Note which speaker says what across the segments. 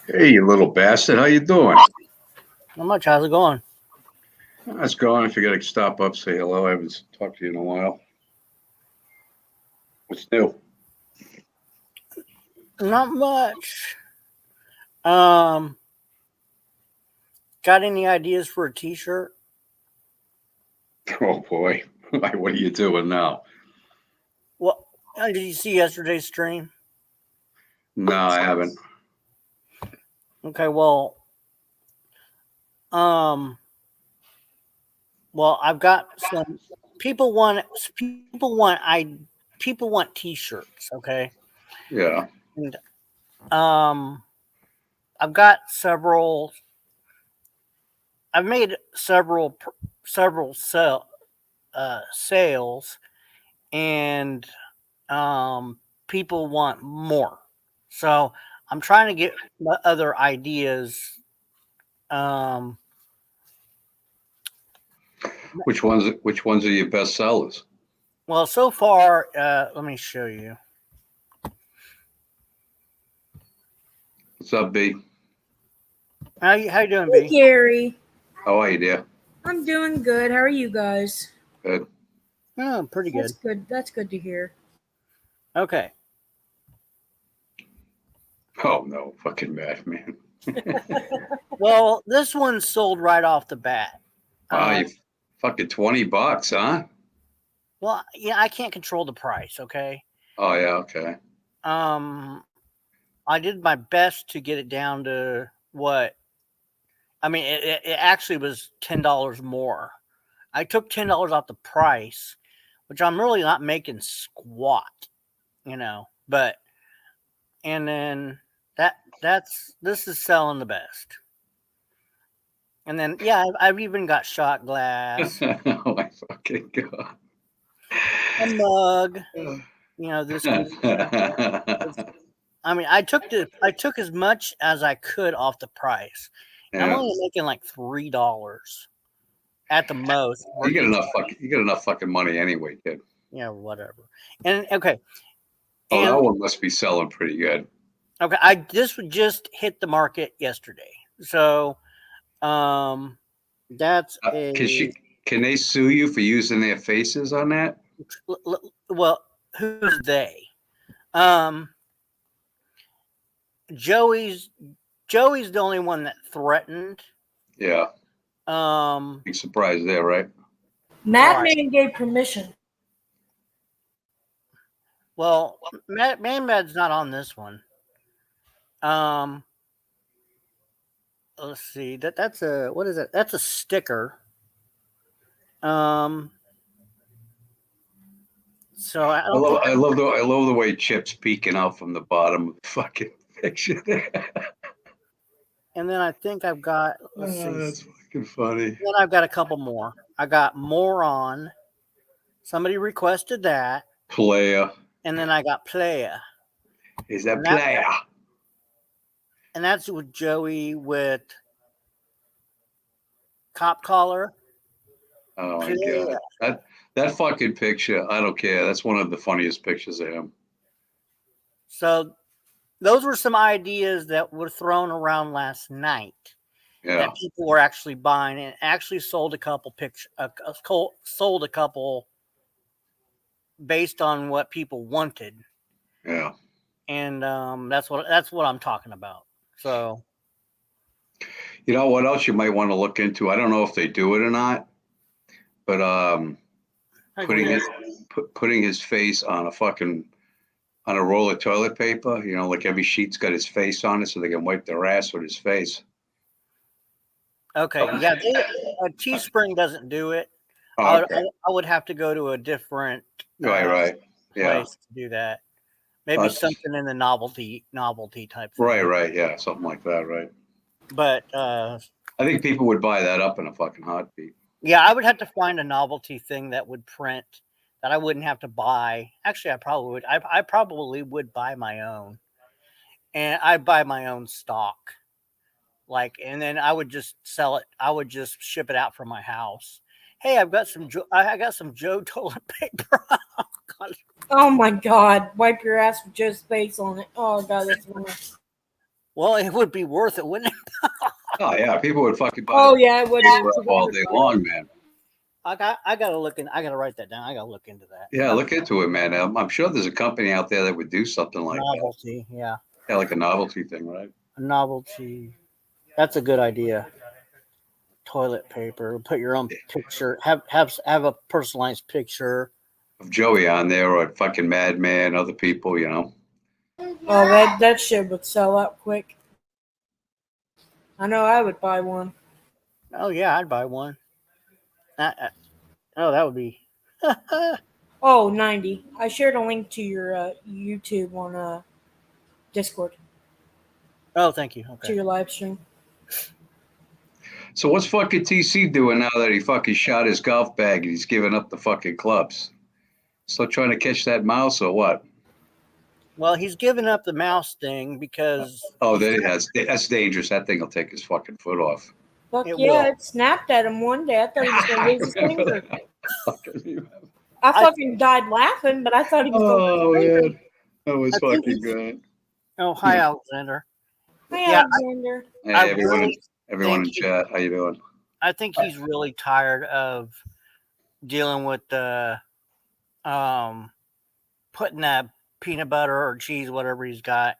Speaker 1: Hey, you little bastard. How you doing?
Speaker 2: Not much. How's it going?
Speaker 1: How's it going? If you got to stop up, say hello. I haven't talked to you in a while. What's new?
Speaker 2: Not much. Um, got any ideas for a T-shirt?
Speaker 1: Oh, boy. What are you doing now?
Speaker 2: Well, did you see yesterday's stream?
Speaker 1: No, I haven't.
Speaker 2: Okay, um, I've got some people want people want I people want T-shirts. Okay,
Speaker 1: Yeah.
Speaker 2: and I've got several. I've made several sales, and people want more. So I'm trying to get other ideas. Um,
Speaker 1: Which ones are your best sellers?
Speaker 2: well, so far, let me show you.
Speaker 1: What's up, B?
Speaker 2: How you doing,
Speaker 3: Hey,
Speaker 2: B?
Speaker 3: Gary.
Speaker 1: How are you, dear?
Speaker 3: I'm doing good. How are you guys?
Speaker 1: Good.
Speaker 2: Oh, pretty
Speaker 3: That's
Speaker 2: good.
Speaker 3: good. That's good to hear.
Speaker 2: Okay.
Speaker 1: Oh, no. Fucking mad, man.
Speaker 2: Well, this one sold right off the bat.
Speaker 1: Wow, you fucking $20, huh?
Speaker 2: Well, yeah, I can't control the price. Okay.
Speaker 1: Oh, yeah, okay.
Speaker 2: Um, I did my best to get it down to what. I mean, it actually was $10 more. I took $10 off the price, which I'm really not making squat, But and then this is selling the best. And then yeah, I've even got shot glass,
Speaker 1: Oh, my fucking God.
Speaker 2: a mug. This. I mean, I took as much as I could off the price. And I'm
Speaker 1: Yeah.
Speaker 2: only making like $3 at the most.
Speaker 1: You get enough fucking money anyway, kid.
Speaker 2: Yeah, whatever. And okay,
Speaker 1: Oh,
Speaker 2: and
Speaker 1: that one must be selling pretty good.
Speaker 2: okay, this would just hit the market yesterday, so that's
Speaker 1: Can they sue you for using their faces on that?
Speaker 2: well, who's they? Um, Joey's the only one that threatened.
Speaker 1: Yeah,
Speaker 2: Um,
Speaker 1: big surprise there, right?
Speaker 3: Madman gave permission.
Speaker 2: well, Mad's not on this one. Um, let's see. That's a what is it? That's a sticker. Um, so I don't think
Speaker 1: I love the way Chip's peeking out from the bottom of the fucking picture there.
Speaker 2: and then I think I've got let's see.
Speaker 1: That's fucking funny.
Speaker 2: Then I've got a couple more. I got moron. Somebody requested that.
Speaker 1: Player.
Speaker 2: And then I got player.
Speaker 1: He's a player.
Speaker 2: And that's with Joey with cop collar.
Speaker 1: Oh my God. That fucking picture, I don't care. That's one of the funniest pictures of him.
Speaker 2: So those were some ideas that were thrown around last night that people were actually buying, and actually sold a couple sold a couple based on what people wanted.
Speaker 1: Yeah.
Speaker 2: And that's what I'm talking about. So
Speaker 1: you know what else you might want to look into? I don't know if they do it or not, but putting his face on a roll of toilet paper, like every sheet's got his face on it so they can wipe their ass with his face.
Speaker 2: Okay, yeah, Teespring doesn't do it. I would have to go to a different
Speaker 1: right.
Speaker 2: place to do that. Maybe something in the novelty type thing.
Speaker 1: Right, yeah, something like that, right.
Speaker 2: But
Speaker 1: I think people would buy that up in a fucking heartbeat.
Speaker 2: Yeah, I would have to find a novelty thing that would print that I wouldn't have to buy. Actually, I probably would. I probably would buy my own, and I buy my own stock. And then I would just sell it. I would just ship it out from my house. Hey, I got some Joe toilet paper.
Speaker 3: Oh my God! Wipe your ass with Joe's face on it. Oh God, that's funny.
Speaker 2: Well, it would be worth it, wouldn't it?
Speaker 1: Oh yeah, people would fucking buy
Speaker 3: Oh yeah, it would.
Speaker 1: paper all day long, man.
Speaker 2: I gotta look in. I gotta write that down. I gotta look into that.
Speaker 1: Yeah, look into it, man. I'm sure there's a company out there that would do something like that.
Speaker 2: Novelty, yeah,
Speaker 1: Yeah, like a novelty thing, right?
Speaker 2: a novelty. That's a good idea. Toilet paper. Put your own picture. Have a personalized picture.
Speaker 1: Of Joey on there or fucking Madman, other people, you know.
Speaker 3: Oh, that shit would sell out quick. I know I would buy one.
Speaker 2: Oh yeah, I'd buy one. Oh, that would be.
Speaker 3: Oh, 90. I shared a link to your YouTube on Discord
Speaker 2: Oh, thank you.
Speaker 3: to
Speaker 2: Okay.
Speaker 3: your live stream.
Speaker 1: So what's fucking TC doing now that he fucking shot his golf bag and he's giving up the fucking clubs? Still trying to catch that mouse or what?
Speaker 2: Well, he's given up the mouse thing because.
Speaker 1: Oh, that's dangerous. That thing will take his fucking foot off.
Speaker 3: Fuck
Speaker 2: It
Speaker 3: yeah,
Speaker 2: will.
Speaker 3: it snapped at him one day. I thought he was going to lose his
Speaker 1: Remember
Speaker 3: finger.
Speaker 1: that?
Speaker 3: I fucking died laughing, but I thought he was going to
Speaker 1: Oh
Speaker 3: lose his finger.
Speaker 1: man, that was
Speaker 2: I think
Speaker 1: fucking
Speaker 2: he's-
Speaker 1: good.
Speaker 2: Oh, hi, Alexander.
Speaker 3: Hi,
Speaker 2: Yeah,
Speaker 3: Alexander.
Speaker 1: Hey
Speaker 2: I
Speaker 1: everyone,
Speaker 2: really
Speaker 1: in
Speaker 2: think
Speaker 1: chat, how you doing?
Speaker 2: I think he's really tired of dealing with the putting that peanut butter or cheese, whatever he's got.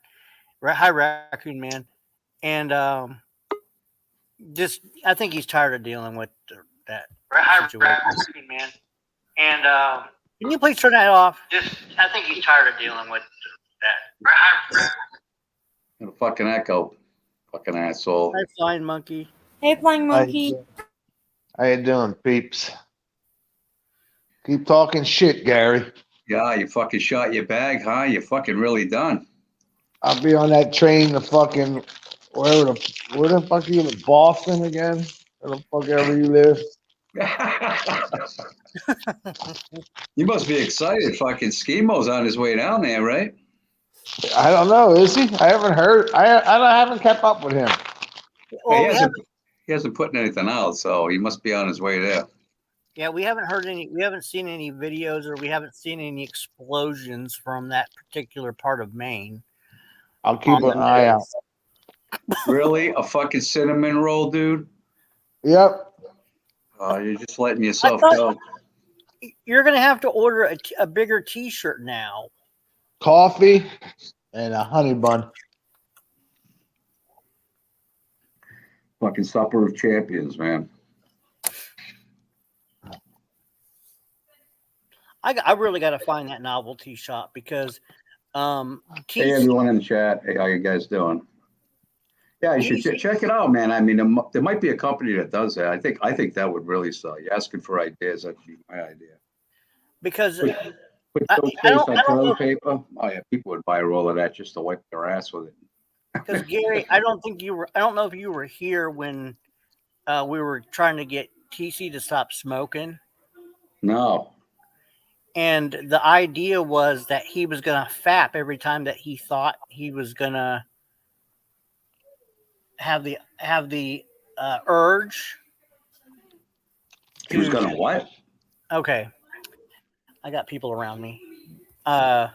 Speaker 2: Hi, Raccoon Man, and just I think he's tired of dealing with that situation. Raccoon Man, and can you please turn that off? Just I think he's tired of dealing with that.
Speaker 1: Got a fucking echo, fucking asshole.
Speaker 2: Hi, Flying Monkey.
Speaker 3: Hey, Flying Monkey.
Speaker 4: How you doing, peeps? Keep talking shit, Gary.
Speaker 1: Yeah, you fucking shot your bag, huh? You fucking really done.
Speaker 4: I'll be on that train to fucking where the fuck are you live? Boston again? Where the fuck ever you live?
Speaker 1: You must be excited. Fucking Skimo's on his way down there, right?
Speaker 4: I don't know. Is he? I haven't heard. I haven't kept up with him.
Speaker 2: Well,
Speaker 1: He hasn't put anything out, so he must be on his way there.
Speaker 2: yeah, we haven't heard any. We haven't seen any videos, or we haven't seen any explosions from that particular part of Maine.
Speaker 4: I'll keep an eye out.
Speaker 1: Really? A fucking cinnamon roll, dude?
Speaker 4: Yep.
Speaker 1: Oh, you're just letting yourself
Speaker 2: I
Speaker 1: go.
Speaker 2: You're gonna have to order a bigger T-shirt now.
Speaker 4: Coffee and a honey bun.
Speaker 1: Fucking supper of champions, man.
Speaker 2: I really got to find that novelty shop because
Speaker 1: Hey,
Speaker 2: TC,
Speaker 1: everyone in the chat. Hey, how you guys doing? Yeah, you should check it out, man. I mean, there might be a company that does that. I think that would really sell. You're asking for ideas. That'd be my idea.
Speaker 2: because
Speaker 1: Put
Speaker 2: I
Speaker 1: toothpaste
Speaker 2: don't
Speaker 1: on
Speaker 2: know.
Speaker 1: toilet paper. Oh yeah, people would buy a roll of that just to wipe their ass with it.
Speaker 2: Because Gary, I don't know if you were here when we were trying to get TC to stop smoking.
Speaker 1: No.
Speaker 2: And the idea was that he was going to fap every time that he thought he was going to have the urge.
Speaker 1: He was gonna what?
Speaker 2: Okay. I got people around me. Fap.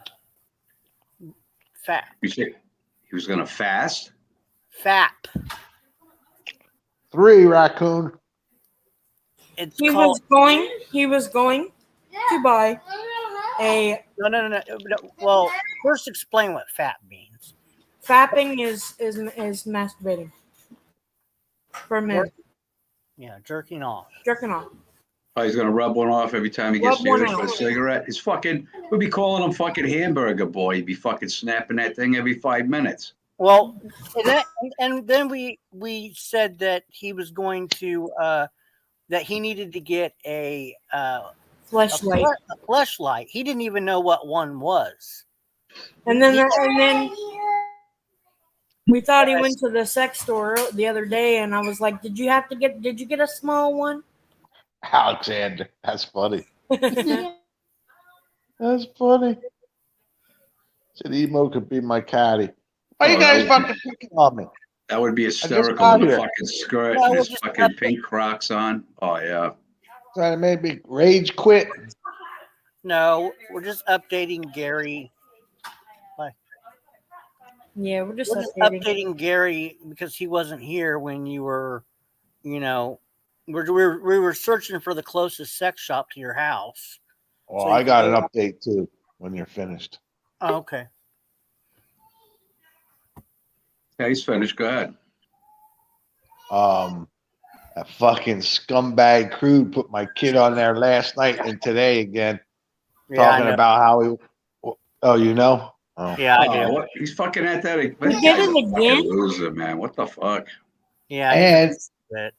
Speaker 1: You say he was gonna fast?
Speaker 2: Fap.
Speaker 4: 3 raccoon.
Speaker 2: It's
Speaker 3: He
Speaker 2: called.
Speaker 3: was going to buy a
Speaker 2: No. Well, first explain what fap means.
Speaker 3: fapping is masturbating for men.
Speaker 2: Yeah, jerking off.
Speaker 3: Jerking off.
Speaker 1: Oh, he's gonna rub one off every time he gets
Speaker 3: Rub one
Speaker 1: serious for a
Speaker 3: out.
Speaker 1: cigarette. He's fucking. We'd be calling him fucking hamburger boy. He'd be fucking snapping that thing every 5 minutes.
Speaker 2: Well, and then we said that he was going to that he needed to get a
Speaker 3: Fleshlight.
Speaker 2: fleshlight. He didn't even know what one was.
Speaker 3: And then we thought he went to the sex store the other day, and I was like, Did you get a small one?
Speaker 4: Alexander. That's funny. That's funny. Said Emo could be my caddy. Why you guys fucking picking on me?
Speaker 1: That would be
Speaker 4: just
Speaker 1: hysterical
Speaker 4: got
Speaker 1: with a
Speaker 4: here.
Speaker 1: fucking skirt
Speaker 2: No,
Speaker 1: and
Speaker 2: we'll
Speaker 1: his
Speaker 2: just
Speaker 1: fucking pink Crocs on. Oh yeah.
Speaker 4: Trying to make me rage quit.
Speaker 2: No, we're just updating Gary.
Speaker 3: Yeah, we're just
Speaker 2: We're just
Speaker 3: updating.
Speaker 2: updating Gary because he wasn't here when you were, you know, we were searching for the closest sex shop to your house.
Speaker 4: Well,
Speaker 2: So
Speaker 4: I
Speaker 2: you
Speaker 4: got an
Speaker 2: can-
Speaker 4: update too when you're finished.
Speaker 2: Oh, okay.
Speaker 1: Yeah, he's finished. Go ahead.
Speaker 4: That fucking scumbag Crude put my kid on there last night and today again,
Speaker 2: Yeah, I
Speaker 4: talking
Speaker 2: know.
Speaker 4: about how he. Oh, you know? Oh.
Speaker 2: Yeah, I do.
Speaker 1: What? He's fucking at that.
Speaker 3: He
Speaker 1: This
Speaker 3: did
Speaker 1: guy's a
Speaker 3: it
Speaker 1: fucking
Speaker 3: again?
Speaker 1: loser, man. What the fuck?
Speaker 2: Yeah,
Speaker 4: And
Speaker 2: he's a bit.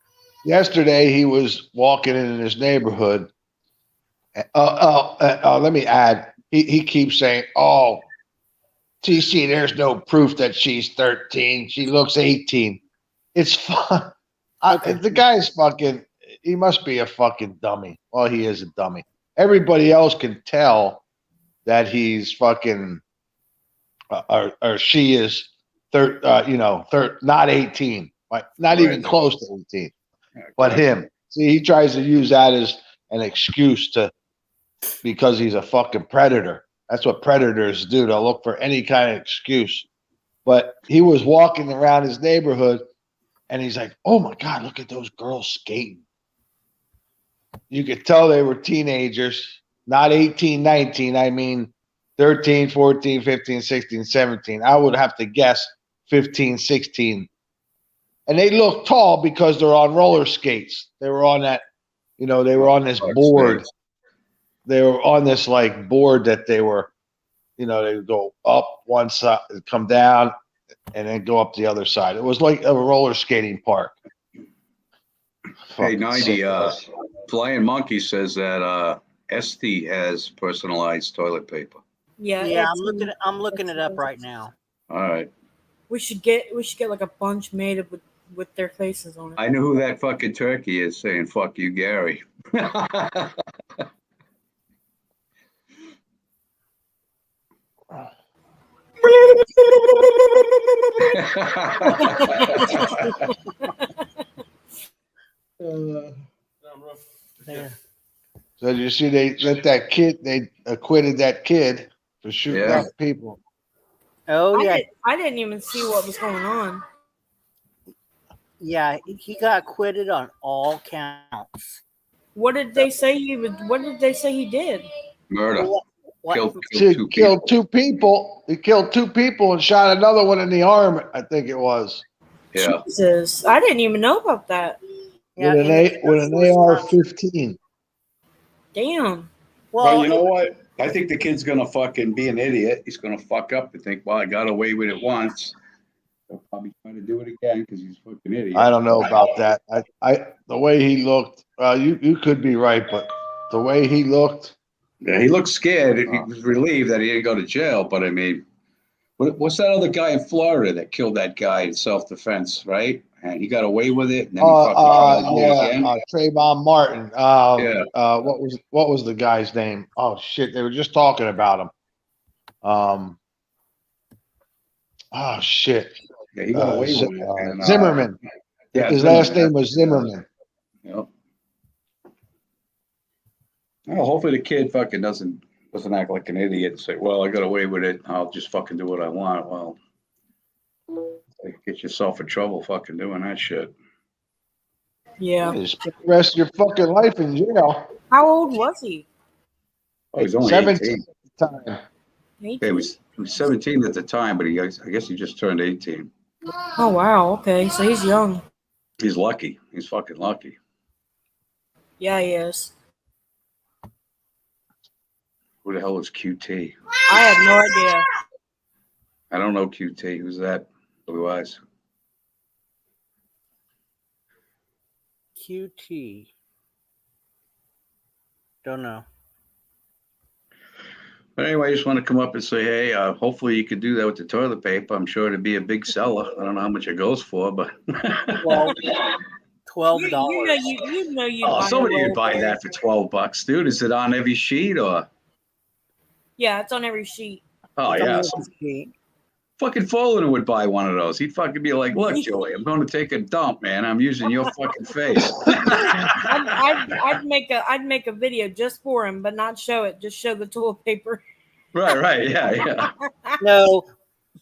Speaker 4: yesterday he was walking in his neighborhood. Let me add. He keeps saying, "Oh, TC, there's no proof that she's 13. She looks 18." It's fun.
Speaker 2: Okay.
Speaker 4: The guy's fucking. He must be a fucking dummy. Well, he is a dummy. Everybody else can tell that he's fucking, or she is, not 18, like not
Speaker 1: Right.
Speaker 4: even close to 18.
Speaker 1: Yeah,
Speaker 4: But
Speaker 1: exactly.
Speaker 4: him, see, he tries to use that as an excuse because he's a fucking predator. That's what predators do. They'll look for any kind of excuse. But he was walking around his neighborhood and he's like, "Oh my God, look at those girls skating." You could tell they were teenagers, not 18, 19. I mean, 13, 14, 15, 16, 17. I would have to guess 15, 16. And they look tall because they're on roller skates. They were on that, they were on this board. They were on this like board that they were, they would go up one side, come down, and then go up the other side. It was like a roller skating park.
Speaker 1: Hey,
Speaker 4: Fucking
Speaker 1: 90,
Speaker 4: sick.
Speaker 1: Flying Monkey says that Esty has personalized toilet paper.
Speaker 3: Yeah,
Speaker 2: Yeah,
Speaker 3: it's,
Speaker 2: I'm looking it up right now.
Speaker 1: All right.
Speaker 3: we should get like a bunch made up with their faces on it.
Speaker 1: I know who that fucking turkey is saying, "Fuck you, Gary."
Speaker 2: There.
Speaker 4: So you see, they acquitted that kid for shooting
Speaker 1: Yeah.
Speaker 4: up people.
Speaker 2: Oh yeah,
Speaker 3: I didn't even see what was going on.
Speaker 2: yeah. He got acquitted on all counts.
Speaker 3: What did they say he would? What did they say he did?
Speaker 1: Murder.
Speaker 2: What?
Speaker 1: Killed
Speaker 4: He
Speaker 1: two
Speaker 4: killed
Speaker 1: people.
Speaker 4: 2 people. He killed 2 people and shot another one in the arm. I think it was
Speaker 1: Yeah.
Speaker 3: Jesus, I didn't even know about that.
Speaker 2: Yeah,
Speaker 4: with an AR-15.
Speaker 3: Damn.
Speaker 1: Well, you know what? I think the kid's gonna fucking be an idiot. He's gonna fuck up and think, "Well, I got away with it once. He'll probably try to do it again because he's a fucking idiot."
Speaker 4: I don't know about that. The way he looked. You could be right, but the way he looked.
Speaker 1: Yeah, he looked scared. He was relieved that he didn't go to jail. But I mean, what's that other guy in Florida that killed that guy in self-defense, right? And he got away with it. And then he fucking tried to do it again.
Speaker 4: Trayvon Martin.
Speaker 1: Yeah.
Speaker 4: What was the guy's name? Oh shit, they were just talking about him. Oh shit.
Speaker 1: Yeah, he got away with it. And,
Speaker 4: Zimmerman.
Speaker 1: Yeah,
Speaker 4: His
Speaker 1: Zimmerman.
Speaker 4: last name was Zimmerman.
Speaker 1: Yep. Well, hopefully the kid fucking doesn't act like an idiot and say, "Well, I got away with it. I'll just fucking do what I want." Well, get yourself in trouble fucking doing that shit.
Speaker 3: Yeah.
Speaker 4: You spend the rest of your fucking life in jail.
Speaker 3: How old was he?
Speaker 1: Oh, he's only
Speaker 4: 17
Speaker 1: 18.
Speaker 4: at the time.
Speaker 1: Yeah, he was 17 at the time, but I guess he just turned 18.
Speaker 3: Oh wow. Okay, so he's young.
Speaker 1: He's lucky. He's fucking lucky.
Speaker 3: Yeah, he is.
Speaker 1: Who the hell is QT?
Speaker 3: I have no idea.
Speaker 1: I don't know QT. Who's that? Blue eyes.
Speaker 2: QT. Don't know.
Speaker 1: But anyway, I just want to come up and say, hey, hopefully you could do that with the toilet paper. I'm sure it'd be a big seller. I don't know how much it goes for, but
Speaker 2: Well, $12.
Speaker 3: You know you.
Speaker 1: oh,
Speaker 3: buy
Speaker 1: somebody
Speaker 3: a
Speaker 1: would buy
Speaker 3: roll
Speaker 1: that for $12, dude. Is it on every sheet or?
Speaker 3: Yeah, it's on every sheet.
Speaker 1: Oh
Speaker 2: It's on
Speaker 1: yeah,
Speaker 2: the
Speaker 1: some
Speaker 2: sheet.
Speaker 1: fucking Follin would buy one of those. He'd fucking be like, "Look, Joey, I'm going to take a dump, man. I'm using your fucking face."
Speaker 3: I'd make a video just for him, but not show it. Just show the toilet paper.
Speaker 1: Right, yeah.
Speaker 2: No,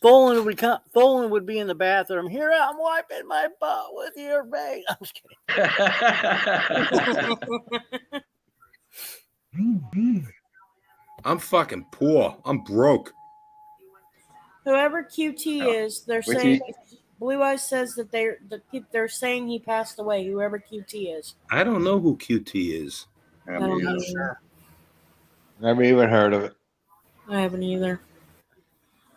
Speaker 2: Folan would be in the bathroom. Here I'm wiping my butt with your bag. I'm just kidding.
Speaker 5: I'm fucking poor. I'm broke.
Speaker 3: Whoever QT is, they're
Speaker 1: What's
Speaker 3: saying
Speaker 1: he-
Speaker 3: Blue Eyes says that they're saying he passed away. Whoever QT is.
Speaker 5: I don't know who QT is.
Speaker 1: I
Speaker 3: I don't
Speaker 1: mean,
Speaker 3: know.
Speaker 2: Sure.
Speaker 4: Never even heard of it.
Speaker 3: I haven't either.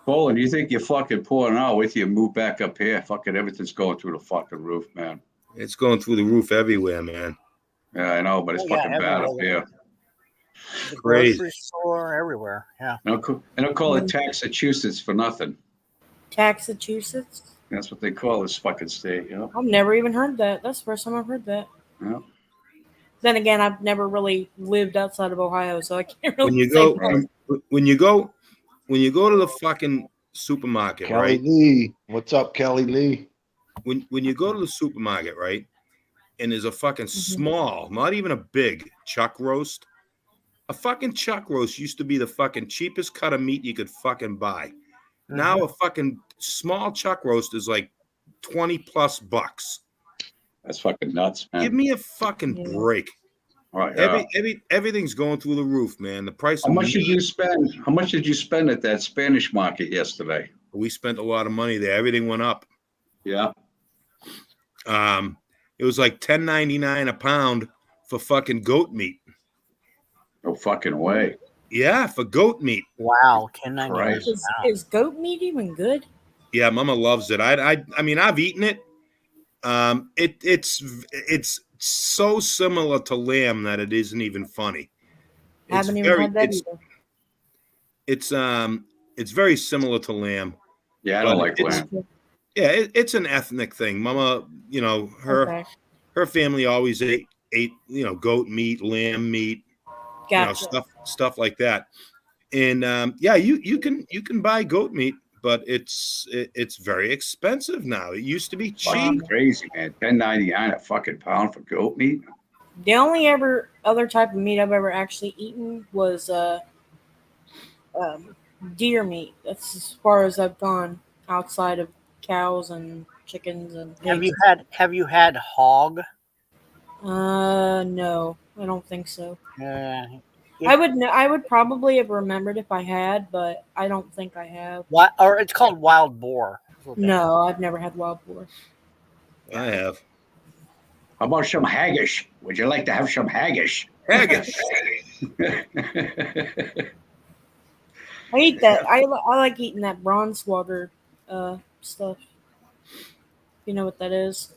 Speaker 1: Poland, you think you're fucking poor now? With you move back up here, fucking everything's going through the fucking roof, man.
Speaker 5: It's going through the roof everywhere, man.
Speaker 1: Yeah, I know, but it's
Speaker 2: Oh, yeah,
Speaker 1: fucking bad up
Speaker 2: everywhere.
Speaker 1: here.
Speaker 2: The
Speaker 5: Crazy.
Speaker 2: grocery store, everywhere. Yeah.
Speaker 1: I don't call it Massachusetts for nothing.
Speaker 3: Massachusetts.
Speaker 1: That's what they call this fucking state, you know?
Speaker 3: I've never even heard that. That's the first time I've heard that.
Speaker 1: Yeah.
Speaker 3: Then again, I've never really lived outside of Ohio, so I can't really
Speaker 5: When you
Speaker 3: say
Speaker 5: go,
Speaker 3: much.
Speaker 5: when you go to the fucking supermarket,
Speaker 4: Kelly
Speaker 5: right?
Speaker 4: Lee. What's up, Kelly Lee?
Speaker 5: When you go to the supermarket, right? And there's a fucking small, not even a big chuck roast. A fucking chuck roast used to be the fucking cheapest cut of meat you could fucking buy. Now a fucking small chuck roast is like $20+
Speaker 1: That's fucking nuts, man.
Speaker 5: Give me a fucking break.
Speaker 1: All right,
Speaker 5: Everything's going through the roof, man. The price
Speaker 1: how
Speaker 5: of
Speaker 1: much
Speaker 5: meat,
Speaker 1: did you spend? How much did you spend at that Spanish market yesterday?
Speaker 5: we spent a lot of money there. Everything went up.
Speaker 1: Yeah.
Speaker 5: It was like $10.99 a pound for fucking goat meat.
Speaker 1: No fucking way.
Speaker 5: Yeah, for goat meat.
Speaker 2: Wow, 10.99.
Speaker 1: Christ.
Speaker 3: Is goat meat even good?
Speaker 5: Yeah, Mama loves it. I mean, I've eaten it. It's so similar to lamb that it isn't even funny.
Speaker 3: Haven't even had that either.
Speaker 5: It's very similar to lamb.
Speaker 1: Yeah, I don't
Speaker 5: But
Speaker 1: like
Speaker 5: it's-
Speaker 1: lamb.
Speaker 5: Yeah, it's an ethnic thing. Mama, her family always ate goat meat, lamb meat,
Speaker 3: Gotcha.
Speaker 5: stuff like that. And yeah, you can buy goat meat, but it's very expensive now. It used to be cheap.
Speaker 1: Fucking crazy, man. $10.99 a fucking pound for goat meat.
Speaker 3: The only other type of meat I've ever actually eaten was deer meat. That's as far as I've gone outside of cows and chickens and pigs.
Speaker 2: Have you had hog?
Speaker 3: No, I don't think so.
Speaker 2: Yeah.
Speaker 3: I would probably have remembered if I had, but I don't think I have.
Speaker 2: Or it's called wild boar.
Speaker 3: No, I've never had wild boar.
Speaker 5: I have.
Speaker 1: How about some haggis? Would you like to have some haggis?
Speaker 5: Haggis.
Speaker 3: I eat that. I like eating that Braunschweiger stuff. You know what that is?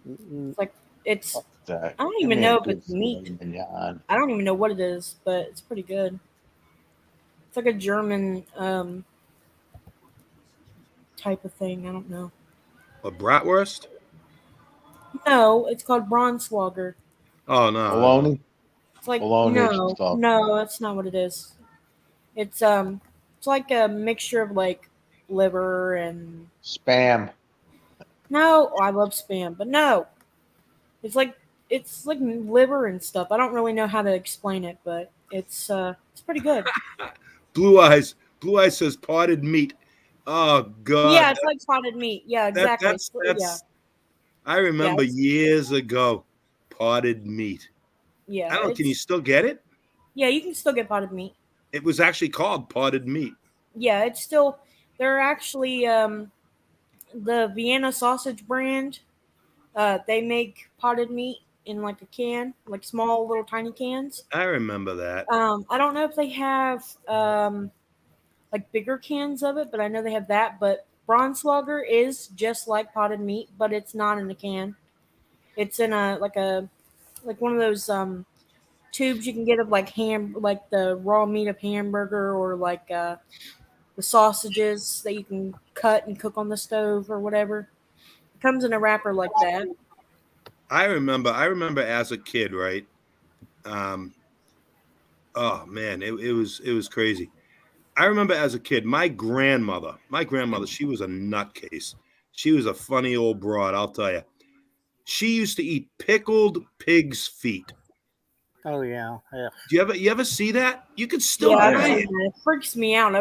Speaker 3: It's like it's. I don't even know if it's meat. I don't even know what it is, but it's pretty good. It's like a German type of thing. I don't know.
Speaker 5: A bratwurst?
Speaker 3: No, it's called Braunschweiger.
Speaker 5: Oh no.
Speaker 4: Bologna?
Speaker 3: It's like
Speaker 4: Bologna stuff.
Speaker 3: no, that's not what it is. It's like a mixture of like liver and
Speaker 4: Spam.
Speaker 3: no. I love spam, but no, it's like liver and stuff. I don't really know how to explain it, but it's pretty good.
Speaker 5: Blue Eyes says potted meat. Oh god.
Speaker 3: Yeah, it's like potted meat. Yeah, exactly.
Speaker 5: That's I remember years ago, potted meat.
Speaker 3: Yeah.
Speaker 5: I don't know, can you still get it?
Speaker 3: Yeah, you can still get potted meat.
Speaker 5: It was actually called potted meat.
Speaker 3: Yeah, it's still. They're actually the Vienna sausage brand. They make potted meat in like a can, like small little tiny cans.
Speaker 5: I remember that.
Speaker 3: I don't know if they have like bigger cans of it, but I know they have that. But Braunschweiger is just like potted meat, but it's not in a can. It's in like one of those tubes you can get of like the raw meat of hamburger or like the sausages that you can cut and cook on the stove or whatever. It comes in a wrapper like that.
Speaker 5: I remember as a kid, right? Oh man, it was crazy. I remember as a kid, my grandmother, she was a nutcase. She was a funny old broad, I'll tell you. She used to eat pickled pig's feet.
Speaker 2: Oh yeah.
Speaker 5: Do you ever see that? You could still
Speaker 3: Yeah,
Speaker 5: buy it.
Speaker 3: it freaks me out.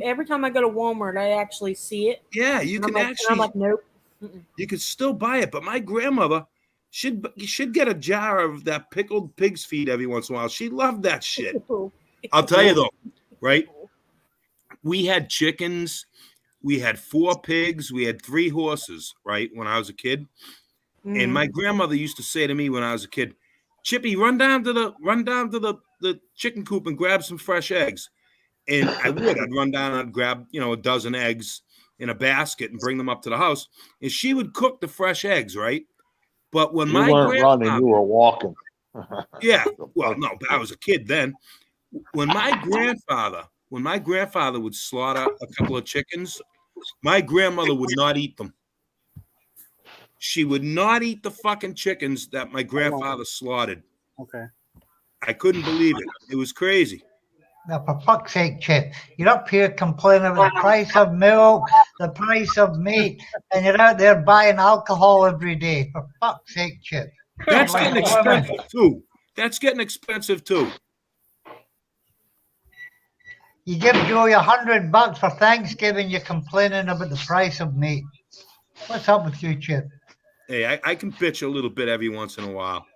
Speaker 3: Every time I go to Walmart, I actually see it.
Speaker 5: Yeah, you
Speaker 3: And
Speaker 5: can
Speaker 3: I'm
Speaker 5: actually.
Speaker 3: like, nope. Mm-mm.
Speaker 5: You could still buy it, but my grandmother should get a jar of that pickled pig's feet every once in a while. She loved that shit. I'll tell you though, right? We had chickens, we had 4 pigs, we had 3 horses, right? When I was a kid, and my grandmother used to say to me when I was a kid, "Chippy, run down to the chicken coop and grab some fresh eggs." And I would. I'd run down and I'd grab, a dozen eggs in a basket and bring them up to the house. And she would cook the fresh eggs, right? But when
Speaker 4: You
Speaker 5: my
Speaker 4: weren't running,
Speaker 5: grandfather,
Speaker 4: you were walking.
Speaker 5: yeah, well, no, but I was a kid then. When my grandfather would slaughter a couple of chickens, my grandmother would not eat them. She would not eat the fucking chickens that my grandfather slaughtered.
Speaker 2: Okay.
Speaker 5: I couldn't believe it. It was crazy.
Speaker 6: Now, for fuck's sake, Chip, you're up here complaining about the price of milk, the price of meat, and you're out there buying alcohol every day. For fuck's sake, Chip.
Speaker 5: That's
Speaker 6: Like
Speaker 5: getting
Speaker 6: women.
Speaker 5: expensive too. That's getting expensive too.
Speaker 6: You give Joey $100 for Thanksgiving, you're complaining about the price of meat. What's up with you, Chip?
Speaker 5: Hey, I can bitch a little bit every once in a while.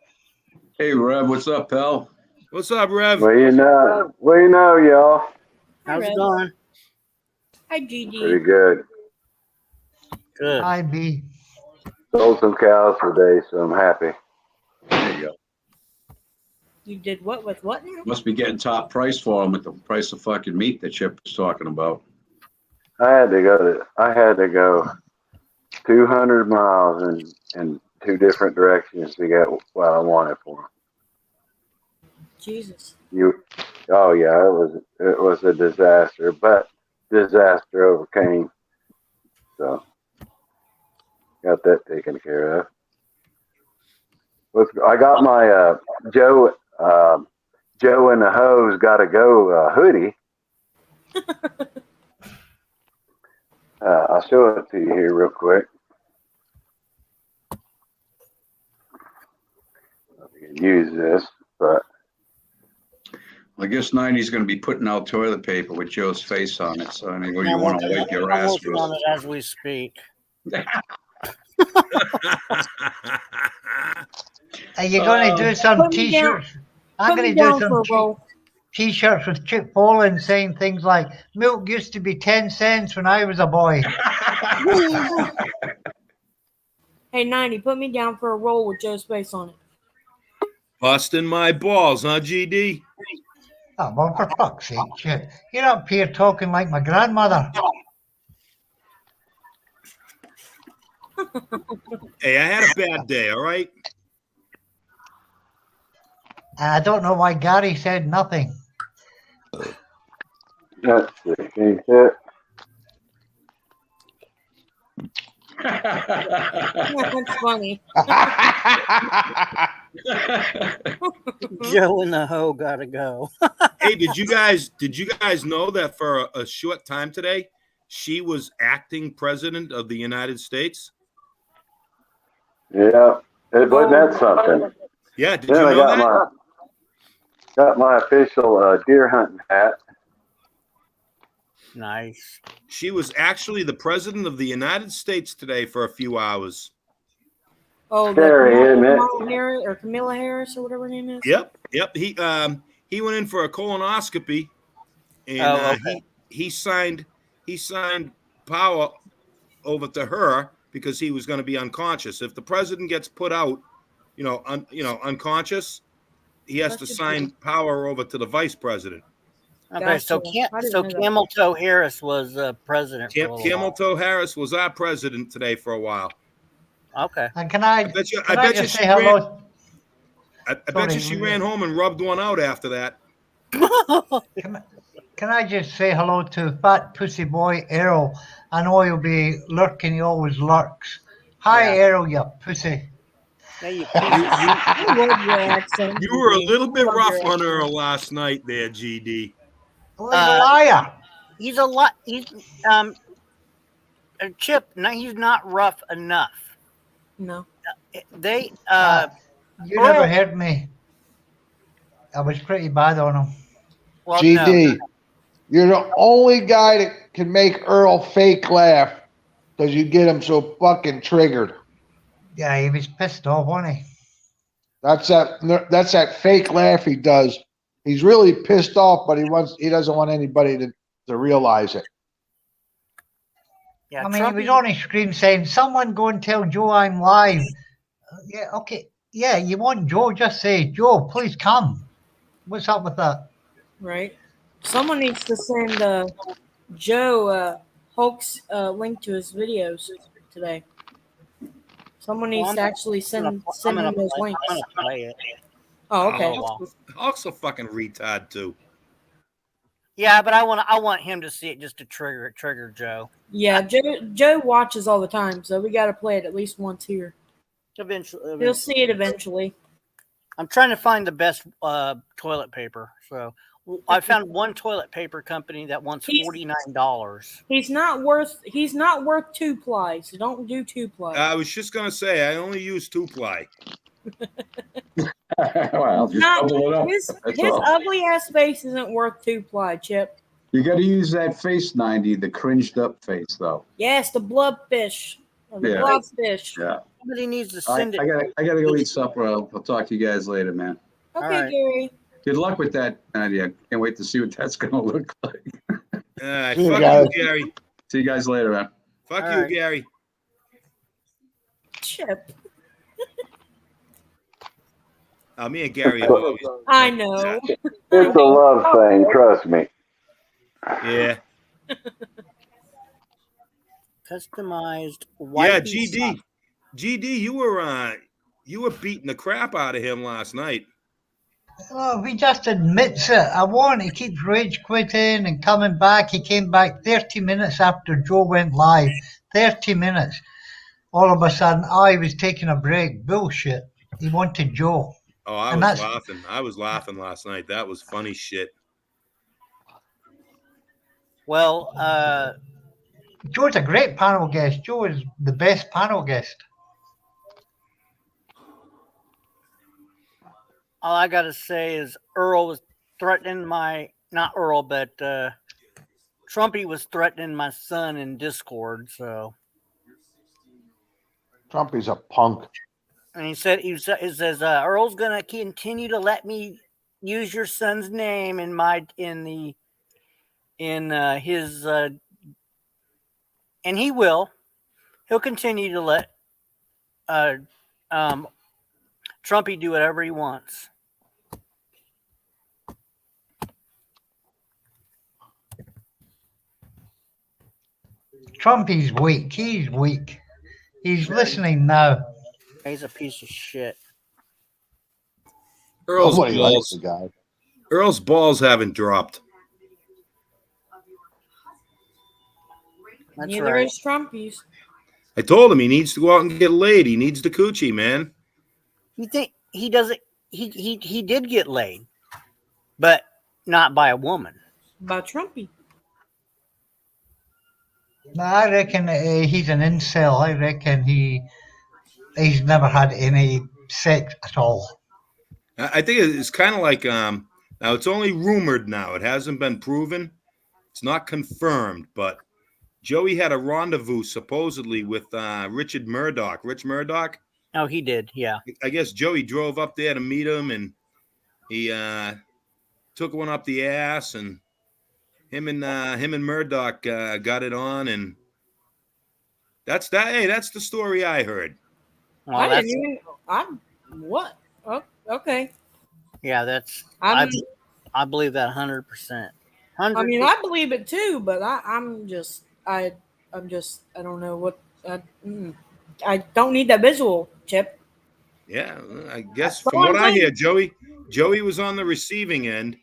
Speaker 1: Hey, Rev, what's up, pal?
Speaker 5: What's up, Rev?
Speaker 7: Well, y'all.
Speaker 2: How's it
Speaker 3: Red.
Speaker 2: going?
Speaker 3: Hi, GD.
Speaker 7: Pretty good.
Speaker 2: Good.
Speaker 6: I be.
Speaker 7: Sold some cows today, so I'm happy.
Speaker 1: There you go.
Speaker 3: You did what with what now?
Speaker 1: Must be getting top price for them with the price of fucking meat that Chip was talking about.
Speaker 7: I had to go 200 miles in 2 different directions to get what I wanted for them.
Speaker 3: Jesus.
Speaker 7: Oh yeah, it was a disaster, but disaster overcame. So got that taken care of. I got my Joe and the Hoes Gotta Go hoodie. I'll show it to you here real quick. I can use this, but
Speaker 1: I guess 90's going to be putting out toilet paper with Joe's face on it. So anyway, you want to wipe your
Speaker 2: I'm
Speaker 1: ass
Speaker 2: working
Speaker 1: with.
Speaker 2: on it as we speak.
Speaker 6: Are you going to do some
Speaker 3: put me down.
Speaker 6: t-shirts? I'm
Speaker 3: Put
Speaker 6: going
Speaker 3: me
Speaker 6: to do
Speaker 3: down for a
Speaker 6: some
Speaker 3: roll.
Speaker 6: t-shirts with Chip Foley saying things like, milk used to be 10 cents when I was a boy.
Speaker 3: Hey, 90, put me down for a roll with Joe's face on it.
Speaker 5: Busting my balls, huh, GD?
Speaker 6: Oh, well, for fuck's sake, Chip. You're up here talking like my grandmother.
Speaker 5: Hey, I had a bad day, all right?
Speaker 6: And I don't know why Gary said nothing.
Speaker 7: let's see. Can you see it?
Speaker 3: That's funny.
Speaker 2: Joe and the hoe gotta go.
Speaker 5: Hey, did you guys know that for a short time today, she was acting president of the United States?
Speaker 7: Yeah. Wasn't that something?
Speaker 5: Yeah, did
Speaker 7: Then
Speaker 5: you
Speaker 7: I
Speaker 5: know that?
Speaker 7: got my official deer hunting hat.
Speaker 2: Nice.
Speaker 5: She was actually the president of the United States today for a few hours.
Speaker 3: Oh,
Speaker 7: Scary, isn't it?
Speaker 3: Camilla Harris or whatever her name is.
Speaker 5: Yep. He went in for a colonoscopy, and he signed power over to her because he was going to be unconscious. If the president gets put out, unconscious, he has to sign power over to the vice president.
Speaker 2: Okay,
Speaker 3: Gotcha.
Speaker 2: so
Speaker 3: I didn't know that.
Speaker 2: Camel Toe Harris was president. For a little
Speaker 5: Camel
Speaker 2: while.
Speaker 5: Toe Harris was our president today for a while.
Speaker 2: Okay.
Speaker 6: And can I
Speaker 5: bet you
Speaker 6: just
Speaker 5: she
Speaker 6: say hello?
Speaker 5: I bet you she ran home and rubbed one out after that.
Speaker 6: Can I just say hello to Fat Pussy Boy Errol? I know he'll be lurking. He always lurks. Hi,
Speaker 2: Yeah.
Speaker 6: Errol, you pussy.
Speaker 2: Yeah, you
Speaker 3: I love your accent.
Speaker 5: You were a little bit
Speaker 3: Love
Speaker 5: rough
Speaker 3: your
Speaker 5: on her
Speaker 3: accent.
Speaker 5: last night there, GD.
Speaker 6: Well, he's a liar.
Speaker 2: he's a lot. He's Chip. No, he's not rough enough.
Speaker 3: No.
Speaker 2: They
Speaker 6: You never heard me. I was pretty bad on him.
Speaker 2: Well,
Speaker 4: GD, you're the only guy that can make Earl fake laugh because you get him so fucking triggered.
Speaker 6: Yeah, he was pissed off, wasn't he?
Speaker 4: That's that fake laugh he does. He's really pissed off, but he doesn't want anybody to realize it.
Speaker 2: yeah,
Speaker 6: I mean,
Speaker 2: Trump,
Speaker 6: he was on his screen saying, "Someone go and tell Joe I'm live." Yeah, okay. Yeah, you want Joe? Just say, "Joe, please come." What's up with that?
Speaker 3: Right. Someone needs to send Joe Hulk's link to his videos today. Someone needs to actually send
Speaker 2: I'm gonna
Speaker 3: him those
Speaker 2: play,
Speaker 3: links.
Speaker 2: I'm gonna play it.
Speaker 3: Oh, okay.
Speaker 2: Oh,
Speaker 5: Hulk's a fucking retard too.
Speaker 2: Yeah, but I want him to see it just to trigger Joe.
Speaker 3: Yeah, Joe watches all the time, so we got to play it at least once here.
Speaker 2: Eventually,
Speaker 3: He'll see it eventually.
Speaker 2: I'm trying to find the best toilet paper. So I found one toilet paper company that wants $49.
Speaker 3: He's not worth 2-ply, so don't do 2-ply.
Speaker 5: I was just gonna say I only use 2-ply.
Speaker 1: Well, just double it up.
Speaker 3: His
Speaker 1: That's all.
Speaker 3: ugly ass face isn't worth 2-ply, Chip.
Speaker 1: You got to use that face 90, the cringed up face, though.
Speaker 3: Yes, the blobfish. Or the
Speaker 1: Yeah.
Speaker 3: blobfish.
Speaker 1: Yeah.
Speaker 2: Somebody needs to
Speaker 1: I
Speaker 2: send it.
Speaker 1: gotta go eat supper. I'll talk to you guys later, man.
Speaker 3: Okay,
Speaker 2: All right.
Speaker 3: Gary.
Speaker 1: Good luck with that, Nadia. Can't wait to see what that's gonna look like.
Speaker 5: Fuck
Speaker 4: You
Speaker 5: you,
Speaker 4: guys.
Speaker 5: Gary.
Speaker 1: See you guys later, man.
Speaker 5: Fuck
Speaker 2: All
Speaker 5: you,
Speaker 2: right.
Speaker 5: Gary.
Speaker 3: Chip.
Speaker 5: Me and Gary have always.
Speaker 3: I know.
Speaker 7: It's a love thing, trust me.
Speaker 5: Yeah.
Speaker 2: Customized
Speaker 5: Yeah,
Speaker 2: white.
Speaker 5: GD, you were beating the crap out of him last night.
Speaker 6: Oh, he just admits it. I want. He keeps rage quitting and coming back. He came back 30 minutes after Joe went live. 30 minutes. All of a sudden, I was taking a break. Bullshit. He wanted Joe.
Speaker 5: Oh, I
Speaker 6: And
Speaker 5: was
Speaker 6: that's-
Speaker 5: laughing. I was laughing last night. That was funny shit.
Speaker 2: Well,
Speaker 6: Joe's a great panel guest. Joe is the best panel guest.
Speaker 2: all I gotta say is Earl was threatening not Earl, but Trumpy was threatening my son in Discord. So,
Speaker 4: Trumpy's a punk.
Speaker 2: and he says Earl's gonna continue to let me use your son's name in his and he will. He'll continue to let Trumpy do whatever he wants.
Speaker 6: Trumpy's weak. He's weak. He's listening now.
Speaker 2: He's a piece of shit.
Speaker 5: Earl's
Speaker 4: Nobody likes
Speaker 5: balls.
Speaker 4: the guy.
Speaker 5: Earl's balls haven't dropped.
Speaker 2: That's
Speaker 3: Neither
Speaker 2: right.
Speaker 3: is Trumpy's.
Speaker 5: I told him he needs to go out and get laid. He needs the coochie, man.
Speaker 2: You think he doesn't? He did get laid, but not by a woman.
Speaker 3: By Trumpy.
Speaker 6: No, I reckon he's an incel. I reckon he's never had any sex at all.
Speaker 5: I think it's kind of like now it's only rumored now. It hasn't been proven. It's not confirmed, but Joey had a rendezvous supposedly with Rich Murdoch.
Speaker 2: Oh, he did. Yeah.
Speaker 5: I guess Joey drove up there to meet him, and he took one up the ass, and him and Murdoch got it on, and that's that. Hey, that's the story I heard.
Speaker 2: Well,
Speaker 3: I
Speaker 2: that's,
Speaker 3: didn't even. What? Oh, okay.
Speaker 2: yeah, that's.
Speaker 3: I'm,
Speaker 2: I believe that 100%.
Speaker 3: I mean, I believe it too, but I don't know what. I don't need that visual, Chip.
Speaker 5: Yeah, I guess
Speaker 3: That's
Speaker 5: from
Speaker 3: all
Speaker 5: what
Speaker 3: I'm
Speaker 5: I
Speaker 3: saying.
Speaker 5: hear, Joey was on the receiving end.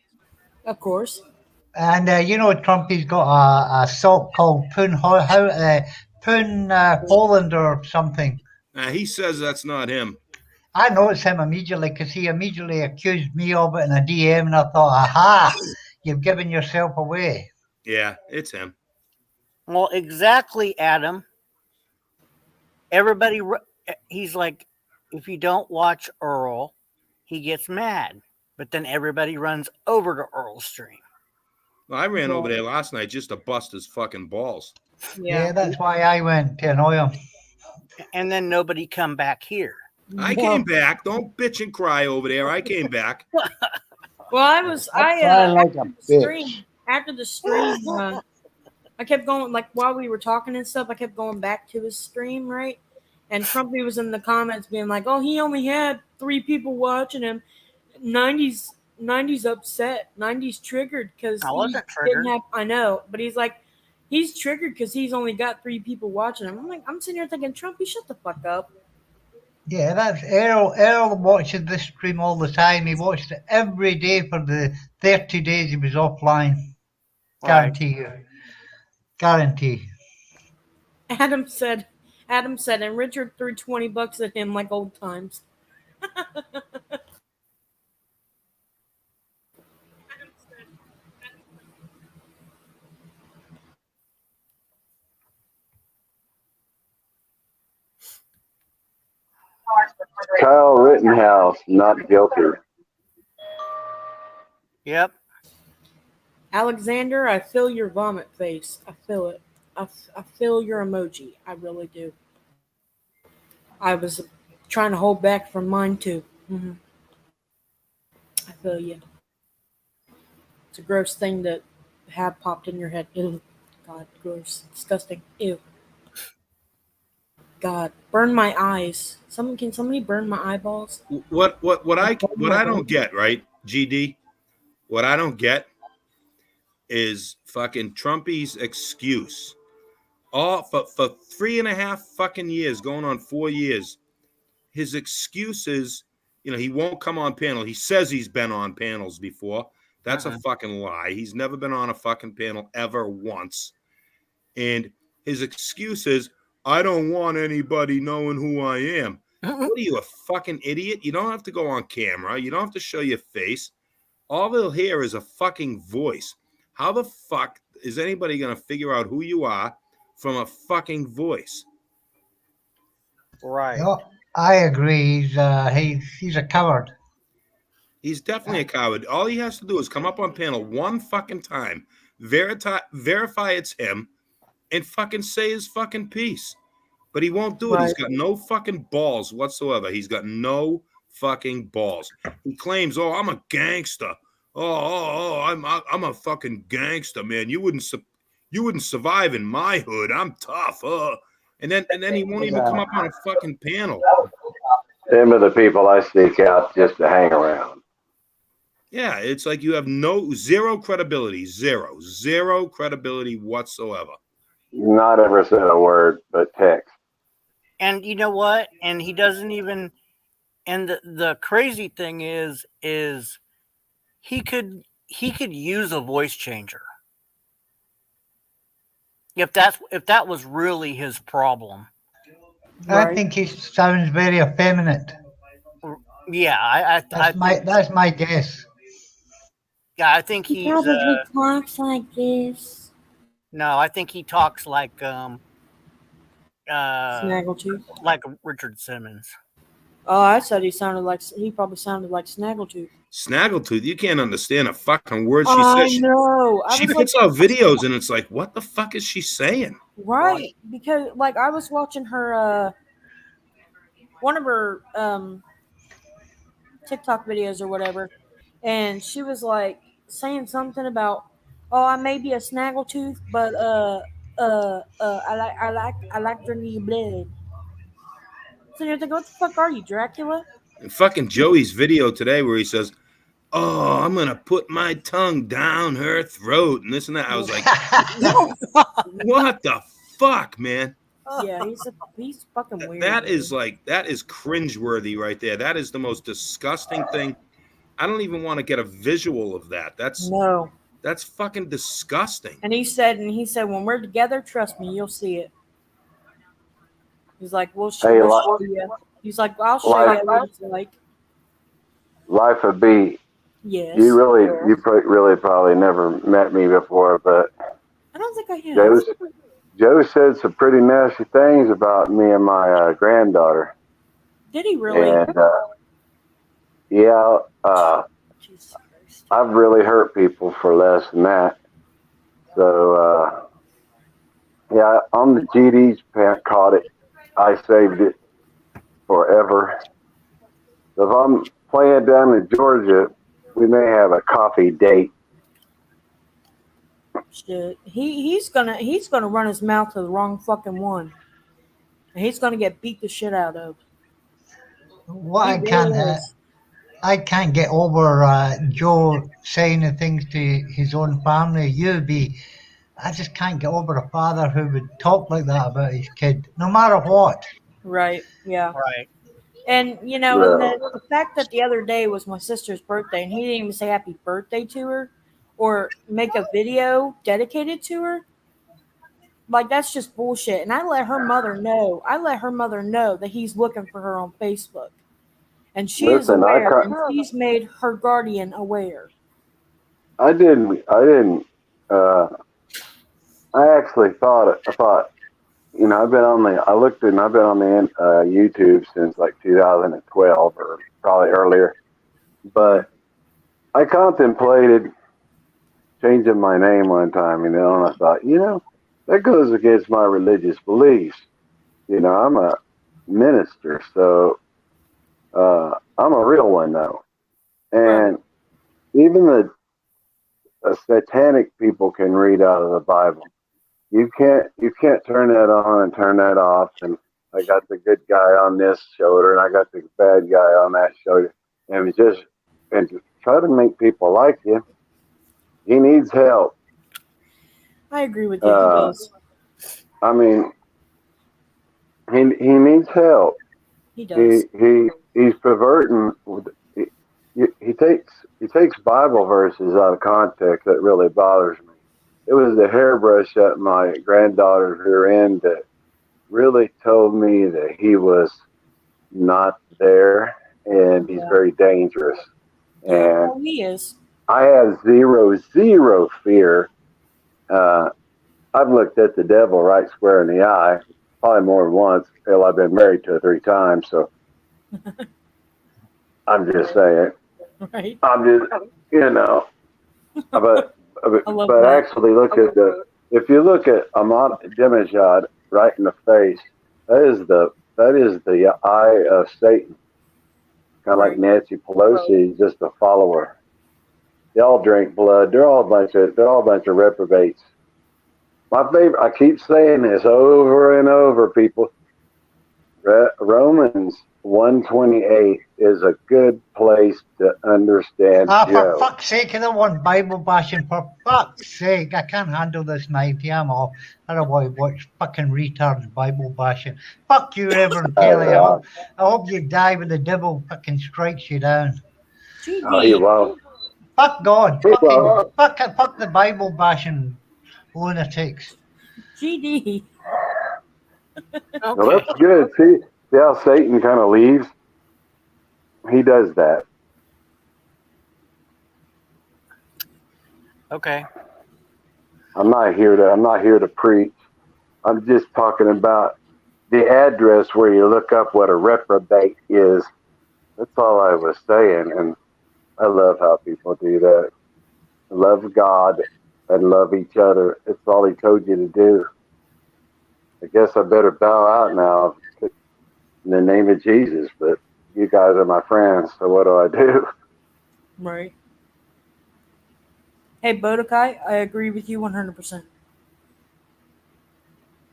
Speaker 3: Of course.
Speaker 6: And Trumpy's got a salt called Poon Holland or something.
Speaker 5: He says that's not him.
Speaker 6: I know it's him immediately because he immediately accused me of it in a DM, and I thought, aha, you've given yourself away.
Speaker 5: Yeah, it's him.
Speaker 2: Well, exactly, Adam. Everybody, he's like, if you don't watch Earl, he gets mad. But then everybody runs over to Earl's stream.
Speaker 5: Well, I ran over there last night just to bust his fucking balls.
Speaker 6: Yeah, that's why I went to annoy him.
Speaker 2: And then nobody come back here.
Speaker 5: I came back. Don't bitch and cry over there. I came back.
Speaker 3: Well, I was
Speaker 4: crying like a bitch.
Speaker 3: After the stream, I kept going, like, while we were talking and stuff, I kept going back to his stream, right? And Trumpy was in the comments being like, "Oh, he only had 3 people watching him. 90's upset. 90's triggered because
Speaker 2: I wasn't triggered.
Speaker 3: I know, but he's like, he's triggered because he's only got 3 people watching him. I'm like, I'm sitting here thinking, Trumpy, shut the fuck up.
Speaker 6: Yeah, that's Earl. Earl watches this stream all the time. He watched it every day for the 30 days he was offline. Guarantee you. Guarantee.
Speaker 3: Adam said, and Richard threw $20 at him like old times.
Speaker 7: Kyle Rittenhouse, not guilty.
Speaker 2: Yep.
Speaker 3: Alexander, I feel your vomit face. I feel it. I feel your emoji. I really do. I was trying to hold back from mine too. Mm-hmm. I feel you. It's a gross thing to have popped in your head. Ew. God, gross. Disgusting. Ew. God, burn my eyes. Can somebody burn my eyeballs?
Speaker 5: What I don't get, right, GD? What I don't get is fucking Trumpy's excuse. All for 3.5 fucking years, going on 4 years. His excuse is, he won't come on panel. He says he's been on panels before. That's a fucking lie. He's never been on a fucking panel ever once. And his excuse is, I don't want anybody knowing who I am. What are you, a fucking idiot? You don't have to go on camera. You don't have to show your face. All they'll hear is a fucking voice. How the fuck is anybody going to figure out who you are from a fucking voice?
Speaker 2: Right.
Speaker 6: No, I agree. He's a coward.
Speaker 5: He's definitely a coward. All he has to do is come up on panel one fucking time, verify it's him, and fucking say his fucking piece. But he won't do it. He's got no fucking balls whatsoever. He's got no fucking balls. He claims, "Oh, I'm a gangster. I'm a fucking gangster, man. You wouldn't survive in my hood. I'm tough." And then he won't even come up on a fucking panel.
Speaker 7: Them are the people I seek out just to hang around.
Speaker 5: Yeah, it's like you have zero credibility, zero credibility whatsoever.
Speaker 7: Not ever said a word but text.
Speaker 2: And you know what? And he doesn't even. And the crazy thing is he could use a voice changer if that was really his problem.
Speaker 6: I think he sounds very effeminate.
Speaker 2: Yeah,
Speaker 6: that's my guess.
Speaker 2: Yeah, I think he
Speaker 3: probably talks like this.
Speaker 2: No, I think he talks like
Speaker 3: Snaggletooth,
Speaker 2: like Richard Simmons.
Speaker 3: Oh, I said he probably sounded like Snaggletooth.
Speaker 5: Snaggletooth, you can't understand a fucking word she
Speaker 3: says.
Speaker 5: I
Speaker 3: know.
Speaker 5: She puts out videos and it's like, what the fuck is she saying?
Speaker 3: Right, because like I was watching her, one of her TikTok videos or whatever, and she was like saying something about, "Oh, I may be a snaggletooth, but I like drinking blood." So you're thinking, what the fuck are you, Dracula?
Speaker 5: And fucking Joey's video today where he says, "Oh, I'm gonna put my tongue down her throat," and this and that. I was like, what the fuck, man?
Speaker 3: Yeah, he's fucking weird.
Speaker 5: That is cringeworthy right there. That is the most disgusting thing. I don't even want to get a visual of that. That's fucking disgusting.
Speaker 3: And he said, when we're together, trust me, you'll see it. He's like, we'll show you. He's like, I'll show you what it's like.
Speaker 7: Life of B.
Speaker 3: Yes.
Speaker 7: You really probably never met me before, but
Speaker 3: I don't think I have.
Speaker 7: Joe said some pretty nasty things about me and my granddaughter.
Speaker 3: Did he really?
Speaker 7: And
Speaker 3: Jesus Christ.
Speaker 7: I've really hurt people for less than that. So, yeah, on the GD's caught it. I saved it forever. So if I'm playing down in Georgia, we may have a coffee date.
Speaker 3: Shit. He's gonna run his mouth to the wrong fucking one. And he's gonna get beat the shit out of.
Speaker 6: What
Speaker 3: He really is.
Speaker 6: I can't get over Joe saying the things to his own family. I just can't get over a father who would talk like that about his kid, no matter what.
Speaker 3: Right. Yeah.
Speaker 2: Right.
Speaker 3: And you know, and the fact that the other day was my sister's birthday and he didn't even say happy birthday to her or make a video dedicated to her, like that's just bullshit. And I let her mother know. That he's looking for her on Facebook. And she is
Speaker 7: Listen,
Speaker 3: aware and she's made her guardian aware.
Speaker 7: I didn't. I actually thought. You know, I've been on the YouTube since like 2012 or probably earlier. But I contemplated changing my name one time, and I thought, that goes against my religious beliefs. I'm a minister, so I'm a real one though. And even the satanic people can read out of the Bible. You can't turn that on and turn that off. And I got the good guy on this shoulder, and I got the bad guy on that shoulder, and to try to make people like you. He needs help.
Speaker 3: I agree with you. He does.
Speaker 7: I mean, he needs help.
Speaker 3: He does.
Speaker 7: He's perverting. He takes Bible verses out of context. That really bothers me. It was the hairbrush at my granddaughter's rear end that really told me that he was not there, and he's very dangerous. And
Speaker 3: he is.
Speaker 7: I have zero fear. I've looked at the devil right square in the eye, probably more than once. Hell, I've been married to her 3 times, so I'm just saying.
Speaker 3: Right.
Speaker 7: I'm just, but actually if you look at Ahmad Ahmadinejad right in the face, that is the eye of Satan. Kind of like Nancy Pelosi, just a follower. They all drink blood. They're all a bunch of reprobates. My favorite, I keep saying this over and over, people. Romans 1:28 is a good place to understand
Speaker 6: For
Speaker 7: Joe.
Speaker 6: fuck's sake, I don't want Bible bashing. For fuck's sake, I can't handle this 90. I'm off. I don't want to watch fucking retards Bible bashing. Fuck you, Reverend Kelly. I hope you die when the devil fucking strikes you down.
Speaker 7: Oh, you won't.
Speaker 6: Fuck God. Fuck the Bible bashing lunatics.
Speaker 3: GD.
Speaker 7: Well, that's good. See how Satan kind of leaves? He does that.
Speaker 2: Okay.
Speaker 7: I'm not here to preach. I'm just talking about the address where you look up what a reprobate is. That's all I was saying, and I love how people do that. Love God and love each other. It's all he told you to do. I guess I better bow out now in the name of Jesus, but you guys are my friends, so what do I do?
Speaker 3: Right. Hey, Bodokai, I agree with you 100%.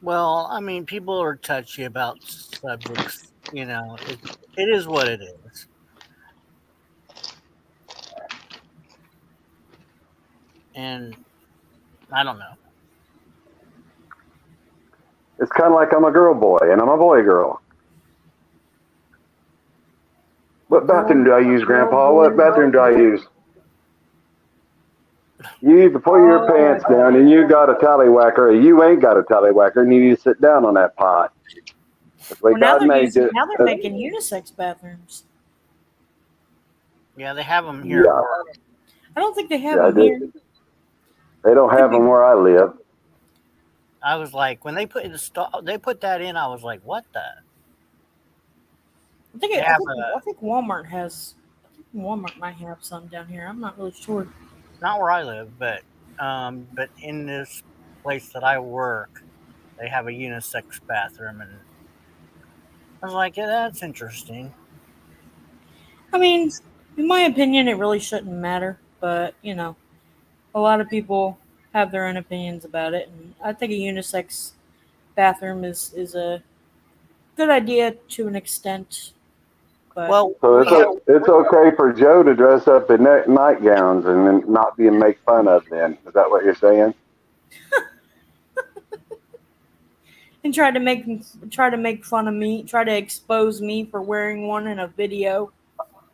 Speaker 2: Well, I mean, people are touchy about subjects. It is what it is. And I don't know.
Speaker 7: It's kind of like I'm a girl boy and I'm a boy girl. What bathroom do I use, Grandpa? What bathroom do I use? You either pull your pants down and you got a tallywhacker, or you ain't got a tallywhacker, and you need to sit down on that pot.
Speaker 3: Now they're making unisex bathrooms.
Speaker 2: Yeah, they have them here.
Speaker 7: Yeah.
Speaker 3: I don't think they have them here.
Speaker 7: They don't have them where I live.
Speaker 2: I was like, when they put that in, I was like, what the?
Speaker 3: I think Walmart has. Walmart might have some down here. I'm not really sure.
Speaker 2: Not where I live, but in this place that I work, they have a unisex bathroom, and I was like, yeah, that's interesting.
Speaker 3: I mean, in my opinion, it really shouldn't matter, but you know, a lot of people have their own opinions about it, and I think a unisex bathroom is a good idea to an extent. But
Speaker 2: Well,
Speaker 7: So
Speaker 2: we have
Speaker 7: it's okay for Joe to dress up in nightgowns and then not be make fun of. Then is that what you're saying?
Speaker 3: and try to make fun of me, try to expose me for wearing one in a video.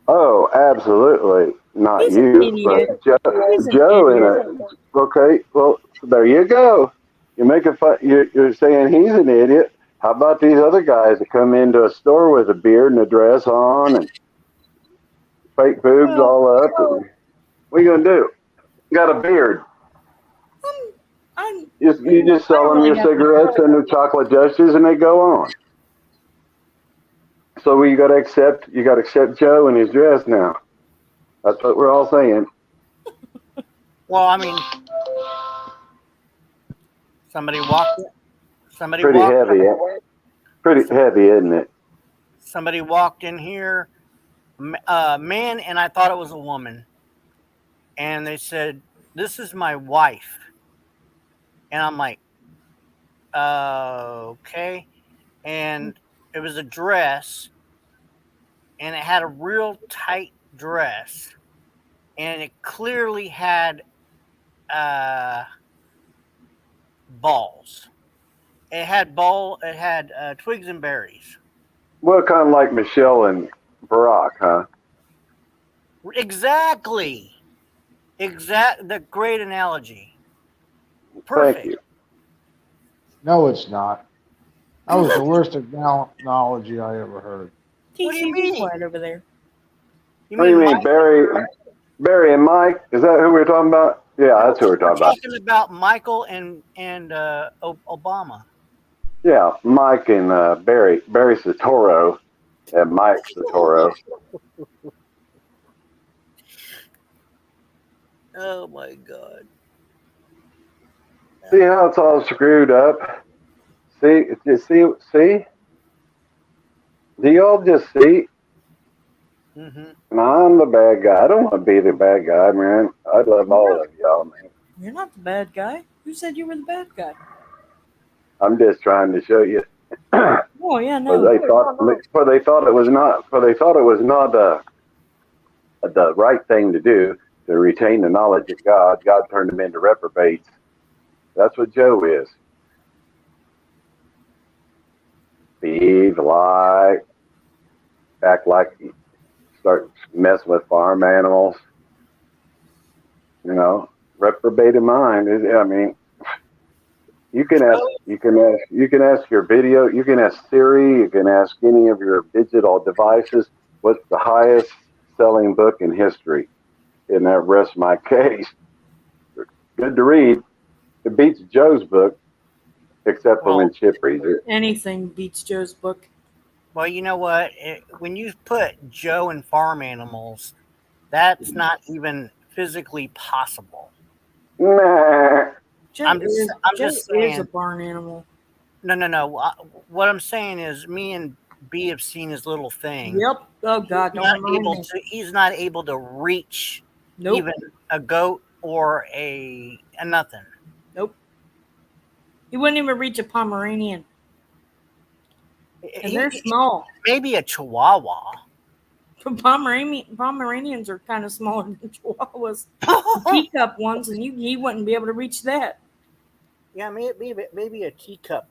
Speaker 7: Oh, absolutely not
Speaker 3: He's an
Speaker 7: you, but
Speaker 3: idiot.
Speaker 7: Joe.
Speaker 3: He's an
Speaker 7: Joe in
Speaker 3: idiot.
Speaker 7: a okay. Well, there you go. You're making fun. You're saying he's an idiot. How about these other guys that come into a store with a beard and a dress on and fake boobs
Speaker 3: Well,
Speaker 7: all up? And what are you gonna do? Got a beard.
Speaker 3: I'm, I'm
Speaker 7: You just
Speaker 3: I
Speaker 7: sell
Speaker 3: don't
Speaker 7: them
Speaker 3: really
Speaker 7: your
Speaker 3: have to.
Speaker 7: cigarettes and the chocolate dusters, and they go on. So you got to accept Joe and his dress now. That's what we're all saying.
Speaker 2: well, I mean, somebody walked, somebody
Speaker 7: Pretty
Speaker 2: walked,
Speaker 7: heavy, pretty heavy, isn't it?
Speaker 2: somebody walked in here, man, and I thought it was a woman, and they said, "This is my wife," and I'm like, okay, and it was a dress, and it had a real tight dress, and it clearly had uh, balls. It had twigs and berries.
Speaker 7: Well, kind of like Michelle and Barack, huh?
Speaker 2: Exactly. The great analogy.
Speaker 7: Thank
Speaker 2: Perfect.
Speaker 7: you.
Speaker 4: No, it's not. That was the worst analogy I ever heard.
Speaker 2: What do you
Speaker 3: TC, be
Speaker 2: mean?
Speaker 3: quiet over there.
Speaker 2: You
Speaker 7: What do
Speaker 2: mean
Speaker 7: you mean, Barry and Mike? Is that who we're talking about? Yeah, that's who we're
Speaker 2: we're
Speaker 7: talking about.
Speaker 2: talking about Michael and Obama.
Speaker 7: Yeah, Mike and Barry. Barry's the Toro, and Mike's the Toro.
Speaker 2: Oh my God.
Speaker 7: See how it's all screwed up? See, see. Do y'all just see?
Speaker 2: Mm-hmm.
Speaker 7: And I'm the bad guy. I don't want to be the bad guy, man. I love all of y'all, man.
Speaker 3: You're not the bad guy. Who said you were the bad guy?
Speaker 7: I'm just trying to show you.
Speaker 3: Oh yeah,
Speaker 7: For
Speaker 3: no.
Speaker 7: they thought it was not. For they thought it was not the right thing to do to retain the knowledge of God. God turned them into reprobates. That's what Joe is. Thieve, lie, act like start messing with farm animals. You know, reprobated mind. I mean, you can ask your video, you can ask Siri, you can ask any of your digital devices what's the highest selling book in history. And that rests my case. Good to read. It beats Joe's book, except for when
Speaker 2: Well,
Speaker 7: Chip reads it.
Speaker 3: Anything beats Joe's book.
Speaker 2: well, you know what? When you put Joe and farm animals, that's not even physically possible.
Speaker 7: Nah.
Speaker 2: I'm just
Speaker 3: Joe is a
Speaker 2: saying.
Speaker 3: barn animal.
Speaker 2: No. What I'm saying is, me and B have seen his little thing.
Speaker 3: Yep. Oh God, don't remind me.
Speaker 2: He's not able to reach
Speaker 3: Nope.
Speaker 2: even a goat or a nothing.
Speaker 3: Nope. He wouldn't even reach a Pomeranian, and they're small.
Speaker 2: Maybe a Chihuahua.
Speaker 3: Pomeranians are kind of smaller than Chihuahuas. Teacup ones, and he wouldn't be able to reach that.
Speaker 2: Yeah, maybe a teacup.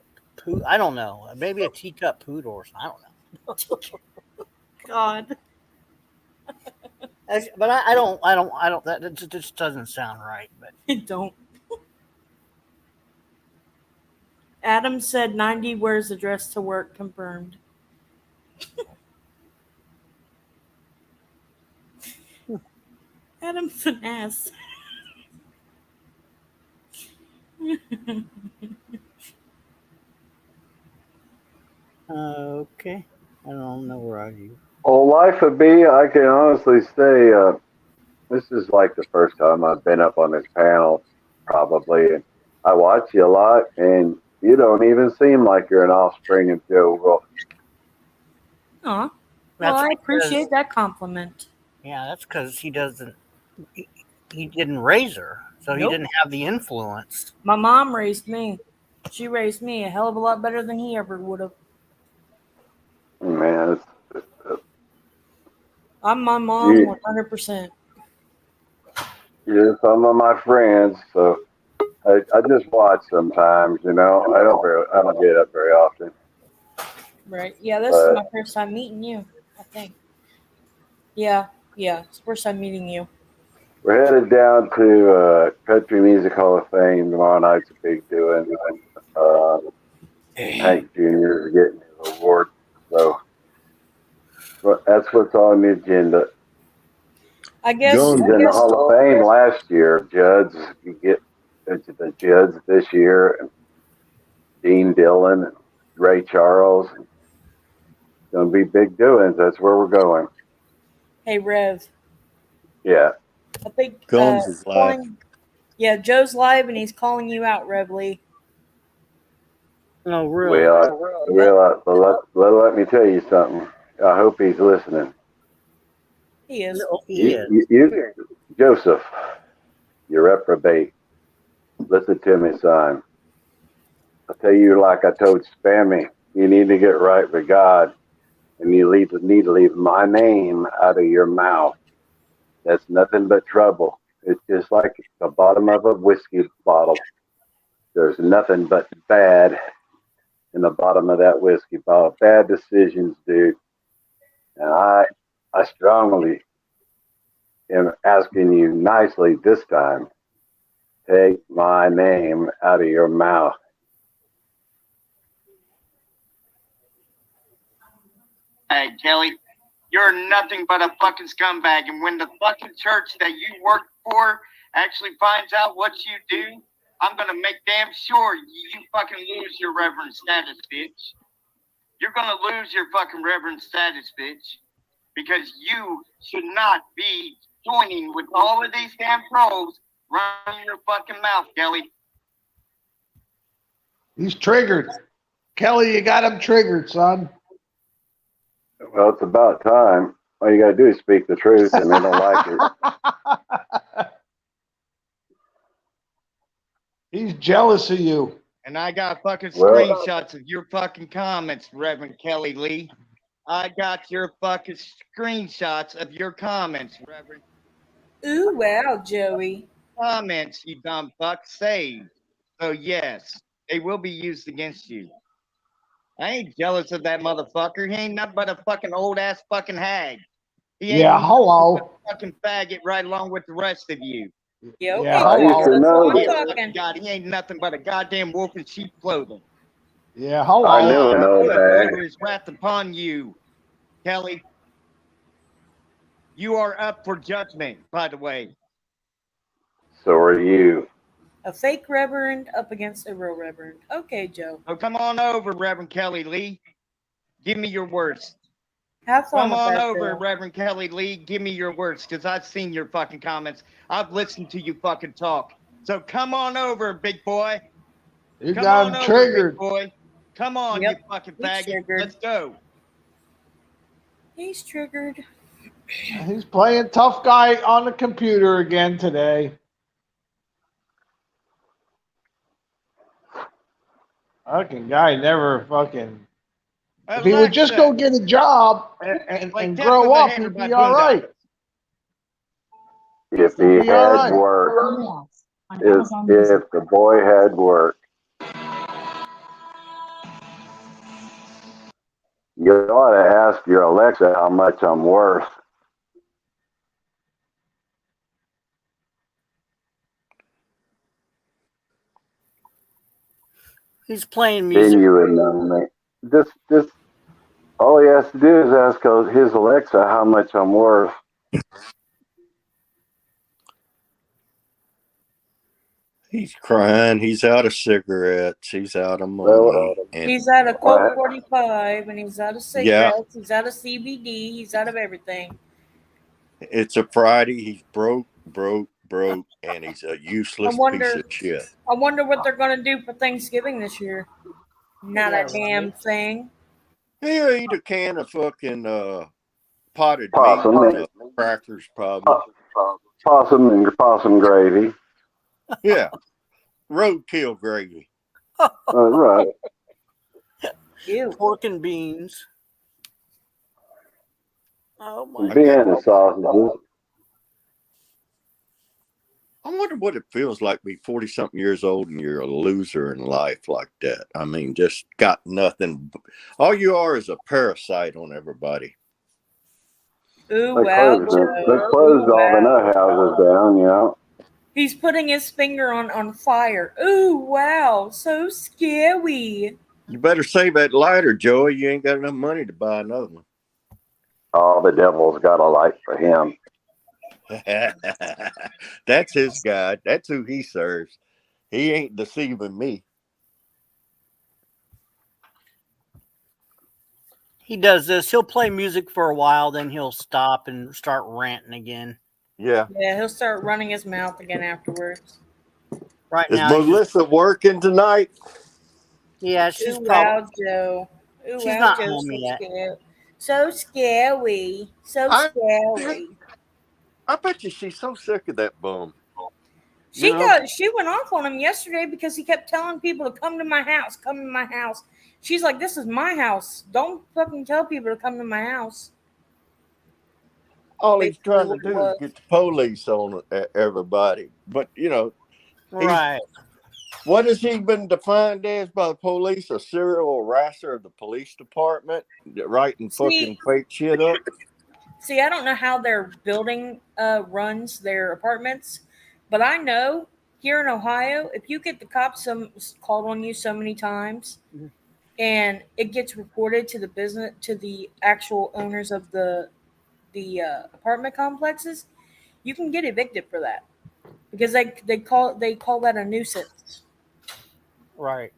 Speaker 2: I don't know. Maybe a teacup poodle or something. I don't know.
Speaker 3: God.
Speaker 2: But I don't. That just doesn't sound right. But
Speaker 3: It don't. Adam said 90 wears a dress to work. Confirmed. Adam's an ass.
Speaker 2: okay, I don't know where are you.
Speaker 7: Well, life would be, I can honestly say, this is like the first time I've been up on this panel, probably. And I watch you a lot, and you don't even seem like you're an offspring of Joe Wolf.
Speaker 3: Aw. Well,
Speaker 2: That's
Speaker 3: I
Speaker 2: because-
Speaker 3: appreciate that compliment.
Speaker 2: Yeah, that's because he doesn't. He didn't raise her, so he
Speaker 3: Nope.
Speaker 2: didn't have the influence.
Speaker 3: My mom raised me. She raised me a hell of a lot better than he ever would have.
Speaker 7: Man,
Speaker 3: I'm my mom
Speaker 7: Yeah.
Speaker 3: 100%.
Speaker 7: you're some of my friends, so I just watch sometimes. You know, I don't get up very often.
Speaker 3: Right. Yeah, this is my first time meeting you, I think. Yeah, it's the first time meeting you.
Speaker 7: We're headed down to Country Music Hall of Fame tomorrow night's a big doing. Hank Jr. is getting his award, so that's what's on the agenda.
Speaker 3: I guess.
Speaker 7: Jones in the Hall of Fame last year. Judds, you get into the Judds this year, and Dean Dillon, and Ray Charles. It's going to be big doings. That's where we're going.
Speaker 3: Hey, Rev.
Speaker 7: Yeah.
Speaker 3: I think
Speaker 8: Jones is live.
Speaker 3: Yeah, Joe's live and he's calling you out, Rev Lee.
Speaker 2: No, really.
Speaker 7: Let me tell you something. I hope he's listening.
Speaker 3: He is.
Speaker 2: He is.
Speaker 7: You, Joseph, you reprobate. Listen to me, son. I'll tell you like I told Spammy, you need to get right with God, and you need to leave my name out of your mouth. That's nothing but trouble. It's just like the bottom of a whiskey bottle. There's nothing but bad in the bottom of that whiskey bottle. Bad decisions, dude. And I strongly am asking you nicely this time, take my name out of your mouth.
Speaker 9: Hey, Kelly, you're nothing but a fucking scumbag. And when the fucking church that you work for actually finds out what you do, I'm going to make damn sure you fucking lose your reverend status, bitch. You're going to lose your fucking reverend status, bitch. Because you should not be joining with all of these damn pros running your fucking mouth, Kelly.
Speaker 4: He's triggered. Kelly, you got him triggered, son.
Speaker 7: Well, it's about time. All you got to do is speak the truth, and they don't like it.
Speaker 4: He's jealous of you.
Speaker 8: And I got fucking
Speaker 7: Well-
Speaker 8: screenshots of your fucking comments, Reverend Kelly Lee. I got your fucking screenshots of your comments, Reverend.
Speaker 3: Ooh, wow, Joey.
Speaker 8: Comments, you dumb fuck, saved. So yes, they will be used against you. I ain't jealous of that motherfucker. He ain't nothing but a fucking old ass fucking hag. He ain't
Speaker 4: Yeah,
Speaker 8: nothing
Speaker 4: hello.
Speaker 8: but a fucking faggot right along with the rest of you.
Speaker 3: Yeah, okay,
Speaker 4: Yeah,
Speaker 7: I used to
Speaker 3: Joe,
Speaker 7: know
Speaker 3: that's
Speaker 8: Yeah,
Speaker 3: what I'm
Speaker 7: that.
Speaker 3: talking.
Speaker 8: God, he ain't nothing but a goddamn wolf in sheep clothing.
Speaker 4: Yeah, hello.
Speaker 7: I knew an old hag.
Speaker 8: Over his wrath upon you, Kelly. You are up for judgment, by the way.
Speaker 7: So are you.
Speaker 3: A fake reverend up against a real reverend. Okay, Joe.
Speaker 8: So come on over, Reverend Kelly Lee. Give me your words.
Speaker 3: Have fun
Speaker 8: Come
Speaker 3: with
Speaker 8: on
Speaker 3: that,
Speaker 8: over,
Speaker 3: Joe.
Speaker 8: Reverend Kelly Lee. Give me your words, because I've seen your fucking comments. I've listened to you fucking talk. So come on over, big boy.
Speaker 4: You
Speaker 8: Come
Speaker 4: got
Speaker 8: on
Speaker 4: him
Speaker 8: over,
Speaker 4: triggered.
Speaker 8: big boy. Come on,
Speaker 3: Yep,
Speaker 8: you fucking
Speaker 3: he's
Speaker 8: faggot.
Speaker 3: triggered.
Speaker 8: Let's go.
Speaker 3: He's triggered.
Speaker 4: He's playing tough guy on the computer again today. Fucking guy never fucking. If he would just go get a job and
Speaker 8: Like Death
Speaker 4: grow
Speaker 8: of the
Speaker 4: up,
Speaker 8: Hater
Speaker 4: he'd
Speaker 8: by
Speaker 4: be all
Speaker 8: Boondocks.
Speaker 4: right.
Speaker 7: If he
Speaker 4: Be all
Speaker 7: had
Speaker 4: right.
Speaker 7: work, if the boy had work, you ought to ask your Alexa how much I'm worth.
Speaker 2: He's playing
Speaker 7: Then
Speaker 2: music.
Speaker 7: you would know me. Just all he has to do is ask his Alexa how much I'm worth.
Speaker 10: He's crying. He's out of cigarettes. He's out of money.
Speaker 7: Well,
Speaker 10: And
Speaker 3: He's out of Colt 45, and he's out of
Speaker 10: yeah,
Speaker 3: cigarettes. He's out of CBD. He's out of everything.
Speaker 10: it's a Friday. He's broke, and he's a
Speaker 3: I
Speaker 10: useless piece
Speaker 3: wonder.
Speaker 10: of shit.
Speaker 3: I wonder what they're gonna do for Thanksgiving this year. Not
Speaker 2: Yeah,
Speaker 3: a damn
Speaker 2: right.
Speaker 3: thing.
Speaker 10: He'll eat a can of fucking potted meat
Speaker 7: possum
Speaker 10: and
Speaker 7: and
Speaker 10: crackers, probably.
Speaker 7: possum gravy.
Speaker 10: Yeah, roadkill gravy.
Speaker 7: Right.
Speaker 3: Ew.
Speaker 2: Pork and beans. Oh my
Speaker 7: Vienna sausages.
Speaker 10: I wonder what it feels like to be 40-something years old and you're a loser in life like that. I mean, just got nothing. All you are is a parasite on everybody.
Speaker 3: Ooh,
Speaker 7: They
Speaker 3: wow,
Speaker 7: closed,
Speaker 3: Joe.
Speaker 7: they closed all the nut houses down, you know.
Speaker 3: He's putting his finger on fire. Ooh, wow, so scary.
Speaker 10: You better save that lighter, Joey. You ain't got enough money to buy another one.
Speaker 7: Oh, the devil's got a light for him.
Speaker 10: That's his God. That's who he serves. He ain't deceiving me.
Speaker 2: He does this. He'll play music for a while, then he'll stop and start ranting again.
Speaker 10: Yeah.
Speaker 3: Yeah, he'll start running his mouth again afterwards.
Speaker 2: Right
Speaker 10: Is
Speaker 2: now, he's
Speaker 10: Melissa working tonight?
Speaker 2: yeah, she's
Speaker 3: Ooh,
Speaker 2: probably
Speaker 3: wow, Joe. Ooh,
Speaker 2: she's
Speaker 3: wow,
Speaker 2: not
Speaker 3: Joe,
Speaker 2: home
Speaker 3: so
Speaker 2: yet.
Speaker 3: scary. So scary. So
Speaker 10: I
Speaker 3: scary.
Speaker 10: bet you she's so sick of that bum.
Speaker 3: She
Speaker 10: You know?
Speaker 3: got. She went off on him yesterday because he kept telling people to come to my house. Come to my house. She's like, "This is my house. Don't fucking tell people to come to my house."
Speaker 10: All he's
Speaker 3: Basically,
Speaker 10: trying to
Speaker 3: what it
Speaker 10: do is
Speaker 3: was.
Speaker 10: get the police on everybody. But, you know,
Speaker 2: Right.
Speaker 10: what has he been defined as by the police? A serial harasser of the police department? Writing fucking fake shit up?
Speaker 3: See, I don't know how their building runs their apartments, but I know here in Ohio, if you get the cops called on you so many times, and it gets reported to the business to the actual owners of the apartment complexes, you can get evicted for that because they call that a nuisance,
Speaker 2: Right.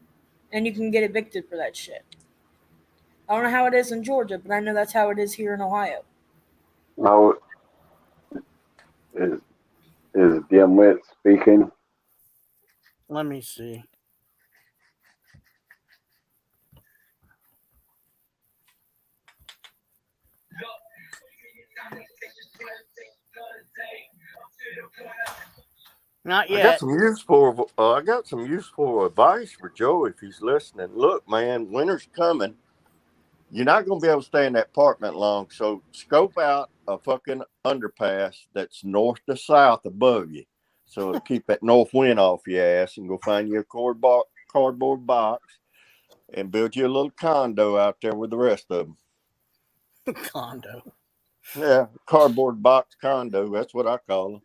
Speaker 3: and you can get evicted for that shit. I don't know how it is in Georgia, but I know that's how it is here in Ohio.
Speaker 7: No, is dimwit speaking?
Speaker 2: Let me see. Not
Speaker 10: I got
Speaker 2: yet.
Speaker 10: some useful advice for Joe if he's listening. Look, man, winter's coming. You're not going to be able to stay in that apartment long. So scope out a fucking underpass that's north to south above you. So to keep that north wind off your ass, and go find you a cardboard box and build you a little condo out there with the rest of them.
Speaker 2: Condo.
Speaker 10: Yeah, cardboard box condo. That's what I call them.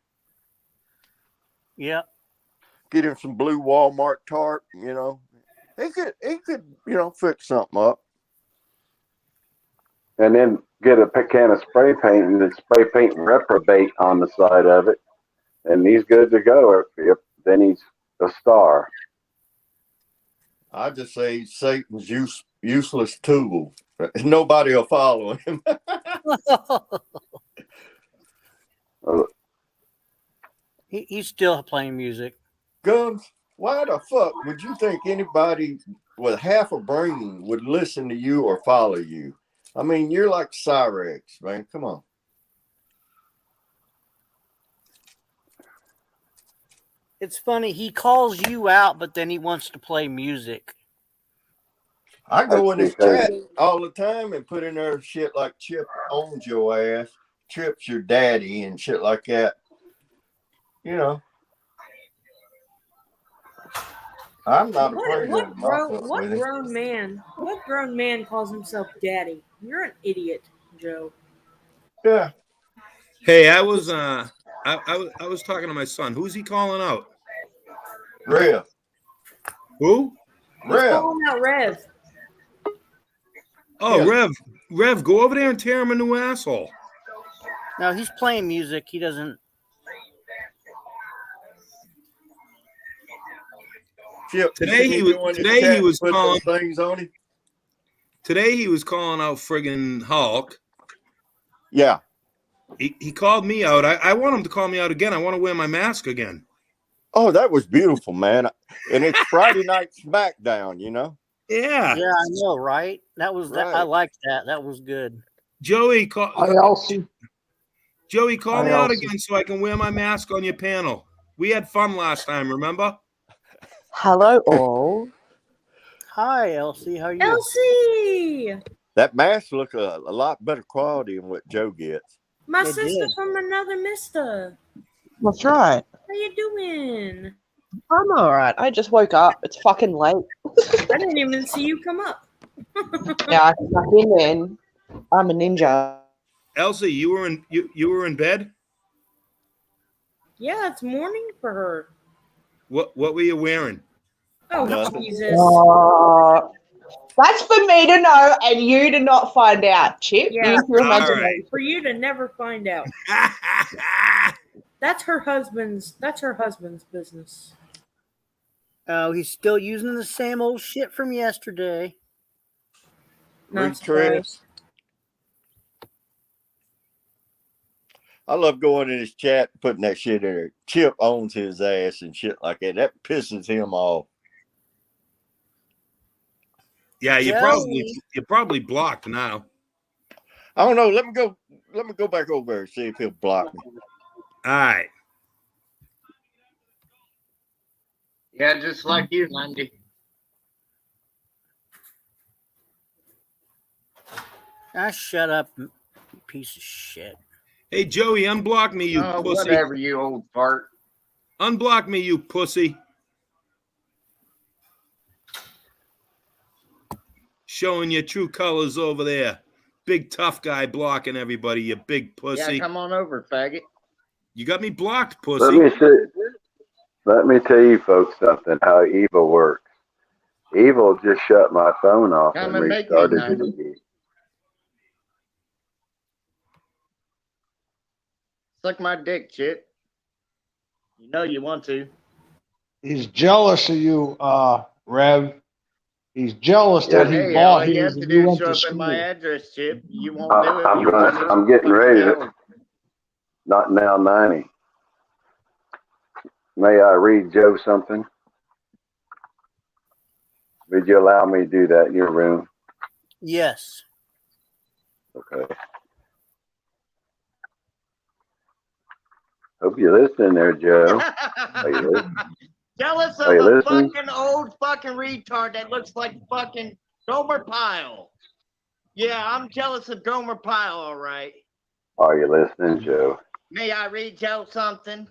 Speaker 2: Yep.
Speaker 10: Get him some blue Walmart tarp. You know, he could fix something up.
Speaker 7: And then get a can of spray paint and spray paint reprobate on the side of it, and he's good to go. Then he's a star.
Speaker 10: I just say Satan's useless tool. Nobody will follow him.
Speaker 2: He's still playing music.
Speaker 10: Guns, why the fuck would you think anybody with half a brain would listen to you or follow you? I mean, you're like Cyrex, man. Come on.
Speaker 2: It's funny. He calls you out, but then he wants to play music.
Speaker 10: I go in his chat all the time and put in there shit like Chip owns your ass, Chip's your daddy, and shit like that. You know. I'm not afraid of him.
Speaker 3: What grown man calls himself daddy? You're an idiot, Joe.
Speaker 10: Yeah.
Speaker 5: Hey, I was talking to my son. Who's he calling out?
Speaker 10: Rev.
Speaker 5: Who?
Speaker 3: He's calling out Rev.
Speaker 5: Oh,
Speaker 10: Yeah.
Speaker 5: Rev, go over there and tear him a new asshole.
Speaker 2: No, he's playing music. He doesn't.
Speaker 10: Chip,
Speaker 5: Today he was
Speaker 10: put
Speaker 5: calling.
Speaker 10: those things on him.
Speaker 5: Today he was calling out friggin' Hulk.
Speaker 10: Yeah.
Speaker 5: He called me out. I want him to call me out again. I want to wear my mask again.
Speaker 10: Oh, that was beautiful, man. And it's Friday night SmackDown, you know?
Speaker 5: Yeah.
Speaker 2: Yeah, I know, right? That was that. I
Speaker 10: Right.
Speaker 2: liked that. That was good.
Speaker 5: Joey,
Speaker 4: Hi, Elsie.
Speaker 5: Joey, call
Speaker 4: Hi,
Speaker 5: me out
Speaker 4: Elsie.
Speaker 5: again so I can wear my mask on your panel. We had fun last time, remember?
Speaker 11: Hello, all.
Speaker 2: Hi, Elsie. How are you?
Speaker 3: Elsie,
Speaker 10: That mask look a lot better quality than what Joe gets.
Speaker 3: my
Speaker 2: It
Speaker 3: sister
Speaker 2: did.
Speaker 3: from another mister.
Speaker 11: That's right.
Speaker 3: How you doing?
Speaker 11: I'm alright. I just woke up. It's fucking late.
Speaker 3: I didn't even see you come up.
Speaker 11: Yeah, I snuck in. I'm a ninja.
Speaker 5: Elsie, you were in bed?
Speaker 3: Yeah, it's morning for her.
Speaker 5: What were you wearing?
Speaker 3: Oh,
Speaker 10: Nothing.
Speaker 3: Jesus.
Speaker 11: That's for me to know and you to not find out, Chip.
Speaker 3: Yeah.
Speaker 11: Use your
Speaker 5: All
Speaker 11: imagination.
Speaker 5: right.
Speaker 3: For you to never find out. That's her husband's business.
Speaker 2: Oh, he's still using the same old shit from yesterday.
Speaker 3: Not
Speaker 10: Retread.
Speaker 3: surprised.
Speaker 10: I love going in his chat, putting that shit in there. Chip owns his ass and shit like that. That pisses him off.
Speaker 5: Yeah, you're
Speaker 2: Joey.
Speaker 5: probably blocked now.
Speaker 10: I don't know. Let me go back over there and see if he'll block me.
Speaker 5: All right.
Speaker 8: Yeah, just like you, Lundy.
Speaker 2: Shut up, you piece of shit.
Speaker 5: Hey, Joey, unblock me, you
Speaker 8: Oh,
Speaker 5: pussy.
Speaker 8: whatever, you old fart.
Speaker 5: Unblock me, you pussy. Showing your true colors over there. Big tough guy blocking everybody, you big pussy.
Speaker 8: Yeah, come on over, faggot.
Speaker 5: You got me blocked,
Speaker 7: Let
Speaker 5: pussy.
Speaker 7: me tell you folks something. How evil works. Evil just shut my phone off
Speaker 8: Come
Speaker 7: and
Speaker 8: and make me
Speaker 7: restarted
Speaker 8: none.
Speaker 7: it again.
Speaker 8: Suck my dick, Chip. You know you want to.
Speaker 4: He's jealous of you, Rev. He's jealous that he
Speaker 8: Hey,
Speaker 4: bought
Speaker 8: all you
Speaker 4: his
Speaker 8: have to
Speaker 4: and you
Speaker 8: do is
Speaker 4: went
Speaker 8: show
Speaker 4: to
Speaker 8: up at my
Speaker 4: school.
Speaker 8: address, Chip. You won't do it.
Speaker 7: I'm getting ready to. Not now 90. May I read Joe something? Would you allow me to do that in your room?
Speaker 2: Yes.
Speaker 7: Okay. Hope you're listening there, Joe. Are you listening?
Speaker 8: Jealous of
Speaker 7: Are you
Speaker 8: a
Speaker 7: listening?
Speaker 8: fucking old fucking retard that looks like fucking Gomer Pyle. Yeah, I'm jealous of Gomer Pyle, all right.
Speaker 7: Are you listening, Joe?
Speaker 8: May I read Joe something?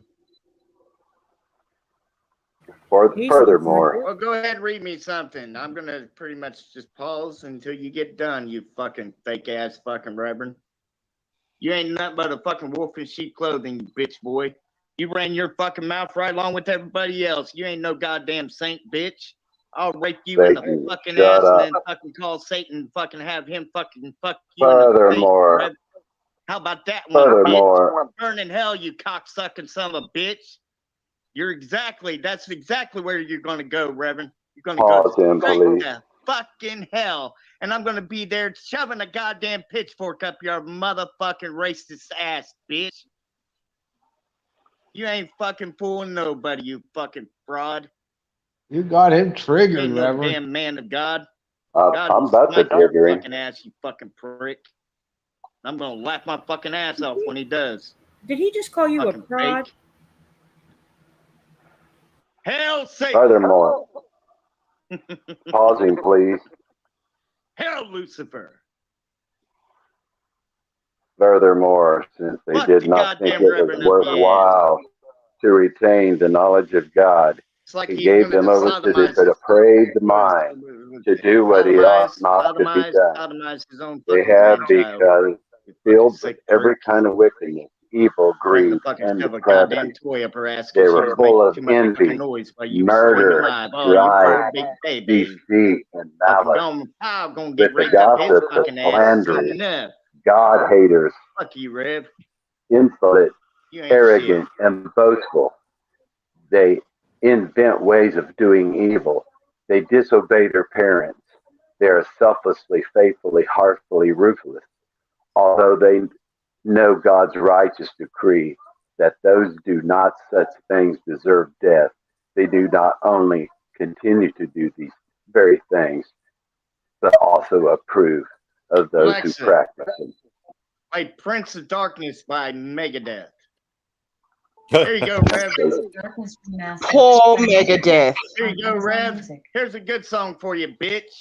Speaker 7: Furthermore,
Speaker 8: Well, go ahead and read me something. I'm going to pretty much just pause until you get done, you fucking fake ass fucking reverend. You ain't nothing but a fucking wolf in sheep clothing, you bitch boy. You ran your fucking mouth right along with everybody else. You ain't no goddamn saint, bitch. I'll rape you in the
Speaker 7: Satan,
Speaker 8: fucking
Speaker 7: shut
Speaker 8: ass and
Speaker 7: up.
Speaker 8: then fucking call Satan and fucking have him fucking fuck you in the face.
Speaker 7: Furthermore,
Speaker 8: Rev. How about that one,
Speaker 7: furthermore,
Speaker 8: bitch? Burn in hell, you cocksucking son of a bitch. That's exactly where you're going to go, Reverend. You're going to
Speaker 7: pause
Speaker 8: go
Speaker 7: him,
Speaker 8: straight
Speaker 7: please.
Speaker 8: to fucking hell. And I'm going to be there shoving a goddamn pitchfork up your motherfucking racist ass, bitch. You ain't fucking fooling nobody, you fucking fraud.
Speaker 4: You got him
Speaker 8: You
Speaker 4: triggered,
Speaker 8: ain't no
Speaker 4: Reverend.
Speaker 8: damn man of God. God
Speaker 7: I'm
Speaker 8: will
Speaker 7: about to
Speaker 8: smite your
Speaker 7: trigger him.
Speaker 8: fucking ass, you fucking prick. I'm going to laugh my fucking ass off when he does.
Speaker 3: Did he just call you
Speaker 8: Fucking
Speaker 3: a prod?
Speaker 8: fake. Hell, Satan.
Speaker 7: Furthermore, pausing, please.
Speaker 8: Hell, Lucifer.
Speaker 7: Furthermore, since they
Speaker 8: Fuck
Speaker 7: did
Speaker 8: you,
Speaker 7: not think
Speaker 8: goddamn
Speaker 7: it
Speaker 8: Reverend
Speaker 7: was
Speaker 8: up the ass.
Speaker 7: worthwhile to retain the knowledge of God,
Speaker 8: It's like
Speaker 7: he
Speaker 8: he
Speaker 7: gave
Speaker 8: wanted
Speaker 7: them
Speaker 8: to
Speaker 7: over to
Speaker 8: sodomize
Speaker 7: the depraved mind to do what he ought not to be done.
Speaker 8: sodomize his own
Speaker 7: They
Speaker 8: fucking
Speaker 7: have
Speaker 8: grandchild.
Speaker 7: because
Speaker 8: You fucking
Speaker 7: filled with
Speaker 8: sick
Speaker 7: every
Speaker 8: prick.
Speaker 7: kind of wickedness, evil,
Speaker 8: Tried to
Speaker 7: greed,
Speaker 8: fucking
Speaker 7: and
Speaker 8: shove a goddamn
Speaker 7: depravity.
Speaker 8: toy up her ass
Speaker 7: They
Speaker 8: because she
Speaker 7: were
Speaker 8: was
Speaker 7: full
Speaker 8: making
Speaker 7: of
Speaker 8: too much fucking
Speaker 7: envy,
Speaker 8: noise while you were swinging
Speaker 7: murder,
Speaker 8: live. Oh, you poor
Speaker 7: strife,
Speaker 8: big baby.
Speaker 7: deceit, and
Speaker 8: Fucking
Speaker 7: malice,
Speaker 8: Gomer Pyle gonna
Speaker 7: with
Speaker 8: get
Speaker 7: the
Speaker 8: raped up his
Speaker 7: gossip, the
Speaker 8: fucking ass soon
Speaker 7: slanderers,
Speaker 8: enough.
Speaker 7: God haters,
Speaker 8: Fuck you, Rev.
Speaker 7: insolent,
Speaker 8: You ain't shit.
Speaker 7: arrogant, and boastful. They invent ways of doing evil. They disobey their parents. They are selflessly, faithfully, heartfully ruthless. Although they know God's righteous decree that those do not such things deserve death, they do not only continue to do these very things, but also approve of those who
Speaker 8: Alexa,
Speaker 7: practice them.
Speaker 8: play Prince of Darkness by Megadeth. There you go, Rev.
Speaker 11: Poor Megadeth.
Speaker 8: Here you go, Rev. Here's a good song for you, bitch.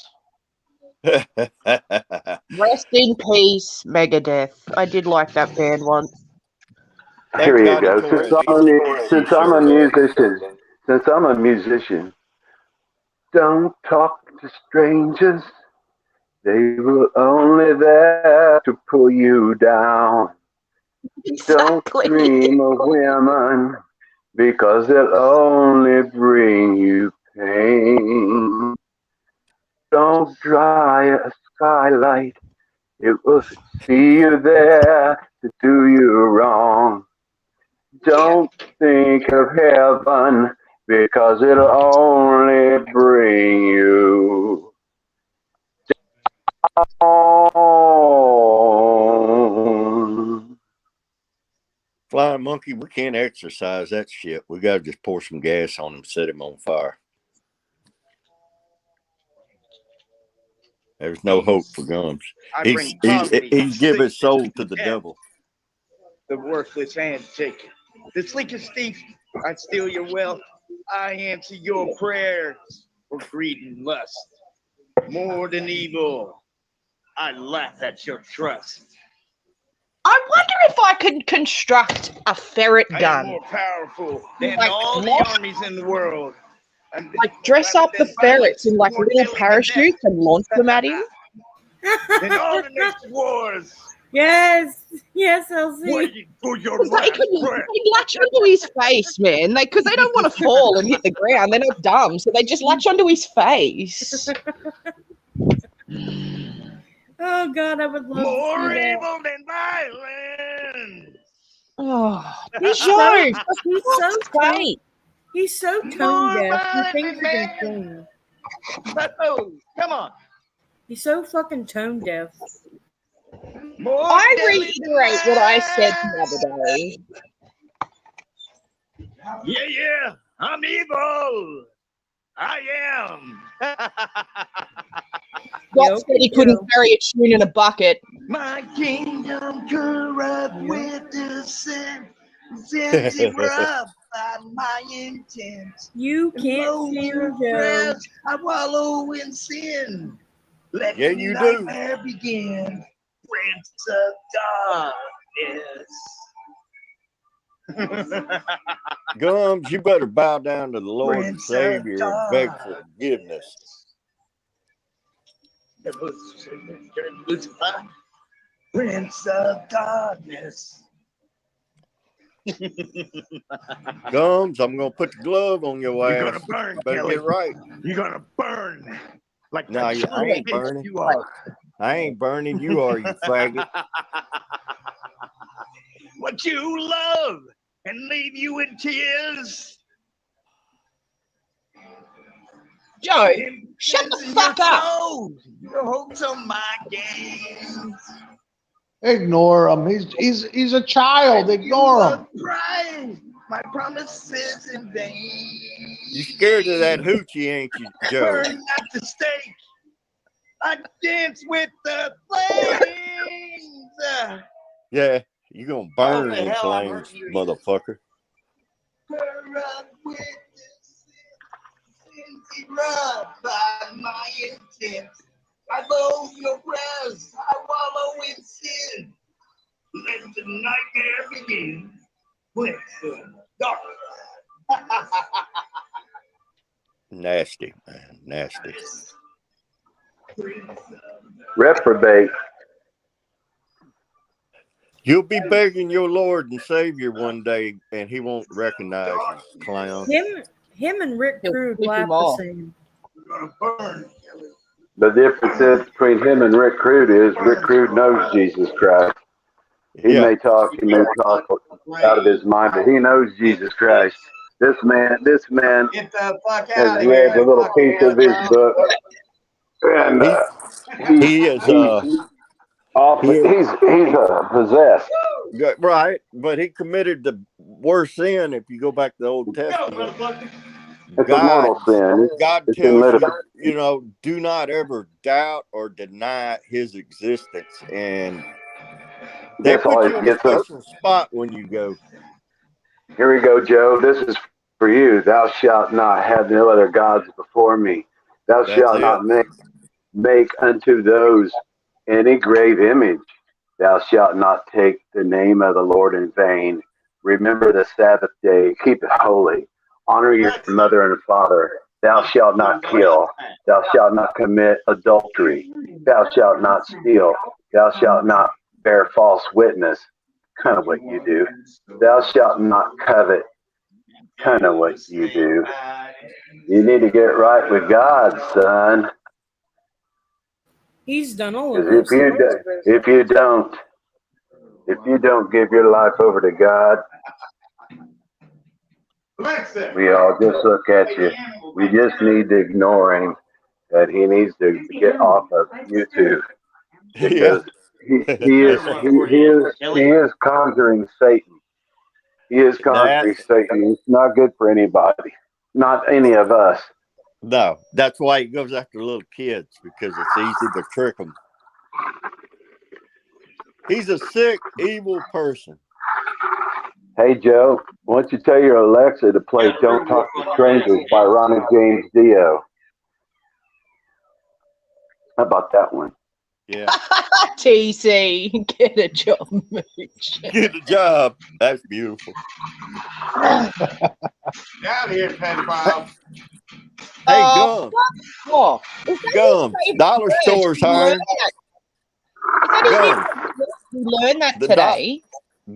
Speaker 11: Rest in peace, Megadeth. I did like that band once.
Speaker 7: Here you
Speaker 10: God he
Speaker 7: go.
Speaker 10: tore
Speaker 7: Since I'm a musician, don't talk to strangers. They will only there to pull you down. Don't
Speaker 11: Exactly.
Speaker 7: dream of women because they'll only bring you pain. Don't dry a skylight. It will see you there to do you wrong. Don't think of heaven because it'll only bring you down.
Speaker 10: Flying monkey, we can't exercise that shit. We got to just pour some gas on him, set him on fire. There's no hope for Gums. He's give his soul to the devil.
Speaker 8: The worthless hand taker. The sleekest thief. I steal your wealth. I answer your prayers for greed and lust. More than evil. I laugh at your trust.
Speaker 11: I wonder if I could construct a ferret
Speaker 8: I am
Speaker 11: gun.
Speaker 8: more powerful than
Speaker 11: Like
Speaker 8: all the
Speaker 11: what?
Speaker 8: armies in the world. And
Speaker 11: Like dress up the ferrets in like
Speaker 8: more
Speaker 11: little
Speaker 8: deadly than
Speaker 11: parachutes and launch them at him.
Speaker 8: in all the next wars.
Speaker 3: Yes, LC.
Speaker 8: Waiting for your
Speaker 11: Because they
Speaker 8: last
Speaker 11: could
Speaker 8: breath.
Speaker 11: latch onto his face, man. Because they don't want to fall and hit the ground. They're not dumb, so they just latch onto his face.
Speaker 3: Oh God, I would love
Speaker 8: More
Speaker 3: to see that.
Speaker 8: evil than violence.
Speaker 11: Oh,
Speaker 3: He's
Speaker 11: Joe,
Speaker 3: he's so tone. He's so tone
Speaker 8: More
Speaker 3: deaf. He
Speaker 8: violent
Speaker 3: thinks he can
Speaker 8: than
Speaker 3: sing.
Speaker 8: Oh, come on.
Speaker 3: He's so fucking tone deaf.
Speaker 8: More
Speaker 11: I
Speaker 8: deadly
Speaker 11: reiterate what I said the other day.
Speaker 8: Yeah, I'm evil. I am.
Speaker 11: God said he couldn't carry a tune in a bucket.
Speaker 8: My kingdom corrupt with the sin. Sins erupt by my intent.
Speaker 3: You can't sing, Joe.
Speaker 8: I wallow in sin. Let
Speaker 10: Yeah,
Speaker 8: the
Speaker 10: you do.
Speaker 8: nightmare begin. Prince of Darkness.
Speaker 10: Gums, you better bow down to the Lord and
Speaker 8: Prince of
Speaker 10: Savior and beg for forgiveness.
Speaker 8: Prince of Darkness.
Speaker 10: Gums, I'm gonna put the glove on your ass.
Speaker 8: You're gonna burn,
Speaker 10: Better
Speaker 8: Kelly.
Speaker 10: get right.
Speaker 8: You're gonna burn like
Speaker 10: No,
Speaker 8: the
Speaker 10: I ain't
Speaker 8: bitch
Speaker 10: burning.
Speaker 8: you are.
Speaker 10: I ain't burning. You are, you faggot.
Speaker 8: What you love and leave you in tears.
Speaker 11: Joe, shut the fuck up.
Speaker 8: Your hopes on my games.
Speaker 4: Ignore him. He's a child. Ignore him.
Speaker 8: Pride, my promises in vain.
Speaker 10: You scared of that hoochie, ain't you, Joe?
Speaker 8: Burn at the stake. I dance with the flames.
Speaker 10: Yeah, you gonna burn
Speaker 8: Oh, the
Speaker 10: in
Speaker 8: hell, I'm
Speaker 10: flames,
Speaker 8: hurting you.
Speaker 10: motherfucker.
Speaker 8: Corrupt with sins erupt by my intent. I loathe your prayers. I wallow in sin. Let the nightmare begin. Prince of Darkness.
Speaker 10: Nasty, man. Nasty.
Speaker 7: Reprobate.
Speaker 10: You'll be begging your Lord and Savior one day, and he won't recognize you, clown.
Speaker 3: Him and Rick
Speaker 11: He'll
Speaker 3: Crude
Speaker 11: flip
Speaker 3: laugh
Speaker 11: him
Speaker 3: the
Speaker 11: off.
Speaker 3: same.
Speaker 7: The difference is between him and Rick Crude is Rick Crude knows Jesus Christ. He may talk out of his mind, but he knows Jesus Christ. This man
Speaker 8: Get the fuck
Speaker 7: has
Speaker 8: out of
Speaker 7: read
Speaker 8: here.
Speaker 7: a little piece of his book, and
Speaker 10: He is
Speaker 7: he's possessed.
Speaker 10: right, but he committed the worst sin. If you go back to the Old Testament,
Speaker 7: It's a mortal sin.
Speaker 10: God
Speaker 7: It's
Speaker 10: tells
Speaker 7: in
Speaker 10: you, do not ever doubt or deny His existence, and they
Speaker 7: That's all
Speaker 10: put
Speaker 7: it
Speaker 10: you in a
Speaker 7: gets us.
Speaker 10: special spot when you go.
Speaker 7: Here we go, Joe. This is for you. Thou shalt not have no other gods before me. Thou
Speaker 10: That's
Speaker 7: shalt
Speaker 10: it.
Speaker 7: not make unto those any grave image. Thou shalt not take the name of the Lord in vain. Remember the Sabbath day. Keep it holy. Honor your mother and father. Thou shalt not kill. Thou shalt not commit adultery. Thou shalt not steal. Thou shalt not bear false witness. Kind of what you do. Thou shalt not covet. Kind of what you do. You need to get right with God, son.
Speaker 3: He's done all of
Speaker 7: Because
Speaker 3: those.
Speaker 7: if you don't give your life over to God, we all just look at you. We just need to ignore him. That he needs to get off of YouTube because he is conjuring Satan. He is conjuring Satan. It's not good for anybody, not any of us.
Speaker 10: No, that's why he goes after little kids, because it's easy to trick them. He's a sick, evil person.
Speaker 7: Hey, Joe, why don't you tell your Alexa to play Don't Talk to Strangers by Ronnie James Dio? How about that one?
Speaker 10: Yeah.
Speaker 11: TC, get a job, Mooch.
Speaker 10: Get a job. That's beautiful.
Speaker 8: Get out of here, pedophile.
Speaker 10: Hey, Gums. Gums. Dollar Store's hiring.
Speaker 11: Gums. We learned that today.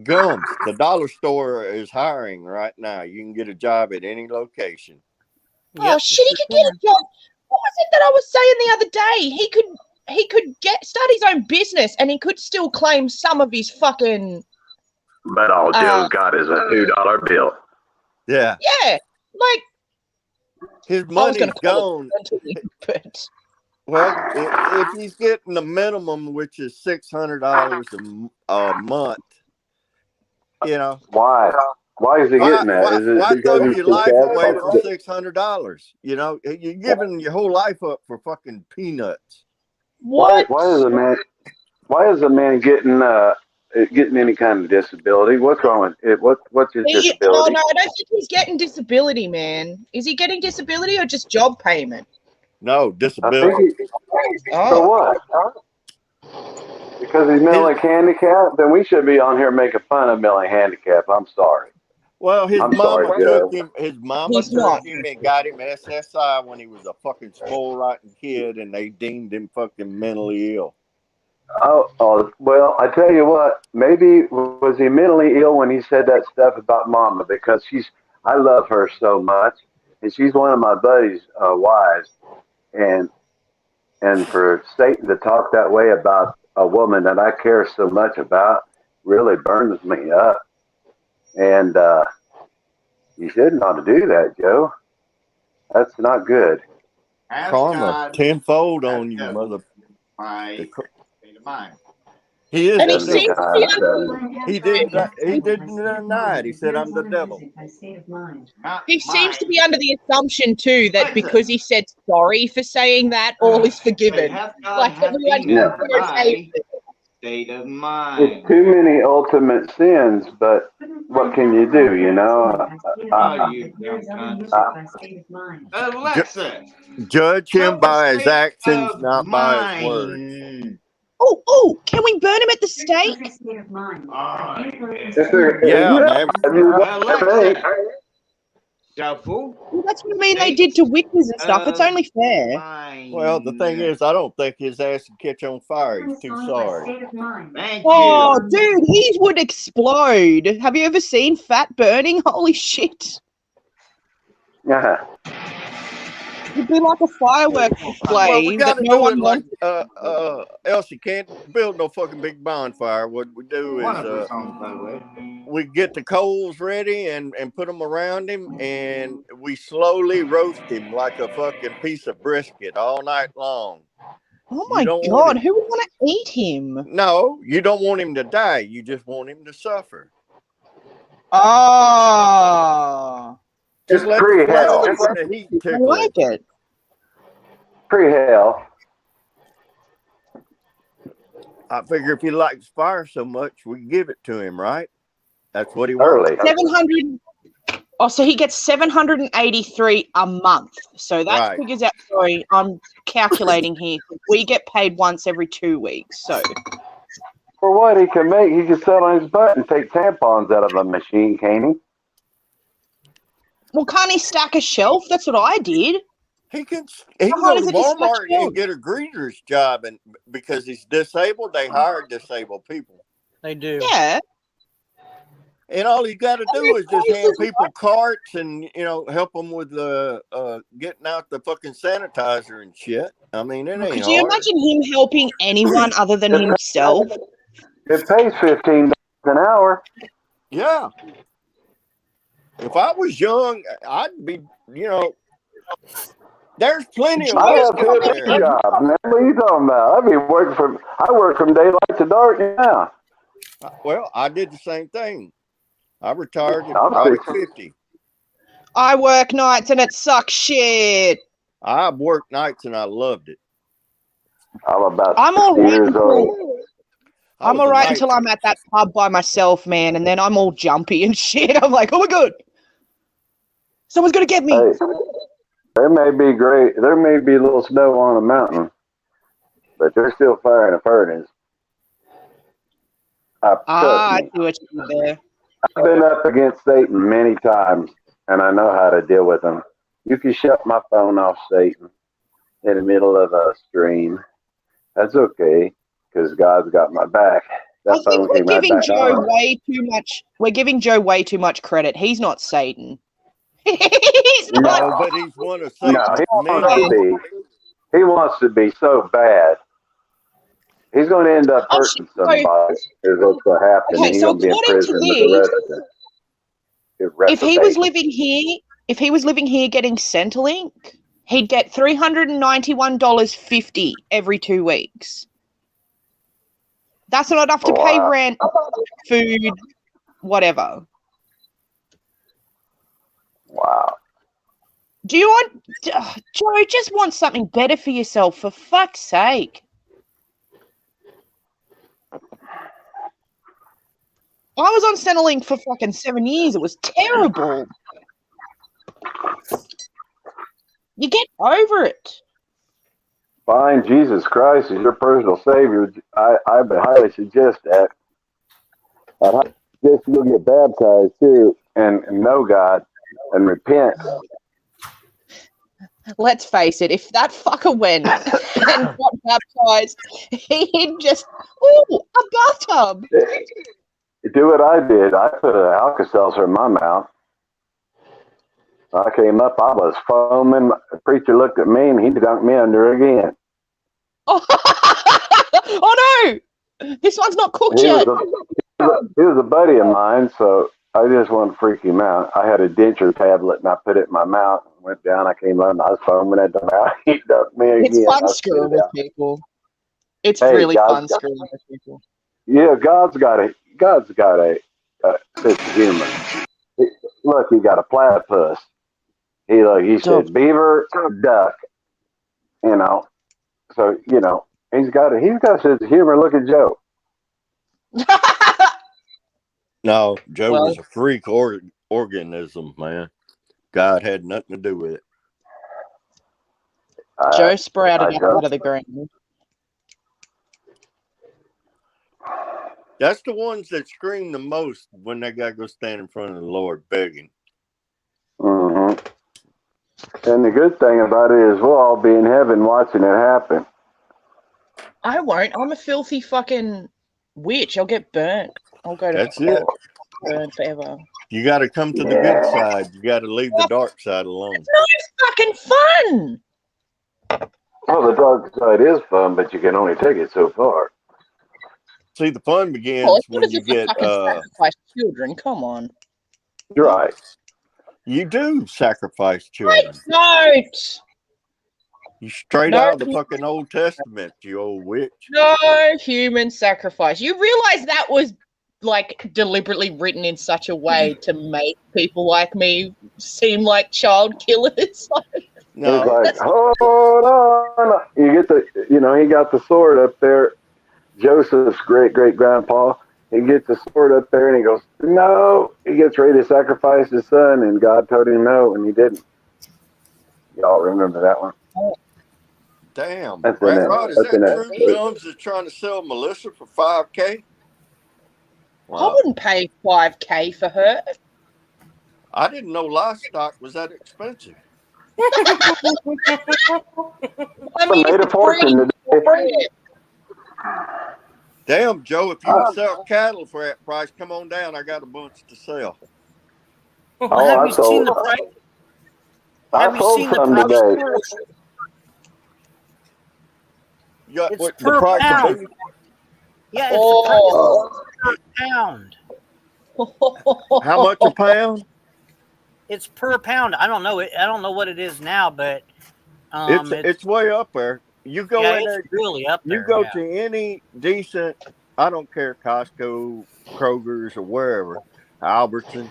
Speaker 10: Gums. The Dollar Store is hiring right now. You can get a job at any location.
Speaker 11: Oh shit! He could get a job. What was it that I was saying the other day? He could start his own business, and he could still claim some of his fucking.
Speaker 7: But all Joe's got is a $2 bill.
Speaker 10: Yeah.
Speaker 11: Yeah, like
Speaker 10: his money's gone.
Speaker 11: But
Speaker 10: well, if he's getting the minimum, which is $600 a month,
Speaker 7: Why? Why is he getting that? Is it
Speaker 10: why
Speaker 7: because
Speaker 10: throw
Speaker 7: he's
Speaker 10: your life away for
Speaker 7: successful?
Speaker 10: $600? You're giving your whole life up for fucking peanuts.
Speaker 11: What?
Speaker 7: Why is a man getting any kind of disability? What's wrong with it? What's his disability?
Speaker 11: Oh no, I don't think he's getting disability, man. Is he getting disability or just job payment?
Speaker 10: No, disability.
Speaker 7: For what? Because he's mentally handicapped? Then we should be on here making fun of mentally handicapped. I'm sorry.
Speaker 10: Well, his mama took him. His mama took him and got him SSI when he was a fucking spoiled rotten kid, and they deemed him fucking mentally ill.
Speaker 7: Oh, well, I tell you what. Maybe was he mentally ill when he said that stuff about mama? Because I love her so much, and she's one of my buddy's wives, and for Satan to talk that way about a woman that I care so much about really burns me up. And you shouldn't ought to do that, Joe. That's not good.
Speaker 10: Karma tenfold on you, mother. He is.
Speaker 11: And he
Speaker 10: didn't deny it. He said, "I'm the devil."
Speaker 11: He seems to be under the assumption too that because he said sorry for saying that, all is forgiven. Like everyone.
Speaker 8: State of mind.
Speaker 7: It's too many ultimate sins, but what can you do?
Speaker 8: Alexa,
Speaker 10: judge him by his actions, not by his words.
Speaker 11: Oh, can we burn him at the stake?
Speaker 10: Yeah, man.
Speaker 8: Alexa, shuffle.
Speaker 11: Well, that's what I mean. They did to witches and stuff. It's only fair.
Speaker 10: Well, the thing is, I don't think his ass would catch on fire. He's too sorry.
Speaker 11: Oh, dude, he would explode. Have you ever seen fat burning? Holy shit.
Speaker 7: Yeah.
Speaker 11: It'd be like a fireworks display
Speaker 10: Well, we got
Speaker 11: that
Speaker 10: to
Speaker 11: no
Speaker 10: do it
Speaker 11: one
Speaker 10: like
Speaker 11: wants.
Speaker 10: Elsie can't build no fucking big bonfire. What we do is we get the coals ready and put them around him, and we slowly roast him like a fucking piece of brisket all night long.
Speaker 11: Oh
Speaker 10: You
Speaker 11: my
Speaker 10: don't want
Speaker 11: god,
Speaker 10: him-
Speaker 11: who would want to eat him?
Speaker 10: No, you don't want him to die. You just want him to suffer.
Speaker 11: Oh,
Speaker 10: Just
Speaker 7: It's
Speaker 10: let the
Speaker 7: pre-hell.
Speaker 10: flames and the heat
Speaker 11: I
Speaker 10: tickle him.
Speaker 11: like it.
Speaker 7: Pre-hell.
Speaker 10: I figure if he likes fire so much, we give it to him, right? That's what he
Speaker 7: Early.
Speaker 10: wants.
Speaker 11: 700. Oh, so he gets 783 a month. So that
Speaker 10: Right.
Speaker 11: figures out. Sorry, I'm calculating here. We get paid once every 2 weeks. So
Speaker 7: For what he can make, he can sit on his butt and take tampons out of a machine, can't he?
Speaker 11: well, can't he stack a shelf? That's what I did.
Speaker 10: He can
Speaker 11: How
Speaker 10: go
Speaker 11: hard
Speaker 10: to
Speaker 11: is it to stack
Speaker 10: Walmart
Speaker 11: shelves?
Speaker 10: and get a greeter's job, and because he's disabled, they hire disabled people.
Speaker 2: They do.
Speaker 11: Yeah.
Speaker 10: And all you got to
Speaker 11: I
Speaker 10: do
Speaker 11: mean,
Speaker 10: is just hand
Speaker 11: places
Speaker 10: people carts and help them with getting out the fucking sanitizer and shit. I mean, it ain't
Speaker 11: Could you
Speaker 10: hard.
Speaker 11: imagine him helping anyone other than himself?
Speaker 7: It pays $15 an hour.
Speaker 10: Yeah. If I was young, I'd be, there's plenty of
Speaker 7: I
Speaker 10: work
Speaker 7: have
Speaker 10: out
Speaker 7: 15
Speaker 10: there.
Speaker 7: jobs, man. What are you talking about? I work from daylight to dark now.
Speaker 10: Well, I did the same thing. I retired at
Speaker 7: I'm
Speaker 10: probably
Speaker 7: 60.
Speaker 10: 50.
Speaker 11: I work nights and it sucks shit.
Speaker 10: I worked nights and I loved it.
Speaker 7: I'm about
Speaker 11: I'm all
Speaker 7: 60
Speaker 11: right
Speaker 7: years
Speaker 11: until,
Speaker 7: old.
Speaker 11: I'm all right until I'm at that pub by myself, man, and then I'm all jumpy and shit. I'm like, oh my god, someone's gonna get me.
Speaker 7: Hey, there may be a little snow on a mountain, but there's still fire in a furnace.
Speaker 11: I see what you did there.
Speaker 7: I've been up against Satan many times, and I know how to deal with him. You can shut my phone off, Satan, in the middle of a stream. That's okay, because God's got my back. That
Speaker 11: I think
Speaker 7: phone
Speaker 11: we're
Speaker 7: came right
Speaker 11: giving
Speaker 7: back
Speaker 11: Joe
Speaker 7: on.
Speaker 11: way too much. We're giving Joe way too much credit. He's not Satan. He's not.
Speaker 10: No, but he's one of
Speaker 7: No,
Speaker 10: Satan's
Speaker 7: he wants
Speaker 10: minions.
Speaker 7: to be. He wants to be so bad. He's going to end up hurting somebody. Is what's going to happen.
Speaker 11: Okay,
Speaker 7: He's
Speaker 11: so
Speaker 7: going to be in
Speaker 11: according to
Speaker 7: prison with the rest of it.
Speaker 11: If he was living here getting Centrelink, he'd get $391.50 every 2 weeks. That's not enough to pay rent, food, whatever.
Speaker 7: Wow.
Speaker 11: Do you want, Joe, just want something better for yourself, for fuck's sake. I was on Centrelink for fucking 7 years. It was terrible. You get over it.
Speaker 7: Find Jesus Christ as your personal Savior. I would highly suggest that. I'd highly suggest you get baptized too and know God and repent.
Speaker 11: Let's face it, if that fucker went and got baptized, he'd just, ooh, a bathtub.
Speaker 7: Do what I did. I put an Alka-Seltzer in my mouth. I came up, I was foaming. The preacher looked at me and he dunked me under again.
Speaker 11: Oh no! This one's not cooked
Speaker 7: He
Speaker 11: yet.
Speaker 7: was a buddy of mine, so I just wanted to freak him out. I had a denture tablet and I put it in my mouth. Went down, I came up and I was foaming at the mouth. He dunked me again.
Speaker 11: It's fun
Speaker 7: I
Speaker 11: screwing
Speaker 7: spit it
Speaker 11: with
Speaker 7: out.
Speaker 11: people. It's
Speaker 7: Hey,
Speaker 11: really
Speaker 7: guys,
Speaker 11: fun screwing with people.
Speaker 7: Yeah, God's got a sense of humor. Look, he got a platypus. He said beaver, duck. So he's got a sense of humor. Look at Joe.
Speaker 10: No, Joe was a freak organism, man. God had nothing to do with it.
Speaker 11: Joe sprouted up out of the ground.
Speaker 10: That's the ones that scream the most when they got to go stand in front of the Lord begging.
Speaker 7: Mm-hmm. And the good thing about it is we'll all be in heaven watching it happen.
Speaker 11: I won't. I'm a filthy fucking witch. I'll get burnt. I'll go to
Speaker 10: That's it.
Speaker 11: Burn forever.
Speaker 10: You got to come to the good side. You got to leave the dark side alone.
Speaker 11: fucking fun.
Speaker 7: Well, the dark side is fun, but you can only take it so far.
Speaker 10: See, the fun
Speaker 11: Well,
Speaker 10: begins
Speaker 11: it's not
Speaker 10: when
Speaker 11: as
Speaker 10: you
Speaker 11: if I
Speaker 10: get
Speaker 11: fucking sacrifice children. Come on.
Speaker 7: You're right.
Speaker 10: you do sacrifice
Speaker 11: I
Speaker 10: children.
Speaker 11: don't.
Speaker 10: You straight
Speaker 11: No,
Speaker 10: out of the fucking Old Testament, you old witch.
Speaker 11: no human sacrifice. You realize that was like deliberately written in such a way to make people like me seem like child killers.
Speaker 10: No,
Speaker 7: It's like, hold on. You get he got the sword up there. Joseph's great grandpa. He gets the sword up there and he goes, no. He gets ready to sacrifice his son, and God told him no, and he didn't. Y'all remember that one?
Speaker 10: damn.
Speaker 7: That's
Speaker 10: Rat
Speaker 7: in it.
Speaker 10: Rod, is
Speaker 7: That's in
Speaker 10: that
Speaker 7: it.
Speaker 10: true? Gums is trying to sell Melissa for $5K?
Speaker 11: I
Speaker 10: Wow.
Speaker 11: wouldn't pay $5K for her.
Speaker 10: I didn't know livestock was that expensive.
Speaker 11: I mean,
Speaker 7: made
Speaker 11: if
Speaker 7: a
Speaker 11: it's
Speaker 7: fortune
Speaker 11: breeding,
Speaker 7: today.
Speaker 11: breed it.
Speaker 10: Damn, Joe, if you can sell cattle for that price, come on down. I got a bunch to sell.
Speaker 2: Well, have you seen the price? Have
Speaker 7: I
Speaker 2: you
Speaker 7: sold
Speaker 2: seen the
Speaker 7: some
Speaker 2: price?
Speaker 7: today.
Speaker 10: You got
Speaker 2: It's
Speaker 10: what, the
Speaker 2: per
Speaker 10: price of
Speaker 2: pound.
Speaker 10: beef?
Speaker 2: Yeah, it's the price
Speaker 11: Oh.
Speaker 2: per pound.
Speaker 10: How much a pound?
Speaker 2: It's per pound. I don't know it. I don't know what it is now, but
Speaker 10: It's way up there. You go
Speaker 2: yeah,
Speaker 10: in
Speaker 2: it's
Speaker 10: there.
Speaker 2: really up there.
Speaker 10: You go
Speaker 2: yeah.
Speaker 10: to any decent, I don't care, Costco, Kroger's, or wherever, Albertsons,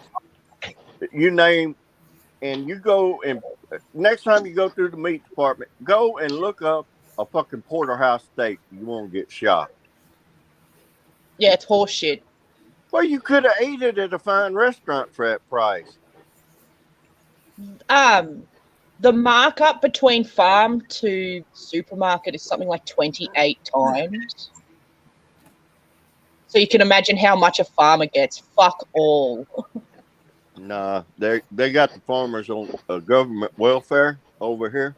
Speaker 10: you name, and you go and next time you go through the meat department, go and look up a fucking porterhouse steak. You won't get shocked.
Speaker 11: Yeah, it's horseshit.
Speaker 10: Well, you could have ate it at a fine restaurant for that price.
Speaker 11: The markup between farm to supermarket is something like 28 times. So you can imagine how much a farmer gets. Fuck all.
Speaker 10: Nah, they got the farmers on government welfare over here,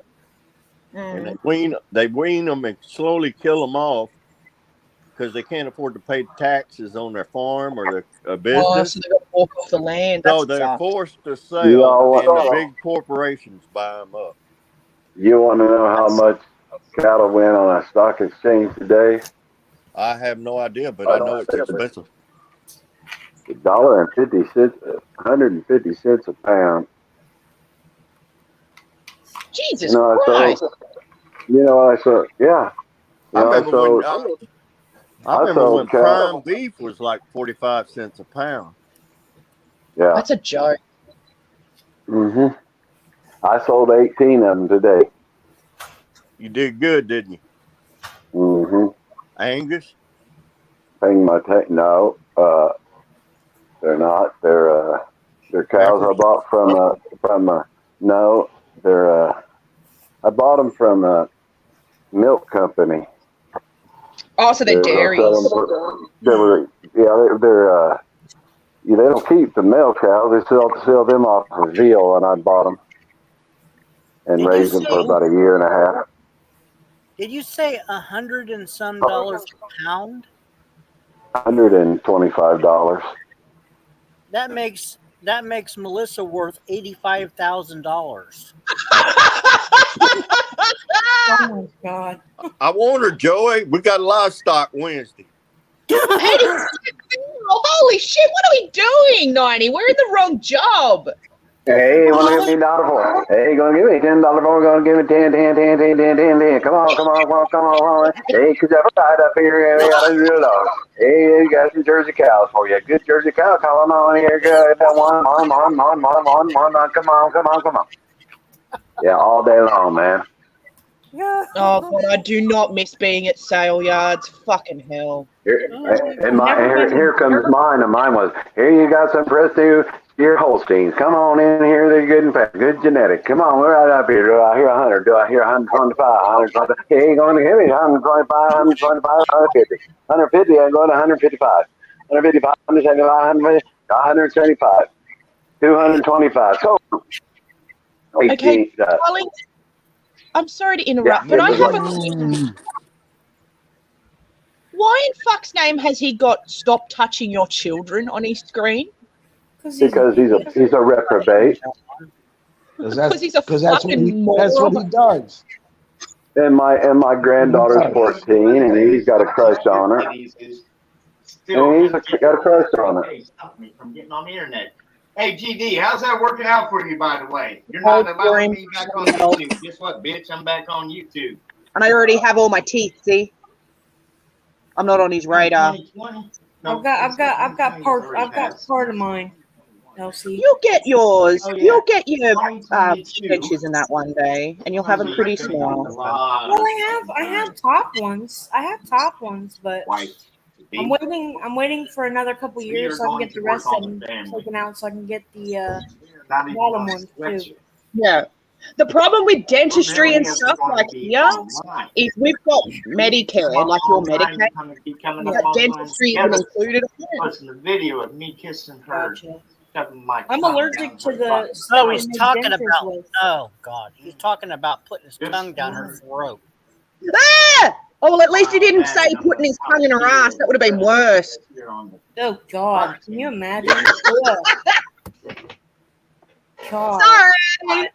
Speaker 10: and they wean them and slowly kill them off because they can't afford to pay taxes on their farm or their
Speaker 11: Oh,
Speaker 10: business.
Speaker 11: so they got to walk off the land.
Speaker 10: So
Speaker 11: That's
Speaker 10: they're
Speaker 11: sucks.
Speaker 10: forced to
Speaker 7: You
Speaker 10: sell,
Speaker 7: all
Speaker 10: and the
Speaker 7: want-
Speaker 10: big corporations buy them up.
Speaker 7: You want to know how much cattle went on a stock exchange today?
Speaker 10: I have no idea, but I know it's expensive.
Speaker 7: $1.50, 150 cents a pound.
Speaker 11: Jesus
Speaker 7: You know,
Speaker 11: Christ.
Speaker 7: I sold, yeah.
Speaker 10: I remember when
Speaker 7: I sold cattle.
Speaker 10: prime beef was like 45 cents a pound.
Speaker 7: Yeah.
Speaker 11: That's a joke.
Speaker 7: Mm-hmm. I sold 18 of them today.
Speaker 10: You did good, didn't you?
Speaker 7: Mm-hmm.
Speaker 10: Angus?
Speaker 7: Paying my no, they're not. They're cows I bought from no, they're I bought them from a milk company.
Speaker 11: Oh, so they're dairies.
Speaker 7: They're they don't keep the male cows. They sell them off for veal, and I bought them and raised them for about a year and a half.
Speaker 2: Did you say $100 and some a pound?
Speaker 7: $125.
Speaker 2: That makes Melissa worth $85,000.
Speaker 3: Oh my god.
Speaker 10: I want her, Joey. We got livestock Wednesday.
Speaker 11: Holy shit, what are we doing, 90? We're in the wrong job.
Speaker 7: Hey, want to give me $1 for it? Hey, gonna give me $10 for it? Gonna give me 10. Come on. Hey, cause I right up here, we got $100. Hey, you got some Jersey cows for you. Good Jersey cow, come on here, good. One. Come on. Yeah, all day long, man.
Speaker 11: Oh, God, I do not miss being at sale yards. Fucking hell.
Speaker 7: Here comes mine, and mine was, here you got some Presto steer Holsteins. Come on in here, they're good and fat, good genetic. Come on, we're right up here. Do I hear 100? Do I hear 125? 125? Hey, you going to give me 125, 150. 150, I'm going to 155. 155, 175, 225. So,
Speaker 11: Okay, darling, I'm sorry to interrupt, but I have a question. Why in fuck's name has he got "Stop Touching Your Children" on his screen?
Speaker 7: Because he's a reprobate.
Speaker 11: Because he's a
Speaker 4: Because that's what
Speaker 11: fucking moron.
Speaker 4: he does.
Speaker 7: And my granddaughter's 14, and he's got a crush on her. And he's got a crush on her.
Speaker 8: Stop me from getting on the internet. Hey, GD, how's that working out for you, by the way? You're not allowing me back on YouTube. Guess what, bitch? I'm back on YouTube.
Speaker 11: And I already have all my teeth, see? I'm not on his radar.
Speaker 3: I've got part of mine. Elsie.
Speaker 11: You'll get yours.
Speaker 8: Oh, yeah.
Speaker 11: You'll get your
Speaker 8: 2022.
Speaker 11: stitches in that one day, and you'll have them pretty small.
Speaker 3: Well, I have top ones. But I'm waiting for another couple years so I can get the rest of them taken out, so I can get the bottom ones too.
Speaker 11: Yeah. The problem with dentistry and stuff like here is we've got Medicare, like your Medicaid, but dentistry isn't included in it.
Speaker 8: Listen, the video of me kissing her.
Speaker 3: I'm allergic to the.
Speaker 2: Oh, he's talking about. Oh God, he's talking about putting his tongue down her throat.
Speaker 11: Ah! Oh, well, at least he didn't say putting his tongue in her ass. That would have been worse.
Speaker 3: Oh God, can you imagine? God.
Speaker 11: Sorry.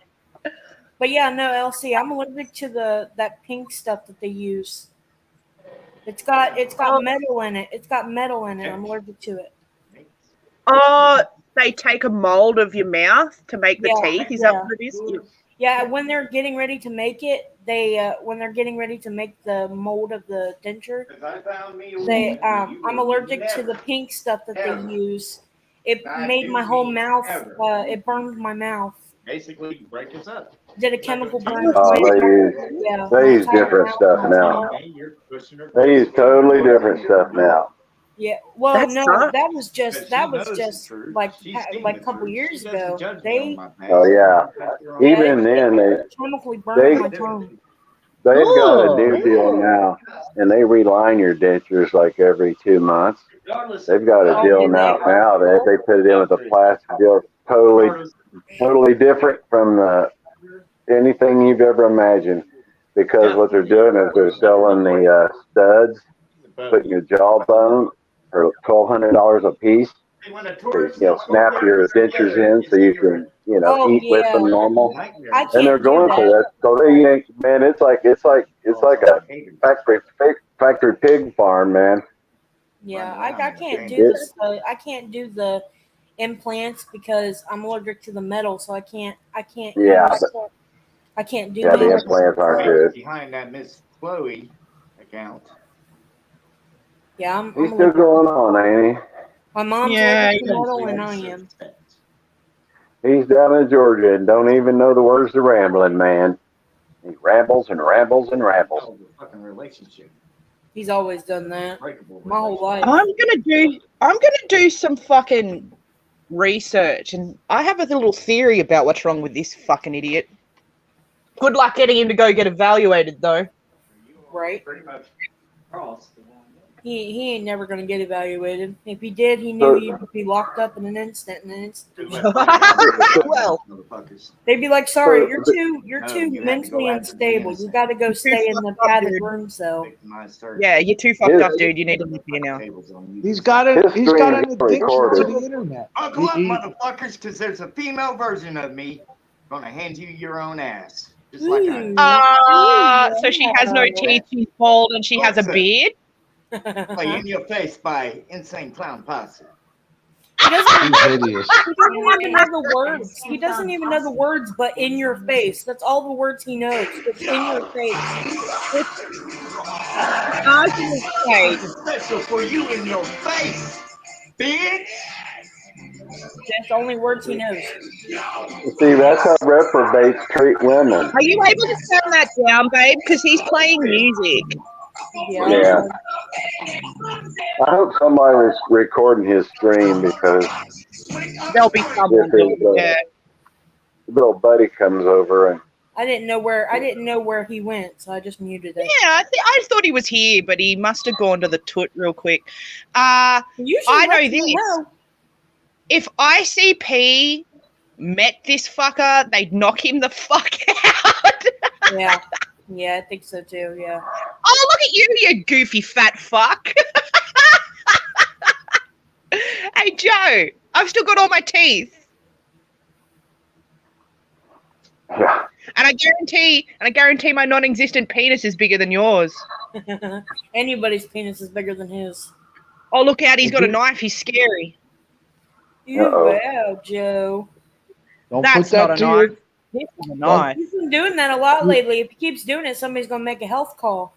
Speaker 3: But yeah, no, Elsie, I'm allergic to that pink stuff that they use. It's got metal in it. I'm allergic to it.
Speaker 11: Oh, they take a mold of your mouth to make the teeth. Is that what it is?
Speaker 3: Yeah, when they're getting ready to make it, when they're getting ready to make the mold of the denture, I'm allergic to the pink stuff that they use. It made my whole mouth. It burned my mouth.
Speaker 8: Basically, break us up.
Speaker 3: Did a chemical burn?
Speaker 7: They use different stuff now. They use totally different stuff now.
Speaker 3: Yeah, well, that was just like a couple years ago.
Speaker 7: Even then they
Speaker 3: chemically burned my tongue.
Speaker 7: They've got a new deal now, and they reline your dentures like every 2 months. They've got a deal now that they put it in with a plastic deal, totally different from anything you've ever imagined. Because what they're doing is they're selling the studs, putting your jawbone for $1,200 a piece. They, snap your dentures in so you can, eat with them normal. And they're going for that. So they, man, it's like a factory pig farm, man.
Speaker 3: Yeah, I can't do this. I can't do the implants because I'm allergic to the metal, so I can't.
Speaker 7: Yeah.
Speaker 3: I can't do.
Speaker 7: Yeah, the implants aren't good.
Speaker 8: Behind that Miss Chloe account.
Speaker 3: Yeah,
Speaker 7: He's still going on, ain't he?
Speaker 3: My mom's allergic to metal, and I am.
Speaker 7: He's down in Georgia and don't even know the words to rambling, man. He rambles and rambles and rambles.
Speaker 8: Fucking relationship.
Speaker 3: He's always done that my whole life.
Speaker 11: I'm gonna do some fucking research, and I have a little theory about what's wrong with this fucking idiot. Good luck getting him to go get evaluated, though.
Speaker 3: Right. He ain't never gonna get evaluated. If he did, he knew he'd be locked up in an instant.
Speaker 11: Well,
Speaker 3: they'd be like, "Sorry, you're too mentally unstable. You got to go stay in the padded room cell."
Speaker 11: Yeah, you're too fucked up, dude. You need to live here now.
Speaker 4: He's got an addiction to the internet.
Speaker 8: Uncle up, motherfuckers, because there's a female version of me gonna hand you your own ass. Just like
Speaker 11: so she has no teeth, she's bald, and she has a beard?
Speaker 8: Play in your face by Insane Clown Posse.
Speaker 3: He doesn't
Speaker 4: hideous.
Speaker 3: even know the words. He doesn't even know the words, but in your face. That's all the words he knows. It's in your face.
Speaker 8: It's special for you in your face, bitch.
Speaker 3: That's the only words he knows.
Speaker 7: See, that's how reprobates treat women.
Speaker 11: Are you able to turn that down, babe? Because he's playing music.
Speaker 7: Yeah. I hope somebody was recording his stream because
Speaker 11: there'll be someone.
Speaker 7: Little buddy comes over and
Speaker 3: I didn't know where he went, so I just muted it.
Speaker 11: Yeah, I just thought he was here, but he must have gone to the toot real quick. I know this. If ICP met this fucker, they'd knock him the fuck out.
Speaker 3: Yeah, I think so too, yeah.
Speaker 11: Oh, look at you, you goofy fat fuck. Hey, Joe, I've still got all my teeth.
Speaker 7: Yeah.
Speaker 11: And I guarantee my non-existent penis is bigger than yours.
Speaker 3: Anybody's penis is bigger than his.
Speaker 11: Oh, look out, he's got a knife. He's scary.
Speaker 3: Wow, Joe.
Speaker 4: Don't
Speaker 11: That's
Speaker 4: put that
Speaker 11: not a
Speaker 4: to
Speaker 11: knife.
Speaker 4: your.
Speaker 11: This is a knife.
Speaker 3: He's been doing that a lot lately. If he keeps doing it, somebody's gonna make a health call.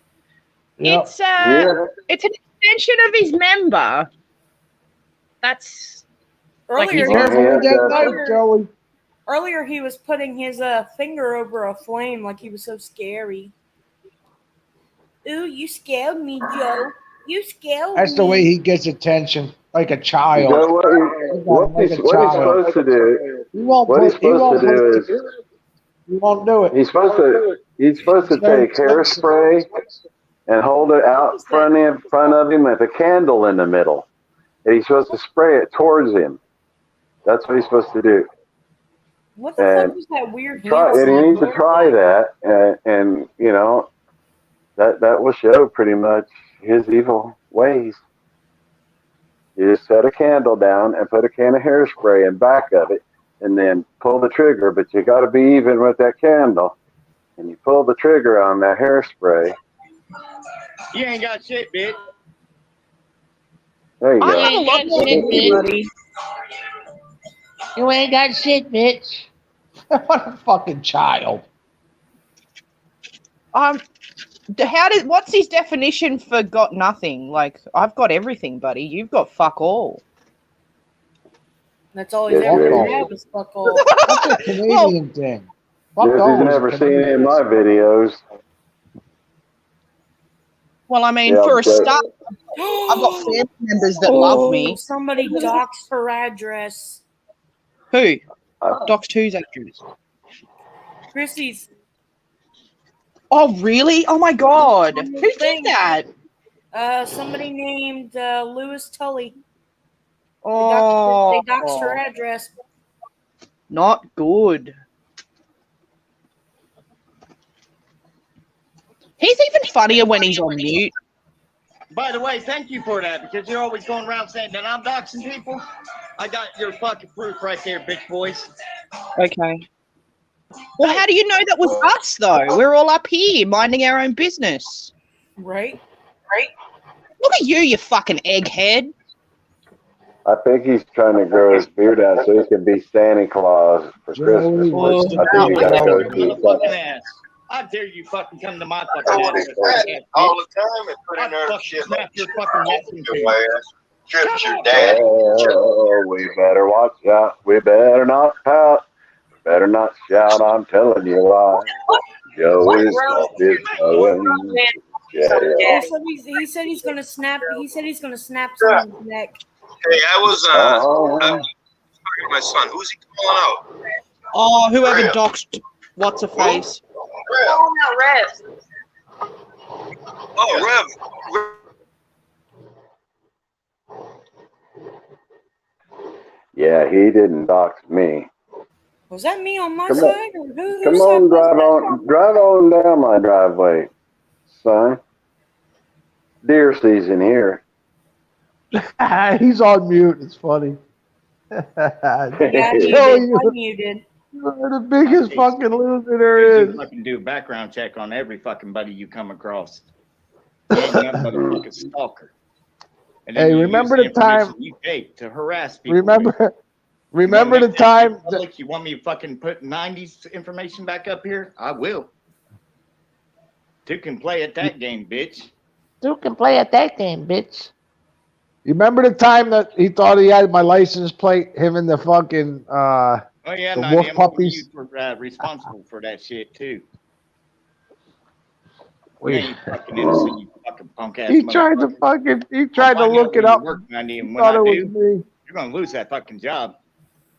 Speaker 4: Yep.
Speaker 11: It's an extension of his member. That's
Speaker 3: Earlier,
Speaker 4: Joey.
Speaker 3: earlier he was putting his finger over a flame like he was so scary. Ooh, you scared me, Joe. You scared me.
Speaker 4: That's the way he gets attention, like a child.
Speaker 7: You know what he's supposed to do?
Speaker 4: He won't
Speaker 7: What he's supposed to do is
Speaker 4: he won't do it.
Speaker 7: he's supposed to take hairspray and hold it out front of him with a candle in the middle. And he's supposed to spray it towards him. That's what he's supposed to do.
Speaker 3: What the fuck is that weird hand?
Speaker 7: And he needs to try that, and you know that will show pretty much his evil ways. You just set a candle down and put a can of hairspray in back of it, and then pull the trigger. But you got to be even with that candle, and you pull the trigger on that hairspray.
Speaker 8: You ain't got shit, bitch.
Speaker 7: There you go.
Speaker 12: You ain't got shit, bitch. You ain't got shit, bitch.
Speaker 4: What a fucking child.
Speaker 11: What's his definition for got nothing? Like, I've got everything, buddy. You've got fuck all.
Speaker 3: That's all he's ever gonna have is fuck all.
Speaker 4: That's a Canadian thing. Fuck
Speaker 7: If
Speaker 4: all
Speaker 7: you've
Speaker 4: is
Speaker 7: never seen
Speaker 4: Canadian.
Speaker 7: any of my videos,
Speaker 11: Well, I mean,
Speaker 7: Yeah,
Speaker 11: for a
Speaker 7: but-
Speaker 11: start, I've got family members that love me.
Speaker 3: Somebody doxed her address.
Speaker 11: Who? Doxed whose address?
Speaker 3: Chrissy's.
Speaker 11: Oh, really? Oh, my God. Who did that?
Speaker 3: Somebody named Lewis Tully.
Speaker 11: Oh.
Speaker 3: They doxed her address.
Speaker 11: Not good. He's even funnier when he's on mute.
Speaker 8: By the way, thank you for that, because you're always going around saying that I'm doxing people. I got your fucking proof right there, bitch boys.
Speaker 11: Okay. Well, how do you know that was us, though? We're all up here minding our own business.
Speaker 3: Right?
Speaker 11: Look at you, you fucking egghead.
Speaker 7: I think he's trying to grow his beard out so he can be Santa Claus for Christmas.
Speaker 11: Oh,
Speaker 7: I think he got to go
Speaker 8: Your
Speaker 7: to
Speaker 8: motherfucking ass. How dare you fucking come to my fucking ass?
Speaker 10: all the time and put in there
Speaker 8: I'll
Speaker 10: shit
Speaker 8: snap
Speaker 10: like
Speaker 8: your fucking neck in two.
Speaker 10: your ass. Trips your dad.
Speaker 7: Oh, we better watch out. We better not pout. Better not shout. I'm telling you why. Joey's off his going. Yeah.
Speaker 3: He said he's gonna snap. He said he's gonna snap someone's neck.
Speaker 10: Hey, I was
Speaker 7: Oh.
Speaker 10: talking to my son. Who's he calling out?
Speaker 11: Oh, whoever doxed what's a face.
Speaker 10: Rev. Oh, Rev.
Speaker 7: Yeah, he didn't dox me.
Speaker 3: Was that me on my
Speaker 7: Come on.
Speaker 3: side or who?
Speaker 7: Come on, drive on down my driveway, son. Deer season here.
Speaker 4: He's on mute. It's funny.
Speaker 3: Yeah,
Speaker 4: Joey,
Speaker 3: I muted.
Speaker 4: you're the biggest fucking loser there
Speaker 8: You
Speaker 4: is.
Speaker 8: fucking do a background check on every fucking buddy you come across. You ain't nothing but a fucking stalker. And then
Speaker 4: Hey,
Speaker 8: you
Speaker 4: remember
Speaker 8: use
Speaker 4: the time?
Speaker 8: information you take to harass people.
Speaker 4: Remember the time?
Speaker 8: Public, you want me to fucking put 90s information back up here? I will. Two can play at that game, bitch.
Speaker 12: You can play at that game, bitch.
Speaker 4: You remember the time that he thought he had my license plate? Him and the fucking
Speaker 8: Oh yeah,
Speaker 4: the
Speaker 8: no,
Speaker 4: wolf
Speaker 8: I'm
Speaker 4: puppies.
Speaker 8: responsible for that shit too.
Speaker 4: Wait.
Speaker 8: Yeah, you fucking innocent, you fucking punk ass.
Speaker 4: He tried to look it up. He thought it was me.
Speaker 8: You're gonna lose that fucking job.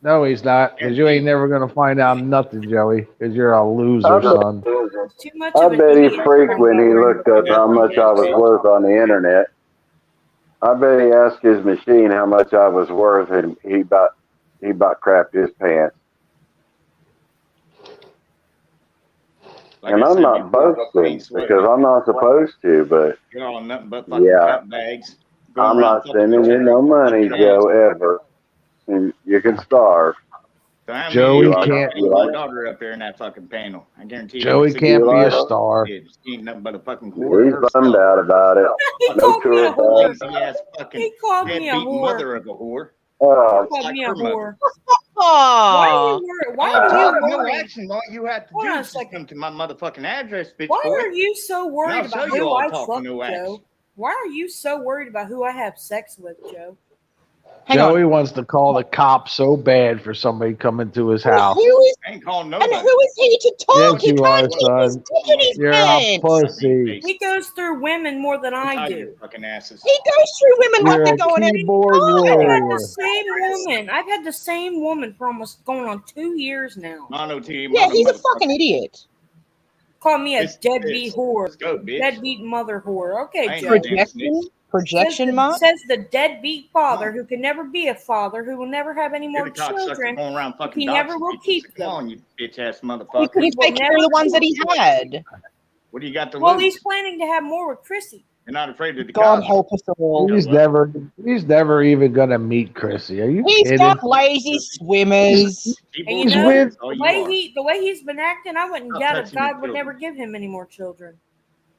Speaker 4: No, he's not. Because you ain't never gonna find out nothing, Joey. Because you're a loser, son.
Speaker 3: Too much
Speaker 7: I
Speaker 3: of an
Speaker 7: bet he
Speaker 3: idiot.
Speaker 7: freaked when he looked up how much I was worth on the internet. I bet he asked his machine how much I was worth, and he about crapped his pants.
Speaker 8: Like
Speaker 7: and
Speaker 8: I
Speaker 7: I'm
Speaker 8: said,
Speaker 7: not
Speaker 8: you
Speaker 7: boasting
Speaker 8: fucking
Speaker 7: because I'm not supposed to, but
Speaker 8: You're all nothing but fucking
Speaker 7: yeah,
Speaker 8: cut bags.
Speaker 7: I'm not sending you no money, Joe, ever. And you can starve.
Speaker 8: So how
Speaker 4: Joey
Speaker 8: many
Speaker 4: can't-
Speaker 8: my daughter up there in that fucking panel? I guarantee you.
Speaker 4: Joey can't be a star.
Speaker 8: She ain't nothing but a fucking whore.
Speaker 7: He's bummed out about it.
Speaker 3: He
Speaker 7: No
Speaker 3: called me a
Speaker 7: tour
Speaker 3: whore.
Speaker 7: bus.
Speaker 8: Lazy ass fucking
Speaker 3: He called me a
Speaker 8: deadbeat
Speaker 3: whore.
Speaker 8: mother of a whore.
Speaker 3: He
Speaker 7: Oh,
Speaker 3: called me a
Speaker 8: her mother.
Speaker 3: whore. Why are you
Speaker 11: Oh,
Speaker 3: worried? Why
Speaker 8: Oh,
Speaker 3: are
Speaker 8: God,
Speaker 3: you
Speaker 8: no
Speaker 3: worried?
Speaker 8: action. All you have to
Speaker 3: Hold
Speaker 8: do
Speaker 3: on a
Speaker 8: is just
Speaker 3: second.
Speaker 8: come to my motherfucking address, bitch
Speaker 3: Why
Speaker 8: boy.
Speaker 3: are you so worried
Speaker 8: And I'll
Speaker 3: about
Speaker 8: show you
Speaker 3: who
Speaker 8: all
Speaker 3: I
Speaker 8: talk,
Speaker 3: fuck,
Speaker 8: no action.
Speaker 3: Joe? Why are you so worried about who I have sex with, Joe?
Speaker 11: hang
Speaker 4: Joey
Speaker 11: on.
Speaker 4: wants to call the cops so bad for somebody coming to his house.
Speaker 11: Who is
Speaker 8: I ain't calling
Speaker 11: and
Speaker 8: nobody.
Speaker 11: who is he to talk?
Speaker 4: Yes,
Speaker 11: He
Speaker 4: you
Speaker 11: can't
Speaker 4: are,
Speaker 11: keep his
Speaker 4: son.
Speaker 11: dick in his
Speaker 4: You're a
Speaker 11: pants.
Speaker 4: pussy.
Speaker 3: He goes through women more than I
Speaker 8: Tie
Speaker 3: do.
Speaker 8: your fucking asses.
Speaker 11: He goes through women like
Speaker 4: You're
Speaker 11: they're
Speaker 4: a
Speaker 11: going out.
Speaker 4: keyboard
Speaker 3: I've had
Speaker 4: warrior.
Speaker 3: the same woman. I've had the same woman for almost going on 2 years now.
Speaker 8: Mono team.
Speaker 11: Yeah,
Speaker 8: Mono
Speaker 11: he's a
Speaker 8: motherfucker.
Speaker 11: fucking idiot.
Speaker 3: Call me a
Speaker 8: It's
Speaker 3: deadbeat
Speaker 8: this.
Speaker 3: whore.
Speaker 8: Let's go, bitch.
Speaker 3: Deadbeat mother whore.
Speaker 8: I
Speaker 3: Okay,
Speaker 8: ain't
Speaker 3: Joe.
Speaker 8: no damn
Speaker 11: Projection?
Speaker 8: snitch.
Speaker 11: Projection mark?
Speaker 3: Says the deadbeat father who can never be a father, who will never have any
Speaker 8: You're
Speaker 3: more
Speaker 8: the cocksucker
Speaker 3: children.
Speaker 8: going around fucking
Speaker 3: He never
Speaker 8: doxing
Speaker 3: will
Speaker 8: people.
Speaker 3: keep
Speaker 8: So come
Speaker 3: them.
Speaker 8: on, you bitch ass
Speaker 11: He
Speaker 8: motherfucker.
Speaker 11: couldn't
Speaker 3: will
Speaker 11: take care of the ones that he had.
Speaker 8: What do you got to
Speaker 3: Well,
Speaker 8: lose?
Speaker 3: he's planning to have more with Chrissy.
Speaker 8: You're not afraid of the
Speaker 11: God
Speaker 8: cops.
Speaker 11: help us all.
Speaker 4: He's never even gonna meet Chrissy. Are you
Speaker 11: He's
Speaker 4: kidding?
Speaker 11: got lazy swimmers.
Speaker 3: And you
Speaker 4: He's
Speaker 3: know,
Speaker 4: with-
Speaker 3: the way he's been acting, I wouldn't
Speaker 8: Stop
Speaker 3: doubt if
Speaker 8: touching your
Speaker 3: God would
Speaker 8: children.
Speaker 3: never give him any more children.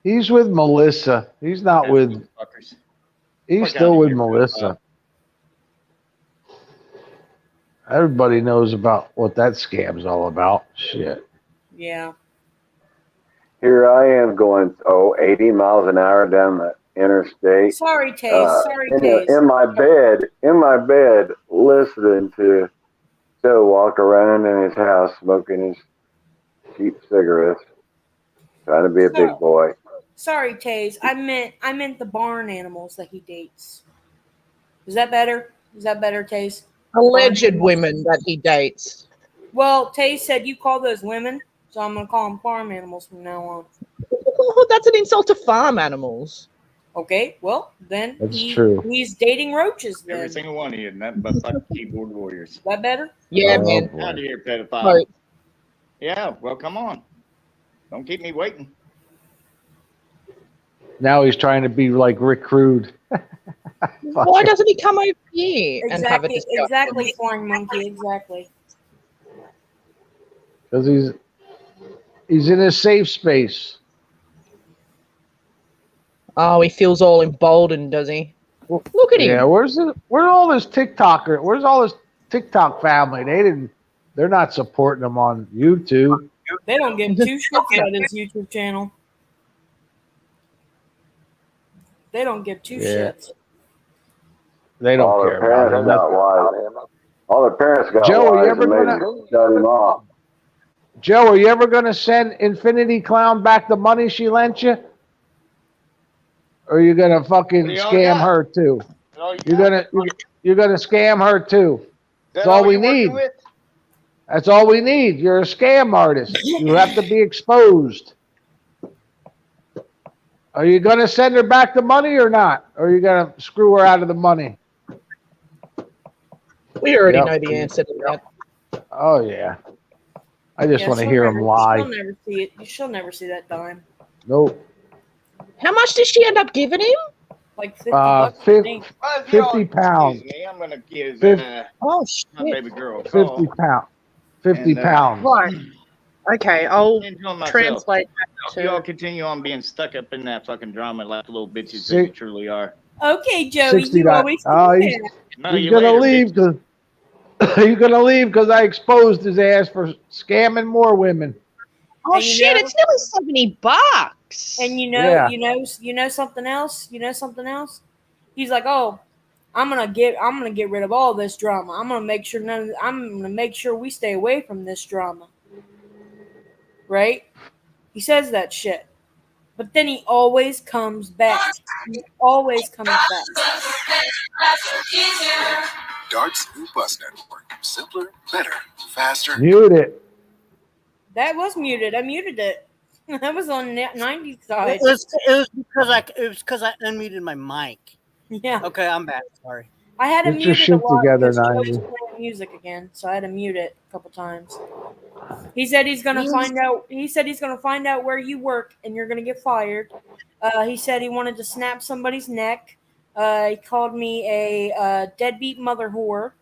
Speaker 4: He's with Melissa. He's not with.
Speaker 8: Motherfuckers.
Speaker 4: He's
Speaker 8: Fuck
Speaker 4: still
Speaker 8: outta
Speaker 4: with
Speaker 8: here,
Speaker 4: Melissa. Everybody knows about what that scam's all about. Shit.
Speaker 3: Yeah.
Speaker 7: here I am going 80 miles an hour down the interstate.
Speaker 3: Sorry, Taze. Sorry, Taze.
Speaker 7: In my bed, listening to Joe walk around in his house smoking his cheap cigarettes, trying to be a big boy.
Speaker 3: Sorry, Taze. I meant the barn animals that he dates. Is that better? Is that better, Taze?
Speaker 11: Alleged women that he dates.
Speaker 3: Well, Taze said you call those women, so I'm gonna call them farm animals from now on.
Speaker 11: That's an insult to farm animals.
Speaker 3: Okay, well then
Speaker 4: That's true.
Speaker 3: he's dating roaches then.
Speaker 8: Every single one of you, nothing but fucking keyboard warriors.
Speaker 3: Is that better?
Speaker 11: Yeah,
Speaker 4: Oh,
Speaker 11: man.
Speaker 4: boy.
Speaker 8: Out of here, pedophile.
Speaker 11: Right.
Speaker 8: Yeah, well, come on. Don't keep me waiting.
Speaker 4: Now he's trying to be like Rick Rude.
Speaker 11: Why doesn't he come over here and have a
Speaker 3: Exactly,
Speaker 11: discussion?
Speaker 3: exactly, flying monkey, exactly.
Speaker 4: Because he's in a safe space.
Speaker 11: Oh, he feels all emboldened, does he? Look at him.
Speaker 4: Yeah, where's all this TikToker? Where's all this TikTok family? They're not supporting him on YouTube.
Speaker 3: They don't give two shits about his YouTube channel. They don't give two
Speaker 4: Yeah.
Speaker 3: shits.
Speaker 4: They don't
Speaker 7: All
Speaker 4: care
Speaker 7: their
Speaker 4: about
Speaker 7: parents
Speaker 4: him.
Speaker 7: got wise. All their parents got
Speaker 4: Joe, are you
Speaker 7: wise
Speaker 4: ever
Speaker 7: and made
Speaker 4: gonna-
Speaker 7: them shut him off.
Speaker 4: Joe, are you ever going to send Infinity Clown back the money she lent you? Or are you going to fucking
Speaker 8: What do y'all
Speaker 4: scam
Speaker 8: got?
Speaker 4: her too?
Speaker 8: All you
Speaker 4: You're
Speaker 8: got?
Speaker 4: gonna scam her too.
Speaker 8: Is
Speaker 4: That's
Speaker 8: that
Speaker 4: all we
Speaker 8: you working
Speaker 4: need.
Speaker 8: with?
Speaker 4: That's all we need. You're a scam artist. You have to be exposed. Are you going to send her back the money or not? Or are you going to screw her out of the money?
Speaker 11: We already
Speaker 4: Yep.
Speaker 11: know the answer to that.
Speaker 4: Oh, yeah. I just
Speaker 3: Yeah,
Speaker 4: want to
Speaker 3: she'll
Speaker 4: hear
Speaker 3: never-
Speaker 4: him lie.
Speaker 3: She'll never see it. She'll never see that dime.
Speaker 4: Nope.
Speaker 11: How much did she end up giving him?
Speaker 3: Like 50 bucks, I think.
Speaker 8: Well, if y'all
Speaker 4: 50 pounds.
Speaker 8: excuse me, I'm gonna give
Speaker 11: Oh,
Speaker 8: my
Speaker 11: shit.
Speaker 8: baby girl a
Speaker 4: 50
Speaker 8: call.
Speaker 4: pounds. 50
Speaker 8: And,
Speaker 4: pounds.
Speaker 11: Right. Okay, I'll
Speaker 8: And tell myself,
Speaker 11: translate that
Speaker 8: y'all
Speaker 11: to...
Speaker 8: continue on being stuck up in that fucking drama like the little bitches that
Speaker 4: See-
Speaker 8: you truly are.
Speaker 3: Okay, Joey,
Speaker 4: $60.
Speaker 3: you always
Speaker 4: Oh,
Speaker 3: do
Speaker 4: he's
Speaker 3: that.
Speaker 8: No,
Speaker 4: he's
Speaker 8: you
Speaker 4: gonna
Speaker 8: later,
Speaker 4: leave
Speaker 8: bitch.
Speaker 4: because he's gonna leave because I exposed his ass for scamming more women.
Speaker 11: Oh,
Speaker 3: And you
Speaker 11: shit,
Speaker 3: know-
Speaker 11: it's nearly $70.
Speaker 3: And you
Speaker 4: Yeah.
Speaker 3: know something else. You know something else. He's like, oh, I'm gonna get rid of all this drama. I'm gonna make sure we stay away from this drama. Right? He says that shit, but then he always comes back. He always comes back.
Speaker 13: Dart's new bus network. Simpler, better, faster.
Speaker 4: Mute it.
Speaker 3: That was muted. I muted it. That was on 90 side.
Speaker 2: It was because I unmuted my mic.
Speaker 3: Yeah.
Speaker 2: Okay, I'm back. Sorry.
Speaker 3: I had to
Speaker 4: Get your
Speaker 3: mute it a
Speaker 4: shit
Speaker 3: lot
Speaker 4: together,
Speaker 3: because Joe was
Speaker 4: 90.
Speaker 3: playing music again, so I had to mute it a couple times. He said he's gonna find out. He said he's gonna find out where you work, and you're gonna get fired. He said he wanted to snap somebody's neck. He called me a deadbeat mother whore,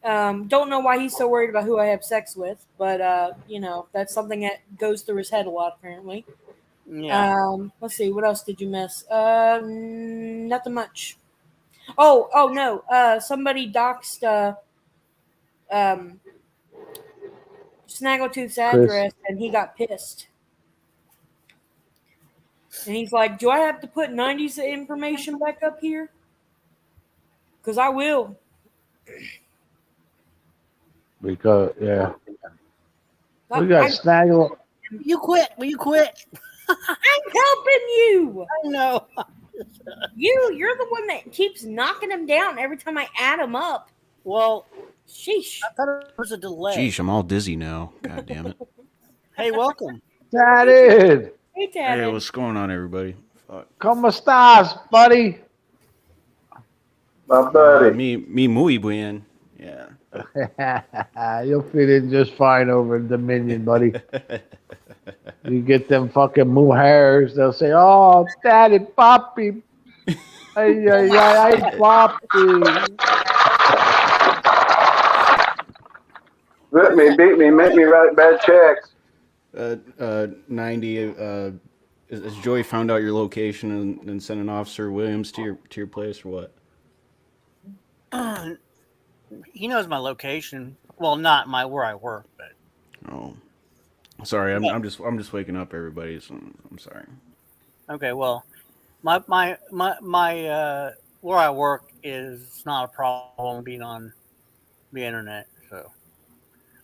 Speaker 3: Don't know why he's so worried about who I have sex with, but that's something that goes through his head a lot apparently.
Speaker 2: Yeah.
Speaker 3: Let's see, what else did you miss? Nothing much. Oh no. Somebody doxed Snaggletooth's
Speaker 4: Chris.
Speaker 3: address, and he got pissed. And he's like, "Do I have to put '90s information back up here? Because I will."
Speaker 4: Because yeah, we
Speaker 3: I,
Speaker 4: got Snaggle.
Speaker 2: You quit. Will you quit?
Speaker 3: I'm helping you.
Speaker 2: I know.
Speaker 3: You're the one that keeps knocking him down every time I add him up.
Speaker 2: Well,
Speaker 3: sheesh.
Speaker 2: I thought it was a delay.
Speaker 14: Jeez, I'm all dizzy now. God damn it.
Speaker 2: Hey, welcome.
Speaker 4: Tatted.
Speaker 3: Hey, Tatted.
Speaker 14: Hey, what's going on, everybody? Fuck.
Speaker 4: ¿Cómo estás, buddy?
Speaker 7: My buddy.
Speaker 14: Me muy bien. Yeah.
Speaker 4: You'll fit in just fine over in Dominion, buddy. You get them fucking moo hairs, they'll say, "Oh, daddy, papi. Ay, ay, ay, ay, papi."
Speaker 7: Beat me, make me write bad checks.
Speaker 14: 90. Has Joey found out your location and sent an officer Williams to your place or what?
Speaker 2: He knows my location. Well, not where I work, but.
Speaker 14: Oh, sorry. I'm just waking up, everybody. So I'm sorry.
Speaker 2: Okay, well, my where I work is not a problem being on the internet, so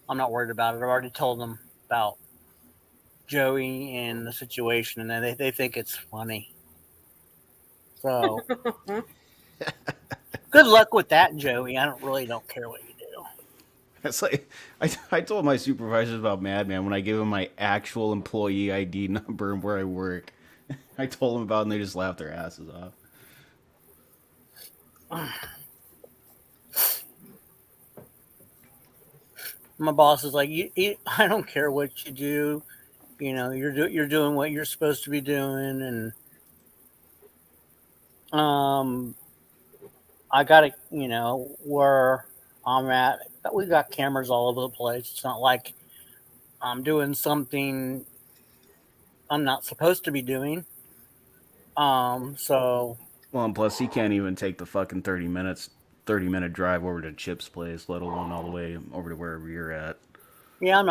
Speaker 2: I'm not worried about it. I've already told them about Joey and the situation, and they think it's funny. So good luck with that, Joey. I don't care what you do.
Speaker 14: It's like I told my supervisors about Madman when I gave them my actual employee ID number and where I work. I told them about it and they just laughed their asses off.
Speaker 2: My boss is like, I don't care what you do. You know, you're doing what you're supposed to be doing, and I got to, where I'm at. We got cameras all over the place. It's not like I'm doing something I'm not supposed to be doing. So.
Speaker 14: Well, and plus he can't even take the fucking 30-minute drive over to Chip's place, let alone all the way over to wherever you're at.
Speaker 2: Yeah, I'm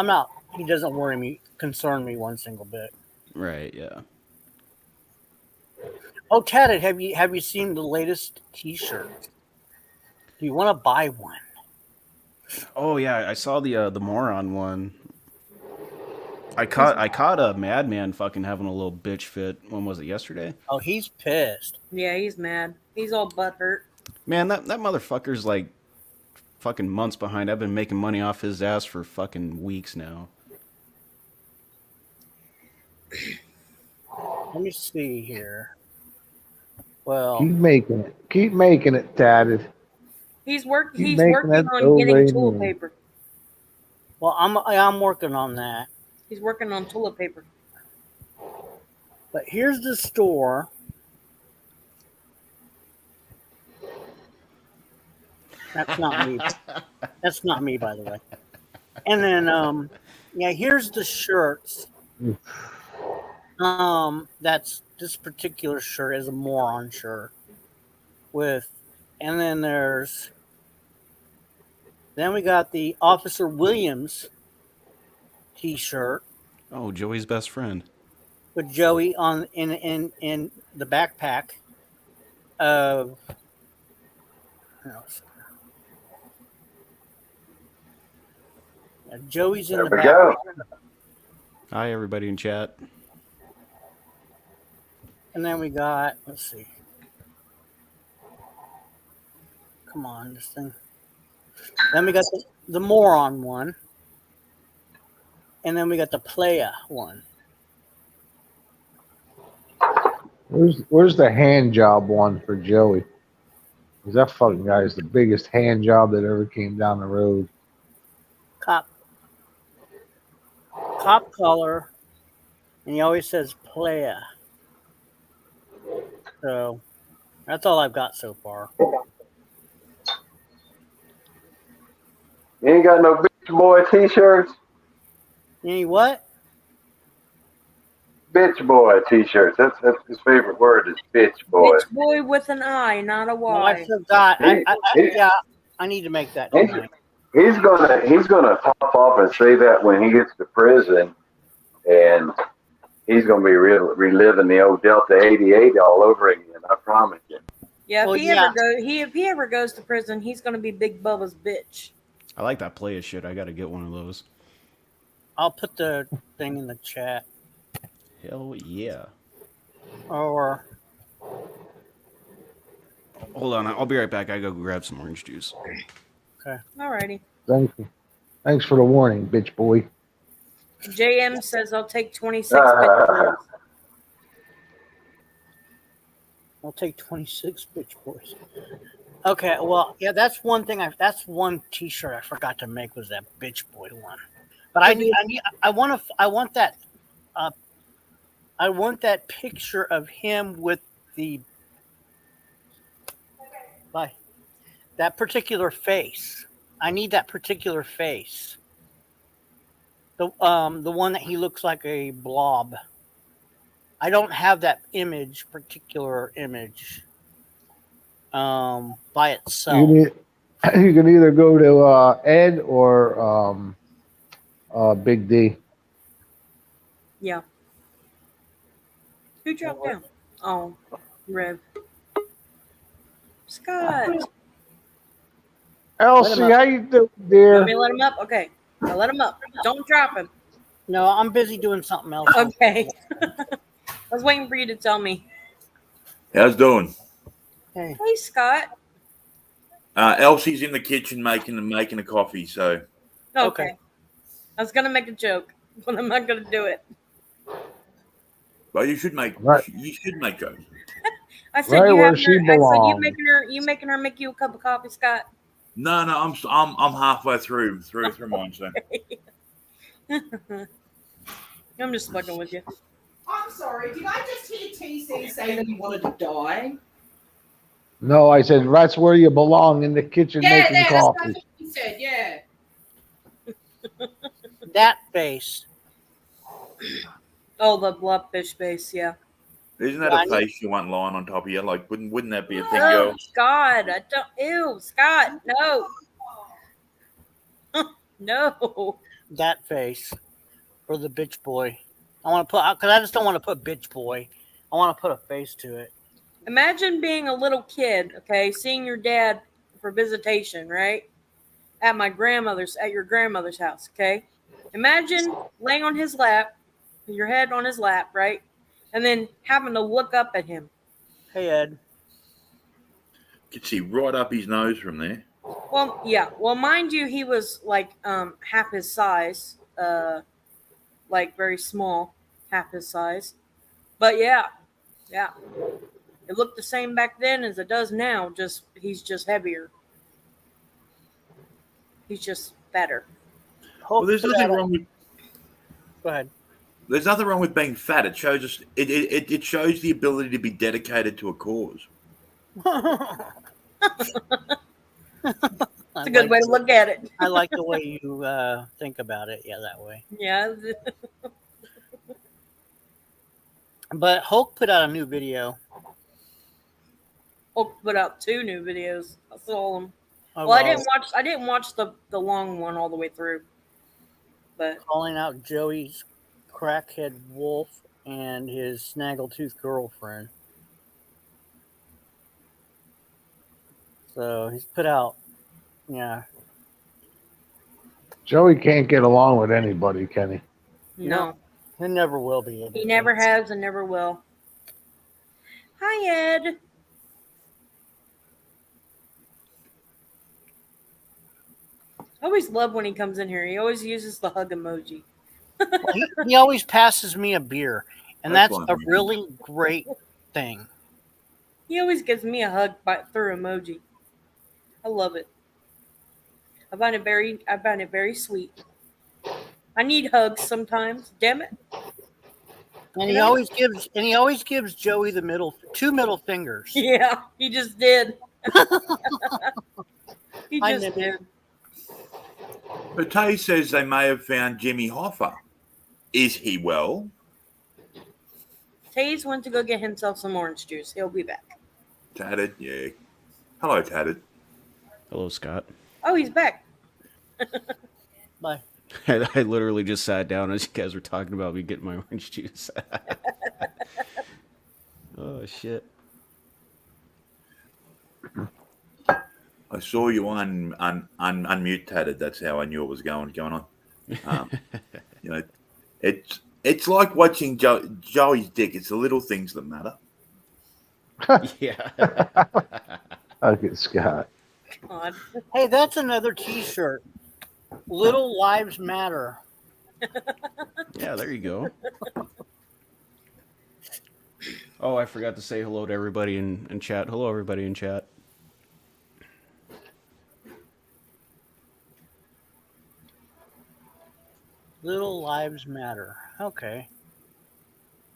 Speaker 2: not. He doesn't concern me one single bit.
Speaker 14: Right. Yeah.
Speaker 2: Oh, Tad, have you seen the latest T-shirt? Do you want to buy one?
Speaker 14: Oh yeah, I saw the moron one. I caught a Madman fucking having a little bitch fit. When was it? Yesterday?
Speaker 2: Oh, he's pissed.
Speaker 3: Yeah, he's mad. He's all butthurt.
Speaker 14: Man, that motherfucker's like fucking months behind. I've been making money off his ass for fucking weeks now.
Speaker 2: Let me see here. Well,
Speaker 4: keep making it, Tatted.
Speaker 3: He's working on getting toilet paper.
Speaker 2: Well, I'm working on that.
Speaker 3: He's working on toilet paper.
Speaker 2: But here's the store. That's not me. That's not me, by the way. And then, here's the shirts. That's this particular shirt is a moron shirt and then we got the Officer Williams T-shirt.
Speaker 14: Oh, Joey's best friend.
Speaker 2: With Joey in the backpack of. Joey's in the backpack.
Speaker 14: Hi, everybody in chat.
Speaker 2: And then we got, let's see. Come on, this thing. Then we got the moron one. And then we got the playa one.
Speaker 4: Where's the hand job one for Joey? Because that fucking guy is the biggest hand job that ever came down the road.
Speaker 2: Cop color. And he always says playa. So that's all I've got so far.
Speaker 7: You ain't got no bitch boy t-shirts?
Speaker 2: Any what?
Speaker 7: Bitch boy t-shirts. That's his favorite word is bitch boy.
Speaker 3: Bitch boy with an I, not a
Speaker 2: No, I
Speaker 3: Y.
Speaker 2: forgot.
Speaker 7: He- he-
Speaker 2: Yeah, I need to make that
Speaker 7: He's,
Speaker 2: tonight.
Speaker 7: he's gonna pop off and say that when he gets to prison, and he's gonna be reliving the old Delta 88 all over again. I promise you.
Speaker 3: Yeah,
Speaker 2: Well,
Speaker 3: if he ever goes to prison, he's gonna be Big Bubba's bitch.
Speaker 14: I like that play of shit. I got to get one of those.
Speaker 2: I'll put the thing in the chat.
Speaker 14: Hell yeah.
Speaker 2: Or
Speaker 14: Hold on, I'll be right back. I go grab some orange juice.
Speaker 2: okay.
Speaker 3: Alrighty.
Speaker 4: Thanks for the warning, bitch boy.
Speaker 3: JM says I'll take 26 bitches.
Speaker 2: I'll take 26 bitch boys. Okay, well, yeah, that's one thing. That's one T-shirt I forgot to make was that bitch boy one. But I want that. I want that picture of him with that particular face. I need that particular face. The one that he looks like a blob. I don't have that particular image by itself.
Speaker 4: You can either go to Ed or Big D.
Speaker 3: Yeah. Who dropped down? Oh, Rev. Scott.
Speaker 4: Elsie, how you doing, dear?
Speaker 3: Let me let him up? Okay. I'll let him up. Don't drop him.
Speaker 2: No, I'm busy doing something else.
Speaker 3: Okay. I was waiting for you to tell me.
Speaker 15: How's it doing?
Speaker 3: Hey, Scott.
Speaker 15: Elsie's in the kitchen making a coffee. So
Speaker 3: Okay. I was gonna make a joke, but I'm not gonna do it.
Speaker 15: well, you should make
Speaker 4: Right.
Speaker 15: jokes.
Speaker 3: I said
Speaker 4: Right
Speaker 3: you
Speaker 4: where
Speaker 3: have
Speaker 4: she
Speaker 3: her. I said
Speaker 4: belongs.
Speaker 3: you making her make you a cup of coffee, Scott.
Speaker 15: No, I'm halfway through mine. So
Speaker 3: I'm just fucking with you.
Speaker 16: I'm sorry, did I just hear TC say that he wanted to die?
Speaker 4: No, I said that's where you belong, in the kitchen making
Speaker 16: that's
Speaker 4: coffee.
Speaker 16: what he said, yeah.
Speaker 2: That face.
Speaker 3: Oh, the blobfish face, yeah.
Speaker 15: isn't that a face you want lying on top of you? Like, wouldn't that be a thing,
Speaker 3: Oh,
Speaker 15: girl?
Speaker 3: God, I don't. Ew, Scott, no. No.
Speaker 2: That face for the bitch boy. I want to put because I just don't want to put bitch boy. I want to put a face to it.
Speaker 3: Imagine being a little kid, okay, seeing your dad for visitation, right? At your grandmother's house, okay? Imagine laying on his lap, your head on his lap, right? And then having to look up at him.
Speaker 2: Hey, Ed.
Speaker 15: Could see right up his nose from there.
Speaker 3: Well, yeah. Well, mind you, he was like half his size, like very small, half his size. But yeah. It looked the same back then as it does now. Just he's just heavier. He's just better.
Speaker 15: Well, there's nothing wrong with.
Speaker 2: Go ahead.
Speaker 15: There's nothing wrong with being fat. It shows us. It shows the ability to be dedicated to a cause.
Speaker 3: It's a good way to look at it.
Speaker 2: I like the way you think about it. Yeah, that way.
Speaker 3: Yeah.
Speaker 2: But Hulk put out a new video.
Speaker 3: Hulk put out 2 new videos. I saw them.
Speaker 2: Oh,
Speaker 3: Well, I didn't watch the long one all the way through. But
Speaker 2: calling out Joey's crackhead wolf and his snaggletooth girlfriend. So he's put out, yeah.
Speaker 4: Joey can't get along with anybody, can he?
Speaker 3: no.
Speaker 2: He never will be able
Speaker 3: He
Speaker 2: to.
Speaker 3: never has and never will. Hi, Ed. I always love when he comes in here. He always uses the hug emoji.
Speaker 2: He always passes me a beer, and
Speaker 15: That's
Speaker 2: that's
Speaker 15: fine.
Speaker 2: a really great thing.
Speaker 3: He always gives me a hug through emoji. I love it. I find it very sweet. I need hugs sometimes. Damn it.
Speaker 2: And
Speaker 3: You
Speaker 2: he
Speaker 3: know?
Speaker 2: always gives Joey the 2 middle fingers.
Speaker 3: Yeah, he just did. He
Speaker 2: I
Speaker 3: just
Speaker 2: know.
Speaker 3: did.
Speaker 15: But Tay says they may have found Jimmy Hoffa. Is he well?
Speaker 3: Taze went to go get himself some orange juice. He'll be back.
Speaker 15: Tatted, yeah. Hello, Tatted.
Speaker 14: Hello, Scott.
Speaker 3: Oh, he's back.
Speaker 2: Bye.
Speaker 14: I literally just sat down as you guys were talking about me getting my orange juice. Oh, shit.
Speaker 15: I saw you unmute Tatted. That's how I knew it was going on. You know, it's like watching Joey's dick. It's the little things that matter.
Speaker 14: Yeah.
Speaker 4: Okay, Scott.
Speaker 3: God.
Speaker 2: Hey, that's another T-shirt. Little lives matter.
Speaker 14: Yeah, there you go. Oh, I forgot to say hello to everybody in chat. Hello, everybody in chat.
Speaker 2: Little lives matter. Okay.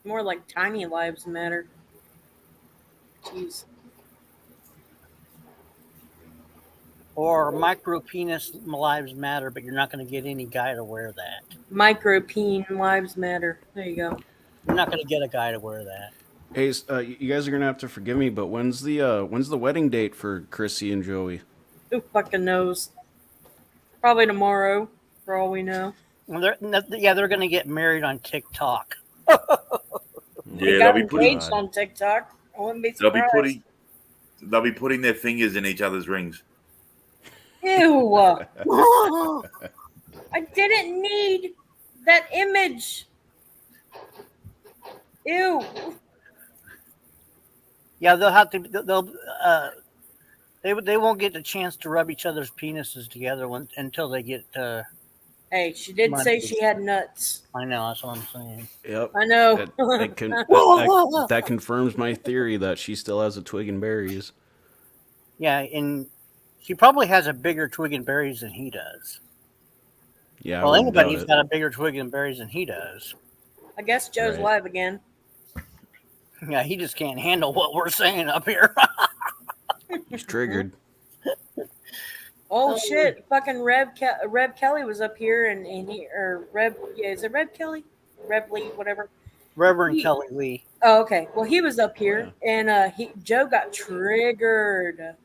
Speaker 3: More like tiny lives matter. Jeez.
Speaker 2: Or micro penis lives matter, but you're not going to get any guy to wear that.
Speaker 3: Micro peen lives matter. There you go.
Speaker 2: You're not going to get a guy to wear that.
Speaker 14: Hey, you guys are gonna have to forgive me, but when's the wedding date for Chrissy and Joey?
Speaker 3: Who fucking knows? Probably tomorrow, for all we know.
Speaker 2: Well, they're going to get married on TikTok.
Speaker 3: They got engaged on TikTok. I wouldn't be surprised.
Speaker 15: They'll be putting their fingers in each other's rings.
Speaker 3: Ew! I didn't need that image. Ew!
Speaker 2: Yeah, they'll have to. They won't get the chance to rub each other's penises together until they get.
Speaker 3: Hey, she did say she had nuts.
Speaker 2: I know. That's what I'm saying.
Speaker 14: Yep.
Speaker 3: I know.
Speaker 14: That confirms my theory that she still has a twig and berries.
Speaker 2: Yeah, and she probably has a bigger twig and berries than he does.
Speaker 14: Yeah.
Speaker 2: Well, anybody's got a bigger twig and berries than he does.
Speaker 3: I guess Joe's
Speaker 14: Right.
Speaker 3: live again.
Speaker 2: Yeah, he just can't handle what we're saying up here.
Speaker 14: He's triggered.
Speaker 3: Oh shit! Fucking Reb Kelly was up here, and he is it Reb Kelly? Reb Lee, whatever.
Speaker 2: Reverend Kelly Lee.
Speaker 3: Oh, okay. Well, he was up here, and Joe got triggered.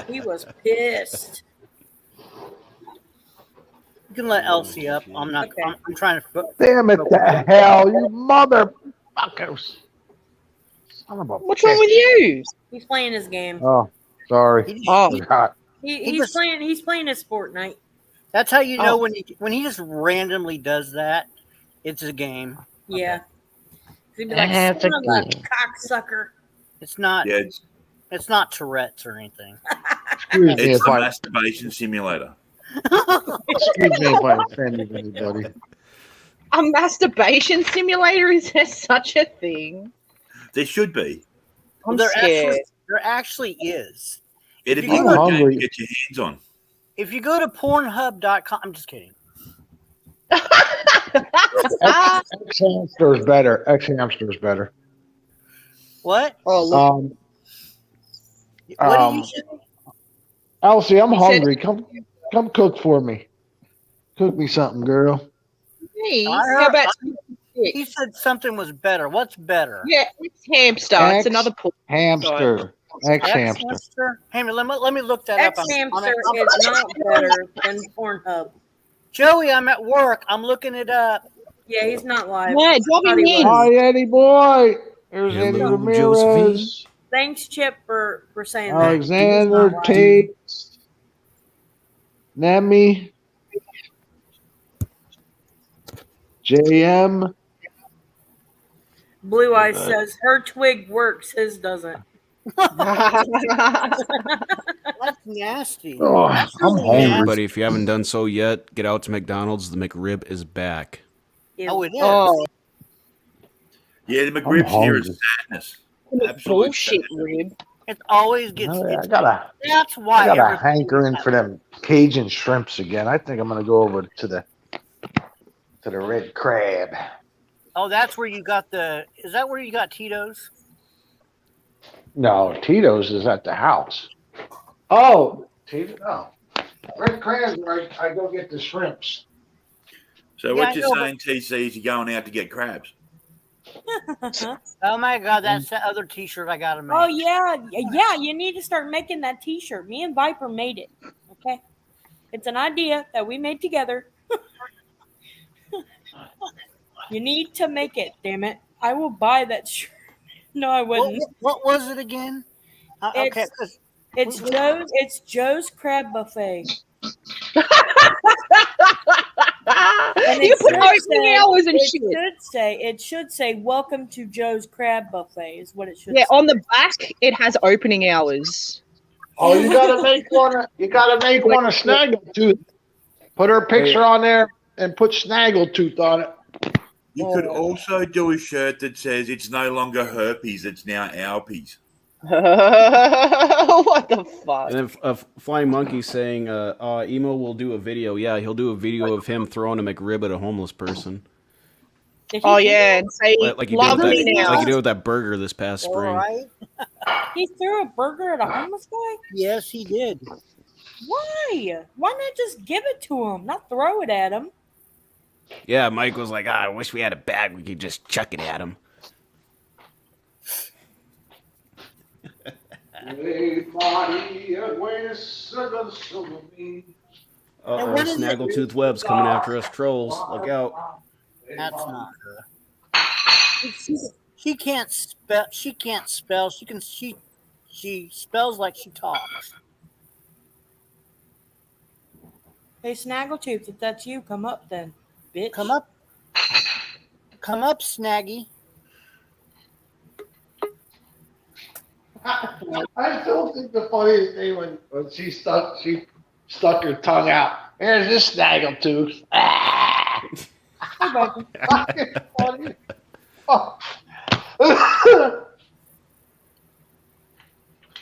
Speaker 3: He was pissed.
Speaker 2: You can let Elsie up. I'm not.
Speaker 3: Okay.
Speaker 2: I'm trying to.
Speaker 4: Damn it to hell, you motherfuckers. Son of a
Speaker 11: What's wrong with you?
Speaker 3: He's playing his game.
Speaker 4: Oh, sorry. Forgot.
Speaker 3: He's playing. He's playing his Fortnite.
Speaker 2: That's how you know when he just randomly does that. It's a game.
Speaker 3: Yeah. He'd be like,
Speaker 12: That's a
Speaker 3: son of a
Speaker 12: game.
Speaker 3: cocksucker.
Speaker 2: It's not.
Speaker 15: Yeah,
Speaker 2: It's not Tourette's or anything.
Speaker 4: Excuse me
Speaker 15: it's
Speaker 4: if
Speaker 15: a
Speaker 4: I
Speaker 15: masturbation simulator.
Speaker 4: excuse me if I offended anybody.
Speaker 11: A masturbation simulator? Is there such a thing?
Speaker 15: There should be.
Speaker 11: I'm
Speaker 2: there
Speaker 11: scared.
Speaker 2: actually is.
Speaker 15: It'd
Speaker 2: If
Speaker 15: be
Speaker 2: you
Speaker 15: a
Speaker 2: go-
Speaker 15: good game to get your hands on.
Speaker 2: If you go to Pornhub.com, I'm just kidding.
Speaker 4: X-Hamster is better. X-Hamster is better.
Speaker 2: What?
Speaker 11: Oh, look.
Speaker 2: What did you say?
Speaker 4: Elsie, I'm
Speaker 11: He said-
Speaker 4: hungry. Come cook for me. Cook me something, girl.
Speaker 11: Hey,
Speaker 2: I
Speaker 11: how
Speaker 2: heard-
Speaker 11: about
Speaker 2: He said something was better. What's better?
Speaker 11: yeah, it's hamster. It's another porn.
Speaker 4: Hamster. X-Hamster.
Speaker 2: X-Hamster? Hey, let me look that up.
Speaker 3: X-Hamster is not better than Pornhub.
Speaker 2: Joey, I'm at work. I'm looking it up.
Speaker 3: Yeah, he's not live.
Speaker 11: Yeah, drop
Speaker 3: Thought
Speaker 11: him
Speaker 3: he
Speaker 11: in.
Speaker 3: was.
Speaker 4: Hi, Eddie boy. There's
Speaker 14: Hello,
Speaker 4: Eddie Ramirez.
Speaker 14: Josephine.
Speaker 3: Thanks, Chip, for saying
Speaker 4: Alexander
Speaker 3: that.
Speaker 4: Tate. Nemi. JM.
Speaker 3: Blue Eyes says her twig works, his doesn't.
Speaker 2: That's nasty.
Speaker 4: Oh,
Speaker 2: That's
Speaker 4: I'm
Speaker 2: really
Speaker 4: hungry.
Speaker 14: Everybody, if you haven't done so yet, get out to McDonald's. The McRib is back.
Speaker 2: Oh, it is.
Speaker 11: Oh,
Speaker 15: Yeah, the McRibs here is sadness. Absolute
Speaker 11: bullshit
Speaker 15: sadness.
Speaker 11: rib.
Speaker 2: It always gets.
Speaker 4: I got
Speaker 2: That's why.
Speaker 4: a
Speaker 2: everybody-
Speaker 4: hankering for them Cajun shrimps again. I think I'm gonna go over to the Red Crab.
Speaker 2: Oh, that's where you got the. Is that where you got Tito's?
Speaker 4: No, Tito's is at the house. Oh, Tito. No, Red crayons where I go get the shrimps.
Speaker 15: So what you're saying, TC, is you're going out to get crabs?
Speaker 2: Oh my God, that's the other T-shirt I gotta make.
Speaker 3: Oh yeah. You need to start making that T-shirt. Me and Viper made it. Okay, it's an idea that we made together. You need to make it. Damn it! I will buy that shirt. No, I wouldn't.
Speaker 2: What was it again? Okay,
Speaker 3: It's Joe's Crab Buffet. And
Speaker 11: You put opening hours and shit.
Speaker 3: It should say "Welcome to Joe's Crab Buffet" is what it should
Speaker 11: Yeah,
Speaker 3: say.
Speaker 11: on the back it has opening hours.
Speaker 4: Oh, you gotta make one. You gotta make one a Snaggletooth. Put her picture on there and put Snaggletooth on it.
Speaker 15: You could also do a shirt that says it's no longer herpes, it's now alpies.
Speaker 11: What the fuck?
Speaker 14: And then Flying Monkey saying, Emo will do a video. Yeah, he'll do a video of him throwing a McRib at a homeless person.
Speaker 11: Oh yeah, and say
Speaker 14: Like you
Speaker 11: love me now.
Speaker 14: Like you did with that burger this past spring.
Speaker 2: Right?
Speaker 3: He threw a burger at a homeless guy?
Speaker 2: Yes, he did.
Speaker 3: Why? Why not just give it to him, not throw it at him?
Speaker 14: Yeah, Mike was like, I wish we had a bag. We could just chuck it at him. Uh-oh, Snaggletooth Web's coming after us trolls. Look out.
Speaker 2: That's not her. She can't spell. She can't spell. She spells like she talks.
Speaker 3: Hey, Snaggletooth, if that's you, come up then, bitch.
Speaker 2: Come up. Come up, Snaggy.
Speaker 4: I still think the funniest thing when she stuck her tongue out. Here's this Snaggletooth. Ah! Fucking funny. Oh.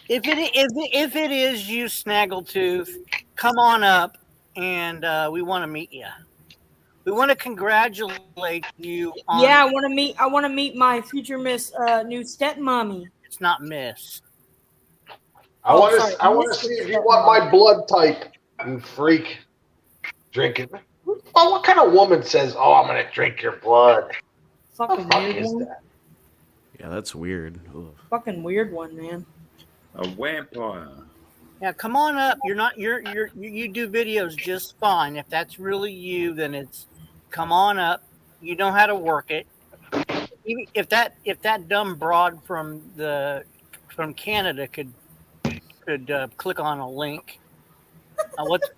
Speaker 2: If it is you, Snaggletooth, come on up, and we want to meet you. We want to congratulate you. On
Speaker 3: Yeah, I want to meet my future Miss new stepmommy.
Speaker 2: It's not Miss.
Speaker 4: I want to see if you want my blood type, you freak. Drink it. Oh, what kind of woman says, "Oh, I'm gonna drink your blood"?
Speaker 3: Fucking
Speaker 4: fuck
Speaker 3: weird
Speaker 4: is
Speaker 3: one.
Speaker 4: that?
Speaker 14: Yeah, that's weird. Ugh.
Speaker 3: Fucking weird one, man.
Speaker 15: A vampire.
Speaker 2: Yeah, come on up. You do videos just fine. If that's really you, then it's come on up. You know how to work it. Even if that dumb broad from Canada could click on a link. What's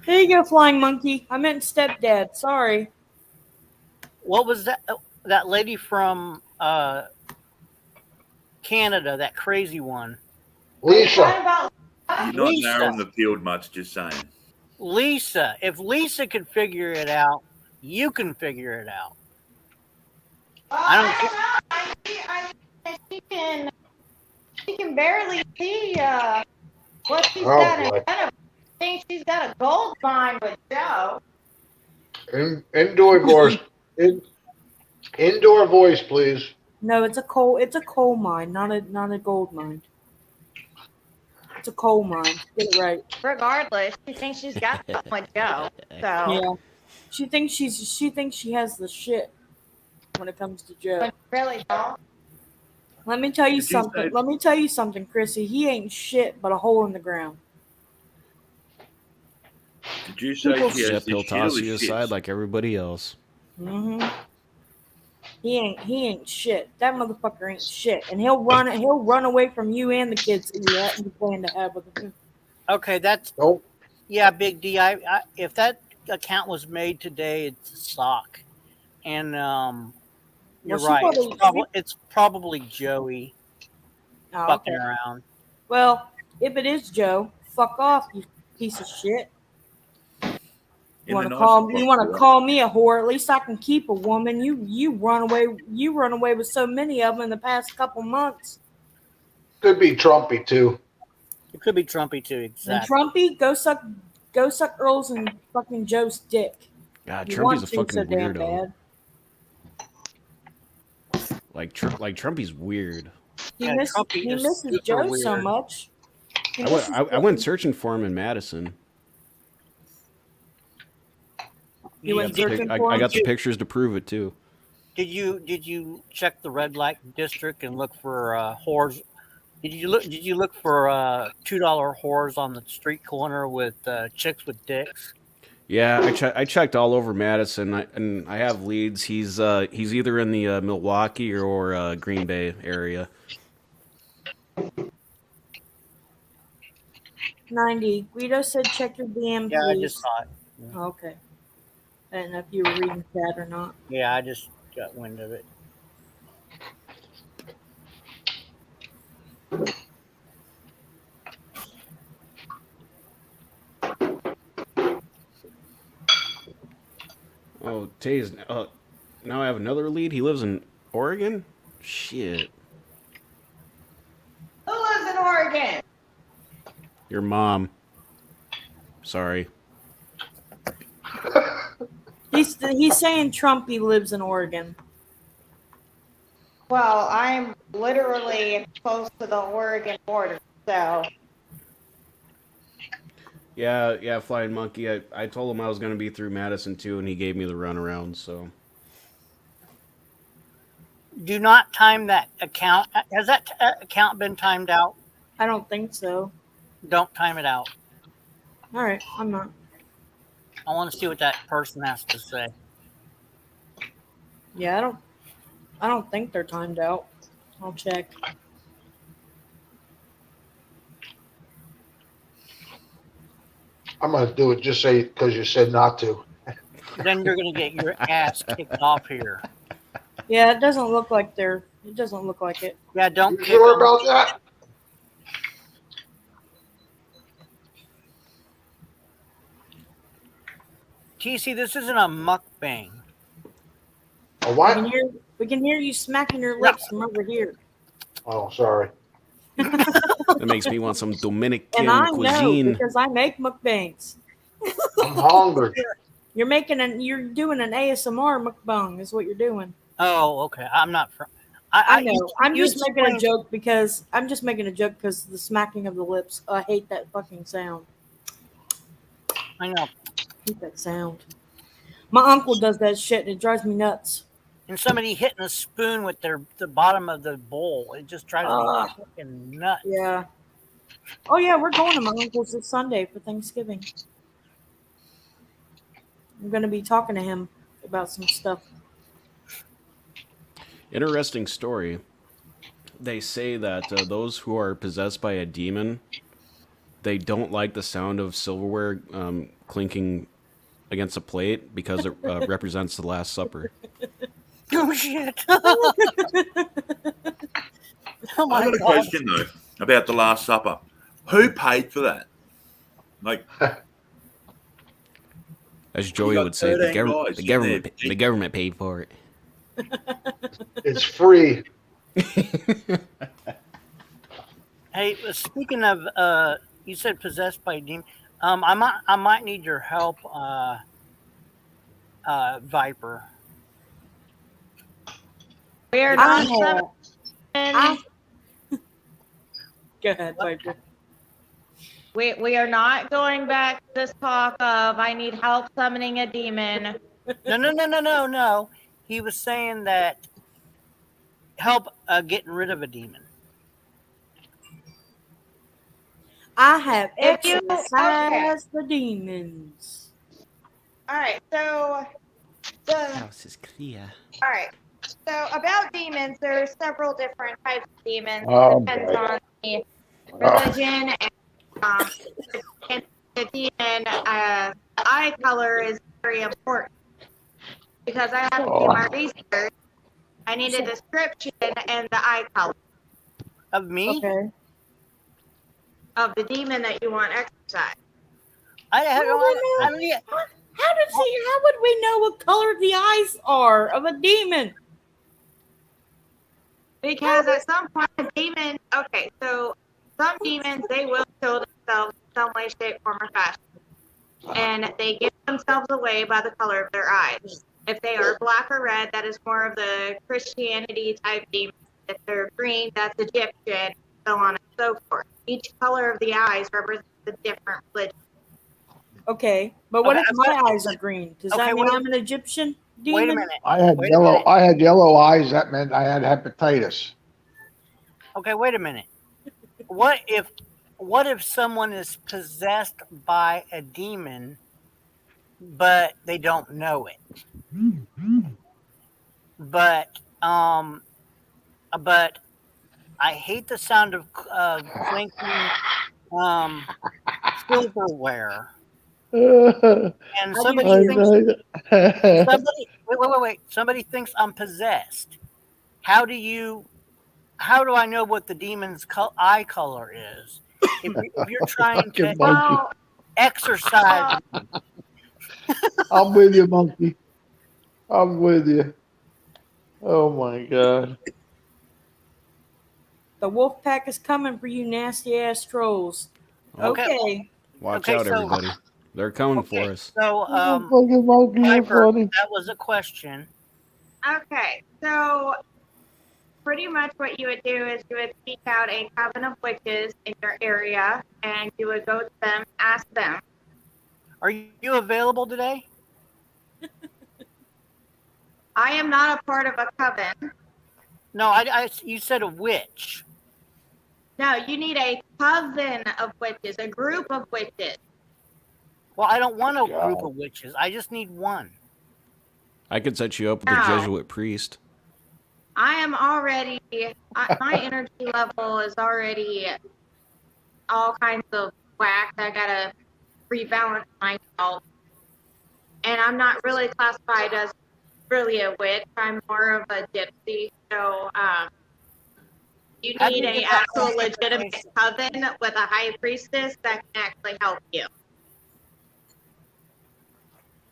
Speaker 3: Here you go, Flying Monkey. I meant stepdad. Sorry.
Speaker 2: what was that? That lady from Canada, that crazy one.
Speaker 4: Lisa.
Speaker 15: You're not narrowing the field much, just saying.
Speaker 2: Lisa. If Lisa could figure it out, you can figure it out.
Speaker 17: She can barely see what she's
Speaker 4: Oh,
Speaker 17: got in
Speaker 4: boy.
Speaker 17: front of her. I think she's got a gold mine with Joe.
Speaker 4: Indoor voice. Indoor voice, please.
Speaker 3: No, it's a coal mine, not a gold mine. It's a coal mine. Get it right.
Speaker 17: Regardless, she thinks she's got something with Joe. So
Speaker 3: Yeah. She thinks she has the shit when it comes to Joe.
Speaker 17: but really don't.
Speaker 3: Let me tell you
Speaker 15: Did you
Speaker 3: something.
Speaker 15: say-
Speaker 3: Let me tell you something, Chrissy. He ain't shit but a hole in the ground.
Speaker 15: Did you say she
Speaker 14: Yep,
Speaker 15: has
Speaker 14: he'll
Speaker 15: the
Speaker 14: toss
Speaker 15: shit
Speaker 14: you
Speaker 15: or
Speaker 14: aside
Speaker 15: shits?
Speaker 3: like
Speaker 14: everybody else.
Speaker 3: Mm-hmm. He ain't shit. That motherfucker ain't shit, and he'll run away from you and the kids that you plan to have with him.
Speaker 2: Okay, that's
Speaker 4: Nope.
Speaker 2: yeah, Big D. If that account was made today, it's a sock, and you're
Speaker 3: she
Speaker 2: right.
Speaker 3: probably-
Speaker 2: It's probably Joey
Speaker 3: Oh,
Speaker 2: fucking
Speaker 3: okay.
Speaker 2: around.
Speaker 3: Well, if it is Joe, fuck off, you piece of shit.
Speaker 15: In
Speaker 3: You
Speaker 15: the
Speaker 3: want
Speaker 15: nicest
Speaker 3: to
Speaker 15: possible way.
Speaker 3: call me a whore? At least I can keep a woman. You run away with so many of them in the past couple months.
Speaker 4: Could be Trumpy too.
Speaker 2: It could be Trumpy too.
Speaker 3: And
Speaker 2: Exactly.
Speaker 3: Trumpy, go suck Earl's and fucking Joe's dick.
Speaker 14: God,
Speaker 3: You
Speaker 14: Trumpy's
Speaker 3: want
Speaker 14: a
Speaker 3: to
Speaker 14: fucking
Speaker 3: so damn
Speaker 14: weirdo.
Speaker 3: bad.
Speaker 14: Like Trumpy's weird.
Speaker 3: He
Speaker 2: Yeah,
Speaker 3: misses
Speaker 2: Trumpy is
Speaker 3: Joe
Speaker 2: super
Speaker 3: so
Speaker 2: weird.
Speaker 3: much.
Speaker 14: I went searching for him in Madison.
Speaker 3: You went searching
Speaker 14: I
Speaker 3: for him?
Speaker 14: got the pictures to prove it too.
Speaker 2: Did you check the red light district and look for whores? Did you look for $2 whores on the street corner with chicks with dicks?
Speaker 14: Yeah, I checked all over Madison, and I have leads. He's either in the Milwaukee or Green Bay area.
Speaker 3: 90. Guido said check your DM,
Speaker 2: Yeah,
Speaker 3: please.
Speaker 2: I just saw it.
Speaker 3: Oh, okay. I didn't know if you were reading chat or not.
Speaker 2: Yeah, I just got wind of it.
Speaker 14: Oh, Taze. Now I have another lead. He lives in Oregon. Shit.
Speaker 17: Who lives in Oregon?
Speaker 14: Your mom. Sorry.
Speaker 3: He's saying Trumpy lives in Oregon.
Speaker 17: Well, I'm literally close to the Oregon border, so.
Speaker 14: Yeah, Flying Monkey. I told him I was going to be through Madison too, and he gave me the runaround. So.
Speaker 2: Do not time that account. Has that account been timed out?
Speaker 3: I don't think so.
Speaker 2: Don't time it out.
Speaker 3: All right, I'm not.
Speaker 2: I want to see what that person has to say.
Speaker 3: Yeah, I don't think they're timed out. I'll check.
Speaker 4: I'm gonna do it just say because you said not to.
Speaker 2: Then you're gonna get your ass kicked off here.
Speaker 3: Yeah, it doesn't look like they're. It doesn't look like it.
Speaker 2: Yeah, don't.
Speaker 4: You sure about that?
Speaker 2: TC, this isn't a mukbang.
Speaker 4: A what?
Speaker 3: We can hear you smacking your lips from over here.
Speaker 4: Oh, sorry.
Speaker 14: That makes me want some Dominican
Speaker 3: And I
Speaker 14: cuisine.
Speaker 3: know because I make mukbangs.
Speaker 4: I'm hungry.
Speaker 3: You're doing an ASMR mukbang is what you're doing.
Speaker 2: Oh, okay. I'm not.
Speaker 3: I know. I'm
Speaker 2: you
Speaker 3: just making a
Speaker 2: explained-
Speaker 3: joke because the smacking of the lips. I hate that fucking sound.
Speaker 2: I know.
Speaker 3: I hate that sound. My uncle does that shit and it drives me nuts.
Speaker 2: And somebody hitting a spoon with the bottom of the bowl. It just drives me fucking nuts.
Speaker 3: Yeah. Oh yeah, we're going to my uncle's this Sunday for Thanksgiving. I'm gonna be talking to him about some stuff.
Speaker 14: Interesting story. They say that those who are possessed by a demon, they don't like the sound of silverware clinking against a plate because it represents the Last Supper.
Speaker 2: Oh shit!
Speaker 15: Oh
Speaker 2: my
Speaker 15: I got a
Speaker 2: God.
Speaker 15: question though about the Last Supper. Who paid for that? Like,
Speaker 14: As Joey
Speaker 15: got
Speaker 14: would say, the
Speaker 15: 13 guys sitting there.
Speaker 14: the government paid for it.
Speaker 4: It's free.
Speaker 2: Hey, speaking of, you said possessed by a demon. I might need your help, Viper.
Speaker 17: We're not summoning.
Speaker 3: Go ahead, Viper.
Speaker 17: We are not going back to this talk of I need help summoning a demon.
Speaker 2: No. He was saying that help getting rid of a demon.
Speaker 3: I have
Speaker 17: If you-
Speaker 3: exorcised the demons.
Speaker 17: All right, so
Speaker 14: House is clear.
Speaker 17: all right. So about demons, there's several different types of demons.
Speaker 4: Oh,
Speaker 17: It depends
Speaker 4: boy.
Speaker 17: on the religion and the demon eye color is very important because I have to do my research. I need a description and the eye color
Speaker 2: Of me?
Speaker 3: Okay.
Speaker 17: of the demon that you want exercised.
Speaker 3: How would we know what color the eyes are of a demon?
Speaker 17: Because at some point, a demon, okay, so some demons, they will show themselves in some way, shape, form, or fashion. And they give themselves away by the color of their eyes. If they are black or red, that is more of the Christianity type demon. If they're green, that's Egyptian, so on and so forth. each color of the eyes represents a different religion.
Speaker 3: Okay, but what
Speaker 2: Okay,
Speaker 3: if my eyes are green? Does
Speaker 2: Okay,
Speaker 3: that mean
Speaker 2: wait-
Speaker 3: I'm an Egyptian demon?
Speaker 2: Wait a minute.
Speaker 4: I had
Speaker 2: Wait a
Speaker 4: yellow.
Speaker 2: minute.
Speaker 4: I had yellow eyes. That meant I had hepatitis.
Speaker 2: Okay, wait a minute. What if someone is possessed by a demon, but they don't know it? But but I hate the sound of clinking silverware. And somebody wait. Somebody thinks I'm possessed. How do I know what the demon's eye color is? If you're trying to
Speaker 4: Fucking monkey.
Speaker 2: exercise,
Speaker 4: I'm with you, monkey. I'm with you. Oh my god.
Speaker 3: The wolf pack is coming for you, nasty ass trolls. Okay.
Speaker 14: Watch
Speaker 2: Okay,
Speaker 14: out,
Speaker 2: so-
Speaker 14: everybody. They're coming for us.
Speaker 2: so
Speaker 4: Fucking monkey, you're
Speaker 2: Piper,
Speaker 4: funny.
Speaker 2: that was a question.
Speaker 17: Okay, so pretty much what you would do is you would seek out a coven of witches in your area, and you would go to them, ask them.
Speaker 2: Are you available today?
Speaker 17: I am not a part of a coven.
Speaker 2: No, you said a witch.
Speaker 17: No, you need a coven of witches, a group of witches.
Speaker 2: Well, I don't want a group of witches. I just need one.
Speaker 14: I could set you up with a
Speaker 17: No.
Speaker 14: Jesuit priest.
Speaker 17: I am already, my energy level is already all kinds of whacked. I gotta rebalance myself. And I'm not really classified as really a witch. I'm more of a gypsy. So you
Speaker 2: How do
Speaker 17: need
Speaker 2: you
Speaker 17: a
Speaker 2: get that
Speaker 17: actual
Speaker 2: kind of
Speaker 17: legitimate coven with a high priestess that can actually help you.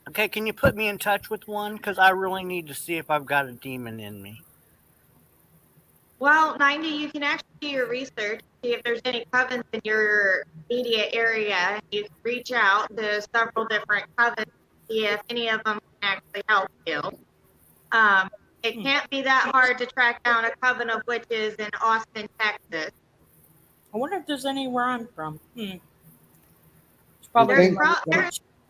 Speaker 2: Okay, can you put me in touch with one? Because I really need to see if I've got a demon in me.
Speaker 17: Well, 90, you can actually do your research, see if there's any covens in your immediate area. You can reach out to several different covens, see if any of them can actually help you. It can't be that hard to track down a coven of witches in Austin, Texas.
Speaker 3: I wonder if there's any where I'm from. It's probably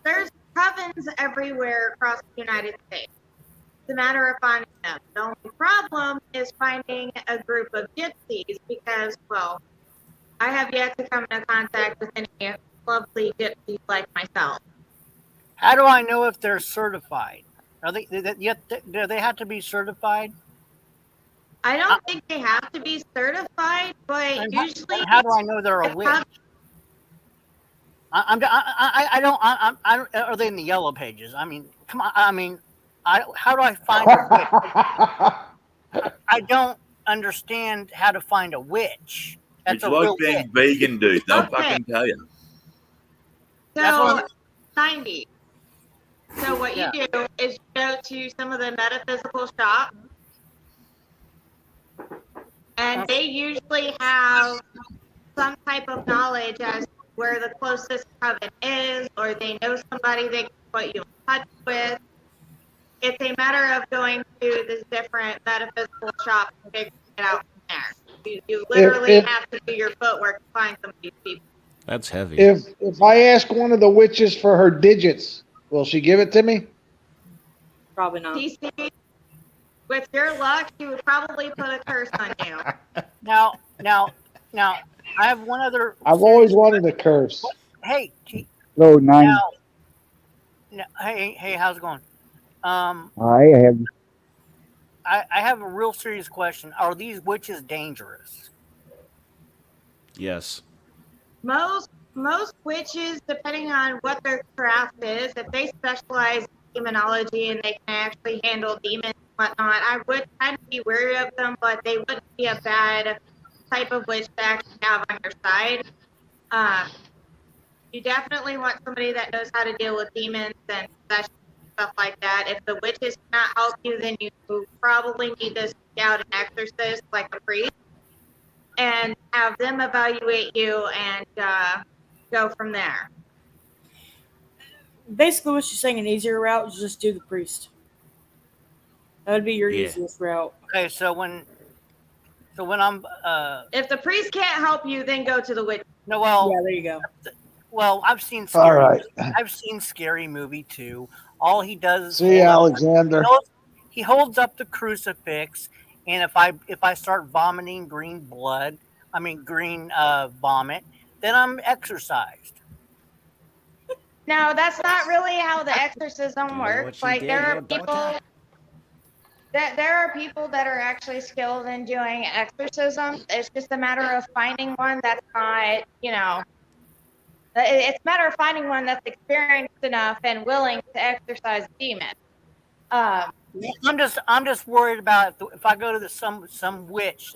Speaker 17: There's covens everywhere across the United States. It's a matter of finding them. The only problem is finding a group of gypsies because, well, I have yet to come into contact with any lovely gypsies like myself.
Speaker 2: How do I know if they're certified? Are they? Do they have to be certified?
Speaker 17: I don't think they have to be certified, but usually.
Speaker 2: How do I know they're a witch? I don't. Are they in the yellow pages? I mean, come on. I mean, how do I find a witch? I don't understand how to find a witch. That's
Speaker 15: It's
Speaker 2: a
Speaker 15: like
Speaker 2: real
Speaker 15: being
Speaker 2: witch.
Speaker 15: vegan, dude. They'll
Speaker 17: Okay.
Speaker 15: fucking tell you.
Speaker 17: So, 90. So what you do is you go to some of the metaphysical shops, and they usually have some type of knowledge as to where the closest coven is, or they know somebody they can put you in touch with. It's a matter of going to the different metaphysical shops and figuring it out from there. You literally have to do your footwork to find some of these people.
Speaker 14: That's heavy.
Speaker 4: If I ask one of the witches for her digits, will she give it to me?
Speaker 3: Probably not.
Speaker 17: TC, with your luck, she would probably put a curse on you.
Speaker 2: Now, I have one other.
Speaker 4: I've always wanted a curse.
Speaker 2: Hey,
Speaker 18: Hello, 9.
Speaker 2: hey, how's it going?
Speaker 18: I have.
Speaker 2: I have a real serious question. Are these witches dangerous?
Speaker 14: Yes.
Speaker 17: Most witches, depending on what their craft is, if they specialize in demonology and they can actually handle demons and whatnot, I would kind of be wary of them, but they wouldn't be a bad type of witch to actually have on your side. You definitely want somebody that knows how to deal with demons and possession and stuff like that. If the witches cannot help you, then you probably need to seek out an exorcist like a priest and have them evaluate you and go from there.
Speaker 3: Basically, what she's saying, an easier route is just do the priest. That would be your
Speaker 14: Yeah.
Speaker 3: easiest route.
Speaker 2: Okay, so So when I'm
Speaker 17: if the priest can't help you, then go to the witch.
Speaker 2: no, well,
Speaker 3: Yeah, there you go.
Speaker 2: well, I've seen
Speaker 4: All
Speaker 2: scary.
Speaker 4: right.
Speaker 2: I've seen Scary Movie too. All he does is
Speaker 4: See, Alexander.
Speaker 2: he holds up the crucifix, and if I start vomiting green green vomit, then I'm exorcised.
Speaker 17: No, that's not really how the exorcism works. Like there are people that are actually skilled in doing exorcism. It's just a matter of finding one that's not, it's a matter of finding one that's experienced enough and willing to exorcise demons.
Speaker 2: I'm just worried about if I go to some witch,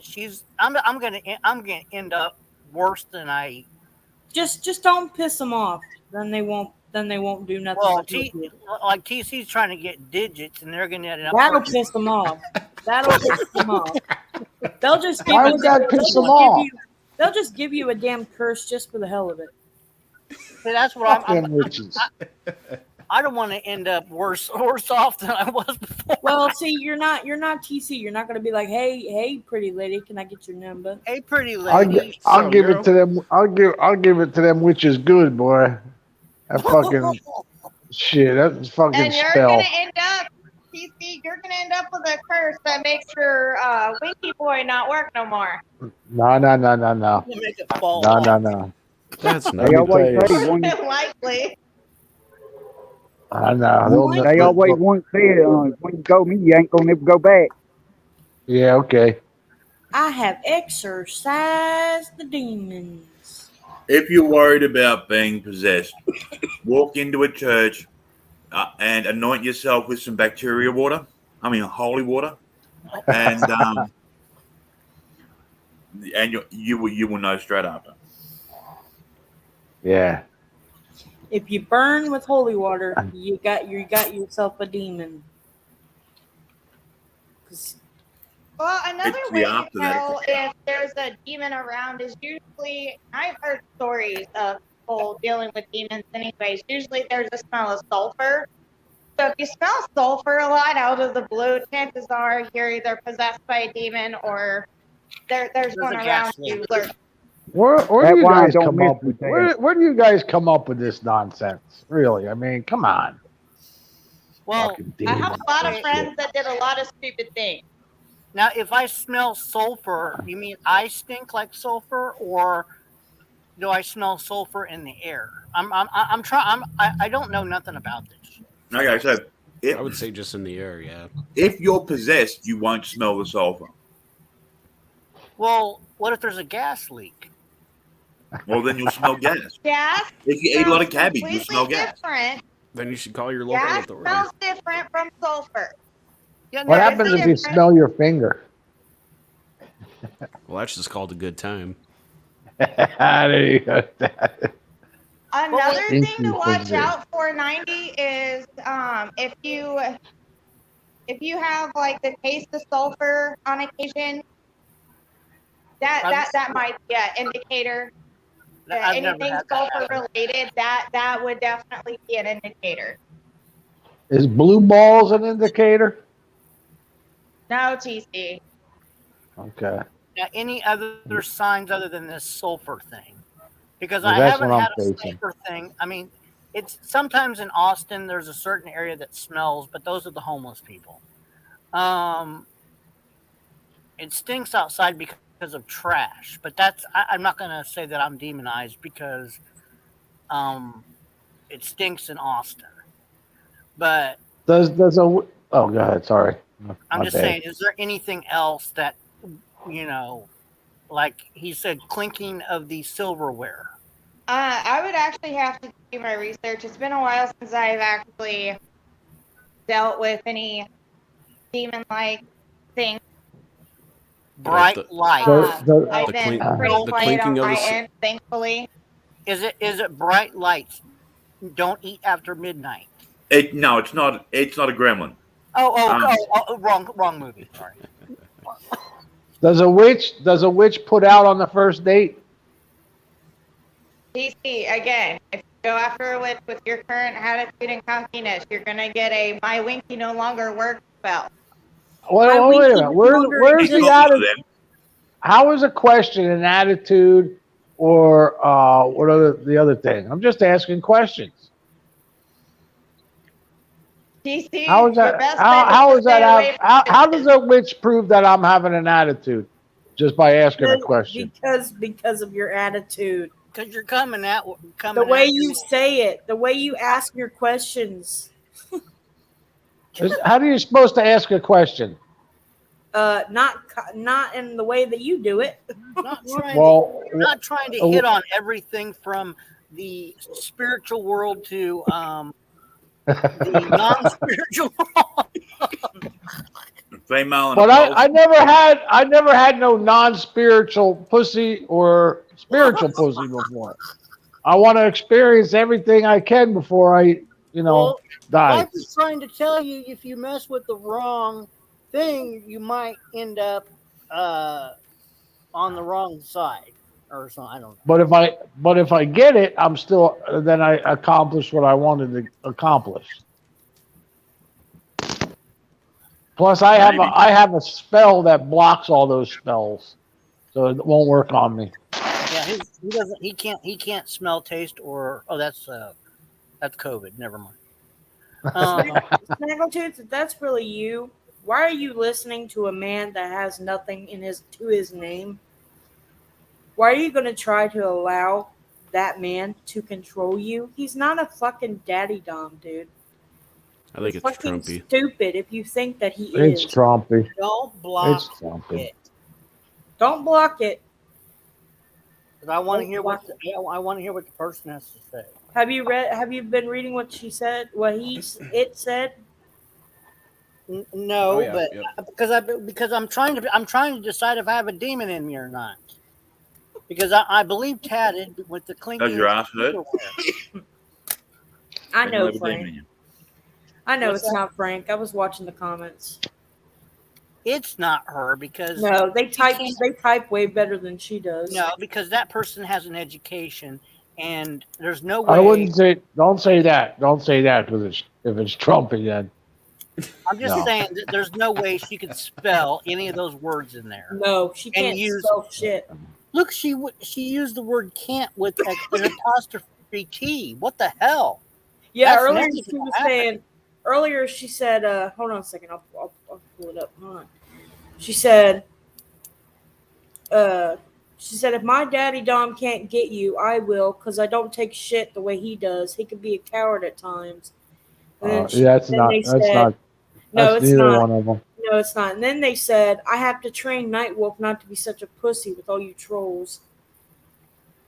Speaker 2: I'm gonna end up worse than I.
Speaker 3: Just don't piss them off. Then they won't do nothing.
Speaker 2: Well,
Speaker 3: but help you.
Speaker 2: like TC's trying to get digits, and they're gonna end up.
Speaker 3: That'll piss them off. That'll piss them off. They'll just give
Speaker 4: Why
Speaker 3: you.
Speaker 4: would that piss them
Speaker 3: give
Speaker 4: off?
Speaker 3: you- They'll just give you a damn curse just for the hell of it.
Speaker 2: So that's what
Speaker 4: Fucking witches.
Speaker 2: I don't want to end up worse off than I was before.
Speaker 3: Well, see, you're not TC. You're not gonna be like, hey, pretty lady, can I get your number?
Speaker 2: Hey, pretty lady.
Speaker 4: I'll give it to them. I'll give it to them witches good, boy. That fucking shit. That's fucking
Speaker 17: And you're
Speaker 4: spell.
Speaker 17: gonna end up, TC, you're gonna end up with a curse that makes your Winky Boy not work no more.
Speaker 4: No.
Speaker 2: Make it fall off.
Speaker 4: No.
Speaker 14: That's
Speaker 18: They always say
Speaker 17: More
Speaker 18: one.
Speaker 17: than likely.
Speaker 4: I know.
Speaker 18: They always once said, when you go me, you ain't gonna never go back.
Speaker 4: Yeah. Okay.
Speaker 3: I have exorcised the demons.
Speaker 15: If you're worried about being possessed, walk into a church and anoint yourself with some bacteria water. I mean, holy water, and you will know straight after.
Speaker 4: Yeah.
Speaker 3: If you burn with holy water, you got yourself a demon.
Speaker 17: Well, another
Speaker 15: It's the
Speaker 17: way to
Speaker 15: opposite.
Speaker 17: tell if there's a demon around is usually, I've heard stories of people dealing with demons anyways. Usually there's a smell of sulfur. So if you smell sulfur a lot out of the blue, chances are you're either possessed by a demon or there's one around you.
Speaker 4: Where do
Speaker 18: That
Speaker 4: you
Speaker 18: wine
Speaker 4: guys
Speaker 18: don't
Speaker 4: come
Speaker 18: mess
Speaker 4: up
Speaker 18: with
Speaker 4: with?
Speaker 18: that.
Speaker 4: Where do you guys come up with this nonsense? Really? I mean, come on.
Speaker 2: Well,
Speaker 17: I have a lot of friends that did a lot of stupid things.
Speaker 2: now if I smell sulfur, you mean I stink like sulfur, or do I smell sulfur in the air? I don't know nothing about this.
Speaker 15: Okay, so
Speaker 14: I would say just in the air, yeah.
Speaker 15: if you're possessed, you won't smell the sulfur.
Speaker 2: Well, what if there's a gas leak?
Speaker 15: Well, then you'll smell gas.
Speaker 17: Gas
Speaker 15: If you eat a lot of
Speaker 17: smells
Speaker 15: cabbage, you smell
Speaker 17: completely
Speaker 15: gas.
Speaker 17: different.
Speaker 14: Then you should call your local
Speaker 17: Gas
Speaker 14: authority.
Speaker 17: smells different from sulfur.
Speaker 2: Yeah,
Speaker 4: What
Speaker 17: no,
Speaker 4: happens
Speaker 17: it's
Speaker 4: if you
Speaker 17: different.
Speaker 4: smell your finger?
Speaker 14: Well, that's just called a good time.
Speaker 4: There you go.
Speaker 17: Another thing
Speaker 4: Stinky
Speaker 17: to watch
Speaker 4: finger.
Speaker 17: out for, 90, is if you have like the taste of sulfur on occasion, that might be an indicator.
Speaker 2: I've never
Speaker 17: Anything
Speaker 2: had that
Speaker 17: sulfur related, that would definitely be an indicator.
Speaker 4: Is blue balls an indicator?
Speaker 17: No, TC.
Speaker 4: Okay.
Speaker 2: Now, any other signs other than this sulfur thing? Because
Speaker 4: Well,
Speaker 2: I
Speaker 4: that's
Speaker 2: haven't
Speaker 4: what I'm
Speaker 2: had a
Speaker 4: facing.
Speaker 2: sulfur thing. I mean, it's sometimes in Austin there's a certain area that smells, but those are the homeless people. It stinks outside because of trash, but I'm not going to say that I'm demonized because it stinks in Austin. But
Speaker 4: Does a oh, go ahead. Sorry.
Speaker 2: I'm
Speaker 4: My
Speaker 2: just
Speaker 4: bad.
Speaker 2: saying, is there anything else that, like he said, clinking of the silverware?
Speaker 17: I would actually have to do my research. It's been a while since I've actually dealt with any demon-like things.
Speaker 2: Bright light.
Speaker 17: I've been pretty quiet on my end, thankfully.
Speaker 2: Is it bright lights? Don't eat after midnight.
Speaker 15: No, it's not. It's not a gremlin.
Speaker 2: Wrong movie. Sorry.
Speaker 4: Does a witch put out on the first date?
Speaker 17: DC, again, if you go after a witch with your current attitude and cockiness, you're gonna get a "my winky no longer works" spell.
Speaker 4: Well, wait a minute. Where's the attitude? how is a question an attitude or what are the other thing? I'm just asking questions.
Speaker 17: TC,
Speaker 4: How is
Speaker 17: your
Speaker 4: that?
Speaker 17: best
Speaker 4: How,
Speaker 17: bet is
Speaker 4: how
Speaker 17: to
Speaker 4: is
Speaker 17: stay
Speaker 4: that?
Speaker 17: away
Speaker 4: How does a witch prove that I'm having an attitude just by asking a question?
Speaker 3: Because of your attitude.
Speaker 2: Because you're coming
Speaker 3: The way
Speaker 2: at
Speaker 3: you say it, the way you ask your questions.
Speaker 4: How are you supposed to ask a question?
Speaker 3: Not in the way that you do it.
Speaker 2: not trying
Speaker 4: Well,
Speaker 2: to not trying to hit on everything from the spiritual world to the non-spiritual world.
Speaker 15: Female and
Speaker 4: But
Speaker 15: a
Speaker 4: I never had no non-spiritual pussy or spiritual pussy before. I want to experience everything I can before I,
Speaker 2: Well,
Speaker 4: die.
Speaker 2: life is trying to tell you if you mess with the wrong thing, you might end up on the wrong side or something. I don't know.
Speaker 4: But if I get it, I'm still then I accomplished what I wanted to accomplish. Plus, I have a spell that blocks all those spells, so it won't work on me.
Speaker 2: Yeah, he doesn't. He can't smell, taste, or that's COVID. Never mind.
Speaker 3: Snaggletooth, if that's really you, why are you listening to a man that has nothing to his name? Why are you going to try to allow that man to control you? He's not a fucking daddy dom, dude.
Speaker 14: I think it's
Speaker 3: fucking
Speaker 14: Trumpy.
Speaker 3: stupid if you think that he
Speaker 4: It's
Speaker 3: is.
Speaker 4: Trumpy.
Speaker 2: Don't block
Speaker 4: it.
Speaker 3: Don't block it.
Speaker 2: I want to hear what the person has to say.
Speaker 3: Have you been reading what she said? It said?
Speaker 2: No,
Speaker 14: Oh, yeah,
Speaker 2: but
Speaker 14: yep.
Speaker 2: because I'm trying to decide if I have a demon in me or not. Because I believe tatted with the clinking.
Speaker 15: Does your ass hurt?
Speaker 3: I
Speaker 15: Then
Speaker 3: know,
Speaker 15: you have a
Speaker 3: Frank.
Speaker 15: demon in you.
Speaker 3: I know
Speaker 2: What's
Speaker 3: it's
Speaker 2: that?
Speaker 3: not Frank. I was watching the comments.
Speaker 2: It's not her because
Speaker 3: No, they type way better than she does.
Speaker 2: No, because that person has an education, and there's no
Speaker 4: I
Speaker 2: way.
Speaker 4: wouldn't say. Don't say that. Don't say that because if it's Trumpy, then
Speaker 2: I'm just saying that there's no way she could spell any of those words in there.
Speaker 3: No, she can't spell shit.
Speaker 2: Look, she used the word "can't" with an apostrophe T. What the hell?
Speaker 3: Yeah,
Speaker 2: That's
Speaker 3: earlier
Speaker 2: never
Speaker 3: she
Speaker 2: gonna
Speaker 3: was
Speaker 2: happen.
Speaker 3: saying. Earlier she said, "Hold on a second. I'll pull it up. Hold on." She said, "If my daddy Dom can't get you, I will, because I don't take shit the way he does. He can be a coward at times." And then
Speaker 4: that's neither one of them.
Speaker 3: No, it's not. And then they said, "I have to train Nightwolf not to be such a pussy with all you trolls."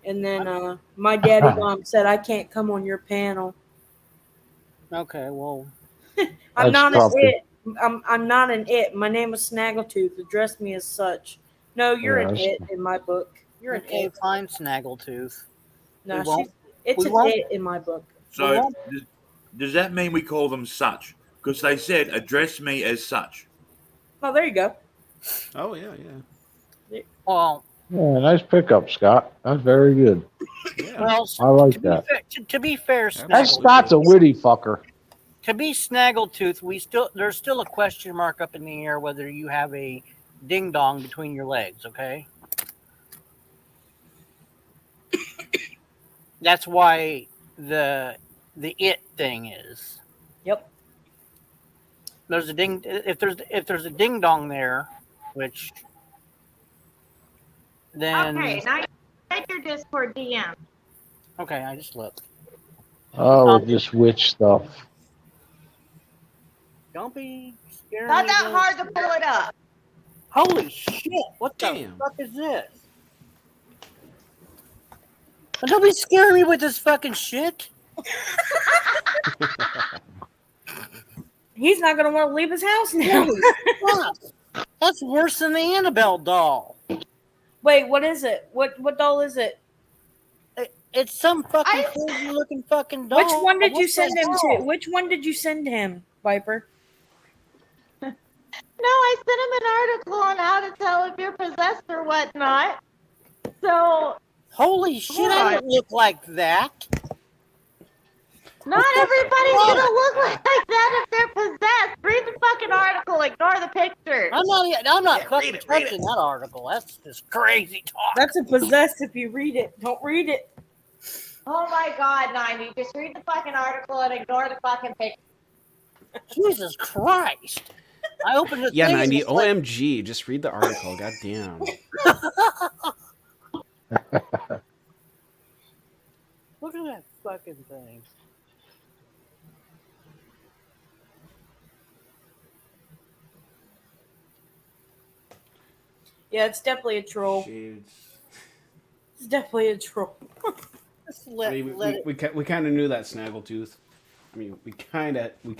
Speaker 3: And then my daddy Dom said, "I can't come on your panel."
Speaker 2: Okay, well,
Speaker 3: I'm
Speaker 4: That's
Speaker 3: not an
Speaker 4: Trumpy.
Speaker 3: it. I'm not an it. My name is Snaggletooth. Address me as such. No, you're an
Speaker 4: Yes.
Speaker 3: it in my book. You're an
Speaker 2: okay,
Speaker 3: it.
Speaker 2: fine, Snaggletooth.
Speaker 3: No, it's an it in my book.
Speaker 15: So does that mean we call them such? Because they said address me as such.
Speaker 3: Oh, there you go.
Speaker 14: Oh yeah.
Speaker 2: Well,
Speaker 4: Yeah, nice pickup, Scott. That's very good.
Speaker 2: well,
Speaker 4: I like that.
Speaker 2: To be fair,
Speaker 4: That Scott's a witty fucker.
Speaker 2: To be Snaggletooth, there's still a question mark up in the air whether you have a ding dong between your legs. Okay, that's why the it thing is.
Speaker 3: Yep.
Speaker 2: There's a ding. If there's a ding dong there, which then
Speaker 17: Okay, now you take your Discord DM.
Speaker 2: okay, I just looked.
Speaker 4: Oh, this witch stuff.
Speaker 2: Don't be scared.
Speaker 17: Not that hard to pull it up.
Speaker 2: Holy shit! What the fuck is this? Don't be scaring me with this fucking shit.
Speaker 3: He's not gonna want to leave his house now.
Speaker 2: Holy fuck. That's worse than the Annabelle doll.
Speaker 3: Wait, what is it? What doll is it?
Speaker 2: It's some fucking crazy looking fucking doll.
Speaker 3: Which one did you
Speaker 2: What's
Speaker 3: send
Speaker 2: that
Speaker 3: him
Speaker 2: doll?
Speaker 3: to? Which one did you send him, Viper?
Speaker 17: No, I sent him an article on how to tell if you're possessed or whatnot. So
Speaker 2: holy shit, I don't look like that.
Speaker 17: Not everybody's gonna look like that if they're possessed. Read the fucking article. Ignore the picture.
Speaker 2: I'm not fucking touching that article. That's just crazy talk.
Speaker 3: That's a possessed if you read it. Don't read it.
Speaker 17: Oh my God, 90. Just read the fucking article and ignore the fucking picture.
Speaker 2: Jesus Christ. I opened the
Speaker 14: Yeah,
Speaker 2: thing
Speaker 14: 90.
Speaker 2: and it's like,
Speaker 14: OMG. Just read the article. God damn.
Speaker 2: look at that fucking thing.
Speaker 3: Yeah, it's definitely a troll.
Speaker 14: Shades.
Speaker 3: It's definitely a troll.
Speaker 2: Just let it.
Speaker 14: We kind of knew that, Snaggletooth. I mean, we kind of knew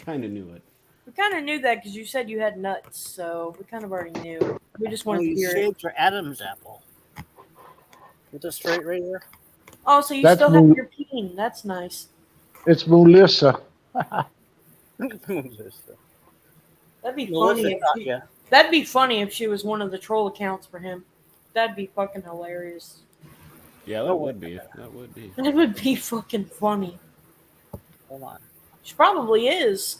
Speaker 14: it.
Speaker 3: We kind of knew that because you said you had nuts, so we kind of already knew. We just wanted to
Speaker 2: These
Speaker 3: hear it.
Speaker 2: shapes are Adam's apple. With a straight right here.
Speaker 3: Oh, so you
Speaker 18: That's
Speaker 3: still have
Speaker 18: Mo-
Speaker 3: your peen. That's nice.
Speaker 18: It's Melissa.
Speaker 3: That'd be
Speaker 2: Melissa
Speaker 3: funny.
Speaker 2: got ya.
Speaker 3: That'd be funny if she was one of the troll accounts for him. That'd be fucking hilarious.
Speaker 14: Yeah, that would be. That would be.
Speaker 3: It would be fucking funny.
Speaker 2: Hold on.
Speaker 3: She probably is.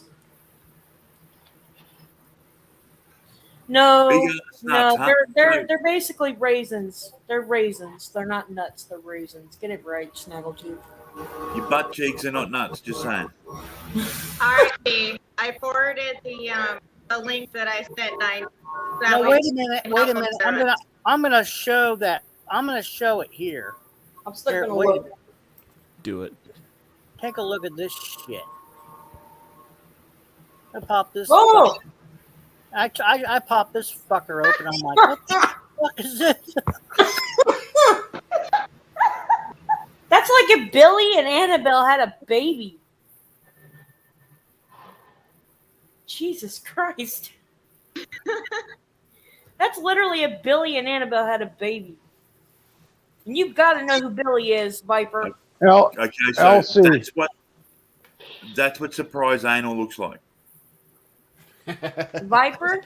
Speaker 3: No,
Speaker 15: Big ass nuts, huh?
Speaker 3: they're basically raisins. They're raisins. They're not nuts. They're raisins. Get it right, Snaggletooth.
Speaker 15: Your butt cheeks are not nuts. Just saying.
Speaker 17: Alrighty, I forwarded the link that I sent 90.
Speaker 2: No, wait a minute. I'm gonna show that. I'm gonna show it here.
Speaker 3: I'm still
Speaker 2: Here,
Speaker 3: gonna
Speaker 2: wait.
Speaker 3: look.
Speaker 14: Do it.
Speaker 2: Take a look at this shit. I pop this.
Speaker 3: Oh!
Speaker 2: I pop this fucker open. I'm like, what the fuck is this?
Speaker 3: That's like if Billy and Annabelle had a baby. Jesus Christ. That's literally if Billy and Annabelle had a baby. And you've got to know who Billy is, Viper.
Speaker 15: Okay, so
Speaker 18: Elsie.
Speaker 15: that's what surprise anal looks like.
Speaker 3: Viper?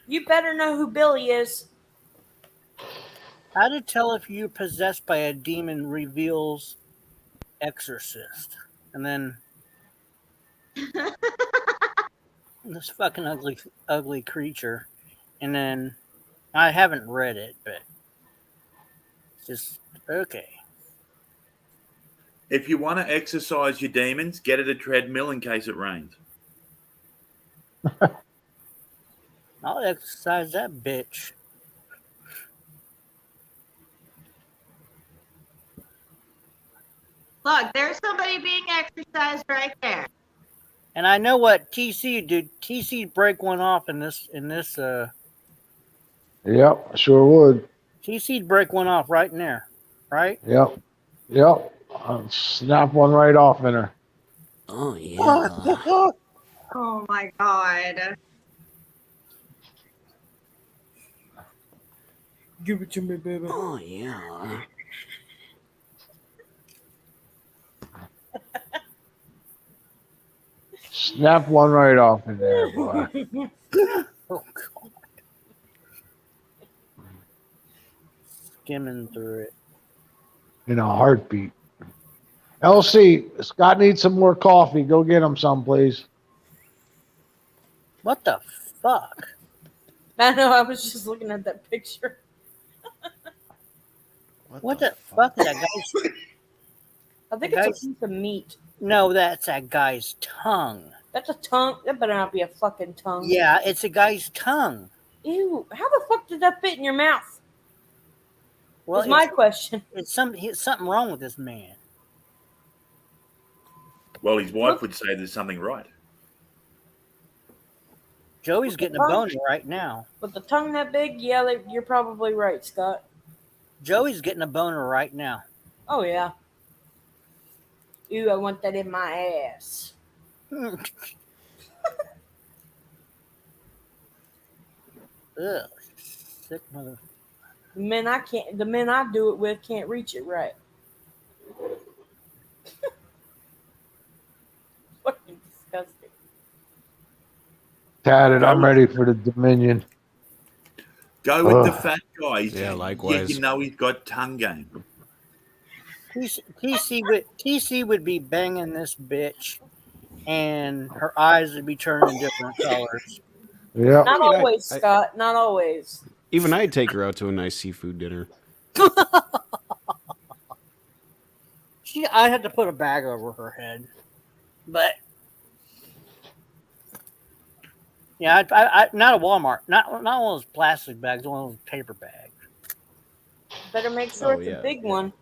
Speaker 3: You better know who Billy is.
Speaker 2: How to tell if you're possessed by a demon reveals exorcist. And then this fucking ugly creature. And then I haven't read it, but it's just okay.
Speaker 15: If you want to exercise your demons, get at a treadmill in case it rains.
Speaker 2: I'll exercise that bitch.
Speaker 17: Look, there's somebody being exercised right there.
Speaker 2: And I know what TC did. TC break one off in this.
Speaker 18: Yep, sure would.
Speaker 2: TC'd break one off right in there, right?
Speaker 18: Yep. I'll snap one right off in her.
Speaker 14: Oh yeah.
Speaker 17: Oh my God.
Speaker 3: Give it to me, baby.
Speaker 14: Oh yeah.
Speaker 18: Snap one right off in there, boy.
Speaker 2: Oh God. Skimming through it.
Speaker 18: In a heartbeat. Elsie, Scott needs some more coffee. Go get him some, please.
Speaker 2: What the fuck?
Speaker 3: I know, I was just looking at that picture.
Speaker 2: What the fuck is that guy's?
Speaker 3: I think it's a piece of meat.
Speaker 2: No, that's that guy's tongue.
Speaker 3: That's a tongue. That better not be a fucking tongue.
Speaker 2: Yeah, it's a guy's tongue.
Speaker 3: Ew. How the fuck did that fit in your mouth?
Speaker 2: Well,
Speaker 3: That's my question.
Speaker 2: It's something wrong with this man.
Speaker 15: Well, his wife would say there's something right.
Speaker 2: Joey's getting a boner right now.
Speaker 3: With the tongue that big, yeah, you're probably right, Scott.
Speaker 2: Joey's getting a boner right now.
Speaker 3: Oh, yeah. Ew, I want that in my ass.
Speaker 2: Ugh, sick mother.
Speaker 3: The men I do it with can't reach it right. Fucking disgusting.
Speaker 4: Tatted, I'm ready for the Dominion.
Speaker 15: Go with the fat guys.
Speaker 14: Yeah, likewise.
Speaker 15: You know he's got tongue game.
Speaker 2: TC would be banging this bitch, and her eyes would be turning different colors.
Speaker 18: Yeah.
Speaker 3: Not always, Scott. Not always.
Speaker 14: Even I'd take her out to a nice seafood dinner.
Speaker 2: I had to put a bag over her head, but yeah, I not a Walmart, not one of those plastic bags, one of those paper bags.
Speaker 3: Better make sure
Speaker 14: Oh,
Speaker 3: it's a
Speaker 14: yeah,
Speaker 3: big
Speaker 14: yeah.
Speaker 3: one.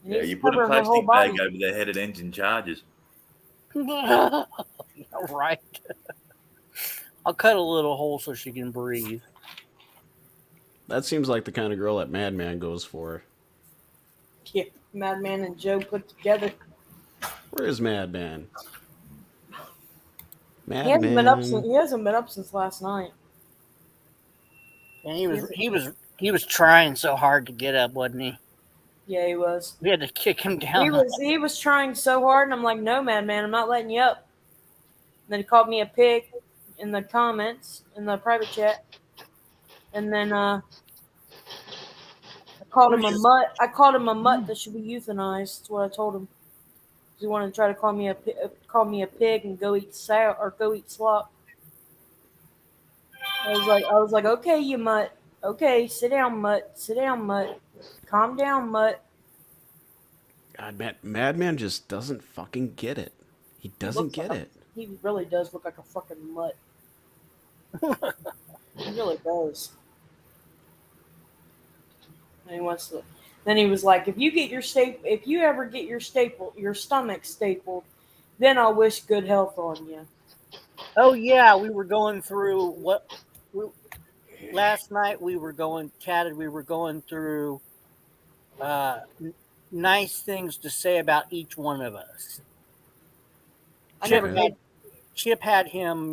Speaker 3: It
Speaker 15: Yeah,
Speaker 3: needs
Speaker 15: you
Speaker 3: to
Speaker 15: put a
Speaker 3: cover her whole
Speaker 15: plastic bag
Speaker 3: body.
Speaker 15: over the head of engine charges.
Speaker 2: Right. I'll cut a little hole so she can breathe.
Speaker 14: That seems like the kind of girl that Madman goes for.
Speaker 3: Yeah, Madman and Joe put together.
Speaker 14: Where is Madman?
Speaker 3: He hasn't been up since
Speaker 14: Madman.
Speaker 3: last night.
Speaker 2: And he was trying so hard to get up, wasn't he?
Speaker 3: Yeah, he was.
Speaker 2: We had to kick him down.
Speaker 3: He was trying so hard, and I'm like, no, Madman, I'm not letting you up. And then he called me a pig in the comments in the private chat, and then I called him a mutt. I called him a mutt that should be euthanized. That's what I told him. He wanted to try to call me a pig and go eat slop. I was like, okay, you mutt. Okay, sit down, mutt. Sit down, mutt. Calm down, mutt.
Speaker 14: God, Madman just doesn't fucking get it. He doesn't get it.
Speaker 3: He really does look like a fucking mutt. He really does. And he wants to. Then he was like, if you ever get your stomach stapled, then I'll wish good health on you.
Speaker 2: Oh yeah, we were going through last night. We were going through nice things to say about each one of us. Chip had him,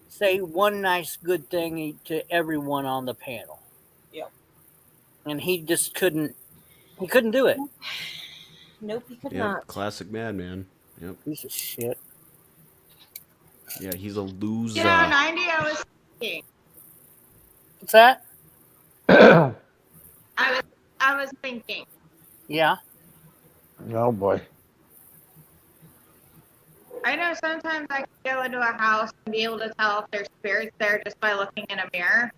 Speaker 2: say one nice good thing to everyone on the panel.
Speaker 3: Yep.
Speaker 2: And he just couldn't. He couldn't do it.
Speaker 3: Nope, he could
Speaker 14: Yep,
Speaker 3: not.
Speaker 14: classic Madman. Yep.
Speaker 2: Piece of shit.
Speaker 14: Yeah, he's a loser.
Speaker 17: You know, 90, I was thinking.
Speaker 2: What's that?
Speaker 17: I was thinking.
Speaker 2: Yeah.
Speaker 18: Oh boy.
Speaker 17: I know sometimes I can go into a house and be able to tell if there's spirits there just by looking in a mirror.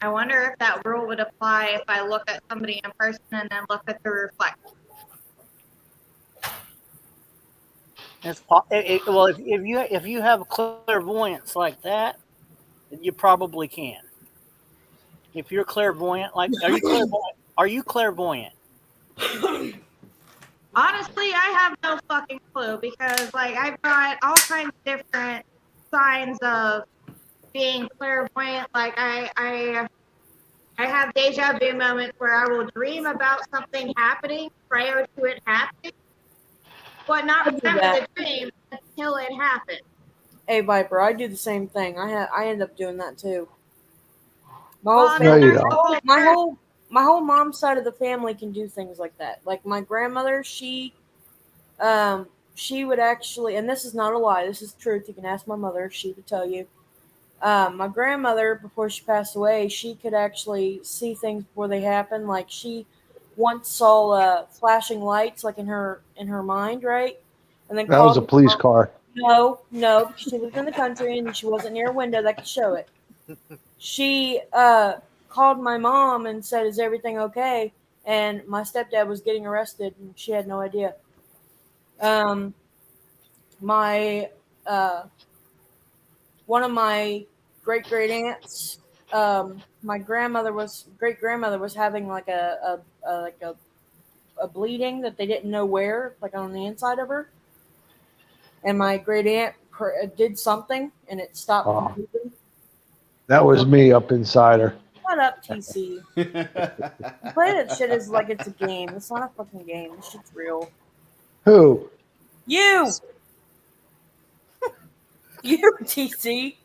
Speaker 17: I wonder if that rule would apply if I look at somebody in person and then look at the reflection.
Speaker 2: Well, if you have clairvoyance like that, you probably can. If you're clairvoyant, are you clairvoyant?
Speaker 17: Honestly, I have no fucking clue because, I've got all kinds of different signs of being clairvoyant. I have deja vu moments where I will dream about something happening prior to it happening, but not remember the dream until it happened.
Speaker 3: Hey Viper, I do the same thing. I end up doing that too. My whole mom's side of the family can do things like that. Like my grandmother, she would actually, and this is not a lie, this is the truth. You can ask my mother; she would tell you. My grandmother, before she passed away, she could actually see things before they happen. Like she once saw flashing lights, like in her mind, right? And then
Speaker 18: that was a police car.
Speaker 3: No, because she lived in the country and she wasn't near a window that could show it. She called my mom and said, "Is everything okay?" And my stepdad was getting arrested, and she had no idea. One of my great aunts, my great grandmother was having like a bleeding that they didn't know where, like on the inside of her. And my great aunt did something, and it stopped completely.
Speaker 18: That was me up inside her.
Speaker 3: Shut up, TC. Play that shit as like it's a game. It's not a fucking game. This shit's real.
Speaker 18: Who?
Speaker 3: You! You, TC.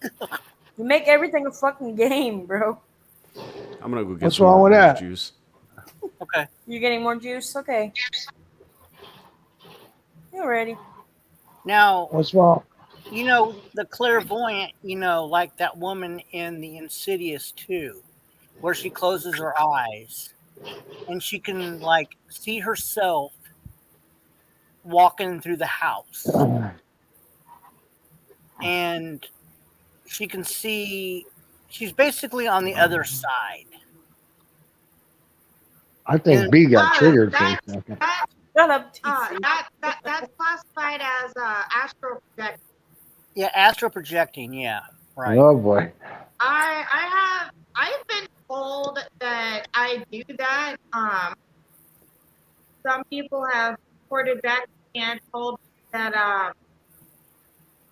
Speaker 3: You make everything a fucking game, bro.
Speaker 14: I'm gonna go get
Speaker 18: What's
Speaker 14: some
Speaker 18: wrong
Speaker 14: more
Speaker 18: with
Speaker 14: orange
Speaker 18: that?
Speaker 14: juice.
Speaker 2: Okay.
Speaker 3: You getting more juice? Okay. You're ready.
Speaker 2: Now,
Speaker 18: What's wrong?
Speaker 2: The clairvoyant, like that woman in the Insidious 2, where she closes her eyes. and she can like see herself walking through the house, and she can see she's basically on the other side.
Speaker 18: I think B got triggered for a
Speaker 17: That's
Speaker 18: second.
Speaker 17: that's classified as astral projection.
Speaker 2: Yeah, astral projecting. Yeah, right.
Speaker 18: Oh boy.
Speaker 17: I've been told that I do that. Some people have reported back to me and told that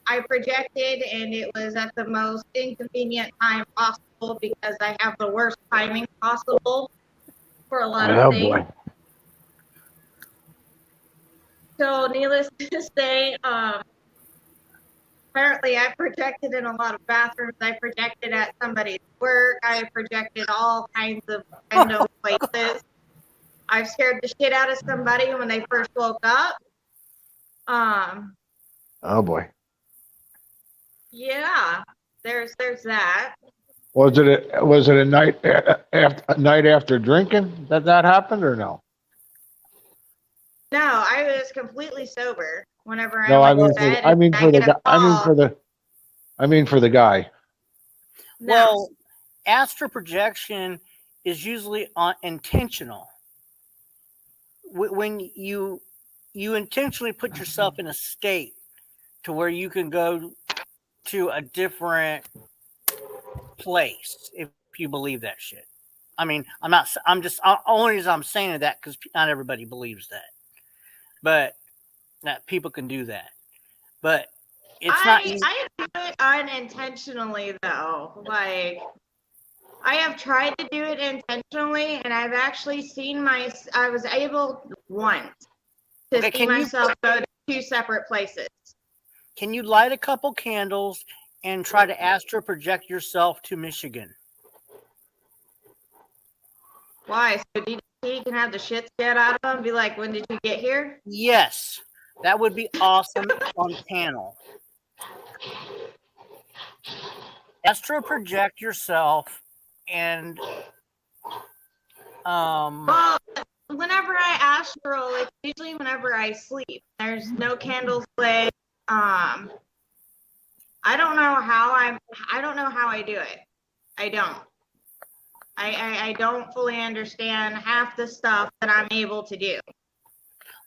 Speaker 17: I projected and it was at the most inconvenient time possible because I have the worst timing possible for a lot of
Speaker 18: Oh
Speaker 17: things.
Speaker 18: boy.
Speaker 17: So needless to say, apparently I projected in a lot of bathrooms. I projected at somebody's work. I projected all kinds of random places. I've scared the shit out of somebody when they first woke up.
Speaker 18: Oh boy.
Speaker 17: Yeah, there's that.
Speaker 18: Was it a night after drinking that happened or no?
Speaker 17: No, I was completely sober whenever
Speaker 18: No,
Speaker 17: I
Speaker 18: I
Speaker 17: went
Speaker 18: mean
Speaker 17: to bed.
Speaker 18: I mean
Speaker 17: and
Speaker 18: for
Speaker 17: I
Speaker 18: the
Speaker 17: get
Speaker 18: guy.
Speaker 17: a call.
Speaker 18: I mean for the guy.
Speaker 2: Well, astral projection is usually intentional. When you intentionally put yourself in a state to where you can go to a different place if you believe that shit. I mean, I'm not. I'm just. Only reason I'm saying that because not everybody believes that, but that people can do that. But it's not easy.
Speaker 17: I do it unintentionally though. Like I have tried to do it intentionally, and I've actually seen I was able once to see myself go to 2 separate places.
Speaker 2: Can you light a couple candles and try to astral project yourself to Michigan?
Speaker 17: Why? So DDT can have the shit scared out of them? Be like, when did you get here?
Speaker 2: Yes, that would be awesome on panel. Astral project yourself and
Speaker 17: Well, whenever I astral, it's usually whenever I sleep. There's no candles lit. I don't know how I do it. I don't. I don't fully understand half the stuff that I'm able to do.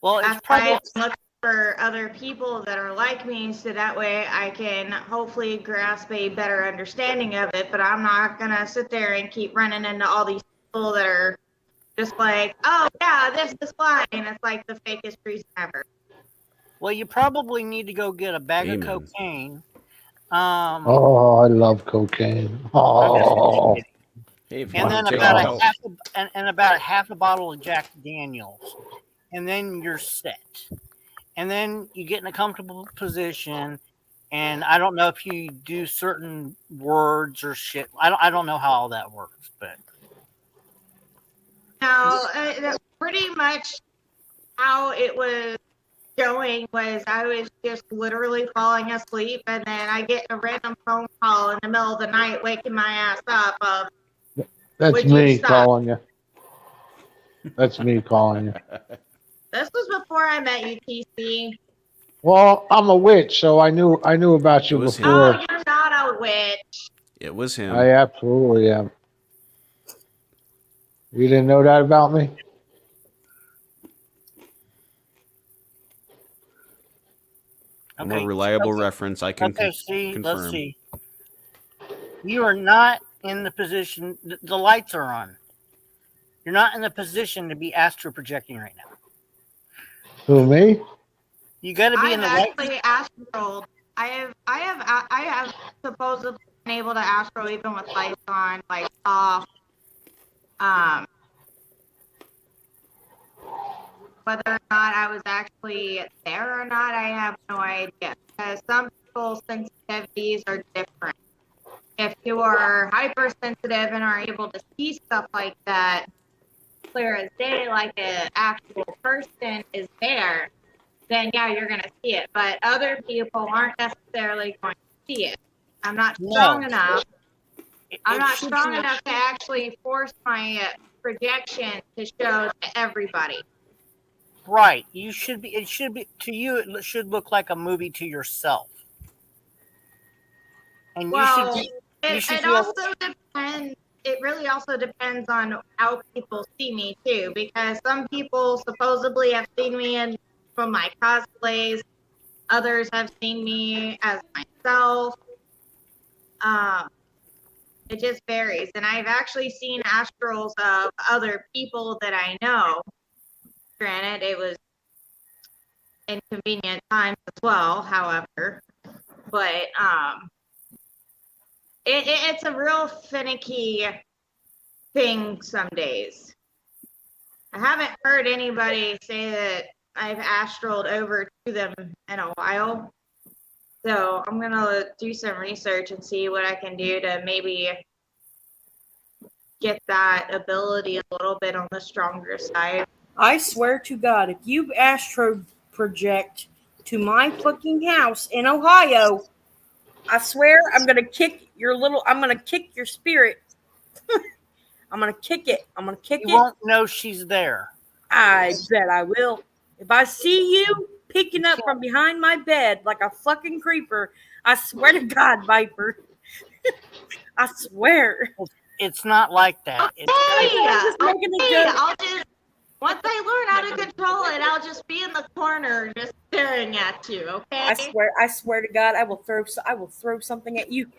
Speaker 2: Well,
Speaker 17: that's why I look for other people that are like me, so that way I can hopefully grasp a better understanding of it. But I'm not gonna sit there and keep running into all these people that are just like, oh yeah, this is fine. It's like the fakest reason ever.
Speaker 2: well, you probably need to go get a bag of cocaine.
Speaker 18: Oh, I love cocaine. Oh.
Speaker 2: And then about half a bottle of Jack Daniels, and then you're set. And then you get in a comfortable position. And I don't know if you do certain words or shit. I don't know how all that works, but
Speaker 17: No, that's pretty much how it was going. Was I was just literally falling asleep, and then I get a random phone call in the middle of the night, waking my ass up.
Speaker 18: That's
Speaker 17: Would you
Speaker 18: me
Speaker 17: stop?
Speaker 18: calling you. That's me calling you.
Speaker 17: This was before I met you, TC.
Speaker 18: Well, I'm a witch, so I knew about you
Speaker 14: was
Speaker 18: before.
Speaker 17: Oh, you're not a witch.
Speaker 14: It was him.
Speaker 18: I absolutely am. You didn't know that about me?
Speaker 14: A more reliable reference I can
Speaker 2: Let's
Speaker 14: confirm.
Speaker 2: see. You are not in the position. The lights are on. You're not in the position to be astral projecting right now.
Speaker 18: Who, me?
Speaker 2: You got to be in the right.
Speaker 17: Actually astral. I have supposedly been able to astral even with lights on, lights off. Whether or not I was actually there or not, I have no idea. Because some people's sensitivities are different. If you are hypersensitive and are able to see stuff like that, clear as day, like an actual person is there, then yeah, you're going to see it. But other people aren't necessarily going to see it. I'm not strong enough. I'm not
Speaker 2: should
Speaker 17: strong
Speaker 2: be-
Speaker 17: enough to actually force my projection to show to everybody.
Speaker 2: Right. You should be. It should be to you. It should look like a movie to yourself. And
Speaker 17: Well,
Speaker 2: you should
Speaker 17: it
Speaker 2: feel.
Speaker 17: also depends. It really also depends on how people see me too, because some people supposedly have seen me in from my cosplays. Others have seen me as myself. It just varies, and I've actually seen astrals of other people that I know. Granted, it was inconvenient times as well, however, but it's a real finicky thing some days. I haven't heard anybody say that I've astraled over to them in a while. So I'm gonna do some research and see what I can do to maybe get that ability a little bit on the stronger side.
Speaker 3: I swear to God, if you astro project to my fucking house in Ohio, I swear I'm gonna kick your spirit. I'm gonna kick it.
Speaker 2: You won't know she's there.
Speaker 3: I bet I will. If I see you picking up from behind my bed like a fucking creeper, I swear to God, Viper. I swear.
Speaker 2: It's not like that.
Speaker 17: Okay, I'll just once I learn how to control it, I'll just be in the corner just staring at you. Okay.
Speaker 3: I swear to God, I will throw something at you.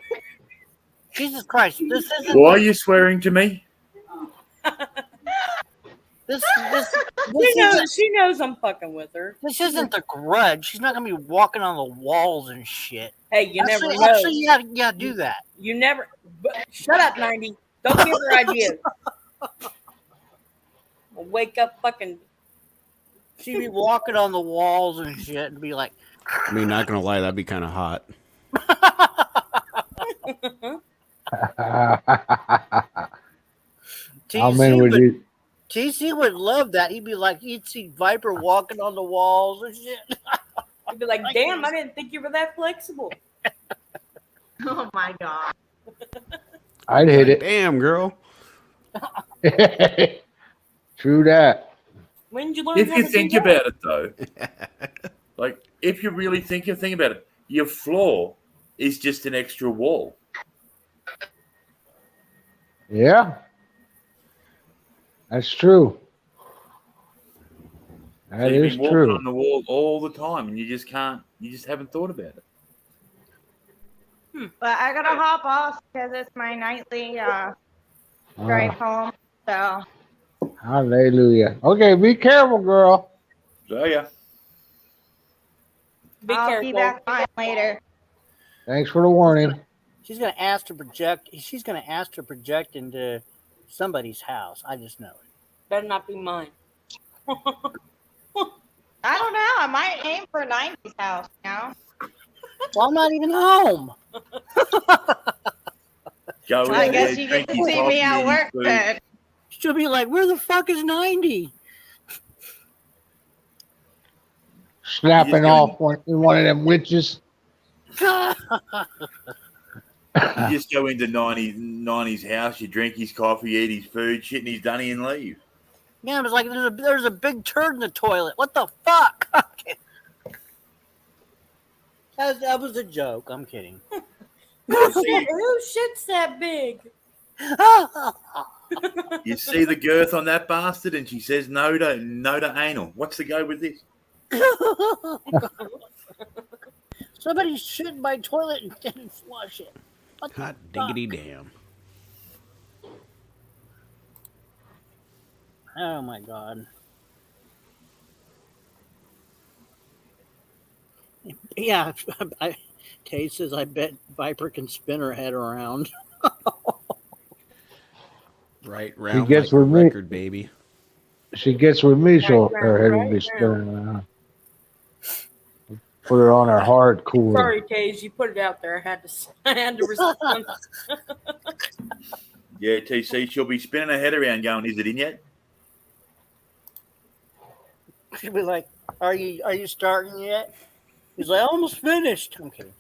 Speaker 2: Jesus Christ! This isn't.
Speaker 15: Why are you swearing to me?
Speaker 3: She knows I'm fucking with her.
Speaker 2: This isn't the Grudge. She's not gonna be walking on the walls and shit.
Speaker 3: Hey, you never know.
Speaker 2: Actually, you gotta do that.
Speaker 3: You never. Shut up, 90. Don't give her ideas. I'll wake up fucking.
Speaker 2: She'd be walking on the walls and shit and be like.
Speaker 14: I mean, not gonna lie, that'd be kind of hot.
Speaker 2: TC would love that. He'd be like, he'd see Viper walking on the walls and shit.
Speaker 3: He'd be like, damn, I didn't think you were that flexible.
Speaker 17: Oh my God.
Speaker 18: I'd hit it.
Speaker 14: Damn, girl.
Speaker 18: True that.
Speaker 3: When did you learn
Speaker 15: If
Speaker 3: how
Speaker 15: you
Speaker 3: to
Speaker 15: think
Speaker 3: do
Speaker 15: about it, though, like if you really think about it, your floor is just an extra wall.
Speaker 18: Yeah. That's true.
Speaker 15: So
Speaker 18: That
Speaker 15: you've
Speaker 18: is
Speaker 15: been walking
Speaker 18: true.
Speaker 15: on the wall all the time, and you just haven't thought about it.
Speaker 17: But I gotta hop off because it's my nightly drive home. So
Speaker 18: Hallelujah. Okay, be careful, girl.
Speaker 15: So yeah.
Speaker 17: I'll be back on later.
Speaker 18: Thanks for the warning.
Speaker 2: She's gonna ask to project. She's gonna ask to project into somebody's house. I just know it.
Speaker 3: Better not be mine.
Speaker 17: I don't know. I might aim for 90's house now.
Speaker 2: Well, I'm not even home.
Speaker 17: I guess you get to see me at work then.
Speaker 2: She'll be like, "Where the fuck is 90?"
Speaker 18: Snapping off one of them witches.
Speaker 15: You just go into 90's house, you drink his coffee, eat his food, shit, and he's done, and leave.
Speaker 2: Yeah, it was like there's a big turd in the toilet. What the fuck? That was a joke. I'm kidding.
Speaker 3: Who shits that big?
Speaker 15: You see the girth on that bastard, and she says no to anal. What's the go with this?
Speaker 2: Somebody shit in my toilet and didn't flush it. What the
Speaker 14: Hot
Speaker 2: fuck?
Speaker 14: diggity damn.
Speaker 2: Oh my god. Yeah, Kay says, I bet Viper can spin her head around.
Speaker 14: Right round
Speaker 18: gets
Speaker 14: like a
Speaker 18: with me.
Speaker 14: record, baby.
Speaker 18: She gets with me, so her head will be spinning around. Put her on her hard cooler.
Speaker 3: Sorry, Cage, you put it out there. I had to respond.
Speaker 15: Yeah, TC, she'll be spinning her head around going, is it in yet?
Speaker 2: She'll be like, Are you starting yet? He's like, almost finished. I'm kidding.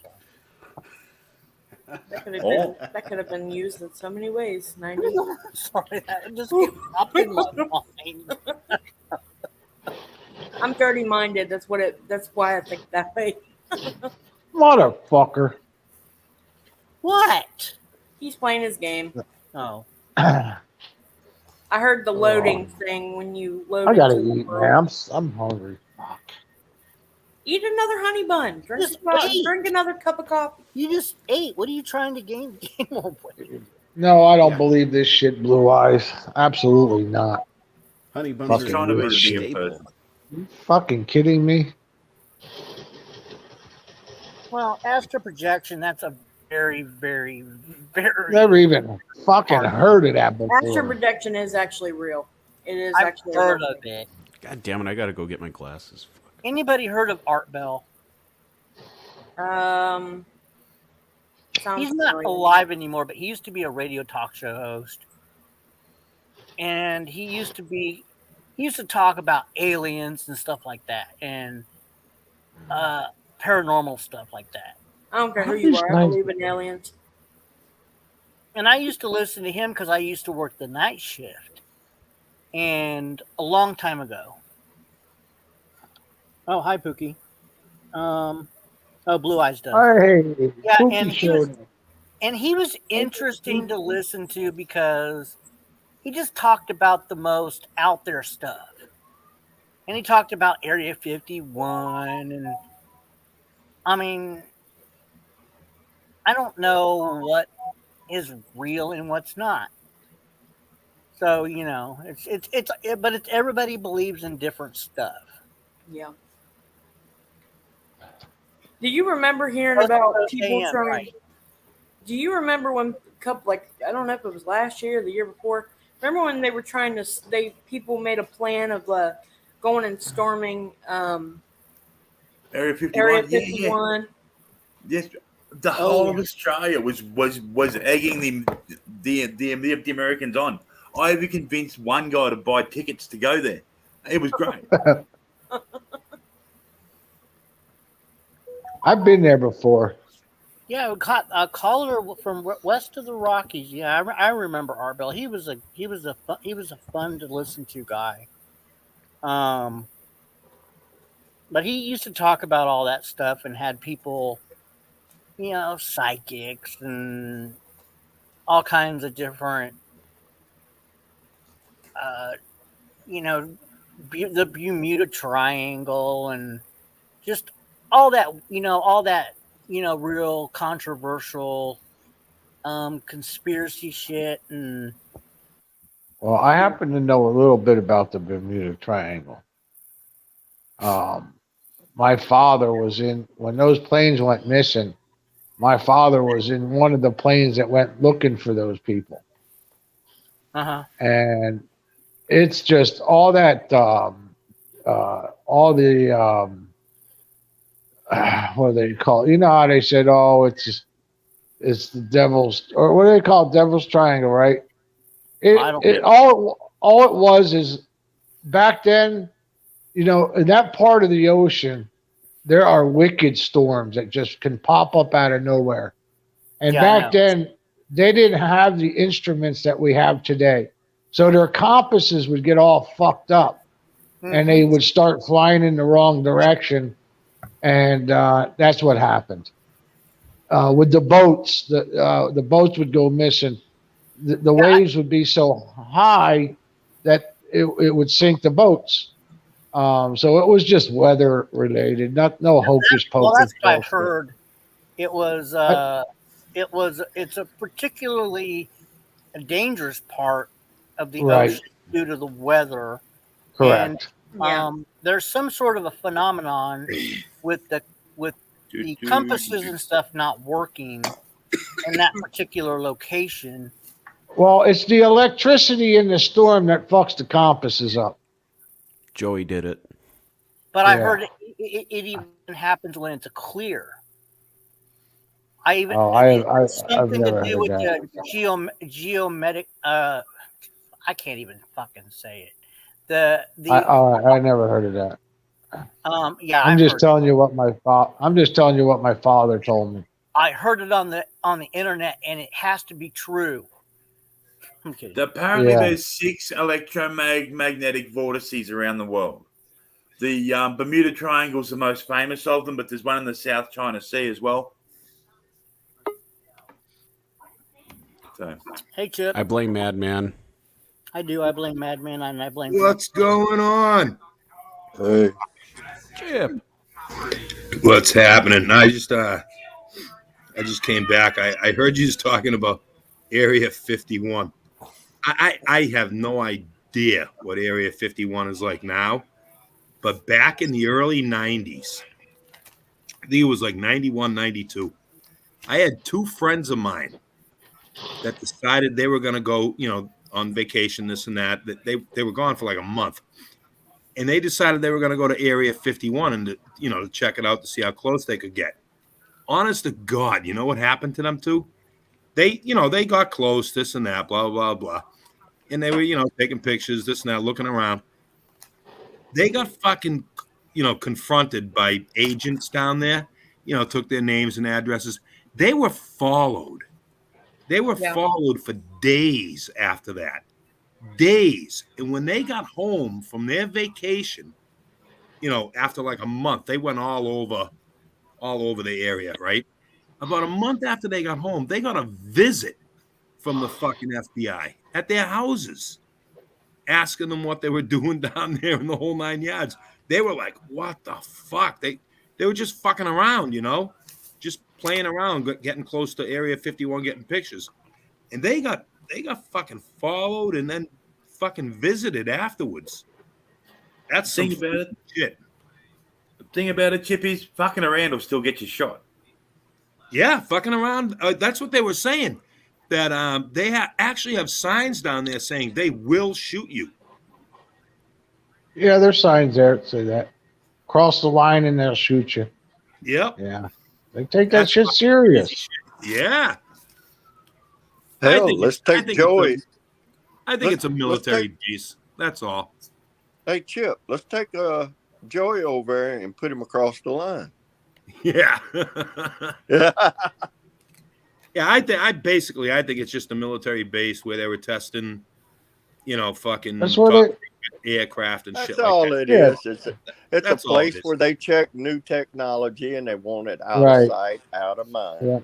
Speaker 3: That could have been used in so many ways. 90.
Speaker 2: Sorry, that just popped in my mind.
Speaker 3: I'm dirty minded. That's why I think that way.
Speaker 18: Motherfucker.
Speaker 2: What?
Speaker 3: He's playing his game.
Speaker 2: Oh.
Speaker 3: I heard the loading thing when you load.
Speaker 18: I gotta
Speaker 3: into the
Speaker 18: eat,
Speaker 3: world.
Speaker 18: man. I'm hungry.
Speaker 3: Eat another honey bun. Drink another cup of coffee.
Speaker 2: You just ate. What are you trying to gain more weight?
Speaker 18: No, I don't believe this shit, Blue Eyes. Absolutely not.
Speaker 14: Honey buns
Speaker 15: He's
Speaker 14: are
Speaker 15: trying to be
Speaker 14: a
Speaker 15: the bigger
Speaker 14: staple.
Speaker 15: person.
Speaker 18: You fucking kidding me?
Speaker 2: Well, astral projection, that's a very, very, very.
Speaker 18: Never even fucking heard of that
Speaker 3: Astral
Speaker 18: before.
Speaker 3: projection is actually real. It is
Speaker 2: I've
Speaker 3: actually
Speaker 2: heard
Speaker 3: real.
Speaker 2: of it.
Speaker 14: God damn it! I gotta go get my glasses.
Speaker 2: Anybody heard of Art Bell?
Speaker 3: Sounds
Speaker 2: He's not
Speaker 3: familiar.
Speaker 2: alive anymore, but he used to be a radio talk show host. And he used to talk about aliens and stuff like that, and paranormal stuff like that.
Speaker 3: I don't care who
Speaker 18: How
Speaker 3: you
Speaker 18: these
Speaker 3: are. I
Speaker 18: guys-
Speaker 3: believe in aliens.
Speaker 2: And I used to listen to him because I used to work the night shift, and a long time ago. Oh, hi, Pookie. Blue Eyes does.
Speaker 18: Hey,
Speaker 2: Yeah,
Speaker 18: Pookie
Speaker 2: and
Speaker 18: showed up.
Speaker 2: he was interesting to listen to because he just talked about the most out there stuff. And he talked about Area 51, and I mean, I don't know what is real and what's not. So, but it's everybody believes in different stuff.
Speaker 3: Yeah. Do you remember hearing
Speaker 2: Plus,
Speaker 3: about
Speaker 2: those
Speaker 3: people
Speaker 2: AM,
Speaker 3: trying?
Speaker 2: right.
Speaker 3: Do you remember when I don't know if it was last year or the year before? Remember when they were trying to? People made a plan of going and storming
Speaker 15: Area 51.
Speaker 3: Area
Speaker 15: Yeah,
Speaker 3: 51.
Speaker 15: Yes, the whole of Australia was egging the Americans on. I even convinced one guy to buy tickets to go there. It was great.
Speaker 18: I've been there before.
Speaker 2: Yeah, we caught a caller from west of the Rockies. Yeah, I remember Art Bell. He was a fun to listen to guy. But he used to talk about all that stuff and had people, psychics and all kinds of different, the Bermuda Triangle and just all that, real controversial, conspiracy shit. And
Speaker 18: Well, I happen to know a little bit about the Bermuda Triangle. My father was when those planes went missing. My father was in one of the planes that went looking for those people. And it's just all that, all the, what do they call it? You know how they said, oh, it's the devil's, or what do they call it? Devil's Triangle, right? All it was is back then, in that part of the ocean, there are wicked storms that just can pop up out of nowhere. And back then, they didn't have the instruments that we have today. So their compasses would get all fucked up and they would start flying in the wrong direction. And that's what happened. With the boats, the boats would go missing. The waves would be so high that it would sink the boats. So it was just weather related, no hocus pocus.
Speaker 2: Well, that's what I heard. It's a particularly dangerous part of the ocean due to the weather.
Speaker 18: Correct.
Speaker 2: And there's some sort of a phenomenon with the compasses and stuff not working in that particular location.
Speaker 18: Well, it's the electricity in the storm that fucks the compasses up.
Speaker 14: Joey did it.
Speaker 2: But I heard it even happens when it's clear.
Speaker 18: I've
Speaker 2: something
Speaker 18: never
Speaker 2: to do
Speaker 18: heard
Speaker 2: with
Speaker 18: that.
Speaker 2: the geometric. I can't even fucking say it.
Speaker 18: I never heard of that.
Speaker 2: Yeah.
Speaker 18: I'm just telling you what my father told me.
Speaker 2: I heard it on the internet, and it has to be true. I'm kidding.
Speaker 15: Apparently,
Speaker 18: Yeah.
Speaker 15: there's 6 electromagnetic vortices around the world. The Bermuda Triangle is the most famous of them, but there's one in the South China Sea as well. So,
Speaker 2: Hey, Chip.
Speaker 14: I blame Madman.
Speaker 2: I do. I blame Madman, and I blame.
Speaker 5: What's going on?
Speaker 10: Hey.
Speaker 14: Chip.
Speaker 5: What's happening? I just came back. I heard you just talking about Area 51. I have no idea what Area 51 is like now, but back in the early 90s, I think it was like 91, 92, I had 2 friends of mine that decided they were going to go, on vacation, this and that. That they were gone for like a month. And they decided they were going to go to Area 51 and to check it out to see how close they could get. Honest to God, you know what happened to them too? They got close, this and that, blah, blah, blah. And they were, taking pictures, this and that, looking around. They got fucking, confronted by agents down there, took their names and addresses. They were followed. They were followed for days after that. Days. And when they got home from their vacation, after like a month, they went all over the area, right? About a month after they got home, they got a visit from the fucking FBI at their houses, asking them what they were doing down there in the whole 9 yards. They were like, what the fuck? They were just fucking around, just playing around, getting close to Area 51, getting pictures. And they got fucking followed and then fucking visited afterwards. That's some
Speaker 15: Think about it.
Speaker 5: Shit.
Speaker 15: The thing about it, Chip, is fucking around will still get you shot.
Speaker 5: Yeah, fucking around. That's what they were saying. That they actually have signs down there saying they will shoot you.
Speaker 18: Yeah, there's signs there that say that. Cross the line and they'll shoot you.
Speaker 5: Yep.
Speaker 18: Yeah. They take that shit serious.
Speaker 5: Yeah.
Speaker 10: Hell, let's take Joey.
Speaker 5: I think it's a military base. That's all.
Speaker 10: Hey, Chip, let's take Joey over there and put him across the line.
Speaker 5: Yeah. Yeah, I think it's just a military base where they were testing, fucking
Speaker 18: That's what
Speaker 5: aircraft and
Speaker 10: That's
Speaker 5: shit
Speaker 10: all
Speaker 5: like
Speaker 10: it
Speaker 5: that.
Speaker 10: is. It's a
Speaker 5: That's all it
Speaker 10: place
Speaker 5: is.
Speaker 10: where they check new technology and they want it out
Speaker 18: Right.
Speaker 10: of sight, out of mind.
Speaker 18: Yeah.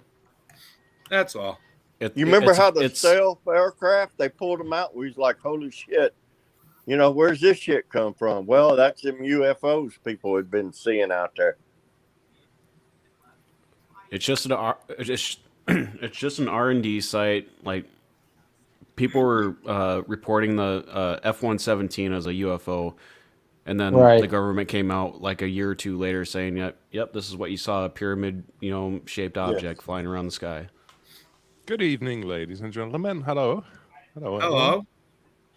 Speaker 5: That's all.
Speaker 10: You remember how the stealth aircraft, they pulled them out? We was like, holy shit. Where's this shit come from? Well, that's them UFOs people had been seeing out there.
Speaker 14: It's just an R&D site. Like, people were reporting the F-117 as a UFO, and then
Speaker 18: Right.
Speaker 14: the government came out like a year or two later saying, "Yep, this is what you saw, a pyramid, shaped object flying around the sky."
Speaker 19: Good evening, ladies and gentlemen. Hello. Hello.
Speaker 5: Hello.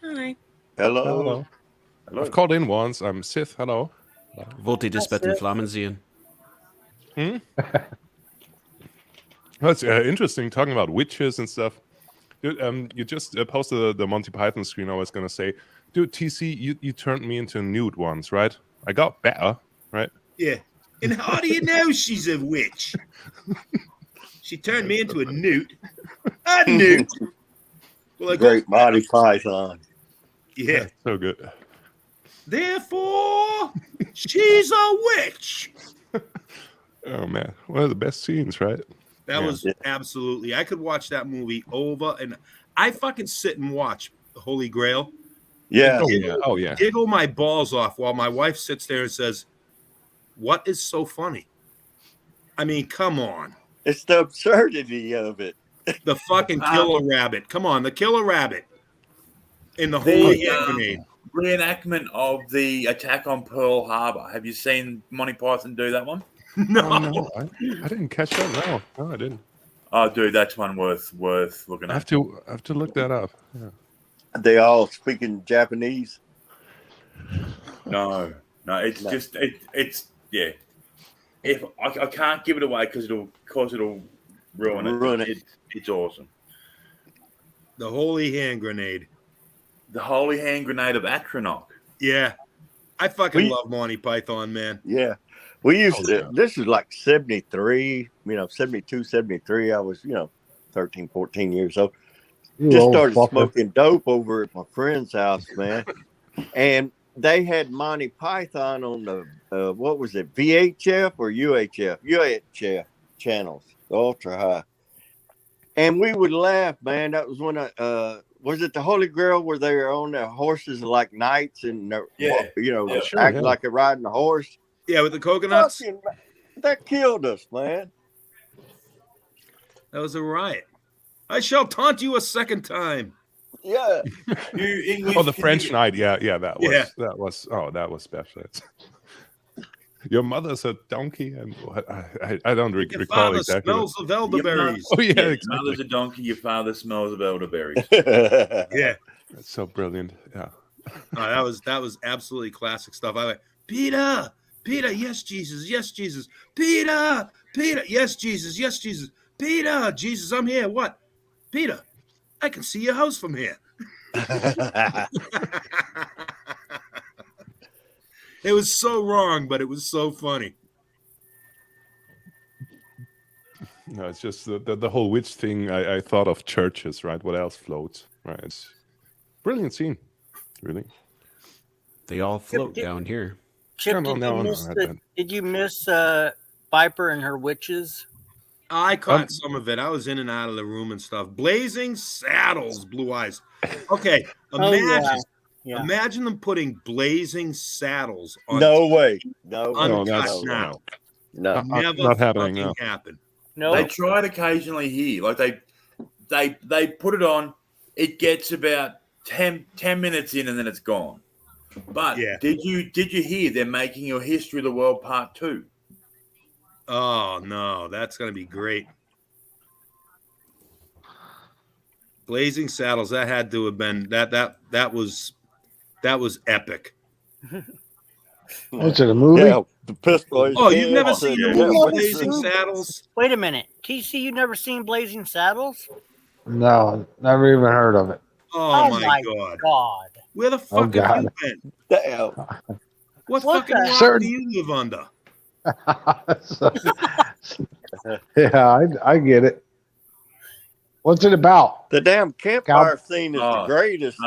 Speaker 3: Hi.
Speaker 10: Hello.
Speaker 19: I've called in once. I'm Sith. Hello.
Speaker 14: Wollte das Bett in Flammen sehen?
Speaker 19: That's interesting, talking about witches and stuff. Dude, you just posted the Monty Python screen. I was going to say, dude, TC, you turned me into a newt once, right? I got better, right?
Speaker 5: Yeah. And how do you know she's a witch? She turned me into a newt. A newt. Well,
Speaker 10: Great Monty Python.
Speaker 5: Yeah.
Speaker 19: So good.
Speaker 5: Therefore, she's a witch.
Speaker 19: Oh, man. One of the best scenes, right?
Speaker 5: That was absolutely. I could watch that movie over, and I fucking sit and watch The Holy Grail.
Speaker 10: Yeah.
Speaker 19: Oh, yeah.
Speaker 5: Giggle my balls off while my wife sits there and says, "What is so funny?" I mean, come on.
Speaker 10: It's the absurdity of it.
Speaker 5: The fucking killer rabbit. Come on, the killer rabbit. In the holy hand grenade.
Speaker 15: Reenactment of the attack on Pearl Harbor. Have you seen Monty Python do that one?
Speaker 5: No,
Speaker 19: I didn't catch that. No, I didn't.
Speaker 15: Oh, dude, that's one worth looking
Speaker 19: I
Speaker 15: at.
Speaker 19: have to look that up. Yeah.
Speaker 10: They all speaking Japanese.
Speaker 15: No, it's just it's yeah. If I can't give it away because it'll ruin it. It's awesome.
Speaker 5: The holy hand grenade.
Speaker 15: The holy hand grenade of Atronach.
Speaker 5: Yeah. I fucking love Monty Python, man.
Speaker 10: Yeah. We used to, this is like 73, 72, 73. I was, 13, 14 years old.
Speaker 18: You
Speaker 10: Just
Speaker 18: old
Speaker 10: started
Speaker 18: fucker.
Speaker 10: smoking dope over at my friend's house, man. And they had Monty Python on the, what was it, VHF or UHF? UHF channels, the ultra high. And we would laugh, man. That was when was it the Holy Grail where they were on their horses like knights and acting like they're riding a horse?
Speaker 5: Yeah, with the coconuts.
Speaker 10: Fucking, that killed us, man.
Speaker 5: That was a riot. I shall taunt you a second time.
Speaker 10: Yeah.
Speaker 19: The French Knight. Yeah, that was special. Your mother's a donkey, and I don't recall
Speaker 5: father
Speaker 19: exactly.
Speaker 5: smells of elderberries.
Speaker 19: Oh yeah,
Speaker 15: Your
Speaker 19: exactly.
Speaker 15: mother's a donkey. Your father smells of elderberries.
Speaker 5: Yeah,
Speaker 19: that's so brilliant. Yeah,
Speaker 5: that was absolutely classic stuff. I went, Peter, yes Jesus, Peter, yes Jesus, Peter, Jesus, I'm here. What, Peter? I can see your house from here. It was so wrong, but it was so funny.
Speaker 19: No, it's just the whole witch thing. I thought of churches, right? What else floats, right? It's brilliant scene, really.
Speaker 14: They all float down here.
Speaker 2: Chip, did you miss Viper and her witches?
Speaker 5: I caught some of it. I was in and out of the room and stuff. Blazing Saddles, Blue Eyes. Okay, imagine them putting Blazing Saddles on.
Speaker 10: No way.
Speaker 5: Uncut now.
Speaker 10: No.
Speaker 5: Never
Speaker 19: not happening. No.
Speaker 5: happen.
Speaker 2: No.
Speaker 15: They tried occasionally here. Like they put it on. It gets about 10 minutes in and then it's gone. But did you hear they're making your History of the World Part 2?
Speaker 5: Oh no, that's gonna be great. Blazing Saddles, that had to have been that was epic.
Speaker 18: What's it, a movie?
Speaker 10: Yeah, the pistol.
Speaker 5: Oh, you've never seen the movie Blazing Saddles?
Speaker 2: Wait a minute, TC, you've never seen Blazing Saddles?
Speaker 18: No, never even heard of it.
Speaker 5: Oh my God. Where the fuck have you been?
Speaker 10: Damn.
Speaker 5: What fucking rock do you live under?
Speaker 18: Yeah, I get it. What's it about?
Speaker 10: The damn campfire scene is the greatest.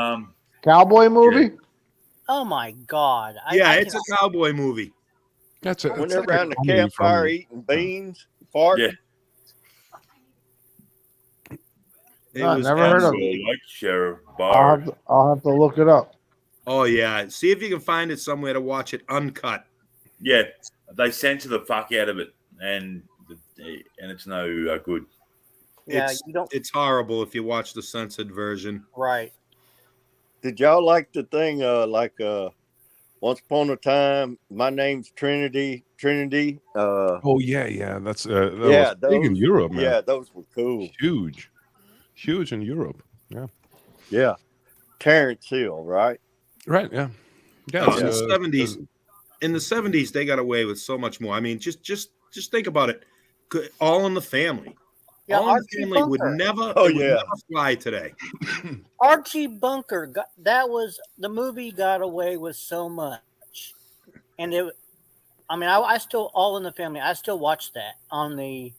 Speaker 18: Cowboy movie?
Speaker 2: Oh my God.
Speaker 5: It's a cowboy movie.
Speaker 19: That's
Speaker 10: when they're around the campfire eating beans, farting.
Speaker 18: No, never heard of it.
Speaker 15: Like Sheriff Bard.
Speaker 18: I'll have to look it up.
Speaker 5: Oh yeah, see if you can find it somewhere to watch it uncut.
Speaker 15: Yeah, they censor the fuck out of it, and it's no good.
Speaker 2: Yeah,
Speaker 5: it's horrible if you watch the censored version.
Speaker 2: Right.
Speaker 10: Did y'all like the thing Once Upon a Time, My Name's Trinity?
Speaker 19: Oh yeah. That's that was
Speaker 10: those,
Speaker 19: big in Europe, man.
Speaker 10: Yeah, those were cool.
Speaker 19: Huge in Europe.
Speaker 10: Yeah. Terrence Hill, right?
Speaker 19: Right. Yeah.
Speaker 5: Yeah. In the 70s, they got away with so much more. I mean, just think about it. All in the Family.
Speaker 2: Yeah,
Speaker 5: All in the Family would never fly today.
Speaker 2: Archie Bunker, the movie got away with so much. And I still, All in the Family, I still watch that on the,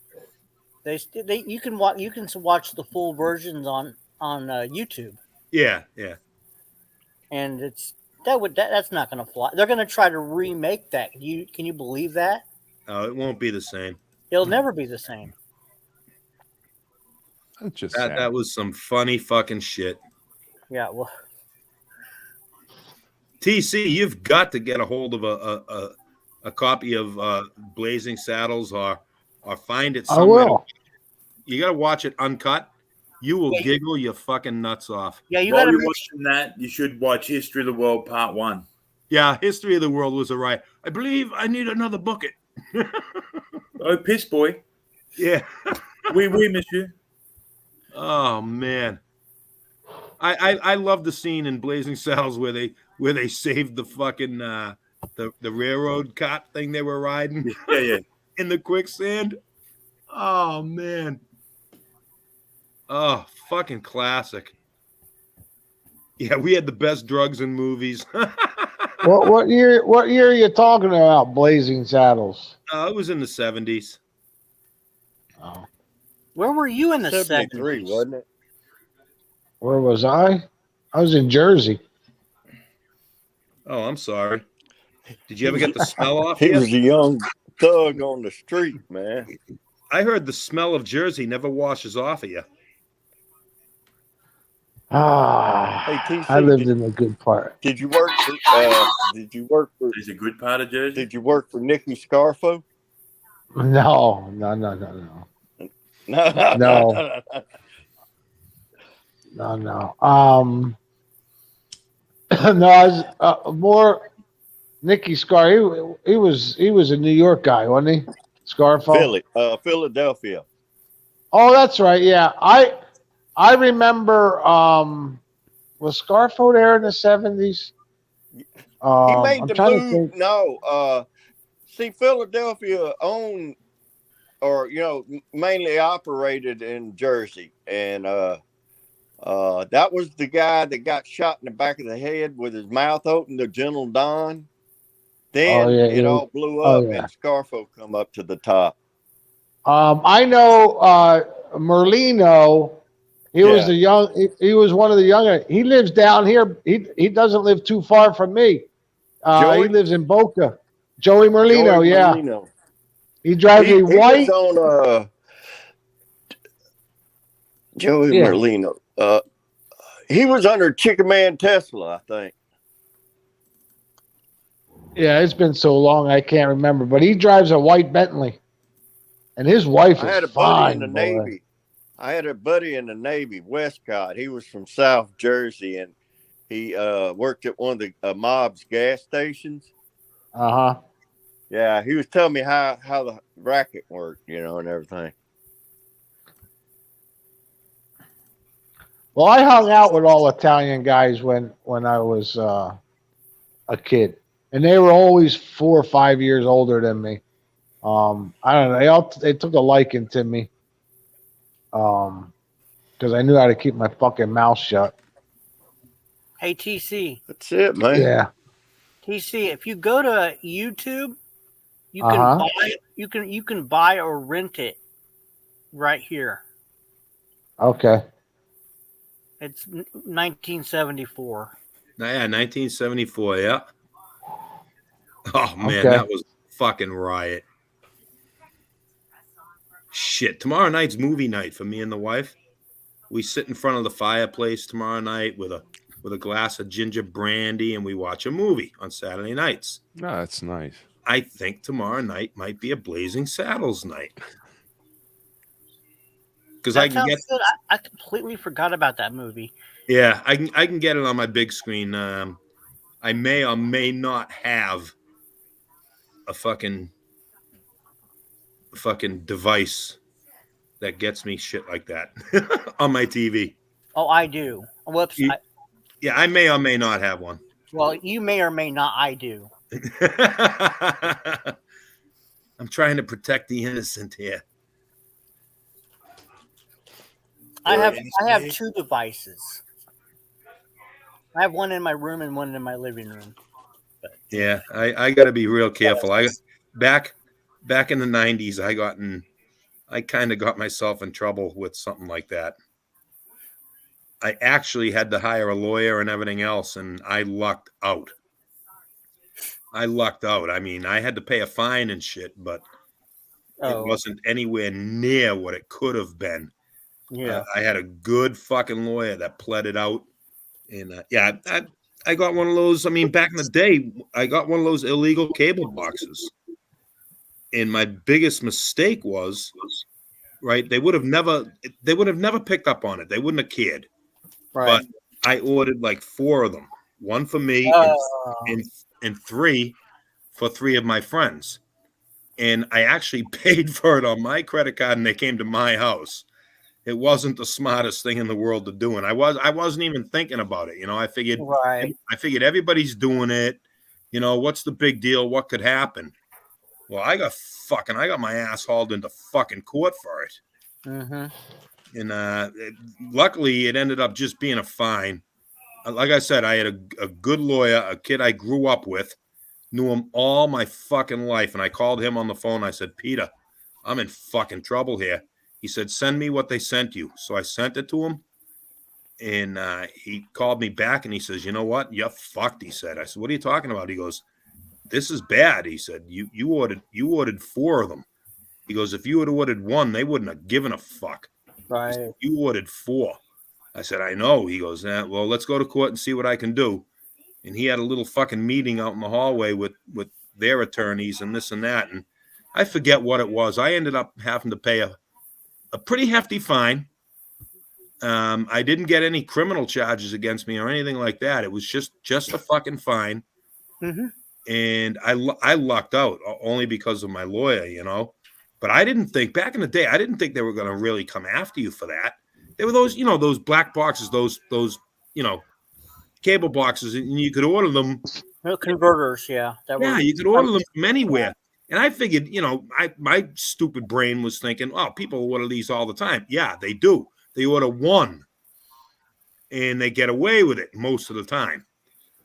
Speaker 2: you can watch the full versions on YouTube.
Speaker 5: Yeah.
Speaker 2: And that's not going to fly. They're going to try to remake that. Can you believe that?
Speaker 5: Oh, it won't be the same.
Speaker 2: It'll never be the same.
Speaker 19: That's just
Speaker 5: that was some funny fucking shit.
Speaker 2: Yeah, well,
Speaker 5: TC, you've got to get a hold of a copy of Blazing Saddles or find it somewhere.
Speaker 18: I will.
Speaker 5: You got to watch it uncut. You will giggle your fucking nuts off.
Speaker 2: Yeah,
Speaker 15: While you're watching that, you should watch History of the World Part 1.
Speaker 5: Yeah, History of the World was a riot. I believe I need another bucket.
Speaker 15: Oh, piss boy.
Speaker 5: Yeah.
Speaker 15: Oui, monsieur.
Speaker 5: Oh man. I love the scene in Blazing Saddles where they saved the fucking the railroad cart thing they were riding.
Speaker 15: Yeah.
Speaker 5: In the quicksand. Oh man. Oh, fucking classic. Yeah, we had the best drugs in movies.
Speaker 18: What year? What year are you talking about? Blazing Saddles.
Speaker 5: It was in the 70s.
Speaker 18: Oh.
Speaker 2: Where were you in the
Speaker 10: 73,
Speaker 2: 70s?
Speaker 10: wasn't it?
Speaker 18: Where was I? I was in Jersey.
Speaker 5: Oh, I'm sorry. Did you ever get the smell off
Speaker 10: He
Speaker 5: yet?
Speaker 10: was a young thug on the street, man.
Speaker 5: I heard the smell of Jersey never washes off of you.
Speaker 18: Ah,
Speaker 10: Hey, TC,
Speaker 18: I lived in the good part.
Speaker 10: Did you work for? Did you work for?
Speaker 15: Is a good part of Jersey?
Speaker 10: Did you work for Nicky Scarfo?
Speaker 18: No. No. No. No, I was more Nicky Scar. He was a New York guy, wasn't he? Scarfo.
Speaker 10: Philadelphia.
Speaker 18: Oh, that's right. Yeah, I remember. Was Scarfo there in the 70s?
Speaker 10: He made
Speaker 18: I'm
Speaker 10: the
Speaker 18: trying to
Speaker 10: move.
Speaker 18: think.
Speaker 10: No, see, Philadelphia owned, or mainly operated in Jersey, and that was the guy that got shot in the back of the head with his mouth open, the Gentle Don. Then it all blew up, and Scarfo come up to the top.
Speaker 18: I know Merlino. He was He was one of the younger. He lives down here. He doesn't live too far from me. He lives in Boca. Joey Merlino.
Speaker 10: Merlino.
Speaker 18: He drives a white.
Speaker 10: He was on Joey Merlino. He was under Chicken Man Tesla, I think.
Speaker 18: Yeah, it's been so long I can't remember. But he drives a white Bentley, and his wife
Speaker 10: I had a
Speaker 18: is
Speaker 10: buddy
Speaker 18: fine.
Speaker 10: in the
Speaker 18: boy.
Speaker 10: Navy. I had a buddy in the Navy, Westcott. He was from South Jersey, and he worked at one of the mob's gas stations.
Speaker 18: Uh-huh.
Speaker 10: Yeah, he was telling me how the racket worked, and everything.
Speaker 18: Well, I hung out with all Italian guys when I was a kid, and they were always 4 or 5 years older than me. I don't know. They took a liking to me, because I knew how to keep my fucking mouth shut.
Speaker 2: Hey, TC.
Speaker 10: That's it, man.
Speaker 18: Yeah.
Speaker 2: TC, if you go to YouTube, you
Speaker 18: Uh-huh.
Speaker 2: you can buy or rent it right here.
Speaker 18: Okay.
Speaker 2: It's 1974.
Speaker 5: Yeah, 1974. Yeah. Oh man,
Speaker 18: Okay.
Speaker 5: that was a fucking riot. Shit. Tomorrow night's movie night for me and the wife. We sit in front of the fireplace tomorrow night with a glass of ginger brandy, and we watch a movie on Saturday nights.
Speaker 19: No, that's nice.
Speaker 5: I think tomorrow night might be a Blazing Saddles night. Because I can get.
Speaker 2: Good. I completely forgot about that movie.
Speaker 5: Yeah, I can get it on my big screen. I may or may not have a fucking device that gets me shit like that on my TV.
Speaker 2: Oh, I do. Whoops.
Speaker 5: I may or may not have one.
Speaker 2: Well, you may or may not. I do.
Speaker 5: I'm trying to protect the innocent here.
Speaker 2: I have two devices. I have one in my room and one in my living room.
Speaker 5: Yeah, I got to be real careful. Back in the 90s, I kind of got myself in trouble with something like that. I actually had to hire a lawyer and everything else, and I lucked out. I mean, I had to pay a fine and shit, but it wasn't anywhere near what it could have been.
Speaker 2: Yeah.
Speaker 5: I had a good fucking lawyer that pled it out. And I got one of those. I mean, back in the day, I got one of those illegal cable boxes. And my biggest mistake was, right, they would have never picked up on it. They wouldn't have cared.
Speaker 2: Right.
Speaker 5: But I ordered like 4 of them. One for me and 3 for 3 of my friends. And I actually paid for it on my credit card, and they came to my house. It wasn't the smartest thing in the world to do, and I wasn't even thinking about it. I figured, I figured everybody's doing it. What's the big deal? What could happen? Well, I got my ass hauled into fucking court for it.
Speaker 2: Mm-hmm.
Speaker 5: And luckily, it ended up just being a fine. like I said, I had a good lawyer, a kid I grew up with, knew him all my fucking life. And I called him on the phone. I said, Peter, I'm in fucking trouble here. He said, send me what they sent you. So I sent it to him. And he called me back and he says, you know what? You're fucked, he said. I said, what are you talking about? He goes, this is bad. He said, you ordered 4 of them. He goes, if you had ordered 1, they wouldn't have given a fuck.
Speaker 2: Right.
Speaker 5: He said, you ordered 4. I said, I know. He goes, well, let's go to court and see what I can do. And he had a little fucking meeting out in the hallway with their attorneys and this and that. And I forget what it was. I ended up having to pay a pretty hefty fine. I didn't get any criminal charges against me or anything like that. It was just a fucking fine.
Speaker 2: Mm-hmm.
Speaker 5: And I lucked out only because of my lawyer, you know. But I didn't think, back in the day, I didn't think they were going to really come after you for that. They were those, you know, those black boxes, those you know, cable boxes, and you could order them.
Speaker 2: Converters, yeah.
Speaker 5: You could order them from anywhere. And I figured, you know, my stupid brain was thinking, oh, people order these all the time. Yeah, they do. They order 1, and they get away with it most of the time.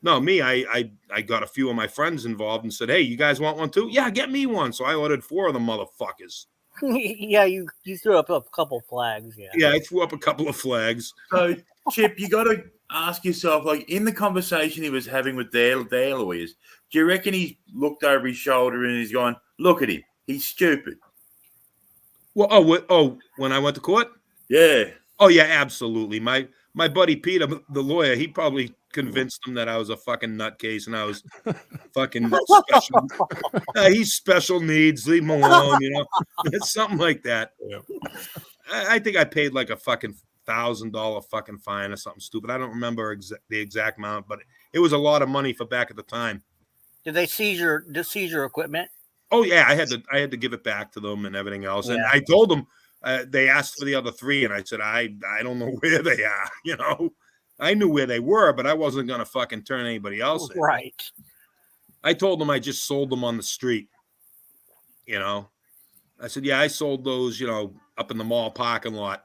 Speaker 5: No, me, I got a few of my friends involved and said, hey, you guys want one too? Yeah, get me one. So I ordered 4 of them motherfuckers.
Speaker 2: Yeah, you threw up a couple flags.
Speaker 5: Yeah, I threw up a couple of flags.
Speaker 15: So, Chip, you got to ask yourself, like, in the conversation he was having with their lawyers, do you reckon he looked over his shoulder and he's going, look at him, he's stupid?
Speaker 5: Well, when I went to court?
Speaker 15: Yeah.
Speaker 5: Oh, yeah, absolutely. My buddy Peter, the lawyer, he probably convinced him that I was a fucking nutcase and I was fucking special. He's special needs. Leave him alone, you know. It's something like that.
Speaker 19: Yeah.
Speaker 5: I think I paid like a fucking $1,000 fucking fine or something stupid. I don't remember the exact amount, but it was a lot of money for back at the time.
Speaker 2: Did they seize your equipment?
Speaker 5: Oh yeah, I had to give it back to them and everything else. Yeah. And I told them they asked for the other 3, and I said I don't know where they are. You know, I knew where they were, but I wasn't gonna fucking turn anybody else in.
Speaker 2: Right.
Speaker 5: I told them I just sold them on the street. You know, I said, yeah, I sold those, you know, up in the mall parking lot.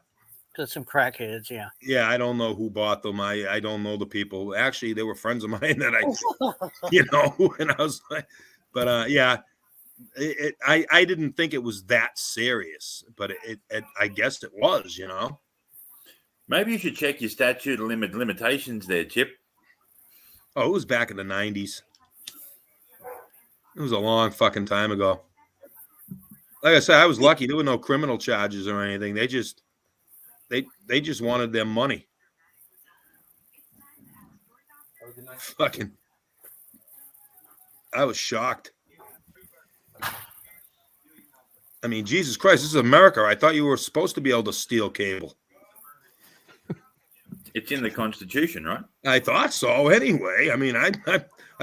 Speaker 2: To some crackheads, yeah.
Speaker 5: Yeah, I don't know who bought them. I don't know the people. Actually, they were friends of mine that I, you know, and I was like, but yeah, I didn't think it was that serious, but it I guess it was, you know.
Speaker 15: Maybe you should check your statute of limitations there, Chip.
Speaker 5: Oh, it was back in the 90s. It was a long fucking time ago. Like I said, I was lucky. There were no criminal charges or anything. They just wanted their money. Fucking, I was shocked. I mean, Jesus Christ, this is America. I thought you were supposed to be able to steal cable.
Speaker 15: It's in the Constitution, right?
Speaker 5: I thought so. Anyway, I mean, I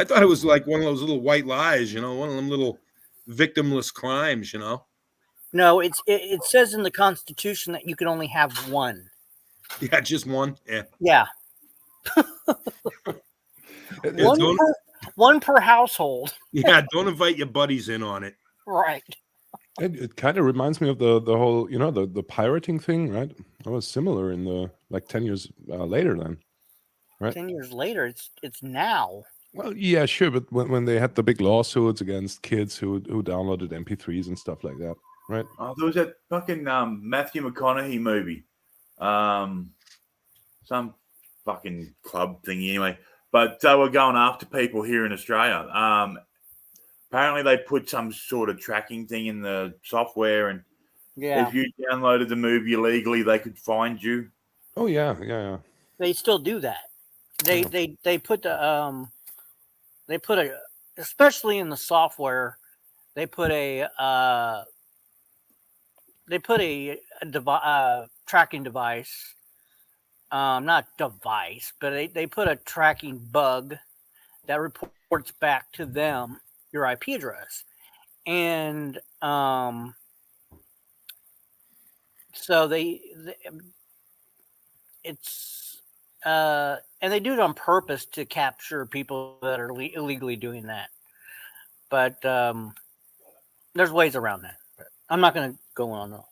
Speaker 5: thought it was like one of those little white lies, you know, one of them little victimless crimes, you know.
Speaker 2: No, it says in the Constitution that you can only have 1.
Speaker 5: Yeah, just 1. Yeah.
Speaker 2: Yeah. One per household.
Speaker 5: Yeah, don't invite your buddies in on it.
Speaker 2: Right.
Speaker 19: It kind of reminds me of the whole, you know, the pirating thing, right? That was similar in the 10 years later then, right?
Speaker 2: 10 years later, it's now.
Speaker 19: Well, yeah, sure, but when they had the big lawsuits against kids who downloaded MP3s and stuff like that, right?
Speaker 15: Oh, there was that fucking Matthew McConaughey movie, some fucking club thingy anyway. But they were going after people here in Australia. Apparently, they put some sort of tracking thing in the software, and if you downloaded the movie illegally, they could find you.
Speaker 19: Oh yeah.
Speaker 2: They still do that. They put especially in the software, they put a tracking device. Not device, but they put a tracking bug that reports back to them your IP address, and so and they do it on purpose to capture people that are illegally doing that. But there's ways around that. But I'm not going to go on.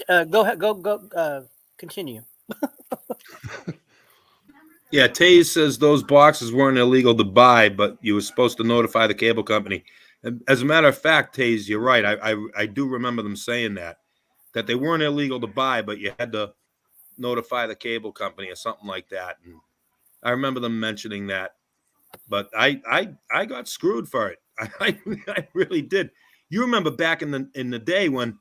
Speaker 2: Go ahead. Go. Continue.
Speaker 5: Yeah, Taze says those boxes weren't illegal to buy, but you were supposed to notify the cable company. And as a matter of fact, Taze, you're right. I do remember them saying that they weren't illegal to buy, but you had to notify the cable company or something like that. And I remember them mentioning that, but I got screwed for it. I really did. You remember back in the day when,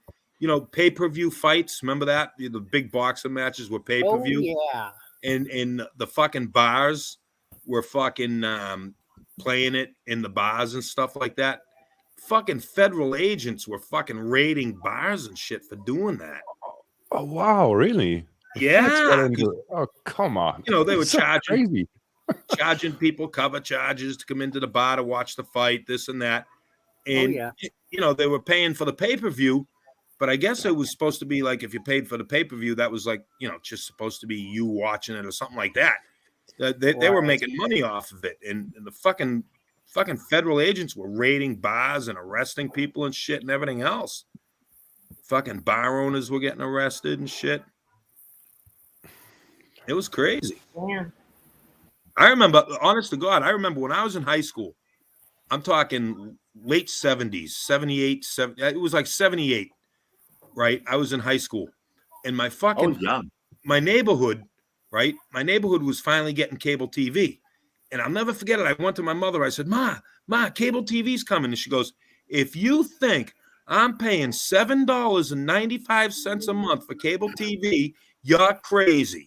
Speaker 5: pay-per-view fights, remember that? The big boxing matches were
Speaker 2: Oh
Speaker 5: pay-per-view.
Speaker 2: yeah.
Speaker 5: And the fucking bars were fucking playing it in the bars and stuff like that. Fucking federal agents were fucking raiding bars and shit for doing that.
Speaker 19: Oh wow, really? The feds got
Speaker 5: Yeah,
Speaker 19: into it. Oh come on.
Speaker 5: they were
Speaker 19: That's so crazy.
Speaker 5: charging people cover charges to come into the bar to watch the fight, this and that. And
Speaker 2: yeah.
Speaker 5: they were paying for the pay-per-view, but I guess it was supposed to be like, if you paid for the pay-per-view, that was like, just supposed to be you watching it or something like that. They were making money off of it, and the fucking federal agents were raiding bars and arresting people and shit and everything else. Fucking bar owners were getting arrested and shit. It was crazy.
Speaker 3: Yeah.
Speaker 5: I remember, honest to God, I remember when I was in high school. I'm talking late 70s, 78, 70, it was like 78, right? I was in high school. And my neighborhood, right? My neighborhood was finally getting cable TV. And I'll never forget it. I went to my mother. I said, Ma, cable TV's coming. And she goes, if you think I'm paying $7.95 a month for cable TV, you're crazy.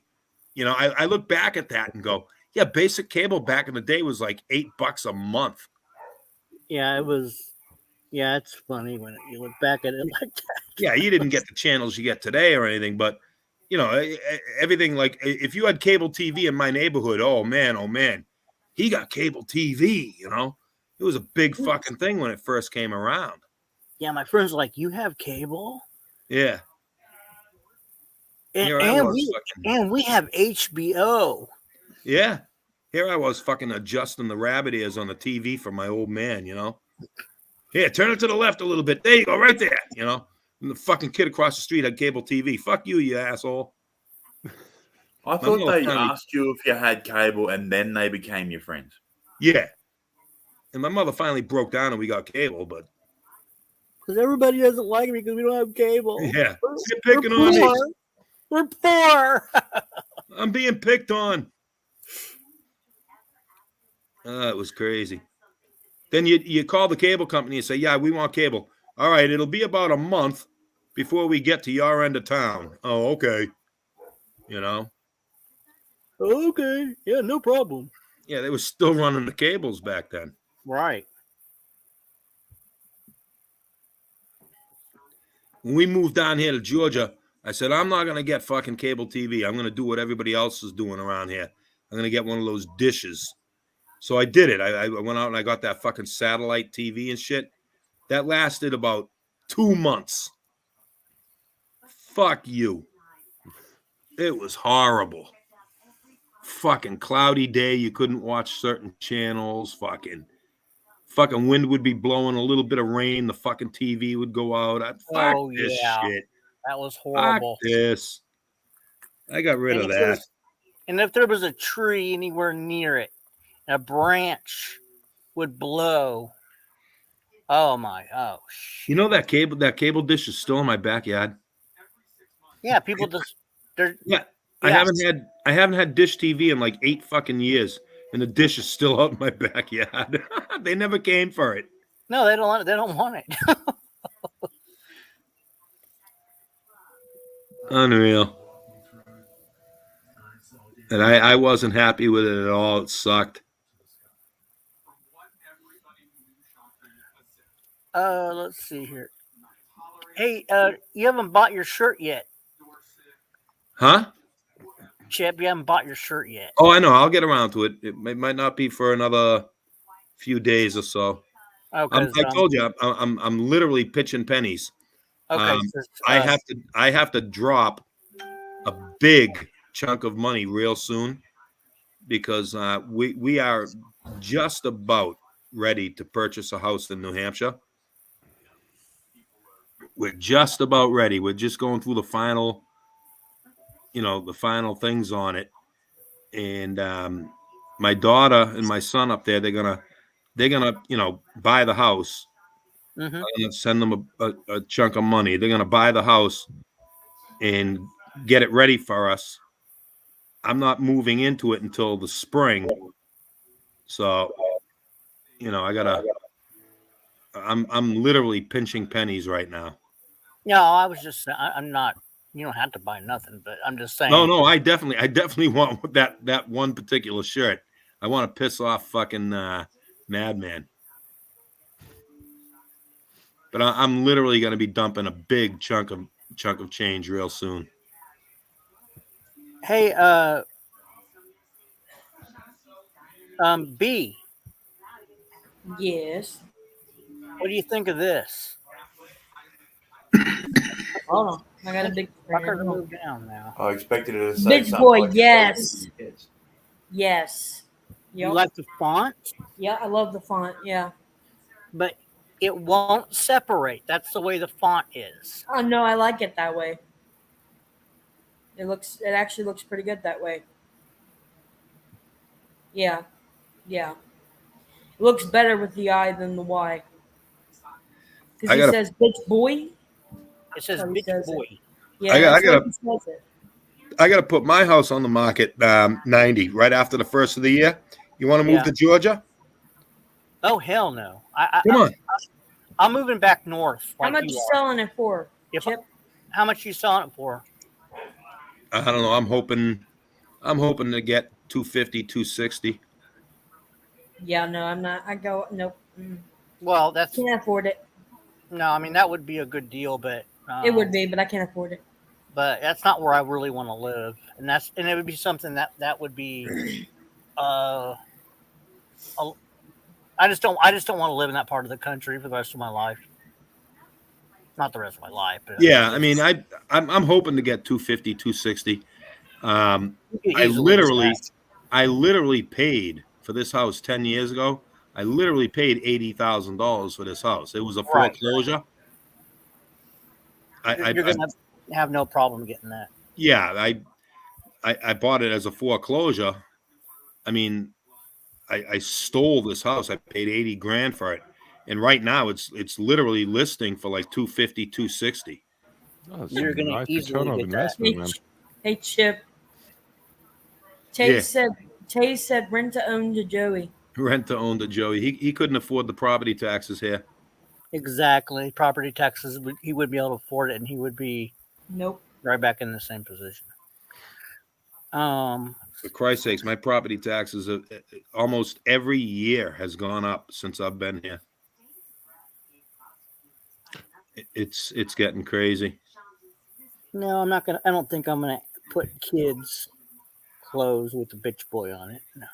Speaker 5: I look back at that and go, yeah, basic cable back in the day was like $8 a month.
Speaker 2: Yeah, it was. Yeah, it's funny when you look back at it like that.
Speaker 5: Yeah, you didn't get the channels you get today or anything, but everything, like if you had cable TV in my neighborhood, oh man, he got cable TV. It was a big fucking thing when it first came around.
Speaker 2: Yeah, my friends were like, you have cable?
Speaker 5: Yeah.
Speaker 2: And we have HBO.
Speaker 5: Yeah. Here I was fucking adjusting the rabbit ears on the TV for my old man, Here, turn it to the left a little bit. There you go, right there, And the fucking kid across the street had cable TV. Fuck you, you asshole.
Speaker 15: I thought they asked you if you had cable and then they became your friends.
Speaker 5: Yeah. And my mother finally broke down and we got cable, but.
Speaker 2: Because everybody doesn't like me because we don't have cable.
Speaker 5: Yeah. You're picking on me.
Speaker 2: We're poor.
Speaker 5: I'm being picked on. It was crazy. Then you call the cable company and say, yeah, we want cable. All right, it'll be about a month before we get to your end of town. Oh, okay.
Speaker 2: Okay. Yeah, no problem.
Speaker 5: Yeah, they were still running the cables back then.
Speaker 2: Right.
Speaker 5: When we moved down here to Georgia, I said, I'm not going to get fucking cable TV. I'm going to do what everybody else is doing around here. I'm going to get one of those dishes. So I did it. I went out and I got that fucking satellite TV and shit. That lasted about 2 months. Fuck you. It was horrible. Fucking cloudy day. You couldn't watch certain channels. Fucking wind would be blowing, a little bit of rain. The fucking TV would go out. Fuck this shit.
Speaker 2: That was horrible.
Speaker 5: Fuck this. I got rid of that.
Speaker 2: And if there was a tree anywhere near it, a branch would blow. Oh my! Oh shit.
Speaker 5: That cable dish is still in my backyard.
Speaker 2: Yeah, people just.
Speaker 5: Yeah, I haven't had dish TV in like 8 fucking years, and the dish is still out in my backyard. They never came for it.
Speaker 2: No, they don't want it. They don't want it.
Speaker 5: Unreal. And I wasn't happy with it at all. It sucked.
Speaker 2: Let's see here. Hey, you haven't bought your shirt yet.
Speaker 5: Huh?
Speaker 2: Chip, you haven't bought your shirt yet.
Speaker 5: Oh, I know. I'll get around to it. It might not be for another few days or so.
Speaker 2: Okay.
Speaker 5: I told you, I'm literally pitching pennies.
Speaker 2: Okay.
Speaker 5: I have to drop a big chunk of money real soon because we are just about ready to purchase a house in New Hampshire. We're just about ready. We're just going through the final things on it. and my daughter and my son up there, they're gonna buy the house.
Speaker 2: Mm-hmm.
Speaker 5: I'm gonna send them a chunk of money. They're gonna buy the house and get it ready for us. I'm not moving into it until the spring, so I'm literally pinching pennies right now.
Speaker 2: No, I was just I'm not. You don't have to buy nothing, but I'm just saying.
Speaker 5: No, I definitely want that one particular shirt. I want to piss off fucking Madman. But I'm literally going to be dumping a big chunk of change real soon.
Speaker 2: Hey, B.
Speaker 3: Yes.
Speaker 2: What do you think of this?
Speaker 3: Hold on, I got a big
Speaker 2: Fucker to move down now.
Speaker 15: I expected it to say
Speaker 3: Bitch
Speaker 15: something
Speaker 3: boy,
Speaker 15: like
Speaker 3: yes. Yes.
Speaker 2: You
Speaker 3: Yep.
Speaker 2: like the font?
Speaker 3: Yeah, I love the font. Yeah.
Speaker 2: But it won't separate. That's the way the font is.
Speaker 3: Oh no, I like it that way. It actually looks pretty good that way. Yeah. Yeah. It looks better with the I than the Y. Because he says bitch boy.
Speaker 2: It says
Speaker 3: That's how he
Speaker 2: bitch
Speaker 3: says
Speaker 2: boy.
Speaker 3: it. Yeah, that's why he says it.
Speaker 5: I got to put my house on the market 90 right after the first of the year. You want to move to Georgia?
Speaker 2: Oh hell no!
Speaker 5: Come on.
Speaker 2: I'm moving back north.
Speaker 3: How much you selling it for? Chip?
Speaker 2: How much you selling it for?
Speaker 5: I don't know. I'm hoping to get 250, 260.
Speaker 3: Yeah, no, I'm not. I go nope.
Speaker 2: Well, that's
Speaker 3: can't afford it.
Speaker 2: No, I mean that would be a good deal, but
Speaker 3: It would be, but I can't afford it.
Speaker 2: But that's not where I really want to live, and it would be something that would be, I just don't want to live in that part of the country for the rest of my life. Not the rest of my life, but
Speaker 5: Yeah, I mean, I'm hoping to get 250, 260. I literally paid for this house 10 years ago. I literally paid $80,000 for this house. It was a foreclosure.
Speaker 2: You're gonna have no problem getting that.
Speaker 5: Yeah, I bought it as a foreclosure. I mean, I stole this house. I paid 80 grand for it. And right now it's literally listing for like 250, 260.
Speaker 19: Oh,
Speaker 2: You're going to easily get that.
Speaker 3: Hey, Chip. Tay said rent to own to Joey.
Speaker 5: Rent to own to Joey. He couldn't afford the property taxes here.
Speaker 2: Exactly. Property taxes, he wouldn't be able to afford it, and he would be right back in the same position.
Speaker 5: For Christ's sakes, my property taxes almost every year has gone up since I've been here. It's getting crazy.
Speaker 2: No, I'm not gonna. I don't think I'm gonna put kids' clothes with the bitch boy on it. No.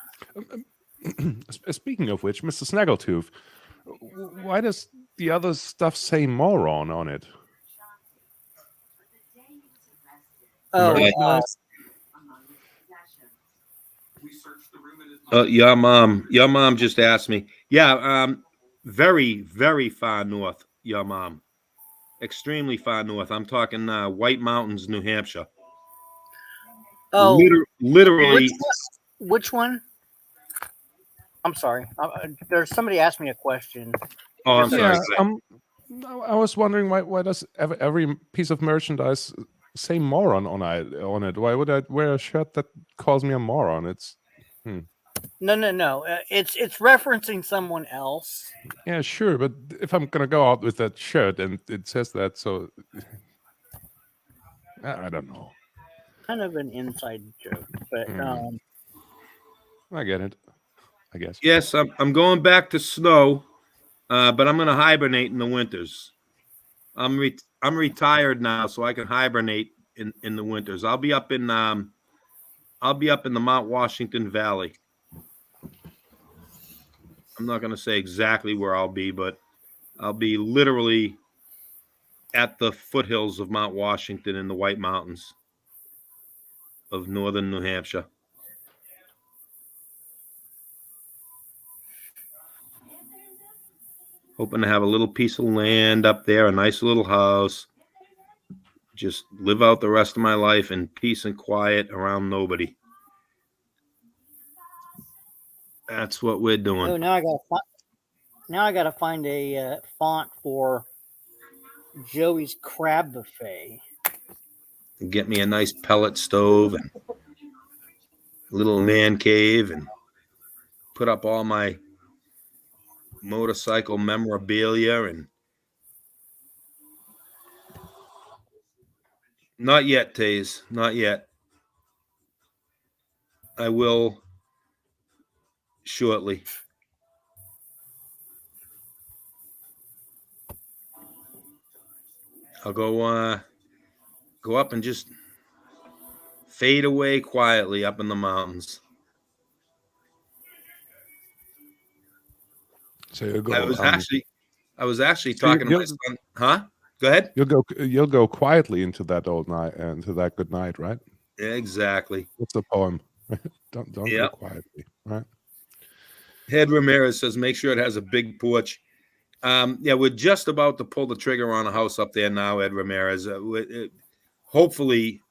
Speaker 19: Speaking of which, Mr. Snaggletooth, why does the other stuff say moron on it?
Speaker 2: Oh,
Speaker 5: your mom just asked me. Yeah, very, very far north. Your mom, extremely far north. I'm talking White Mountains, New Hampshire.
Speaker 2: Oh,
Speaker 5: literally.
Speaker 2: Which one? I'm sorry. There's somebody asked me a question.
Speaker 5: Oh, I'm sorry.
Speaker 19: I was wondering why does every piece of merchandise say moron on it? Why would I wear a shirt that calls me a moron? It's
Speaker 2: No. It's referencing someone else.
Speaker 19: Yeah, sure, but if I'm gonna go out with that shirt and it says that, so I don't know.
Speaker 2: Kind of an inside joke, but
Speaker 19: I get it. I guess.
Speaker 5: Yes, I'm going back to snow, but I'm going to hibernate in the winters. I'm retired now, so I can hibernate in the winters. I'll be up in the Mount Washington Valley. I'm not going to say exactly where I'll be, but I'll be literally at the foothills of Mount Washington in the White Mountains of northern New Hampshire. Hoping to have a little piece of land up there, a nice little house. Just live out the rest of my life in peace and quiet around nobody. That's what we're doing.
Speaker 2: Oh, now I gotta find a font for Joey's Crab Buffet.
Speaker 5: Get me a nice pellet stove and a little man cave and put up all my motorcycle memorabilia and not yet, Taze. Not yet. I will shortly. I'll go up and just fade away quietly up in the mountains.
Speaker 19: So you'll go.
Speaker 5: I was actually
Speaker 19: so
Speaker 5: talking to my son. Huh? Go ahead.
Speaker 19: You'll go quietly into that old night, into that good night, right?
Speaker 5: Yeah, exactly.
Speaker 19: What's the poem? don't go
Speaker 5: Yep.
Speaker 19: quietly, right?
Speaker 5: Ed Ramirez says, make sure it has a big porch. Yeah, we're just about to pull the trigger on a house up there now, Ed Ramirez. Hopefully,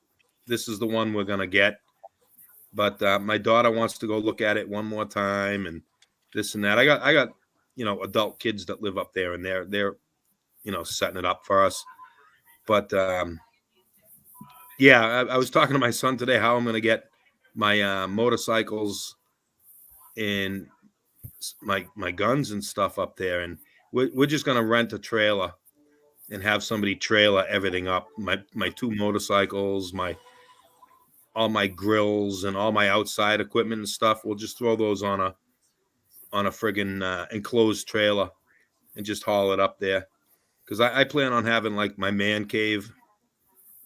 Speaker 5: this is the one we're going to get. But my daughter wants to go look at it one more time and this and that. I got adult kids that live up there, and they're setting it up for us. But yeah, I was talking to my son today how I'm going to get my motorcycles and my guns and stuff up there, and we're just going to rent a trailer and have somebody trailer everything up. My two motorcycles, all my grills and all my outside equipment and stuff. We'll just throw those on a friggin' enclosed trailer and just haul it up there. Because I plan on having like my man cave,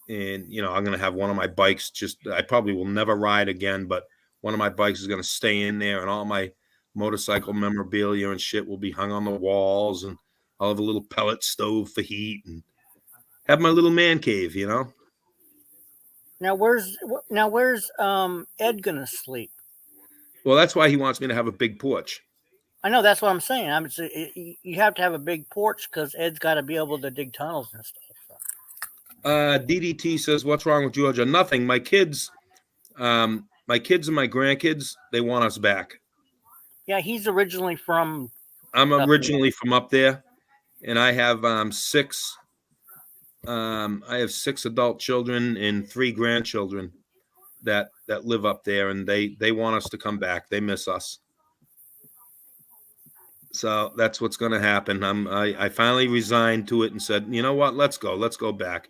Speaker 5: and I'm gonna have one of my bikes. I probably will never ride again, but one of my bikes is gonna stay in there, and all my motorcycle memorabilia and shit will be hung on the walls, and I'll have a little pellet stove for heat, and have my little man cave.
Speaker 2: Now where's Ed gonna sleep?
Speaker 5: Well, that's why he wants me to have a big porch.
Speaker 2: I know, that's what I'm saying. You have to have a big porch because Ed's got to be able to dig tunnels and stuff.
Speaker 5: DDT says, "What's wrong with Georgia?" Nothing. My kids and my grandkids, they want us back.
Speaker 2: Yeah, he's originally from.
Speaker 5: I'm originally from up there, and I have six. I have 6 adult children and 3 grandchildren that live up there, and they want us to come back. They miss us. So that's what's going to happen. I finally resigned to it and said, you know what? Let's go back.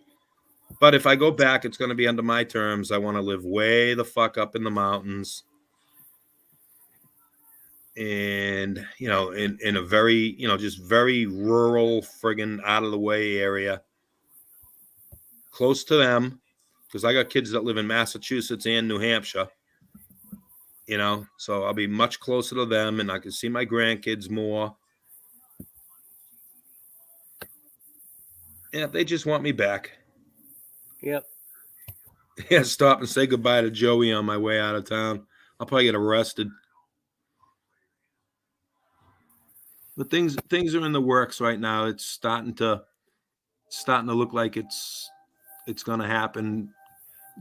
Speaker 5: But if I go back, it's going to be under my terms. I want to live way the fuck up in the mountains, and in a very just very rural friggin' out of the way area, close to them, because I got kids that live in Massachusetts and New Hampshire. So I'll be much closer to them, and I can see my grandkids more. Yeah, they just want me back.
Speaker 2: Yep.
Speaker 5: Yeah, stop and say goodbye to Joey on my way out of town. I'll probably get arrested. But things are in the works right now. It's starting to look like it's going to happen.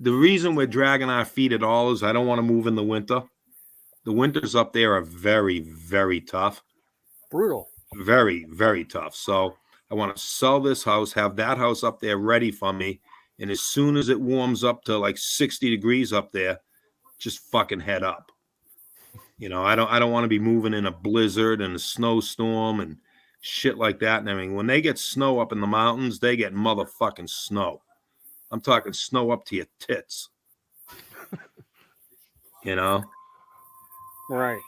Speaker 5: The reason we're dragging our feet at all is I don't want to move in the winter. The winters up there are very, very tough.
Speaker 2: Brutal.
Speaker 5: Very, very tough. So I want to sell this house, have that house up there ready for me. And as soon as it warms up to like 60 degrees up there, just fucking head up. I don't want to be moving in a blizzard and a snowstorm and shit like that. And I mean, when they get snow up in the mountains, they get motherfucking snow. I'm talking snow up to your tits.
Speaker 2: Right.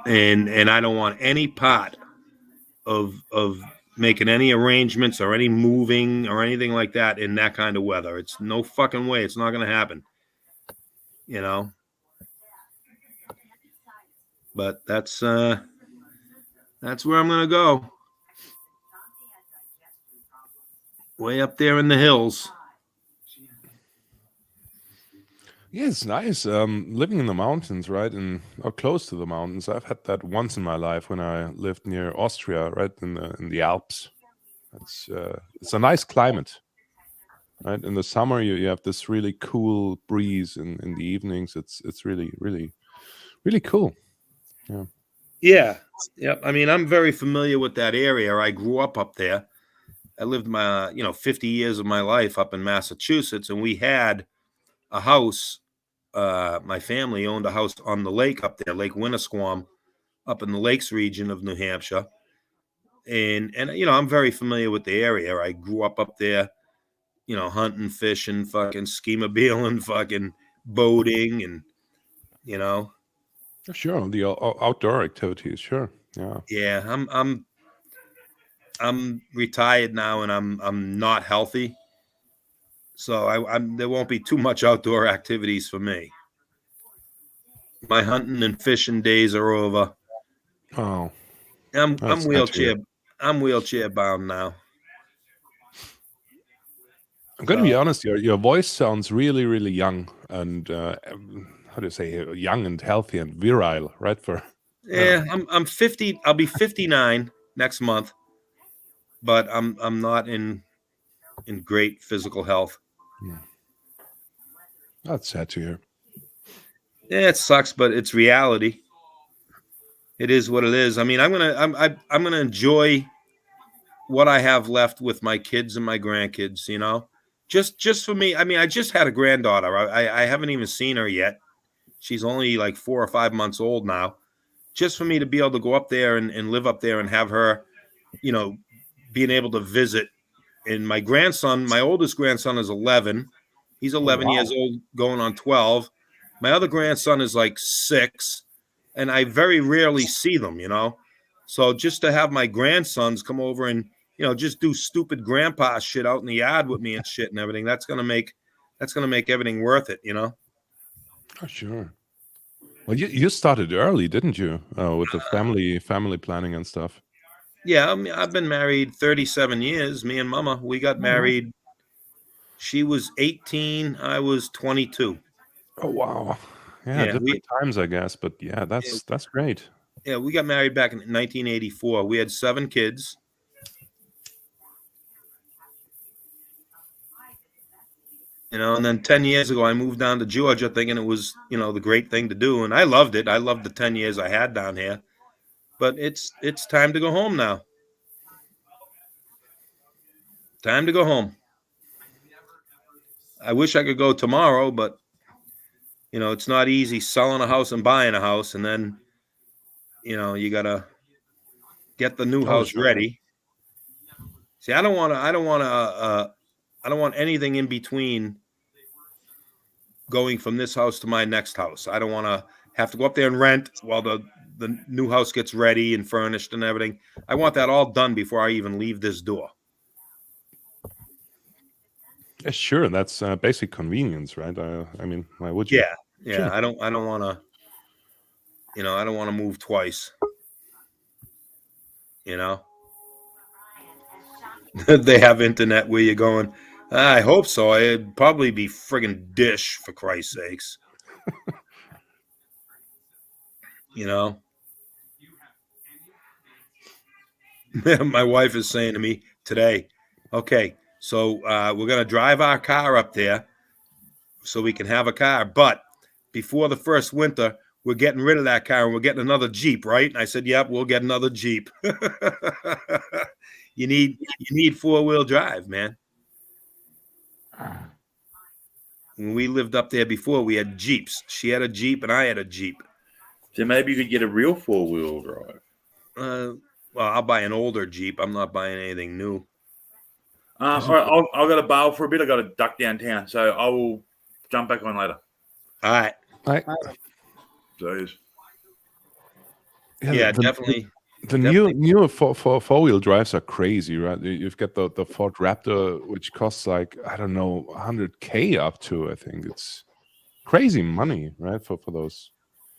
Speaker 5: And I don't want any part of making any arrangements or any moving or anything like that in that kind of weather. It's no fucking way. It's not going to happen. But that's where I'm going to go. Way up there in the hills.
Speaker 19: Yeah, it's nice living in the mountains, right? Or close to the mountains. I've had that once in my life when I lived near Austria, right in the Alps. It's a nice climate, right? In the summer, you have this really cool breeze, in the evenings, it's really, really, really cool. Yeah.
Speaker 5: Yeah. Yep. I mean, I'm very familiar with that area. I grew up there. I lived my 50 years of my life up in Massachusetts, and we had a house. My family owned a house on the lake up there, Lake Winnisquam, up in the Lakes region of New Hampshire. And I'm very familiar with the area. I grew up there, hunting, fishing, fucking ski-mobiling, fucking boating, and
Speaker 19: Sure, the outdoor activities. Sure. Yeah.
Speaker 5: yeah, I'm retired now, and I'm not healthy, so there won't be too much outdoor activities for me. My hunting and fishing days are over.
Speaker 19: Oh,
Speaker 5: I'm
Speaker 19: that's
Speaker 5: wheelchair bound now.
Speaker 19: I'm going to be honest. Your voice sounds really, really young, and how do you say, young and healthy and virile, right?
Speaker 5: Yeah, I'm 50. I'll be 59 next month, but I'm not in great physical health.
Speaker 19: That's sad to hear.
Speaker 5: Yeah, it sucks, but it's reality. It is what it is. I mean, I'm gonna enjoy what I have left with my kids and my grandkids. Just for me. I mean, I just had a granddaughter. I haven't even seen her yet. She's only like 4 or 5 months old now. Just for me to be able to go up there and live up there and have her, being able to visit. And my grandson, my oldest grandson, is 11. He's 11 years old, going on 12. My other grandson is like 6, and I very rarely see them, So just to have my grandsons come over and, just do stupid grandpa shit out in the yard with me and shit and everything, that's gonna make everything worth it,
Speaker 19: Oh, sure. Well, you started early, didn't you? With the family planning and stuff.
Speaker 5: Yeah, I mean, I've been married 37 years. Me and Mama, we got married. She was 18. I was 22.
Speaker 19: Oh wow! Yeah, different times, I guess. But yeah, that's great.
Speaker 5: Yeah, we got married back in 1984. We had 7 kids. And then 10 years ago, I moved down to Georgia thinking it was, the great thing to do. And I loved it. I loved the 10 years I had down here. But it's time to go home now. Time to go home. I wish I could go tomorrow, but, it's not easy selling a house and buying a house. And then, you got to get the new house ready. See, I don't want anything in between going from this house to my next house. I don't want to have to go up there and rent while the new house gets ready and furnished and everything. I want that all done before I even leave this door.
Speaker 19: Yeah, sure, that's basic convenience, right? I mean, why would you?
Speaker 5: Yeah.
Speaker 19: Sure.
Speaker 5: I don't want to. I don't want to move twice. They have internet where you're going. I hope so. It'd probably be friggin' Dish, for Christ's sakes. My wife is saying to me today, okay, so we're going to drive our car up there so we can have a car. But before the first winter, we're getting rid of that car and we're getting another Jeep, right? And I said, yep, we'll get another Jeep. You need 4-wheel drive, man. When we lived up there before, we had Jeeps. She had a Jeep and I had a Jeep.
Speaker 15: So maybe you could get a real 4-wheel drive.
Speaker 5: Well, I'll buy an older Jeep. I'm not buying anything new.
Speaker 15: All right, I've got to bail for a bit. I've got to duck downtown, so I will jump back on later.
Speaker 5: All right.
Speaker 15: Cheers.
Speaker 5: Yeah, definitely.
Speaker 19: The new four-wheel drives are crazy, right? You've got the Ford Raptor, which costs like, I don't know, 100K up to, I think. It's crazy money, right? For those.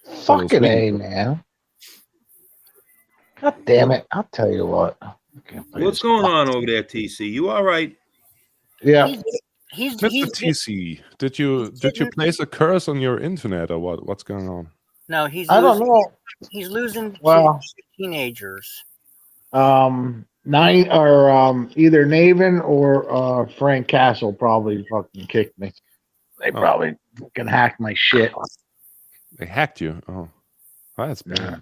Speaker 18: Fucking A, man. God damn it. I'll tell you what.
Speaker 5: What's going on over there, TC? You all right?
Speaker 18: Yeah.
Speaker 19: Mr. TC, did you place a curse on your internet or what? What's going on?
Speaker 2: No, he's.
Speaker 18: I don't know.
Speaker 2: He's losing
Speaker 18: Well,
Speaker 2: teenagers.
Speaker 18: either Naven or Frank Castle probably fucking kicked me. They probably can hack my shit.
Speaker 19: They hacked you. Oh, that's bad.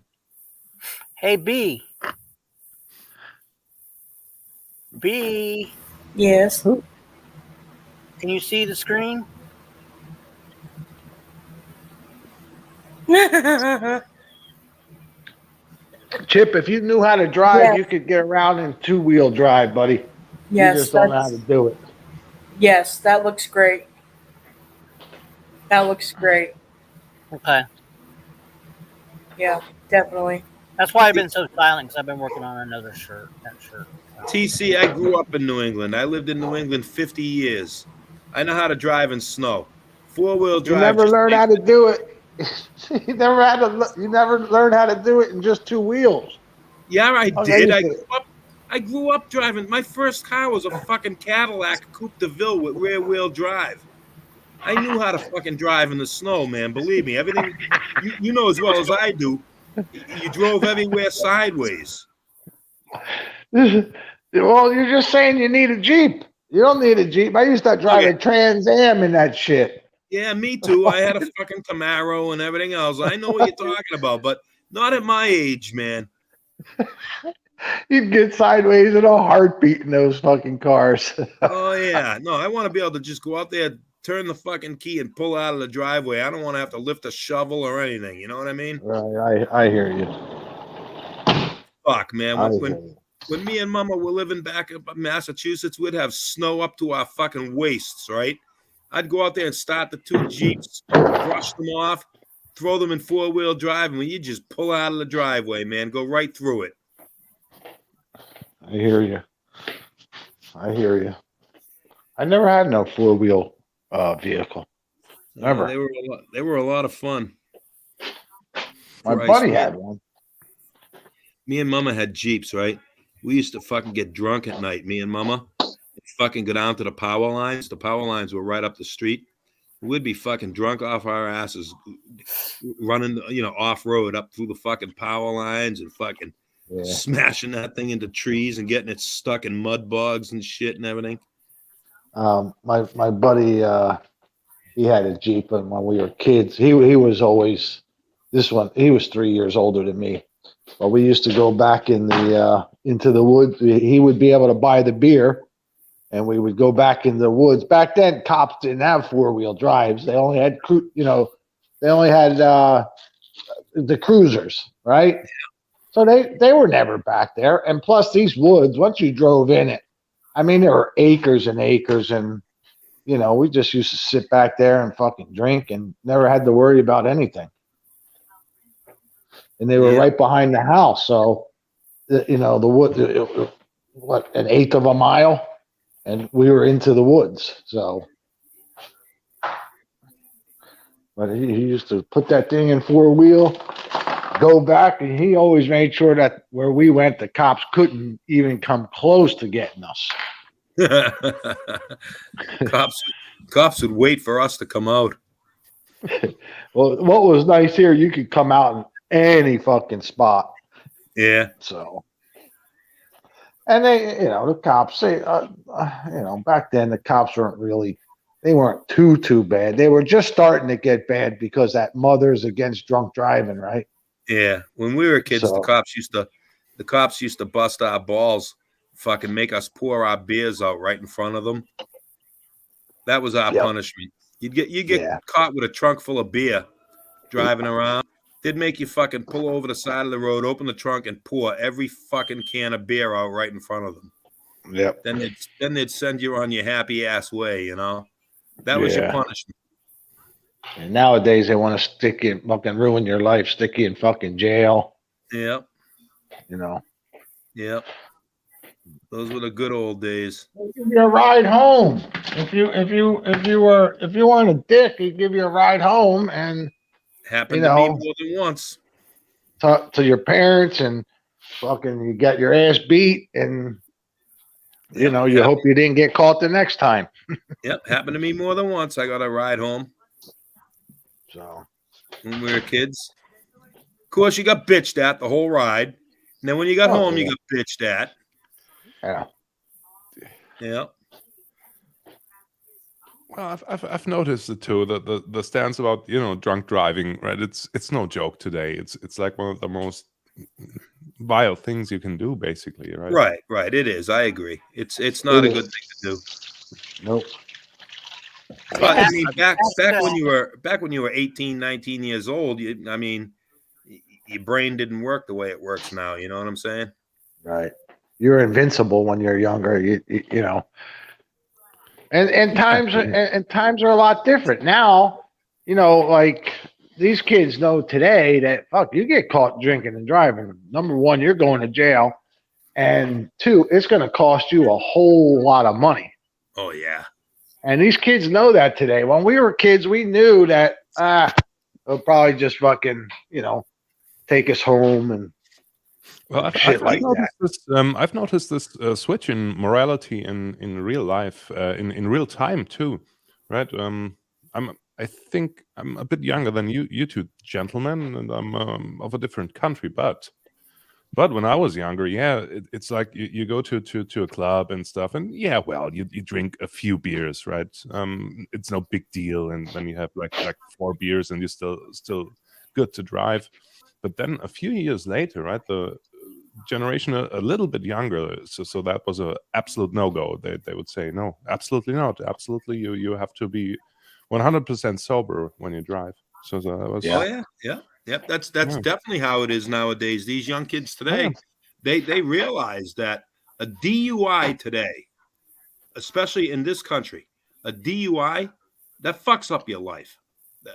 Speaker 2: Hey, B. B.
Speaker 3: Yes.
Speaker 2: Can you see the screen?
Speaker 18: Chip, if you knew how to drive,
Speaker 3: Yeah.
Speaker 18: you could get around in 2-wheel drive, buddy. You
Speaker 3: Yes,
Speaker 18: just don't know how to do it.
Speaker 3: Yes, that looks great. That looks great.
Speaker 2: Okay.
Speaker 3: Yeah, definitely.
Speaker 2: That's why I've been so silent, because I've been working on another shirt. That shirt.
Speaker 5: TC, I grew up in New England. I lived in New England 50 years. I know how to drive in snow. 4-wheel
Speaker 18: You
Speaker 5: drive.
Speaker 18: never
Speaker 5: Just
Speaker 18: learned how to do it. You never learned how to do it in just 2 wheels.
Speaker 5: yeah, I
Speaker 18: Oh,
Speaker 5: did. I grew up driving. My first car was a fucking Cadillac Coupe de Ville with rear wheel drive. I knew how to fucking drive in the snow, man. Believe me, everything you know as well as I do. You drove everywhere sideways.
Speaker 18: Well, you're just saying you need a Jeep. You don't need a Jeep. I used to drive a Trans Am in that shit.
Speaker 5: Yeah, me too. I had a fucking Camaro and everything else. I know what you're talking about, but not at my age, man.
Speaker 18: You'd get sideways in a heartbeat in those fucking cars.
Speaker 5: Oh yeah, no, I want to be able to just go out there, turn the fucking key, and pull out of the driveway. I don't want to have to lift a shovel or anything. You know what I mean?
Speaker 18: Right, I hear you.
Speaker 5: Fuck, man. When me and Mama were living back up in Massachusetts, we'd have snow up to our fucking waists, right? I'd go out there and start the 2 Jeeps, brush them off, throw them in 4-wheel drive, and you just pull out of the driveway, man. Go right through it.
Speaker 18: I hear you. I never had no 4-wheel vehicle. Never.
Speaker 5: They were a lot of fun.
Speaker 18: My buddy had one.
Speaker 5: Me and Mama had Jeeps, right? We used to fucking get drunk at night, me and Mama. Fucking go down to the power lines. The power lines were right up the street. We'd be fucking drunk off our asses, running, off road up through the fucking power lines and fucking smashing that thing into trees and getting it stuck in mud bogs and shit and everything.
Speaker 18: My buddy, he had a Jeep, and when we were kids, he was always he was 3 years older than me. But we used to go back in the into the woods. He would be able to buy the beer, and we would go back in the woods. Back then, cops didn't have 4-wheel drives. They only had the cruisers, right? So they were never back there. And plus, these woods, once you drove in it, I mean, there were acres and acres, and we just used to sit back there and fucking drink, and never had to worry about anything. And they were right behind the house, so the wood, what, 1/8 of a mile, and we were into the woods. So, but he used to put that thing in 4-wheel, go back, and he always made sure that where we went, the cops couldn't even come close to getting us.
Speaker 5: Cops would wait for us to come out.
Speaker 18: Well, what was nice here, you could come out in any fucking spot.
Speaker 5: Yeah.
Speaker 18: So, and they, the cops, back then the cops weren't too bad. They were just starting to get bad because that Mothers Against Drunk Driving, right?
Speaker 5: Yeah. When we were kids, the cops used to bust our balls, fucking make us pour our beers out right in front of them. That was our punishment. You'd get caught with a trunk full of beer driving around. They'd make you fucking pull over the side of the road, open the trunk, and pour every fucking can of beer out right in front of them.
Speaker 18: Yep.
Speaker 5: Then they'd send you on your happy ass way, That was your punishment.
Speaker 18: And nowadays they want to stick you, fucking ruin your life, stick you in fucking jail.
Speaker 5: Yep.
Speaker 18: Yep.
Speaker 5: Those were the good old days.
Speaker 18: He'd give you a ride home. If you weren't a dick, he'd give you a ride home, and
Speaker 5: happened to me more than once.
Speaker 18: Talk to your parents, and fucking you got your ass beat, and you hope you didn't get caught the next time.
Speaker 5: Yep, happened to me more than once. I got a ride home.
Speaker 18: So
Speaker 5: when we were kids, of course, you got bitched at the whole ride, and then when you got home, you got bitched at.
Speaker 18: Yeah.
Speaker 5: Yeah.
Speaker 19: Well, I've noticed it too. The stance about drunk driving, right? It's no joke today. It's like one of the most vile things you can do, basically, right?
Speaker 5: Right. It is. I agree. It's not a good thing to do.
Speaker 4: Nope.
Speaker 5: But I mean, back when you were 18, 19 years old, I mean, your brain didn't work the way it works now. You know what I'm saying?
Speaker 4: Right. You're invincible when you're younger. You know. And times are a lot different now. You know, like these kids know today that fuck, you get caught drinking and driving. Number one, you're going to jail, and two, it's going to cost you a whole lot of money.
Speaker 5: Oh yeah.
Speaker 4: And these kids know that today. When we were kids, we knew that they'll probably just fucking, take us home and shit like that.
Speaker 19: I've noticed this switch in morality in real life, in real time too, right? I think I'm a bit younger than you two gentlemen, and I'm of a different country, but when I was younger, yeah, it's like you go to a club and stuff, and yeah, well, you drink a few beers, right? It's no big deal, and then you have like 4 beers, and you're still good to drive. But then a few years later, right, the generation a little bit younger, so that was an absolute no-go. They would say, no, absolutely not. Absolutely, you have to be 100% sober when you drive. So that was
Speaker 5: Yep. That's definitely how it is nowadays. These young kids today, they realize that a DUI today, especially in this country, a DUI that fucks up your life.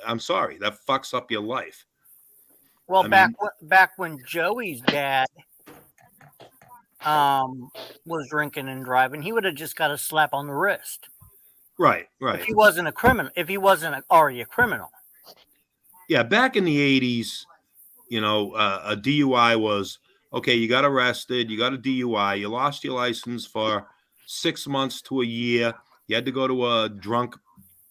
Speaker 5: I'm sorry, that fucks up your life.
Speaker 2: Well, back when Joey's dad was drinking and driving, he would have just got a slap on the wrist.
Speaker 5: Right.
Speaker 2: If he wasn't a criminal, if he wasn't already a criminal.
Speaker 5: Yeah, back in the 80s, a DUI was, okay, you got arrested, you got a DUI, you lost your license for 6 months to a year. You had to go to a drunk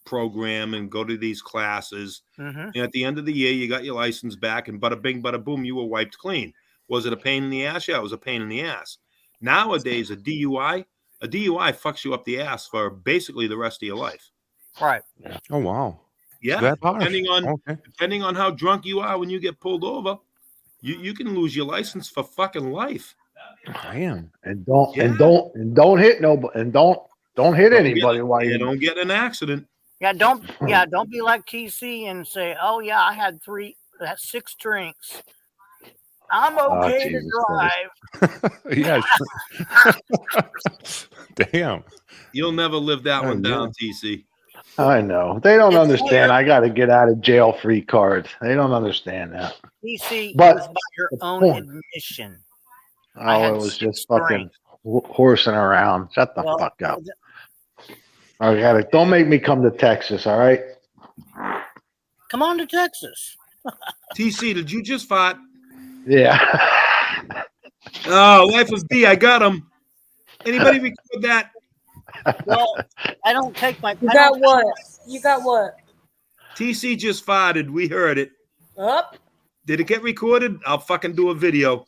Speaker 5: program and go to these classes.
Speaker 2: Mm-hmm.
Speaker 5: And at the end of the year, you got your license back, and bada bing, bada boom, you were wiped clean. Was it a pain in the ass? Yeah, it was a pain in the ass. Nowadays, a DUI fucks you up the ass for basically the rest of your life.
Speaker 2: Right.
Speaker 19: Oh, wow.
Speaker 5: Yeah, depending on how drunk you are when you get pulled over, you can lose your license for fucking life.
Speaker 19: Damn.
Speaker 4: And don't hit nobody, and don't hit anybody while you
Speaker 5: don't get in an accident.
Speaker 2: Yeah, don't be like TC and say, "Oh yeah, I had 6 drinks. I'm okay to drive."
Speaker 19: Yeah. Damn.
Speaker 5: You'll never live that one down, TC.
Speaker 4: I know. They don't understand. I got to get out of jail free cards. They don't understand that.
Speaker 2: TC,
Speaker 4: But
Speaker 2: it was by your own admission.
Speaker 4: Oh, it was just fucking horsing around. Shut the fuck up. Don't make me come to Texas, all right?
Speaker 2: Come on to Texas.
Speaker 5: TC, did you just fart?
Speaker 4: Yeah.
Speaker 5: Oh, Life of B, I got him. Anybody record that?
Speaker 2: Well, I don't take my.
Speaker 3: You got what? You got what?
Speaker 5: TC just farted. We heard it.
Speaker 3: Up.
Speaker 5: Did it get recorded? I'll fucking do a video.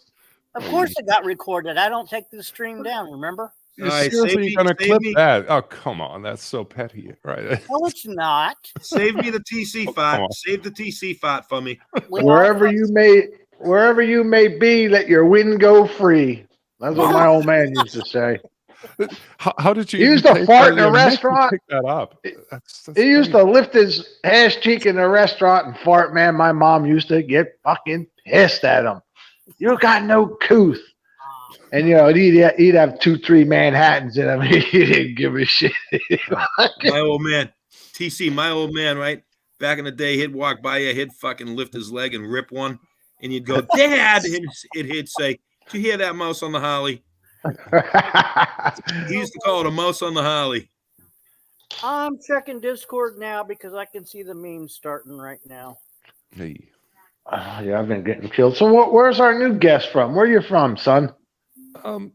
Speaker 2: Of course it got recorded. I don't take the stream down, remember?
Speaker 19: You're seriously gonna clip that? Oh, come on. That's so petty, right?
Speaker 2: No, it's not.
Speaker 5: Save me the TC fart. Save the TC fart for me.
Speaker 4: Wherever you may be, let your wind go free. That's what my old man used to say.
Speaker 19: How did you?
Speaker 4: He used to fart in a restaurant.
Speaker 19: Pick that up.
Speaker 4: He used to lift his ass cheek in the restaurant and fart. Man, my mom used to get fucking pissed at him. You got no couth. And he'd have 2-3 Manhattans in him. He didn't give a shit.
Speaker 5: My old man, TC, my old man, right? Back in the day, he'd walk by you, he'd fucking lift his leg and rip one, and you'd go, "Dad!" And he'd say, "Did you hear that mouse on the Harley?" He used to call it a mouse on the Harley.
Speaker 2: I'm checking Discord now because I can see the memes starting right now.
Speaker 19: Hey.
Speaker 4: Yeah, I've been getting killed. So where's our new guest from? Where are you from, son?
Speaker 19: I'm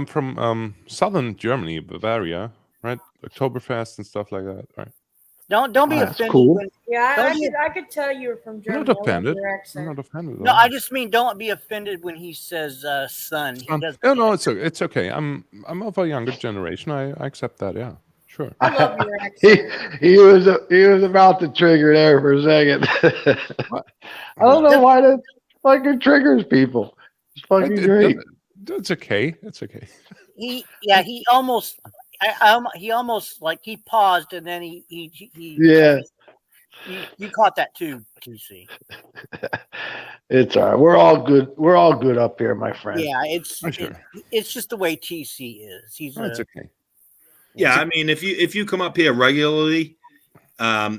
Speaker 19: from southern Germany, Bavaria, right? Oktoberfest and stuff like that, right?
Speaker 2: Don't be offended.
Speaker 4: Cool.
Speaker 3: I could tell you were from Germany.
Speaker 19: I'm not offended. I'm not offended.
Speaker 2: No, I just mean don't be offended when he says son.
Speaker 19: No, it's okay. I'm of a younger generation. I accept that. Yeah, sure.
Speaker 3: I love your accent.
Speaker 4: He was about to trigger there for a second. I don't know why that. fucking triggers people. It's fucking great.
Speaker 19: It's okay. It's okay.
Speaker 2: He almost like he paused and then he
Speaker 4: Yeah.
Speaker 2: You caught that too, TC.
Speaker 4: It's all right. We're all good. We're all good up here, my friend.
Speaker 2: Yeah, it's just the way TC is. He's
Speaker 19: it's okay.
Speaker 5: Yeah, I mean, if you come up here regularly,
Speaker 19: I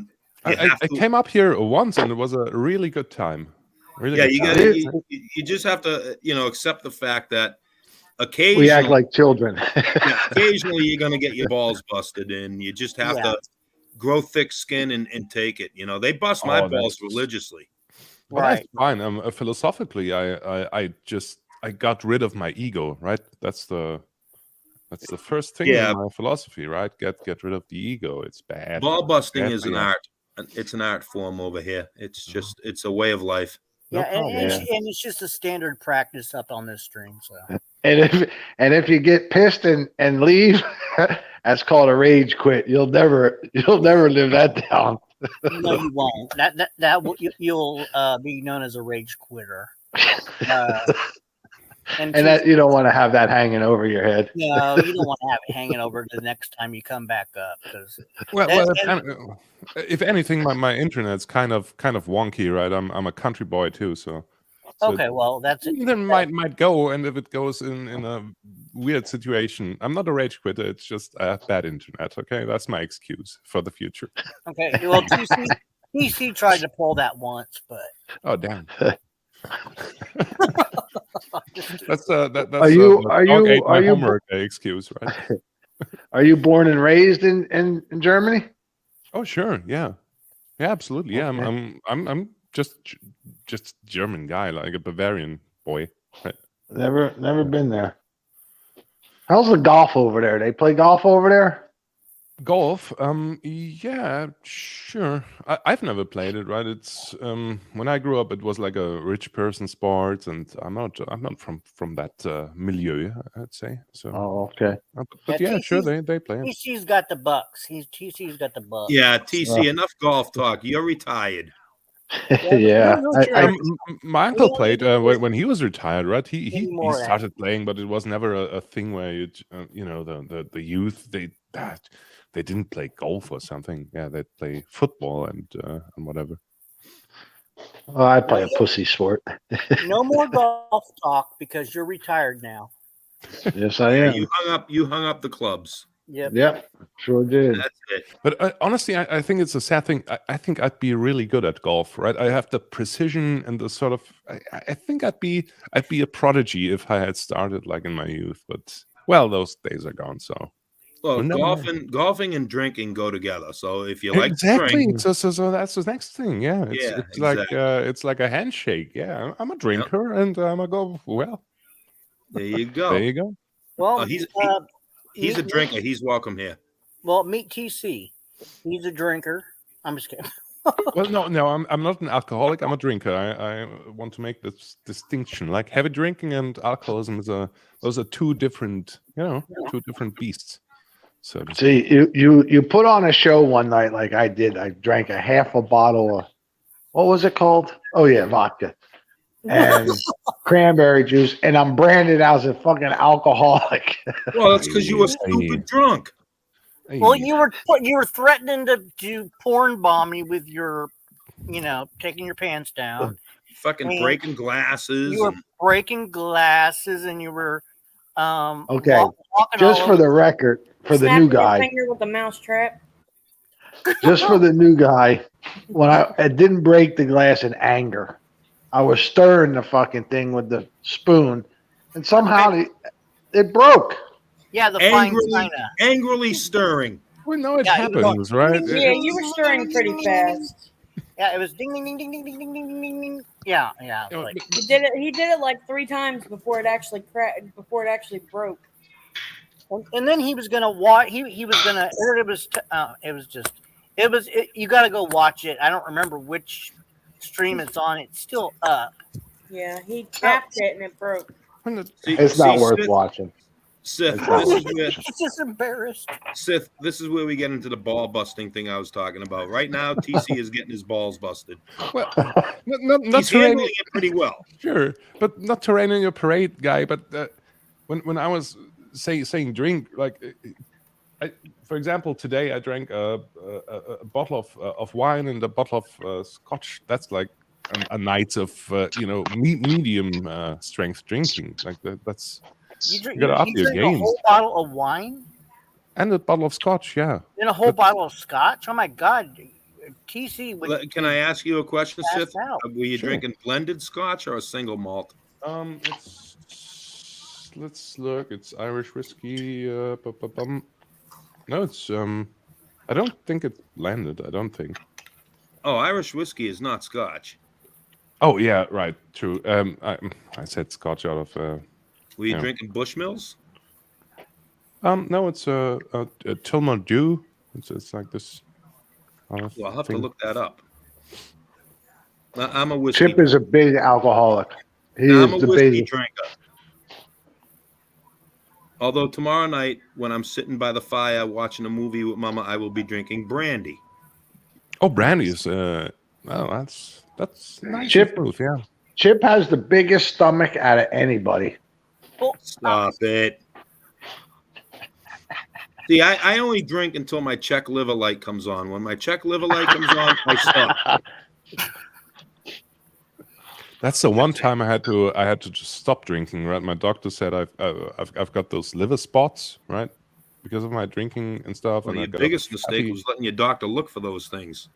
Speaker 19: came up here once and it was a really good time. Really
Speaker 5: yeah,
Speaker 19: good
Speaker 5: you just have to accept the fact that
Speaker 4: We
Speaker 5: occasionally
Speaker 4: act like children.
Speaker 5: occasionally you're gonna get your balls busted, and you just have to grow thick skin and take it. They bust my balls religiously.
Speaker 19: Well, that's fine. Philosophically, I got rid of my ego. Right. That's the first thing in my philosophy. Right. Get rid of the ego. It's bad.
Speaker 5: Ball busting is an art. It's an art form over here. It's a way of life.
Speaker 2: Yeah, and it's just a standard practice up on this stream. So,
Speaker 4: and if you get pissed and leave, that's called a rage quit. You'll never live that down.
Speaker 2: No, you won't. You'll be known as a rage quitter.
Speaker 4: And that you don't want to have that hanging over your head.
Speaker 2: No, you don't want to have it hanging over the next time you come back up.
Speaker 19: If anything, my internet's kind of wonky, right? I'm a country boy too, so
Speaker 2: okay. Well, that's it.
Speaker 19: Then might go, and if it goes in a weird situation, I'm not a rage quitter. It's just I have bad internet. Okay, that's my excuse for the future.
Speaker 2: Okay. Well, TC tried to pull that once, but
Speaker 19: oh damn. That's
Speaker 4: are you
Speaker 19: homework excuse, right?
Speaker 4: Are you born and raised in Germany?
Speaker 19: Oh sure, yeah, absolutely, yeah.
Speaker 4: Okay.
Speaker 19: I'm just German guy, like a Bavarian boy. Right?
Speaker 4: Never been there. How's the golf over there? They play golf over there?
Speaker 19: Golf, yeah, sure. I've never played it, right? It's when I grew up, it was like a rich person sport, and I'm not from that milieu, I'd say. So.
Speaker 4: Oh, okay.
Speaker 19: But yeah, sure, they play it.
Speaker 2: TC's got the bucks. TC's got the bucks.
Speaker 5: Yeah, TC, enough golf talk. You're retired.
Speaker 4: Yeah.
Speaker 19: My uncle played when he was retired, right? He started playing, but it was never a thing where the youth they didn't play golf or something. Yeah, they'd play football and whatever.
Speaker 4: Well, I play a pussy sport.
Speaker 2: No more golf talk because you're retired now.
Speaker 4: Yes, I am.
Speaker 5: You hung up the clubs.
Speaker 4: Yep, sure did.
Speaker 5: That's it.
Speaker 19: But honestly, I think it's a sad thing. I think I'd be really good at golf, right? I have the precision and the sort of. I think I'd be a prodigy if I had started like in my youth. But well, those days are gone. So.
Speaker 5: Well, golfing and drinking go together. So if you like
Speaker 19: exactly,
Speaker 5: to drink,
Speaker 19: so that's the next thing. Yeah, it's like a handshake. Yeah, I'm a drinker and I'm a go. Well,
Speaker 5: there you go.
Speaker 19: There you go.
Speaker 2: Well,
Speaker 5: he's a drinker. He's welcome here.
Speaker 2: Well, meet TC. He's a drinker. I'm just kidding.
Speaker 19: Well, no, I'm not an alcoholic. I'm a drinker. I want to make this distinction. Like heavy drinking and alcoholism those are two different beasts. So
Speaker 4: see, you put on a show one night like I did. I drank a half a bottle of what was it called? Oh yeah, vodka and cranberry juice, and I'm branded as a fucking alcoholic.
Speaker 5: Well, that's because you were stupid drunk.
Speaker 2: Well, you were threatening to porn bomb me with your, taking your pants down,
Speaker 5: fucking breaking glasses.
Speaker 2: You were breaking glasses, and you were
Speaker 4: okay. Just for the record. For the new guy,
Speaker 3: finger with a mouse trap.
Speaker 4: Just for the new guy, when I didn't break the glass in anger, I was stirring the fucking thing with the spoon, and somehow it broke.
Speaker 2: Yeah, the fine china.
Speaker 5: Angrily stirring.
Speaker 19: Well, no, it happens, right?
Speaker 3: Yeah, you were stirring pretty fast.
Speaker 2: Yeah, it was ding, ding, ding, ding, ding, ding, ding, ding, ding, ding. Yeah. Like,
Speaker 3: he did it like 3 times before it actually before it actually broke.
Speaker 2: And then he was gonna watch. He was gonna. You got to go watch it. I don't remember which stream it's on. It's still up.
Speaker 3: Yeah, he tapped it and it broke.
Speaker 4: It's not worth watching.
Speaker 5: Sith,
Speaker 4: That's not
Speaker 5: this is
Speaker 4: what-
Speaker 5: where
Speaker 2: He's just embarrassed.
Speaker 5: Sith, this is where we get into the ball busting thing I was talking about. Right now, TC is getting his balls busted.
Speaker 19: Well, not
Speaker 5: He's
Speaker 19: to rain
Speaker 5: handling it pretty well.
Speaker 19: Sure, but not to rain on your parade, guy. But when I was saying drink, like, for example, today I drank a bottle of wine and a bottle of scotch. That's like a night of medium strength drinking. Like that's
Speaker 2: You drink,
Speaker 19: you gotta up
Speaker 2: you
Speaker 19: your
Speaker 2: drink a
Speaker 19: game.
Speaker 2: whole bottle of wine
Speaker 19: And a bottle of scotch, yeah.
Speaker 2: and a whole bottle of scotch. Oh my God, TC.
Speaker 5: Can I ask you a question,
Speaker 2: Pass
Speaker 5: Sith?
Speaker 2: out.
Speaker 5: Were you
Speaker 19: Sure.
Speaker 5: drinking blended scotch or a single malt?
Speaker 19: Let's look. It's Irish whiskey. No, it's I don't think it's blended. I don't think.
Speaker 5: Oh, Irish whiskey is not scotch.
Speaker 19: Oh yeah, right. True. I said scotch out of.
Speaker 5: Were you
Speaker 19: yeah.
Speaker 5: drinking Bushmills?
Speaker 19: No, it's a Tullamore Dew. It's like this.
Speaker 5: Well, I'll have to look that up. I'm a whiskey.
Speaker 18: Chip is a big alcoholic. He
Speaker 5: Now,
Speaker 18: is
Speaker 5: I'm a
Speaker 18: the
Speaker 5: whiskey
Speaker 18: biggest.
Speaker 5: drinker. Although tomorrow night, when I'm sitting by the fire watching a movie with Mama, I will be drinking brandy.
Speaker 19: Oh, brandy is. Well, that's nice.
Speaker 18: Chip,
Speaker 19: and smooth, yeah.
Speaker 18: Chip has the biggest stomach out of anybody.
Speaker 5: Stop it. See, I only drink until my check liver light comes on. When my check liver light comes on, I stop.
Speaker 19: That's the one time I had to just stop drinking. Right, my doctor said I've got those liver spots, right, because of my drinking and stuff.
Speaker 5: Well,
Speaker 19: and I
Speaker 5: your
Speaker 19: got
Speaker 5: biggest
Speaker 19: fatty-
Speaker 5: mistake was letting your doctor look for those things.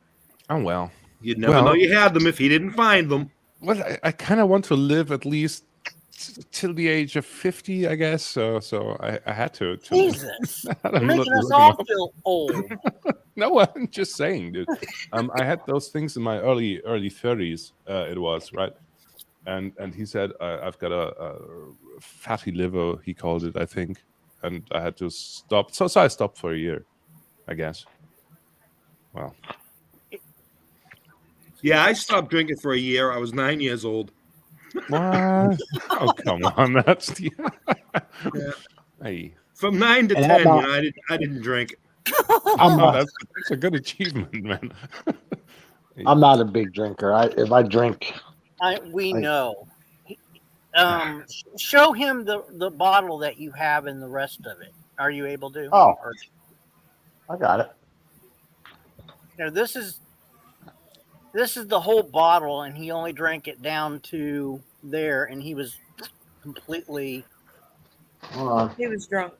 Speaker 19: Oh well,
Speaker 5: You'd never know you had them if he didn't find them.
Speaker 19: Well, I kind of want to live at least till the age of 50, I guess. So I had to.
Speaker 2: Jesus,
Speaker 19: I'm
Speaker 2: you're making
Speaker 19: not
Speaker 2: us
Speaker 19: looking
Speaker 2: all
Speaker 19: up.
Speaker 2: feel old.
Speaker 19: No, I'm just saying, dude. I had those things in my early 30s. It was right, and he said I've got a fatty liver. He called it, I think, and I had to stop. So I stopped for a year, I guess. Well,
Speaker 5: Yeah, I stopped drinking for a year. I was 9 years old.
Speaker 19: what? Oh, come on, that's the. Hey,
Speaker 5: From 9 to
Speaker 18: And
Speaker 5: 10,
Speaker 18: how about-
Speaker 5: I didn't drink.
Speaker 18: I'm
Speaker 19: Oh,
Speaker 18: not,
Speaker 19: that's a good achievement, man.
Speaker 18: I'm not a big drinker. If I drink,
Speaker 2: We
Speaker 18: I-
Speaker 2: know. Show him the bottle that you have and the rest of it. Are you able to?
Speaker 18: Oh.
Speaker 2: Or,
Speaker 18: I got it.
Speaker 2: this is the whole bottle, and he only drank it down to there, and he was completely.
Speaker 18: Hold on.
Speaker 3: He was drunk.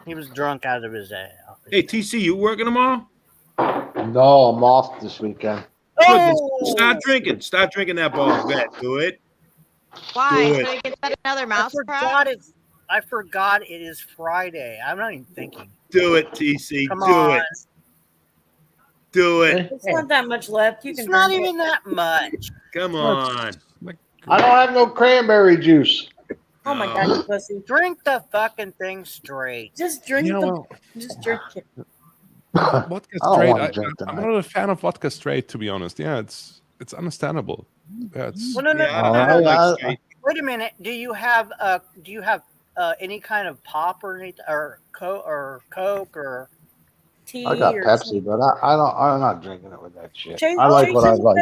Speaker 2: He was drunk out of his ass.
Speaker 5: Hey, TC, you working tomorrow?
Speaker 18: No, I'm off this weekend.
Speaker 2: Oh!
Speaker 5: Start drinking. Start drinking that ball. Go ahead, do it.
Speaker 17: Why?
Speaker 5: Do
Speaker 17: So
Speaker 5: it.
Speaker 17: he gets that another
Speaker 2: I
Speaker 17: mouse
Speaker 2: forgot it is Friday. I'm not even thinking.
Speaker 5: Do it, TC.
Speaker 2: Come
Speaker 5: do
Speaker 2: on.
Speaker 5: it. Do it.
Speaker 3: It's not that much left. You
Speaker 2: It's
Speaker 3: can
Speaker 2: not
Speaker 3: drink
Speaker 2: even that much.
Speaker 5: Come on.
Speaker 18: I don't have no cranberry juice.
Speaker 3: it. Oh my god, you pussy!
Speaker 2: Drink the fucking thing straight.
Speaker 3: Just drink
Speaker 19: Yeah,
Speaker 3: the.
Speaker 19: well-
Speaker 3: Just drink it.
Speaker 19: Vodka
Speaker 18: I don't
Speaker 19: straight.
Speaker 18: wanna drink
Speaker 19: I'm
Speaker 18: tonight.
Speaker 19: not a fan of vodka straight, to be honest. Yeah, it's understandable. Yeah, it's,
Speaker 2: Well, no.
Speaker 5: Yeah, I don't like straight.
Speaker 2: Wait a minute. Do you have any kind of pop or anything, or Coke or
Speaker 3: Tea
Speaker 18: I got
Speaker 3: or
Speaker 18: Pepsi,
Speaker 3: something.
Speaker 18: but I'm not drinking it with that shit.
Speaker 3: Chase-
Speaker 18: I like what I
Speaker 3: Chase-
Speaker 18: like.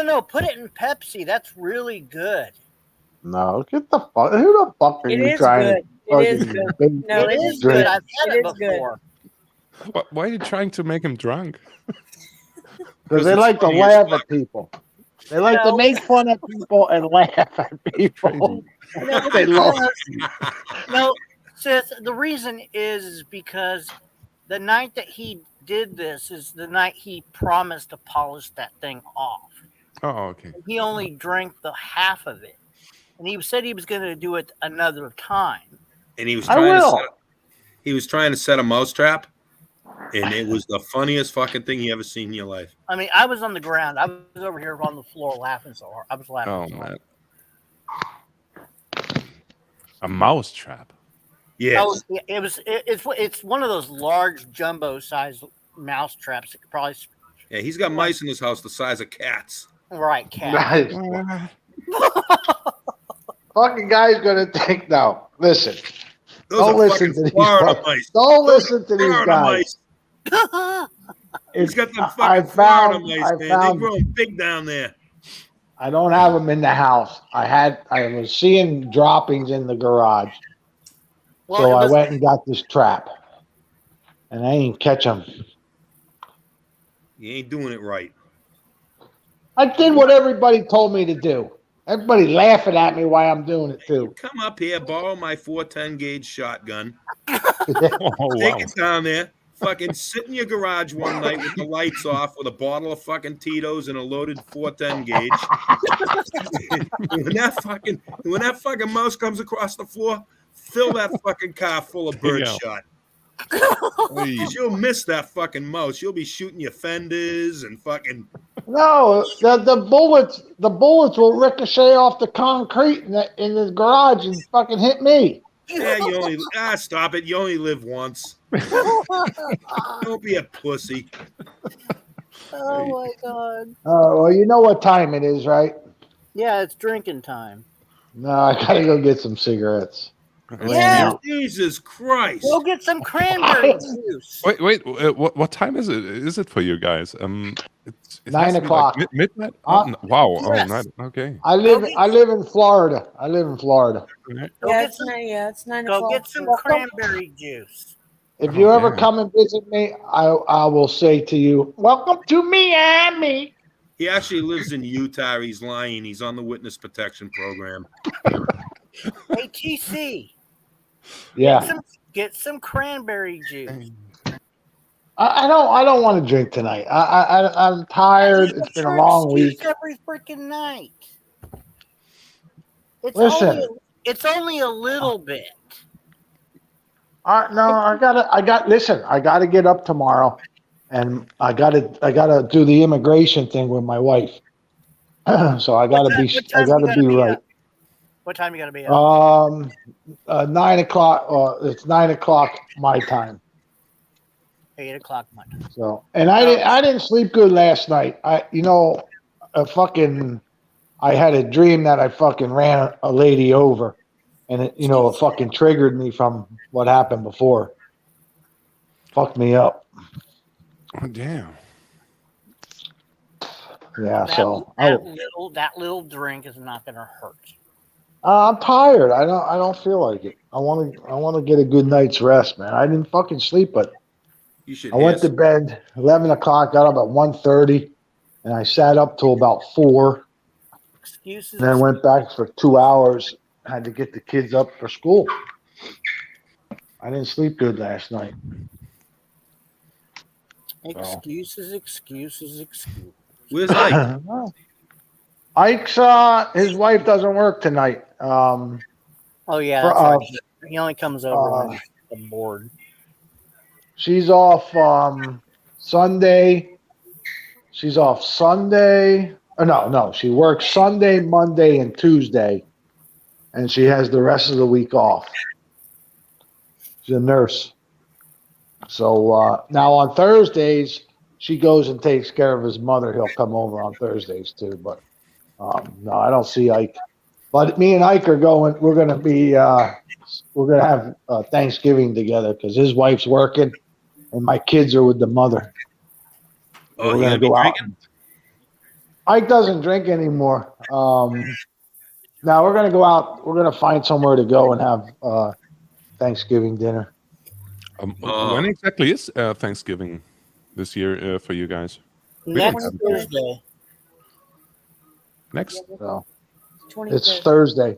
Speaker 2: No. Put it in Pepsi. That's really good.
Speaker 18: No, get the fuck. Who the fuck are
Speaker 3: It
Speaker 18: you
Speaker 3: is
Speaker 18: trying
Speaker 3: good.
Speaker 18: to
Speaker 3: It is
Speaker 18: fucking
Speaker 3: good.
Speaker 18: big
Speaker 3: No, it
Speaker 2: It
Speaker 3: is
Speaker 2: is
Speaker 18: drink?
Speaker 2: good. I've had
Speaker 3: It
Speaker 2: it
Speaker 3: is good.
Speaker 2: before.
Speaker 19: why are you trying to make him drunk?
Speaker 18: Because they
Speaker 5: it's
Speaker 18: like to
Speaker 5: funny as
Speaker 18: laugh
Speaker 5: fuck.
Speaker 18: at people. They like to
Speaker 2: No.
Speaker 18: make fun of people and laugh at people. They love
Speaker 2: No, sis, the reason is because the night that he did this is the night he promised to polish that thing off.
Speaker 19: Oh, okay.
Speaker 2: He only drank the half of it, and he said he was going to do it another time.
Speaker 5: And he was
Speaker 18: I
Speaker 5: trying to set a mousetrap, and it was the funniest fucking thing you ever seen in your life.
Speaker 2: I mean, I was on the ground. I was over here on the floor laughing so hard. I was laughing.
Speaker 19: Oh
Speaker 2: so hard.
Speaker 19: man, a mouse trap.
Speaker 5: Yes.
Speaker 2: Oh, it's one of those large jumbo size mouse traps. It could probably
Speaker 5: Yeah, he's got mice in his house the size of cats.
Speaker 2: right cat.
Speaker 18: Nice. Fucking guy's gonna think. No, listen.
Speaker 5: Those
Speaker 18: Don't
Speaker 5: are
Speaker 18: listen
Speaker 5: fucking
Speaker 18: to these
Speaker 5: Florida
Speaker 18: fuck-
Speaker 5: mice.
Speaker 18: Don't
Speaker 5: Those
Speaker 18: listen to
Speaker 5: are
Speaker 18: these
Speaker 5: Florida
Speaker 18: guys.
Speaker 5: mice. He's got them
Speaker 18: I
Speaker 5: fucking Florida mice,
Speaker 18: I
Speaker 5: man. They
Speaker 18: found
Speaker 5: grow big down there.
Speaker 18: I don't have them in the house. I was seeing droppings in the garage.
Speaker 2: Well,
Speaker 18: So
Speaker 2: it
Speaker 18: I
Speaker 2: was
Speaker 18: went and got this trap. And I ain't catch them.
Speaker 5: You ain't doing it right.
Speaker 18: I did what everybody told me to do. Everybody laughing at me while I'm doing it too.
Speaker 5: Come up here, borrow my 410 gauge shotgun.
Speaker 19: Oh,
Speaker 5: Take
Speaker 19: wow.
Speaker 5: it down there. Fucking sit in your garage one night with the lights off with a bottle of fucking Tito's and a loaded 410 gauge. when that fucking mouse comes across the floor, fill that fucking car full of birdshot. Because you'll miss that fucking mouse. You'll be shooting your fenders and fucking.
Speaker 18: No, the bullets will ricochet off the concrete in the garage and fucking hit me.
Speaker 5: Yeah, you only stop it. You only live once. Don't be a pussy.
Speaker 2: Oh my god.
Speaker 18: Well, you know what time it is, right?
Speaker 2: Yeah, it's drinking time.
Speaker 18: No, I gotta go get some cigarettes.
Speaker 2: Yeah.
Speaker 5: Jesus Christ.
Speaker 2: Go get some cranberry juice.
Speaker 19: Wait. What time is it? Is it for you guys? It
Speaker 18: 9
Speaker 19: has to be
Speaker 18: o'clock.
Speaker 19: Like midnight. Oh, wow. Oh,
Speaker 2: Yes.
Speaker 19: night. Okay.
Speaker 18: I live in Florida.
Speaker 3: It's 9
Speaker 2: Go
Speaker 3: o'clock.
Speaker 2: get some cranberry juice.
Speaker 18: If you ever
Speaker 19: yeah.
Speaker 18: come and visit me, I will say to you, welcome to Miami.
Speaker 5: He actually lives in Utah. He's lying. He's on the witness protection program.
Speaker 2: Hey, TC.
Speaker 18: Yeah.
Speaker 2: Get some cranberry juice.
Speaker 18: I don't want to drink tonight. I'm tired. It's been a long week.
Speaker 2: Every freaking night.
Speaker 18: Listen.
Speaker 2: It's only a little bit.
Speaker 18: I gotta get up tomorrow, and I gotta do the immigration thing with my wife. So I gotta be right.
Speaker 2: What time you gotta be up?
Speaker 18: 9 o'clock. It's 9 o'clock my time.
Speaker 2: 8 o'clock my time.
Speaker 18: So, and I didn't sleep good last night. I had a dream that I fucking ran a lady over, and it fucking triggered me from what happened before. Fucked me up.
Speaker 19: Oh, damn.
Speaker 18: Yeah.
Speaker 2: That little drink is not gonna hurt.
Speaker 18: I'm tired. I don't feel like it. I want to get a good night's rest, man. I didn't fucking sleep, but
Speaker 5: You should.
Speaker 18: I went to bed 11 o'clock, got up at 1:30, and I sat up till about 4.
Speaker 2: Excuses.
Speaker 18: And then went back for 2 hours. Had to get the kids up for school. I didn't sleep good last night.
Speaker 2: Excuses.
Speaker 5: Where's Ike?
Speaker 18: Ike's his wife doesn't work tonight.
Speaker 2: Oh yeah, that's right. He only comes over when he's bored.
Speaker 18: She's off Sunday. She's off Sunday. Oh, no. She works Sunday, Monday, and Tuesday, and she has the rest of the week off. She's a nurse. So now on Thursdays, she goes and takes care of his mother. He'll come over on Thursdays too. But no, I don't see Ike. But me and Ike are going. We're going to be. We're going to have Thanksgiving together because his wife's working, and my kids are with the mother.
Speaker 5: Oh,
Speaker 18: we're going to go out. Ike doesn't drink anymore. Now we're going to go out. We're going to find somewhere to go and have Thanksgiving dinner.
Speaker 19: When exactly is Thanksgiving this year for you guys?
Speaker 2: Next Thursday.
Speaker 19: Next?
Speaker 18: No. It's Thursday.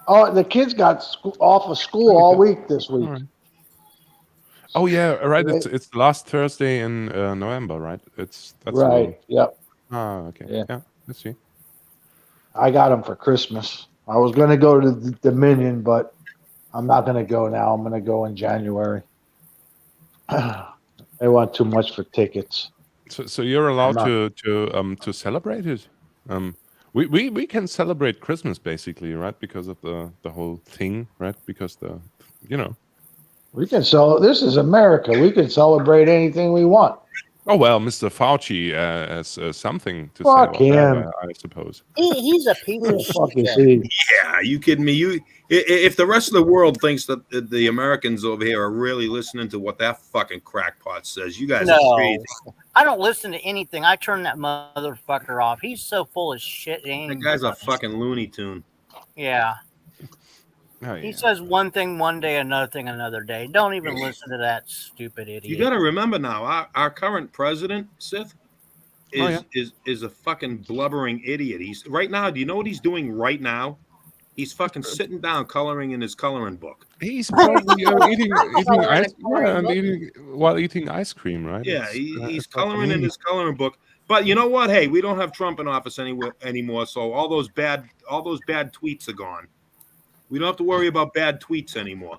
Speaker 18: Oh, the kids got off of school all week this week.
Speaker 19: Right. Oh yeah, right. It's the last Thursday in November, right? That's
Speaker 18: right. Yep.
Speaker 19: Ah, okay. Yeah. Let's see.
Speaker 18: I got them for Christmas. I was going to go to the Dominion, but I'm not going to go now. I'm going to go in January. They want too much for tickets.
Speaker 19: So you're allowed to celebrate it. We can celebrate Christmas basically, right? Because of the whole thing, right? Because
Speaker 18: we can this is America. We can celebrate anything we want.
Speaker 19: Oh well, Mr. Fauci has something to
Speaker 18: Fuck
Speaker 19: say about
Speaker 18: him.
Speaker 19: that, I suppose.
Speaker 2: He's a piece
Speaker 18: Who
Speaker 2: of
Speaker 18: the fuck
Speaker 2: shit.
Speaker 18: is he?
Speaker 5: Yeah, you kidding me? If the rest of the world thinks that the Americans over here are really listening to what that fucking crackpot says, you guys are
Speaker 2: No,
Speaker 5: crazy.
Speaker 2: I don't listen to anything. I turn that motherfucker off. He's so full of shit. It ain't
Speaker 5: That
Speaker 2: even
Speaker 5: guy's a
Speaker 2: funny.
Speaker 5: fucking Looney Tune.
Speaker 2: Yeah.
Speaker 19: Oh,
Speaker 2: He
Speaker 19: yeah.
Speaker 2: says one thing one day, another thing another day. Don't even listen to that stupid idiot.
Speaker 5: You got to remember now, our current president, Sith,
Speaker 19: Oh, yeah.
Speaker 5: is a fucking blubbering idiot. He's right now. Do you know what he's doing right now? He's fucking sitting down coloring in his coloring book.
Speaker 19: He's probably eating
Speaker 3: Coloring
Speaker 19: ice,
Speaker 3: a coloring
Speaker 19: yeah, and
Speaker 3: book.
Speaker 19: while eating ice cream, right?
Speaker 5: Yeah,
Speaker 19: It's,
Speaker 5: he's
Speaker 19: it's not for
Speaker 5: coloring in
Speaker 19: me.
Speaker 5: his coloring book. But you know what? Hey, we don't have Trump in office anymore, so all those bad tweets are gone. We don't have to worry about bad tweets anymore.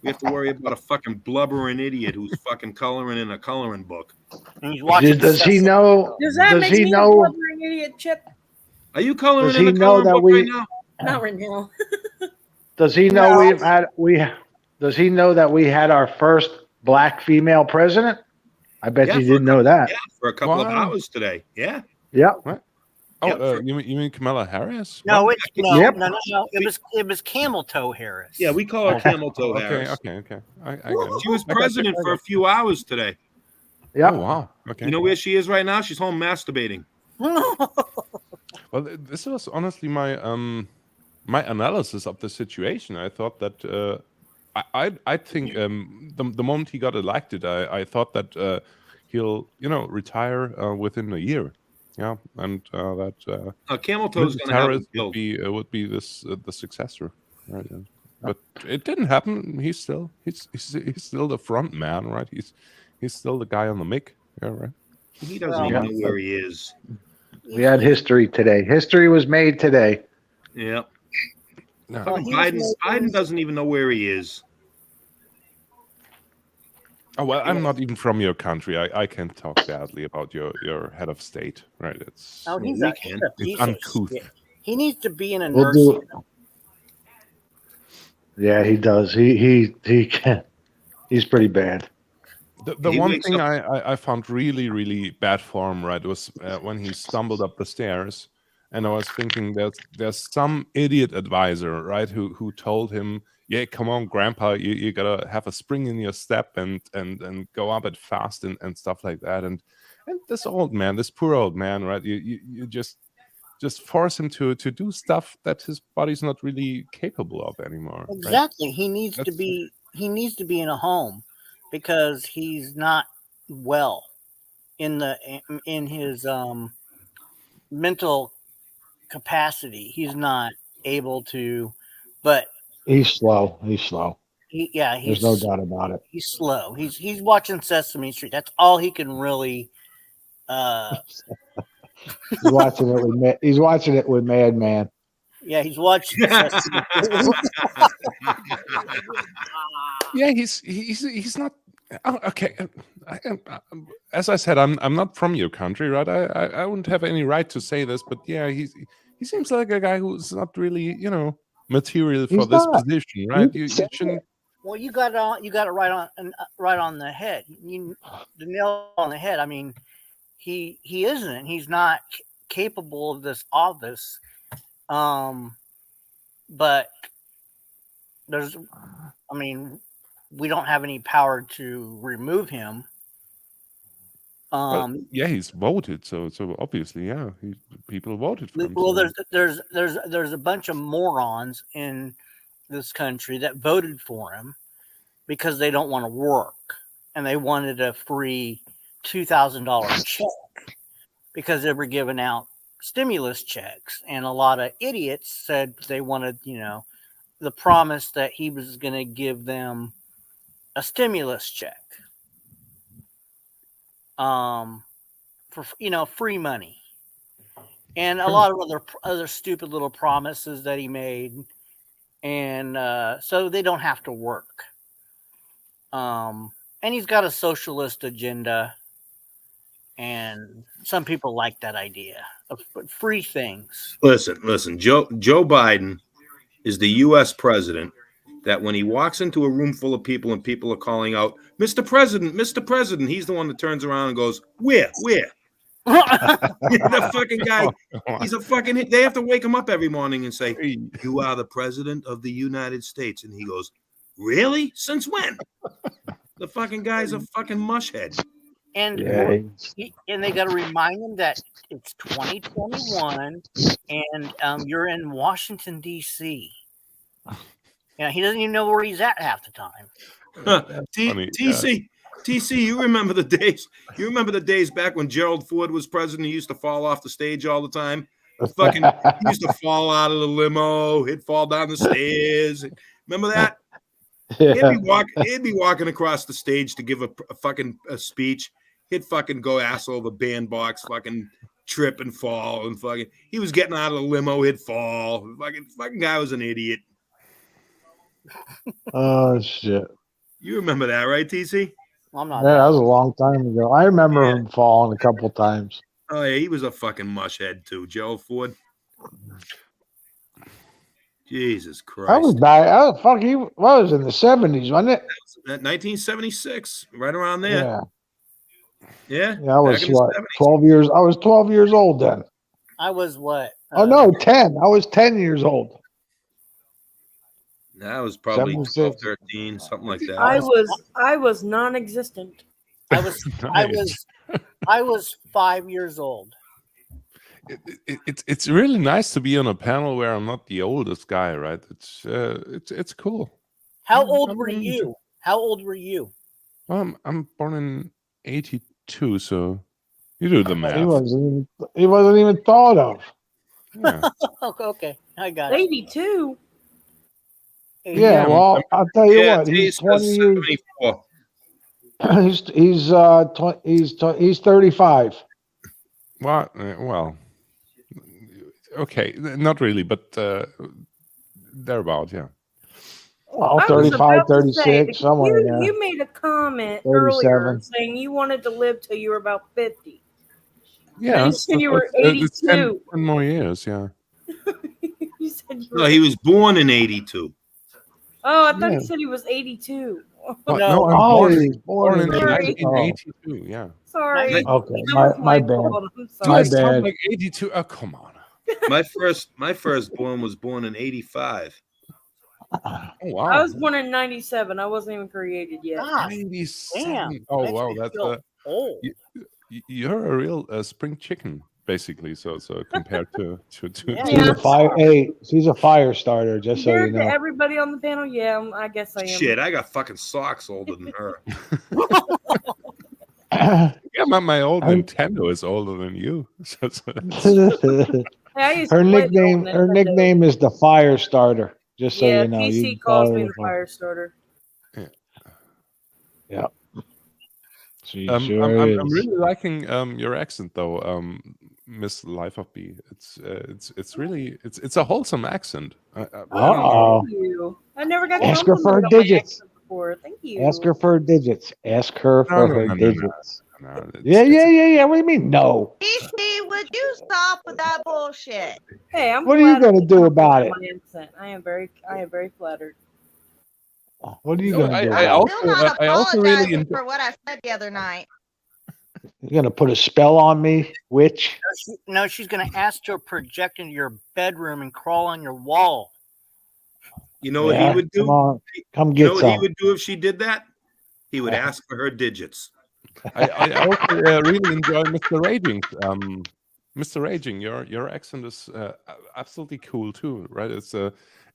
Speaker 5: We have to worry about a fucking blubbering idiot who's fucking coloring in a coloring book.
Speaker 2: And he's watching.
Speaker 18: Does he know?
Speaker 3: Does that
Speaker 18: Does
Speaker 3: make
Speaker 18: he
Speaker 3: me a
Speaker 18: know?
Speaker 3: blubbering idiot, Chip?
Speaker 5: Are you coloring
Speaker 18: Does
Speaker 5: in
Speaker 18: he
Speaker 5: a
Speaker 18: know
Speaker 5: coloring
Speaker 18: that
Speaker 5: book right now?
Speaker 3: Not right now.
Speaker 18: Does he know
Speaker 2: No.
Speaker 18: Does he know that we had our first black female president? I bet you didn't know that.
Speaker 5: Yeah, for a couple of
Speaker 19: Wow.
Speaker 5: hours today. Yeah.
Speaker 18: Yep.
Speaker 19: What? Oh,
Speaker 5: Yep.
Speaker 19: You mean Kamala Harris?
Speaker 2: No,
Speaker 19: What?
Speaker 2: it's no,
Speaker 18: Yep.
Speaker 2: no. It was Camel Toe Harris.
Speaker 5: Yeah, we call her Camel Toe
Speaker 19: Okay,
Speaker 5: Harris.
Speaker 19: okay. I get it.
Speaker 5: She was
Speaker 19: I got you,
Speaker 5: president
Speaker 19: I
Speaker 5: for a
Speaker 19: got
Speaker 5: few hours today.
Speaker 18: Yep.
Speaker 19: Oh wow. Okay.
Speaker 5: You know where she is right now? She's home masturbating.
Speaker 19: Well, this was honestly my my analysis of the situation. I thought that I think the moment he got elected, I thought that he'll retire within a year. Yeah, and that
Speaker 5: Camel Toe's
Speaker 19: Mrs.
Speaker 5: going to have him
Speaker 19: Harris
Speaker 5: killed.
Speaker 19: would be this the successor, right? And, but it didn't happen. He's still the front man, right? He's still the guy on the mic. Yeah, right.
Speaker 5: He doesn't even know where he is.
Speaker 18: We had history today. History was made today.
Speaker 5: Yeah.
Speaker 19: No.
Speaker 5: Fucking Biden doesn't even know where he is.
Speaker 19: Oh well, I'm not even from your country. I can't talk badly about your head of state, right? It's
Speaker 2: he's
Speaker 5: we
Speaker 2: a
Speaker 5: can.
Speaker 2: piece
Speaker 19: it's
Speaker 2: of
Speaker 19: uncouth.
Speaker 2: shit. He needs to be in a
Speaker 18: We'll
Speaker 2: nursing
Speaker 18: do. Yeah, he does. He can. He's pretty bad.
Speaker 19: The
Speaker 5: He
Speaker 19: one
Speaker 5: wakes
Speaker 19: thing
Speaker 5: up-
Speaker 19: I found really bad form, right, was when he stumbled up the stairs, and I was thinking there's some idiot advisor, right, who told him, yeah, come on, Grandpa, you gotta have a spring in your step and go up it fast and stuff like that, and this old man, this poor old man, right, you just force him to do stuff that his body's not really capable of anymore. Right?
Speaker 2: Exactly. He needs to be in a home because he's not well in his mental capacity. He's not able to, but
Speaker 18: He's slow. He's slow.
Speaker 2: he's
Speaker 18: There's no doubt about it.
Speaker 2: He's slow. He's watching Sesame Street. That's all he can really.
Speaker 18: He's watching it with He's watching it with Madman.
Speaker 2: Yeah, he's watching Sesame Street.
Speaker 19: Yeah, he's not. Oh, okay. As I said, I'm not from your country, right? I wouldn't have any right to say this, but yeah, he seems like a guy who's not really, material for
Speaker 18: He's
Speaker 19: this
Speaker 18: not.
Speaker 19: position, right? You
Speaker 18: said
Speaker 19: shouldn't.
Speaker 2: Well, you got it right on the head. The nail on the head. I mean, he isn't. He's not capable of this office. But we don't have any power to remove him.
Speaker 19: Well, yeah, he's voted, so obviously, yeah, people voted for him.
Speaker 2: Well,
Speaker 19: so-
Speaker 2: there's a bunch of morons in this country that voted for him because they don't want to work and they wanted a free $2,000 check because they were giving out stimulus checks, and a lot of idiots said they wanted, the promise that he was going to give them a stimulus check, for free money, and a lot of other stupid little promises that he made, and so they don't have to work. And he's got a socialist agenda, and some people like that idea of free things.
Speaker 5: Listen. Joe Biden is the U.S. president, that when he walks into a room full of people and people are calling out, Mr. President, Mr. President, he's the one that turns around and goes, where? The fucking guy, he's a fucking, they have to wake him up every morning and say, you are the President of the United States. And he goes, really? Since when? The fucking guy's a fucking mushhead.
Speaker 2: And and they got to remind him that it's 2021 and you're in Washington, D.C. Yeah, he doesn't even know where he's at half the time.
Speaker 5: TC, you remember the days? You remember the days back when Gerald Ford was president? He used to fall off the stage all the time. Fucking, he used to fall out of the limo. He'd fall down the stairs. Remember that?
Speaker 18: Yeah.
Speaker 5: He'd be walking across the stage to give a fucking speech. He'd fucking go ass over bandbox, fucking trip and fall, and fucking. He was getting out of the limo. He'd fall. Fucking guy was an idiot.
Speaker 18: Oh shit!
Speaker 5: You remember that, right, TC?
Speaker 2: I'm not.
Speaker 18: Yeah, that was a long time ago. I remember him falling a couple times.
Speaker 5: Oh yeah, he was a fucking mushhead too, Gerald Ford. Jesus Christ!
Speaker 18: I was back. He was in the 70s, wasn't it?
Speaker 5: That 1976, right around there.
Speaker 18: Yeah.
Speaker 5: Yeah.
Speaker 18: I was what, 12 years. I was 12 years old then.
Speaker 2: I was what?
Speaker 18: Oh no, 10. I was 10 years old.
Speaker 5: That was probably
Speaker 18: 76.
Speaker 5: 12, 13, something like that.
Speaker 3: I was non-existent.
Speaker 2: I was 5 years old.
Speaker 19: It's really nice to be on a panel where I'm not the oldest guy, right? It's cool.
Speaker 2: How old were you? How old were you?
Speaker 19: I'm born in 82, so you do the math.
Speaker 18: He wasn't even thought of.
Speaker 19: Yeah.
Speaker 2: Okay, I got it.
Speaker 3: 82.
Speaker 18: Yeah, well, I'll tell you what. He's 20 years. He's 35.
Speaker 19: Well, okay, not really, but thereabout, yeah.
Speaker 18: Well, 35, 36, somewhere in there.
Speaker 3: You made a comment
Speaker 18: 37.
Speaker 3: earlier saying you wanted to live till you were about 50.
Speaker 19: Yeah,
Speaker 3: You said you were 82.
Speaker 19: 10 more years, yeah.
Speaker 3: You said you were
Speaker 5: No, he was born in 82.
Speaker 3: Oh, I thought he said he was 82.
Speaker 19: No, I'm
Speaker 18: he's
Speaker 19: born in
Speaker 3: Sorry.
Speaker 19: 1982, yeah.
Speaker 3: Sorry.
Speaker 18: Okay,
Speaker 3: That was
Speaker 18: my bad.
Speaker 3: fault. I'm
Speaker 19: Do
Speaker 3: sorry.
Speaker 19: I sound like 82? Oh, come on.
Speaker 5: My firstborn was born in 85.
Speaker 19: Oh, wow.
Speaker 3: I was born in 97. I wasn't even created yet.
Speaker 19: 97. Oh, wow. That's
Speaker 2: old.
Speaker 19: You're a real spring chicken, basically. So compared to
Speaker 18: she's a fire starter, just so you
Speaker 3: Compared to
Speaker 18: know.
Speaker 3: everybody on the panel, yeah, I guess I am.
Speaker 5: Shit, I got fucking socks older than her.
Speaker 19: Yeah, my old Nintendo is older than you.
Speaker 18: Her nickname is the fire starter. Just so
Speaker 3: yeah,
Speaker 18: you know.
Speaker 3: PC calls me the fire starter.
Speaker 18: Yeah.
Speaker 19: I'm really liking your accent though, Miss Life of B. It's really a wholesome accent. I don't know.
Speaker 3: Thank you. I never got
Speaker 18: Ask her for her
Speaker 3: complimented on my
Speaker 18: digits.
Speaker 3: accent before. Thank you.
Speaker 18: Ask her for her digits. Ask her for her
Speaker 19: No.
Speaker 18: digits.
Speaker 19: No,
Speaker 18: Yeah. What do you mean no?
Speaker 17: DC, would you stop with that bullshit?
Speaker 3: Hey, I'm
Speaker 18: What are you
Speaker 3: flattered
Speaker 18: gonna do
Speaker 3: you
Speaker 18: about it?
Speaker 3: compliment my accent. I am very flattered.
Speaker 18: What are you
Speaker 19: No,
Speaker 18: gonna do?
Speaker 19: I
Speaker 18: about
Speaker 17: Still not
Speaker 19: I also really
Speaker 17: apologizing
Speaker 19: enjoy.
Speaker 17: for what I said the other night.
Speaker 18: it? You're gonna put a spell on me, witch?
Speaker 2: No, she's going to ask to project into your bedroom and crawl on your wall.
Speaker 5: You know what
Speaker 18: Yeah,
Speaker 5: he would do?
Speaker 18: come on, come
Speaker 5: You
Speaker 18: get
Speaker 5: know what he
Speaker 18: some.
Speaker 5: would do if she did that? He would ask for her digits.
Speaker 19: I also really enjoy Mr. Raging. Mr. Raging, your accent is absolutely cool too, right? It's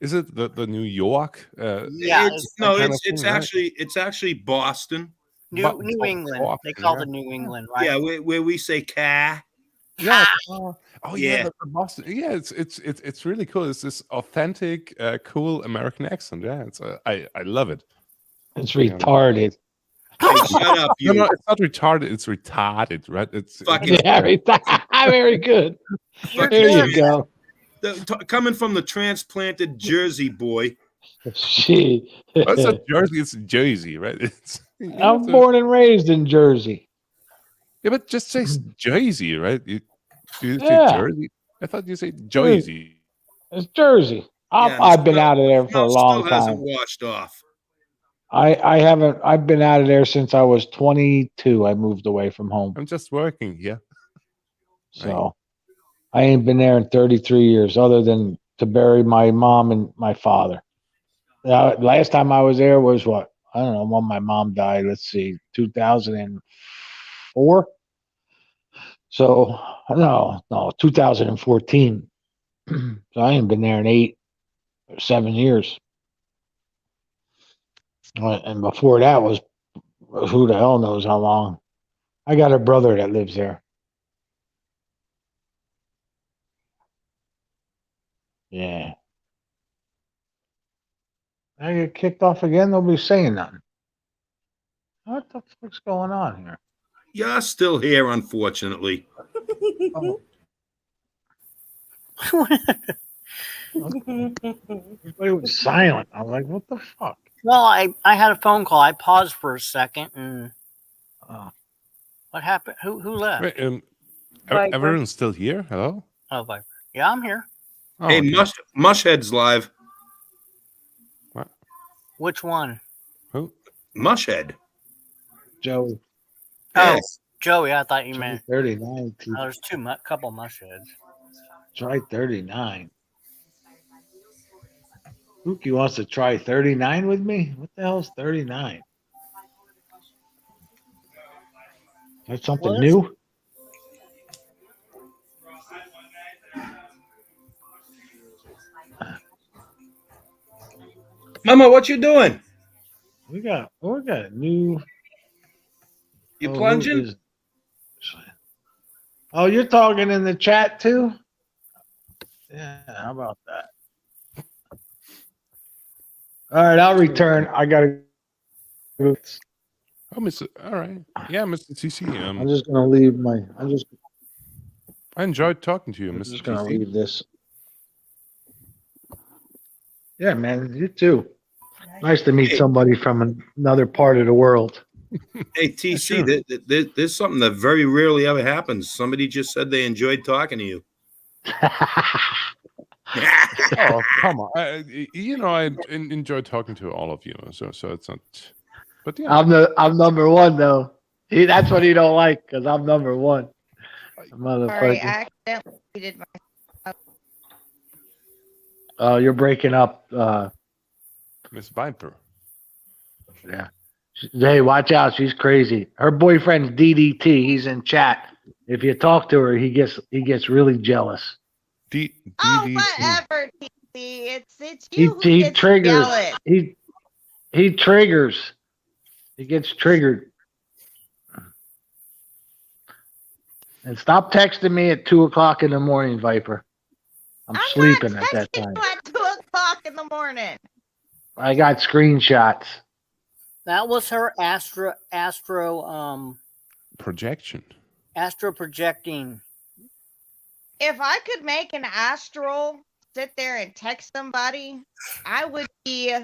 Speaker 19: is it the New York?
Speaker 2: Yeah,
Speaker 5: It's actually Boston.
Speaker 2: New England. They call it New England, right?
Speaker 5: Yeah, where we say "car."
Speaker 19: Yeah. Oh
Speaker 5: Yeah.
Speaker 19: the Boston. Yeah, it's really cool. It's this authentic, cool American accent. Yeah, it's I love it.
Speaker 18: It's retarded.
Speaker 5: Hey, shut up, you.
Speaker 19: No, it's not retarded. It's retarded, right? It's
Speaker 5: Fucking
Speaker 18: very good. There you go.
Speaker 5: Coming from the transplanted Jersey boy.
Speaker 18: She.
Speaker 19: It's not Jersey. It's Jersey, right?
Speaker 18: I'm born and raised in Jersey.
Speaker 19: Yeah, but just say Jersey, right? Do you say
Speaker 18: Yeah.
Speaker 19: Jersey? I thought you say Jersey.
Speaker 18: It's Jersey. I've been out of there for a long
Speaker 5: Still hasn't
Speaker 18: time.
Speaker 5: washed off.
Speaker 18: I haven't. I've been out of there since I was 22. I moved away from home,
Speaker 19: I'm just working here.
Speaker 18: so I ain't been there in 33 years, other than to bury my mom and my father. Now, last time I was there was what? I don't know when my mom died. Let's see, 2004. So no, 2014. So I ain't been there in 8 or 7 years. And before that was who the hell knows how long. I got a brother that lives there. Yeah. I get kicked off again. Nobody's saying nothing. What the fuck's going on here?
Speaker 5: You're still here, unfortunately.
Speaker 18: Oh. Everybody was silent. I was like, what the fuck?
Speaker 2: Well, I had a phone call. I paused for a second, and what happened? Who left?
Speaker 19: Wait,
Speaker 2: Viper.
Speaker 19: everyone's still here? Hello?
Speaker 2: Oh, Viper. Yeah, I'm here.
Speaker 19: Oh,
Speaker 5: Hey,
Speaker 19: okay.
Speaker 5: Mushhead's live.
Speaker 19: What?
Speaker 2: Which one?
Speaker 19: Who?
Speaker 5: Mushhead.
Speaker 18: Joey.
Speaker 2: Oh,
Speaker 5: Yes.
Speaker 2: Joey. I thought you meant
Speaker 18: 39.
Speaker 2: Oh, there's couple mushheads.
Speaker 18: Try 39. Pookie wants to try 39 with me? What the hell's 39? That's something new?
Speaker 5: Mama, what you doing?
Speaker 18: We got a new.
Speaker 5: You
Speaker 18: who
Speaker 5: plunging?
Speaker 18: is- Oh, you're talking in the chat too? Yeah, how about that? All right, I'll return. I gotta.
Speaker 19: Oh, Mr. All right. Yeah, Mr. TC.
Speaker 18: I'm just gonna leave my.
Speaker 19: I enjoyed talking to you,
Speaker 18: I'm
Speaker 19: Mr.
Speaker 18: just gonna
Speaker 19: TC.
Speaker 18: leave this. Yeah, man, you too. Nice to meet somebody from another part of the world.
Speaker 5: Hey, TC,
Speaker 18: sure.
Speaker 5: there's something that very rarely ever happens. Somebody just said they enjoyed talking to you.
Speaker 19: Oh, come on. I enjoy talking to all of you. So it's not. But yeah.
Speaker 18: I'm number one though. That's what he don't like because I'm number one.
Speaker 17: Sorry,
Speaker 18: Motherfucker.
Speaker 17: I accidentally deleted my.
Speaker 18: Oh, you're breaking up.
Speaker 19: Miss Viper.
Speaker 18: Yeah. Hey, watch out. She's crazy. Her boyfriend's DDT. He's in chat. If you talk to her, he gets really jealous.
Speaker 17: Oh, whatever, TC. It's you who
Speaker 18: He
Speaker 17: gets
Speaker 18: triggers.
Speaker 17: jealous.
Speaker 18: He triggers. He gets triggered. And stop texting me at 2:00 in the morning, Viper. I'm sleeping at that time.
Speaker 17: At 2:00 in the morning.
Speaker 18: I got screenshots.
Speaker 2: That was her astro
Speaker 19: projection.
Speaker 2: Astro projecting.
Speaker 17: If I could make an astral sit there and text somebody, I would be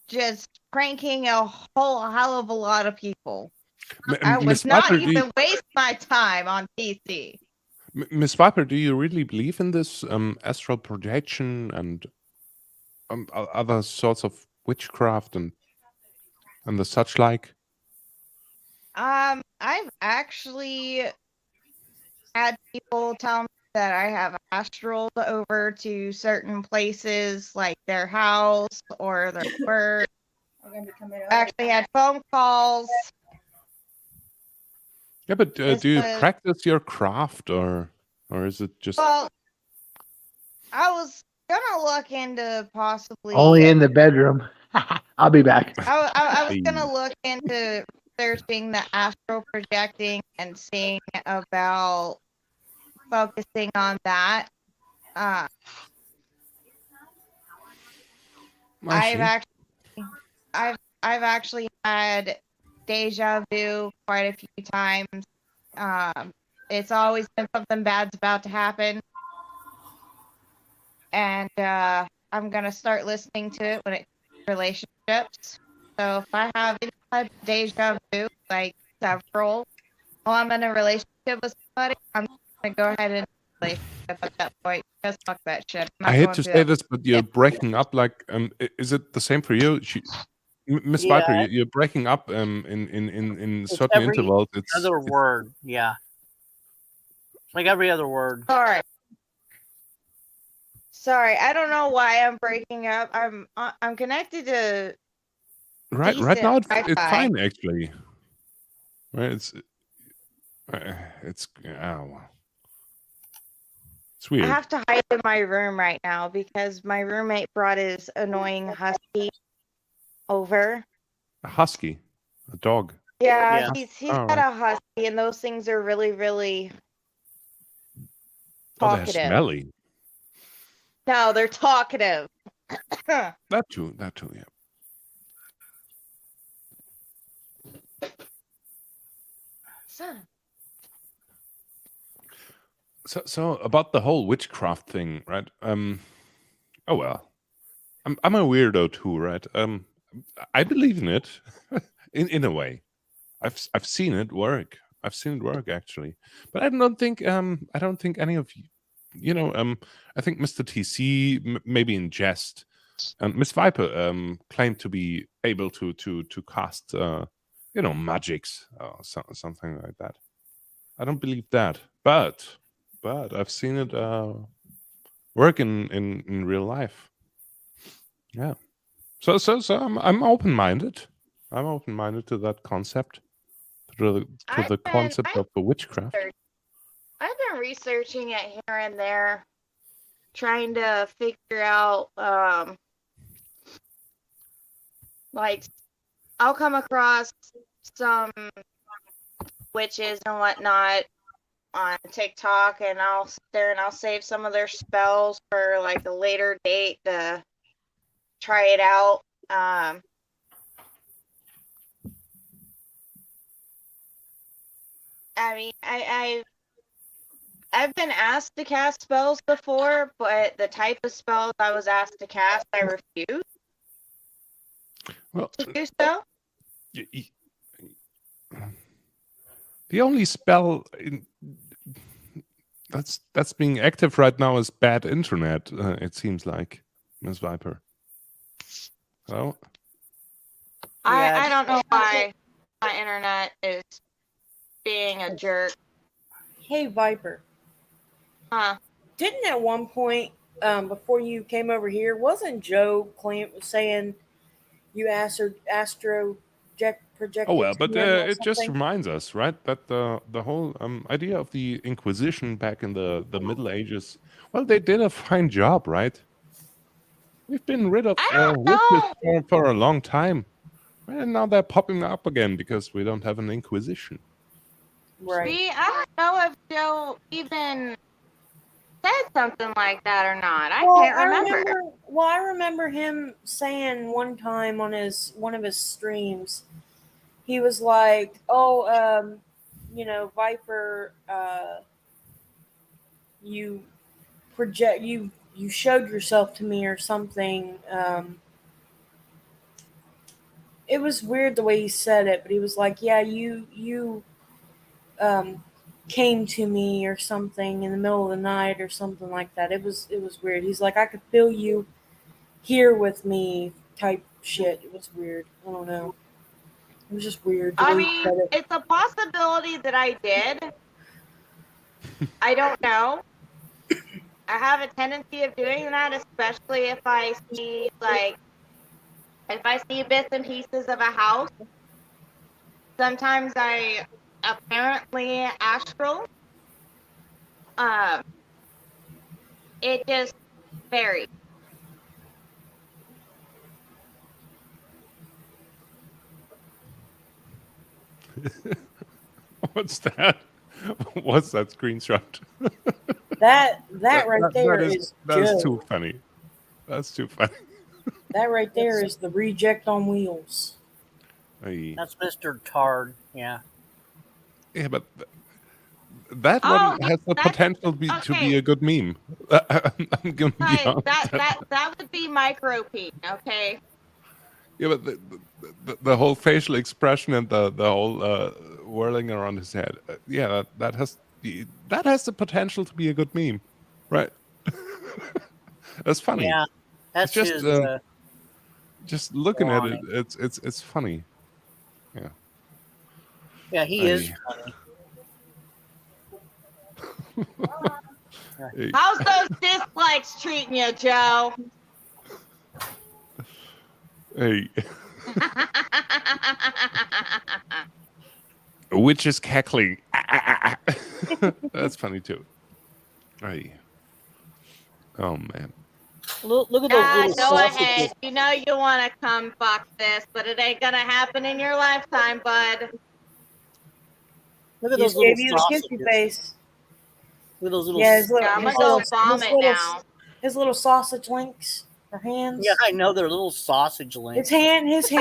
Speaker 17: just pranking a whole hell of a lot of people. I would
Speaker 19: Miss
Speaker 17: not
Speaker 19: Viper,
Speaker 17: even waste my time on PC.
Speaker 19: Miss Viper, do you really believe in this astral projection and other sorts of witchcraft and the such like?
Speaker 17: I've actually had people tell me that I have astrals over to certain places, like their house or their work. I actually had phone calls.
Speaker 19: Yeah, but do you practice your craft or is it just?
Speaker 17: Well, I was gonna look into possibly.
Speaker 18: Only in the bedroom. I'll be back.
Speaker 17: I was gonna look into researching the astral projecting and seeing about focusing on that. I've actually had deja vu quite a few times. It's always been something bad's about to happen, and I'm gonna start listening to it when it comes to relationships. So if I have any type of deja vu, like several, while I'm in a relationship with somebody, I'm gonna go ahead and at that point. Just fuck that shit. I'm
Speaker 19: I
Speaker 17: not
Speaker 19: hate
Speaker 17: going
Speaker 19: to
Speaker 17: through
Speaker 19: say
Speaker 17: that.
Speaker 19: this, but you're breaking up. Like, is it the same for you? Miss
Speaker 2: Yeah.
Speaker 19: Viper, you're breaking up in
Speaker 2: It's
Speaker 19: certain
Speaker 2: every
Speaker 19: intervals. It's
Speaker 2: other word. Yeah. Like every other word.
Speaker 17: Sorry, I don't know why I'm breaking up. I'm connected to
Speaker 19: right
Speaker 17: decent
Speaker 19: now. It's
Speaker 17: Wi-Fi.
Speaker 19: fine actually. Right? It's well. It's
Speaker 17: I
Speaker 19: weird.
Speaker 17: have to hide in my room right now because my roommate brought his annoying husky over.
Speaker 19: A husky, a dog.
Speaker 17: Yeah, he's
Speaker 19: All
Speaker 17: got
Speaker 19: right.
Speaker 17: a husky, and those things are really, really
Speaker 19: Oh, they're
Speaker 17: talkative.
Speaker 19: smelly.
Speaker 17: No, they're talkative.
Speaker 19: That too. Yeah.
Speaker 17: Son.
Speaker 19: So about the whole witchcraft thing, right? Oh well, I'm a weirdo too, right? I believe in it, in a way. I've seen it work. I've seen it work actually, but I don't think any of you know. I think Mr. TC maybe in jest, and Miss Viper claimed to be able to cast magics or something like that. I don't believe that, but I've seen it work in real life. Yeah. So I'm open minded. I'm open minded to that concept, to the concept of the witchcraft.
Speaker 17: I've been researching it here and there, trying to figure out, like, I'll come across some witches and whatnot on TikTok, and I'll sit there and I'll save some of their spells for like a later date to try it out. I mean, I've been asked to cast spells before, but the type of spells I was asked to cast, I refused
Speaker 19: Well,
Speaker 17: to do so.
Speaker 19: The only spell that's being active right now is bad internet. It seems like, Miss Viper. Hello.
Speaker 17: I don't know why my internet is being a jerk.
Speaker 3: Hey, Viper. Didn't at one point, before you came over here, wasn't Joe saying you astro projected?
Speaker 19: Oh well, but
Speaker 3: to him or
Speaker 19: it just
Speaker 3: something?
Speaker 19: reminds us, right, that the whole idea of the Inquisition back in the Middle Ages, well, they did a fine job, right? We've been rid of witches for a long time, and now they're popping up again because we don't have an Inquisition.
Speaker 3: Right.
Speaker 17: See, I don't know if Joe even said something like that or not. I can't remember.
Speaker 3: I remember him saying one time on one of his streams, he was like, "Oh, Viper, you showed yourself to me or something." It was weird the way he said it, but he was like, "Yeah, you came to me or something in the middle of the night or something like that." It was weird. He's like, "I could feel you here with me," type shit. It was weird. I don't know. It was just weird.
Speaker 17: I mean, it's a possibility that I did. I don't know. I have a tendency of doing that, especially if I see bits and pieces of a house. Sometimes I apparently astral. It just varies.
Speaker 19: What's that? What's that screenshot?
Speaker 3: That right there is
Speaker 19: that is
Speaker 3: Joe.
Speaker 19: too funny. That's too funny.
Speaker 3: That right there is the reject on wheels.
Speaker 19: Hey.
Speaker 2: That's Mr. Tard. Yeah.
Speaker 19: Yeah, but that one has the potential to be a good meme. I'm gonna be
Speaker 17: Guys,
Speaker 19: honest.
Speaker 17: that would be micro P, okay?
Speaker 19: Yeah, but the whole facial expression and the whole whirling around his head, that has that has the potential to be a good meme, right? That's funny.
Speaker 2: Yeah, that's
Speaker 19: It's
Speaker 2: his.
Speaker 19: just looking at it,
Speaker 2: line.
Speaker 19: it's funny. Yeah.
Speaker 2: Yeah, he is funny.
Speaker 19: Hey.
Speaker 17: How's those dislikes treating you, Joe?
Speaker 19: Hey. A witch is cackling. That's funny too. Hey. Oh man.
Speaker 2: Look at those little
Speaker 17: Go
Speaker 2: sausages.
Speaker 17: ahead. You know you want to come fuck this, but it ain't gonna happen in your lifetime, bud.
Speaker 2: Look at
Speaker 3: He
Speaker 2: those
Speaker 3: just
Speaker 2: little
Speaker 3: gave you the
Speaker 2: sausages.
Speaker 3: kissy face.
Speaker 2: Look at those little.
Speaker 3: Yeah, his little,
Speaker 17: I'm
Speaker 3: his
Speaker 17: gonna go
Speaker 3: little,
Speaker 17: vomit
Speaker 3: his little,
Speaker 17: now.
Speaker 3: his little sausage links for hands.
Speaker 2: Yeah, I know they're little sausage links.
Speaker 3: His hand is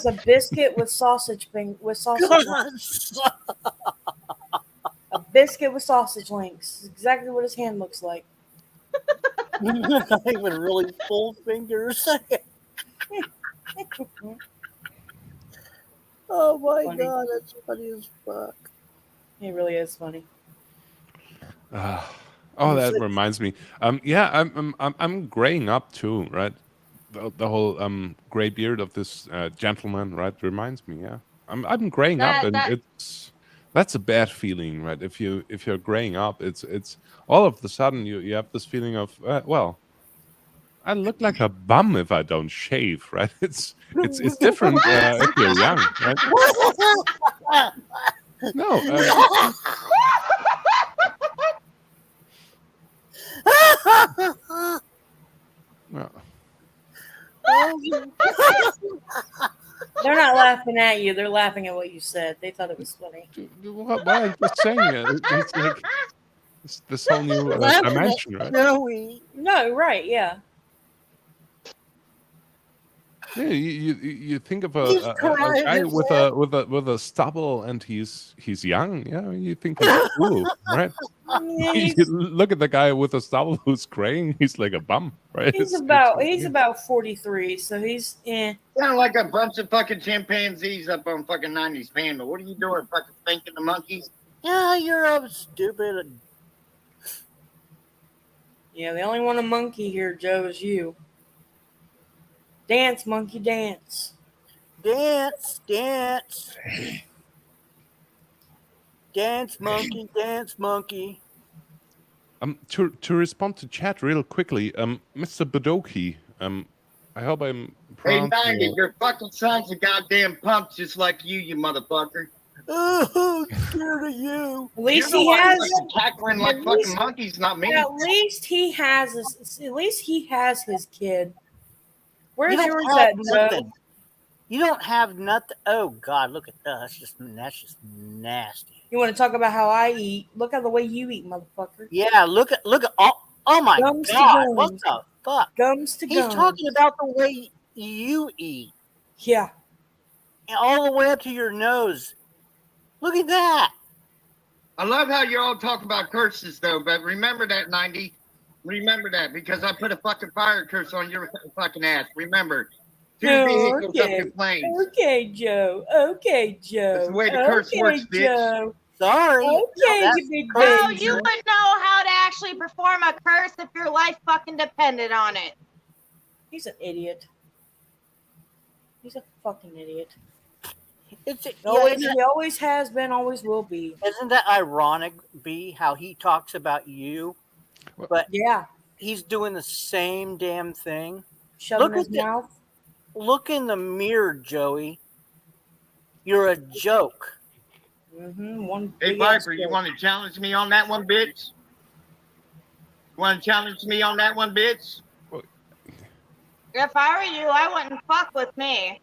Speaker 3: a biscuit with sausage links. A biscuit with sausage links. Exactly what his hand looks like.
Speaker 2: Not even really full fingers. Oh my
Speaker 3: Funny.
Speaker 2: god, that's funny as fuck.
Speaker 3: He really is funny.
Speaker 19: Oh, that reminds me. Yeah, I'm graying up too, right? The whole gray beard of this gentleman, right? Reminds me. Yeah, I'm graying up, and that's a bad feeling, right? If you're graying up, it's all of a sudden you have this feeling of well, I look like a bum if I don't shave, right? It's different if you're young, right? No. No.
Speaker 3: They're not laughing at you. They're laughing at what you said. They thought it was funny.
Speaker 19: What I'm just saying, it's like this whole new dimension, right?
Speaker 3: No, right? Yeah.
Speaker 19: Yeah, you think of a guy with a stubble and he's young. Yeah, you think he's cool, right? You look at the guy with a stubble who's graying. He's like a bum, right?
Speaker 3: He's about 43, so he's
Speaker 8: Sound like a bunch of fucking chimpanzees up on fucking 90s panel. What are you doing, fucking thinking the monkeys?
Speaker 2: Yeah, you're stupid.
Speaker 3: Yeah, the only one a monkey here, Joe, is you. Dance, monkey, dance.
Speaker 2: Dance, dance. Dance, monkey, dance, monkey.
Speaker 19: To respond to chat real quickly, Mr. Badoki, I hope I'm
Speaker 8: Hey,
Speaker 19: pronouncing
Speaker 8: 90, your fucking son's a goddamn pump just like you motherfucker.
Speaker 2: Oh, scared of you.
Speaker 3: At least
Speaker 8: You're the
Speaker 3: he
Speaker 8: one
Speaker 3: has
Speaker 8: fucking cackling like
Speaker 3: at
Speaker 8: fucking
Speaker 3: least-
Speaker 8: monkeys, not me.
Speaker 3: At least he has his kid. Where's
Speaker 2: You don't
Speaker 3: yours
Speaker 2: have
Speaker 3: at,
Speaker 2: nothing.
Speaker 3: Joe?
Speaker 2: You don't have nothing. Oh God, look at that. That's just nasty.
Speaker 3: You want to talk about how I eat? Look at the way you eat, motherfucker.
Speaker 2: Yeah, look at oh my
Speaker 3: Gums to
Speaker 2: God,
Speaker 3: gums.
Speaker 2: what the fuck?
Speaker 3: Gums to
Speaker 2: He's
Speaker 3: gums.
Speaker 2: talking about the way you eat.
Speaker 3: Yeah.
Speaker 2: And all the way up to your nose. Look at that.
Speaker 8: I love how you all talk about curses, though, but remember that, 90. Remember that, because I put a fucking fire curse on your fucking ass. Remember. Two vehicles up in flames.
Speaker 3: Okay, Joe. Okay, Joe.
Speaker 8: That's the way the curse works, bitch.
Speaker 3: Joe.
Speaker 2: Sorry.
Speaker 3: Okay, you big
Speaker 17: Bro,
Speaker 3: baby.
Speaker 17: you would know how to actually perform a curse if your life fucking depended on it.
Speaker 3: He's an idiot. He's a fucking idiot.
Speaker 2: It's
Speaker 3: He always has been, always will be.
Speaker 2: Isn't that ironic, B, how he talks about you? But
Speaker 3: yeah,
Speaker 2: he's doing the same damn thing.
Speaker 3: Shoving his mouth.
Speaker 2: Look in the mirror, Joey. You're a joke.
Speaker 3: Mm-hmm.
Speaker 8: Hey, Viper, you want to challenge me on that one, bitch? You want to challenge me on that one, bitch?
Speaker 17: If I were you, I wouldn't fuck with me.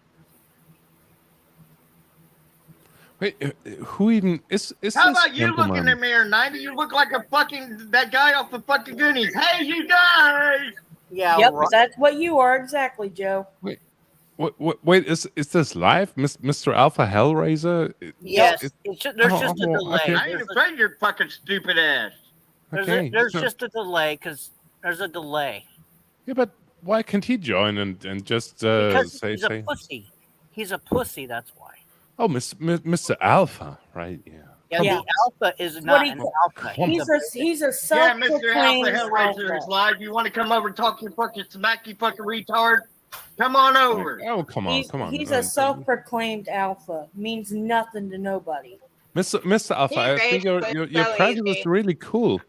Speaker 19: Wait, who even is
Speaker 8: How
Speaker 19: this
Speaker 8: about you look in
Speaker 19: gentleman?
Speaker 8: the mirror, 90? You look like a fucking, that guy off the fucking Goonies. Hey, you guys!
Speaker 2: Yeah,
Speaker 3: Yep, that's what you are exactly, Joe.
Speaker 19: Wait, is this live, Mr. Alpha Hellraiser?
Speaker 2: Yes,
Speaker 19: It's-
Speaker 2: there's just a delay.
Speaker 19: okay.
Speaker 8: I ain't afraid of your fucking stupid ass.
Speaker 19: Okay,
Speaker 2: There's
Speaker 19: so-
Speaker 2: just a delay because there's a delay.
Speaker 19: Yeah, but why can't he join and just
Speaker 2: Because
Speaker 19: say
Speaker 2: he's a pussy. He's a pussy, that's why.
Speaker 19: Oh, Mr. Alpha, right? Yeah.
Speaker 2: Yeah,
Speaker 3: Yeah.
Speaker 2: the alpha is
Speaker 3: What
Speaker 2: not
Speaker 3: he-
Speaker 2: an alpha.
Speaker 3: He's a
Speaker 8: Yeah,
Speaker 3: self-proclaimed
Speaker 8: Mr. Alpha Hellraiser is
Speaker 3: alpha.
Speaker 8: live. You want to come over and talk your fucking smack, you fucking retard? Come on over.
Speaker 19: Oh, come on, come on.
Speaker 3: He's a self-proclaimed alpha. Means nothing to nobody.
Speaker 19: Mr. Alpha,
Speaker 3: He
Speaker 19: I think
Speaker 3: raged
Speaker 19: your
Speaker 3: quit
Speaker 19: your
Speaker 3: so
Speaker 19: presence
Speaker 3: easy.
Speaker 19: is really cool.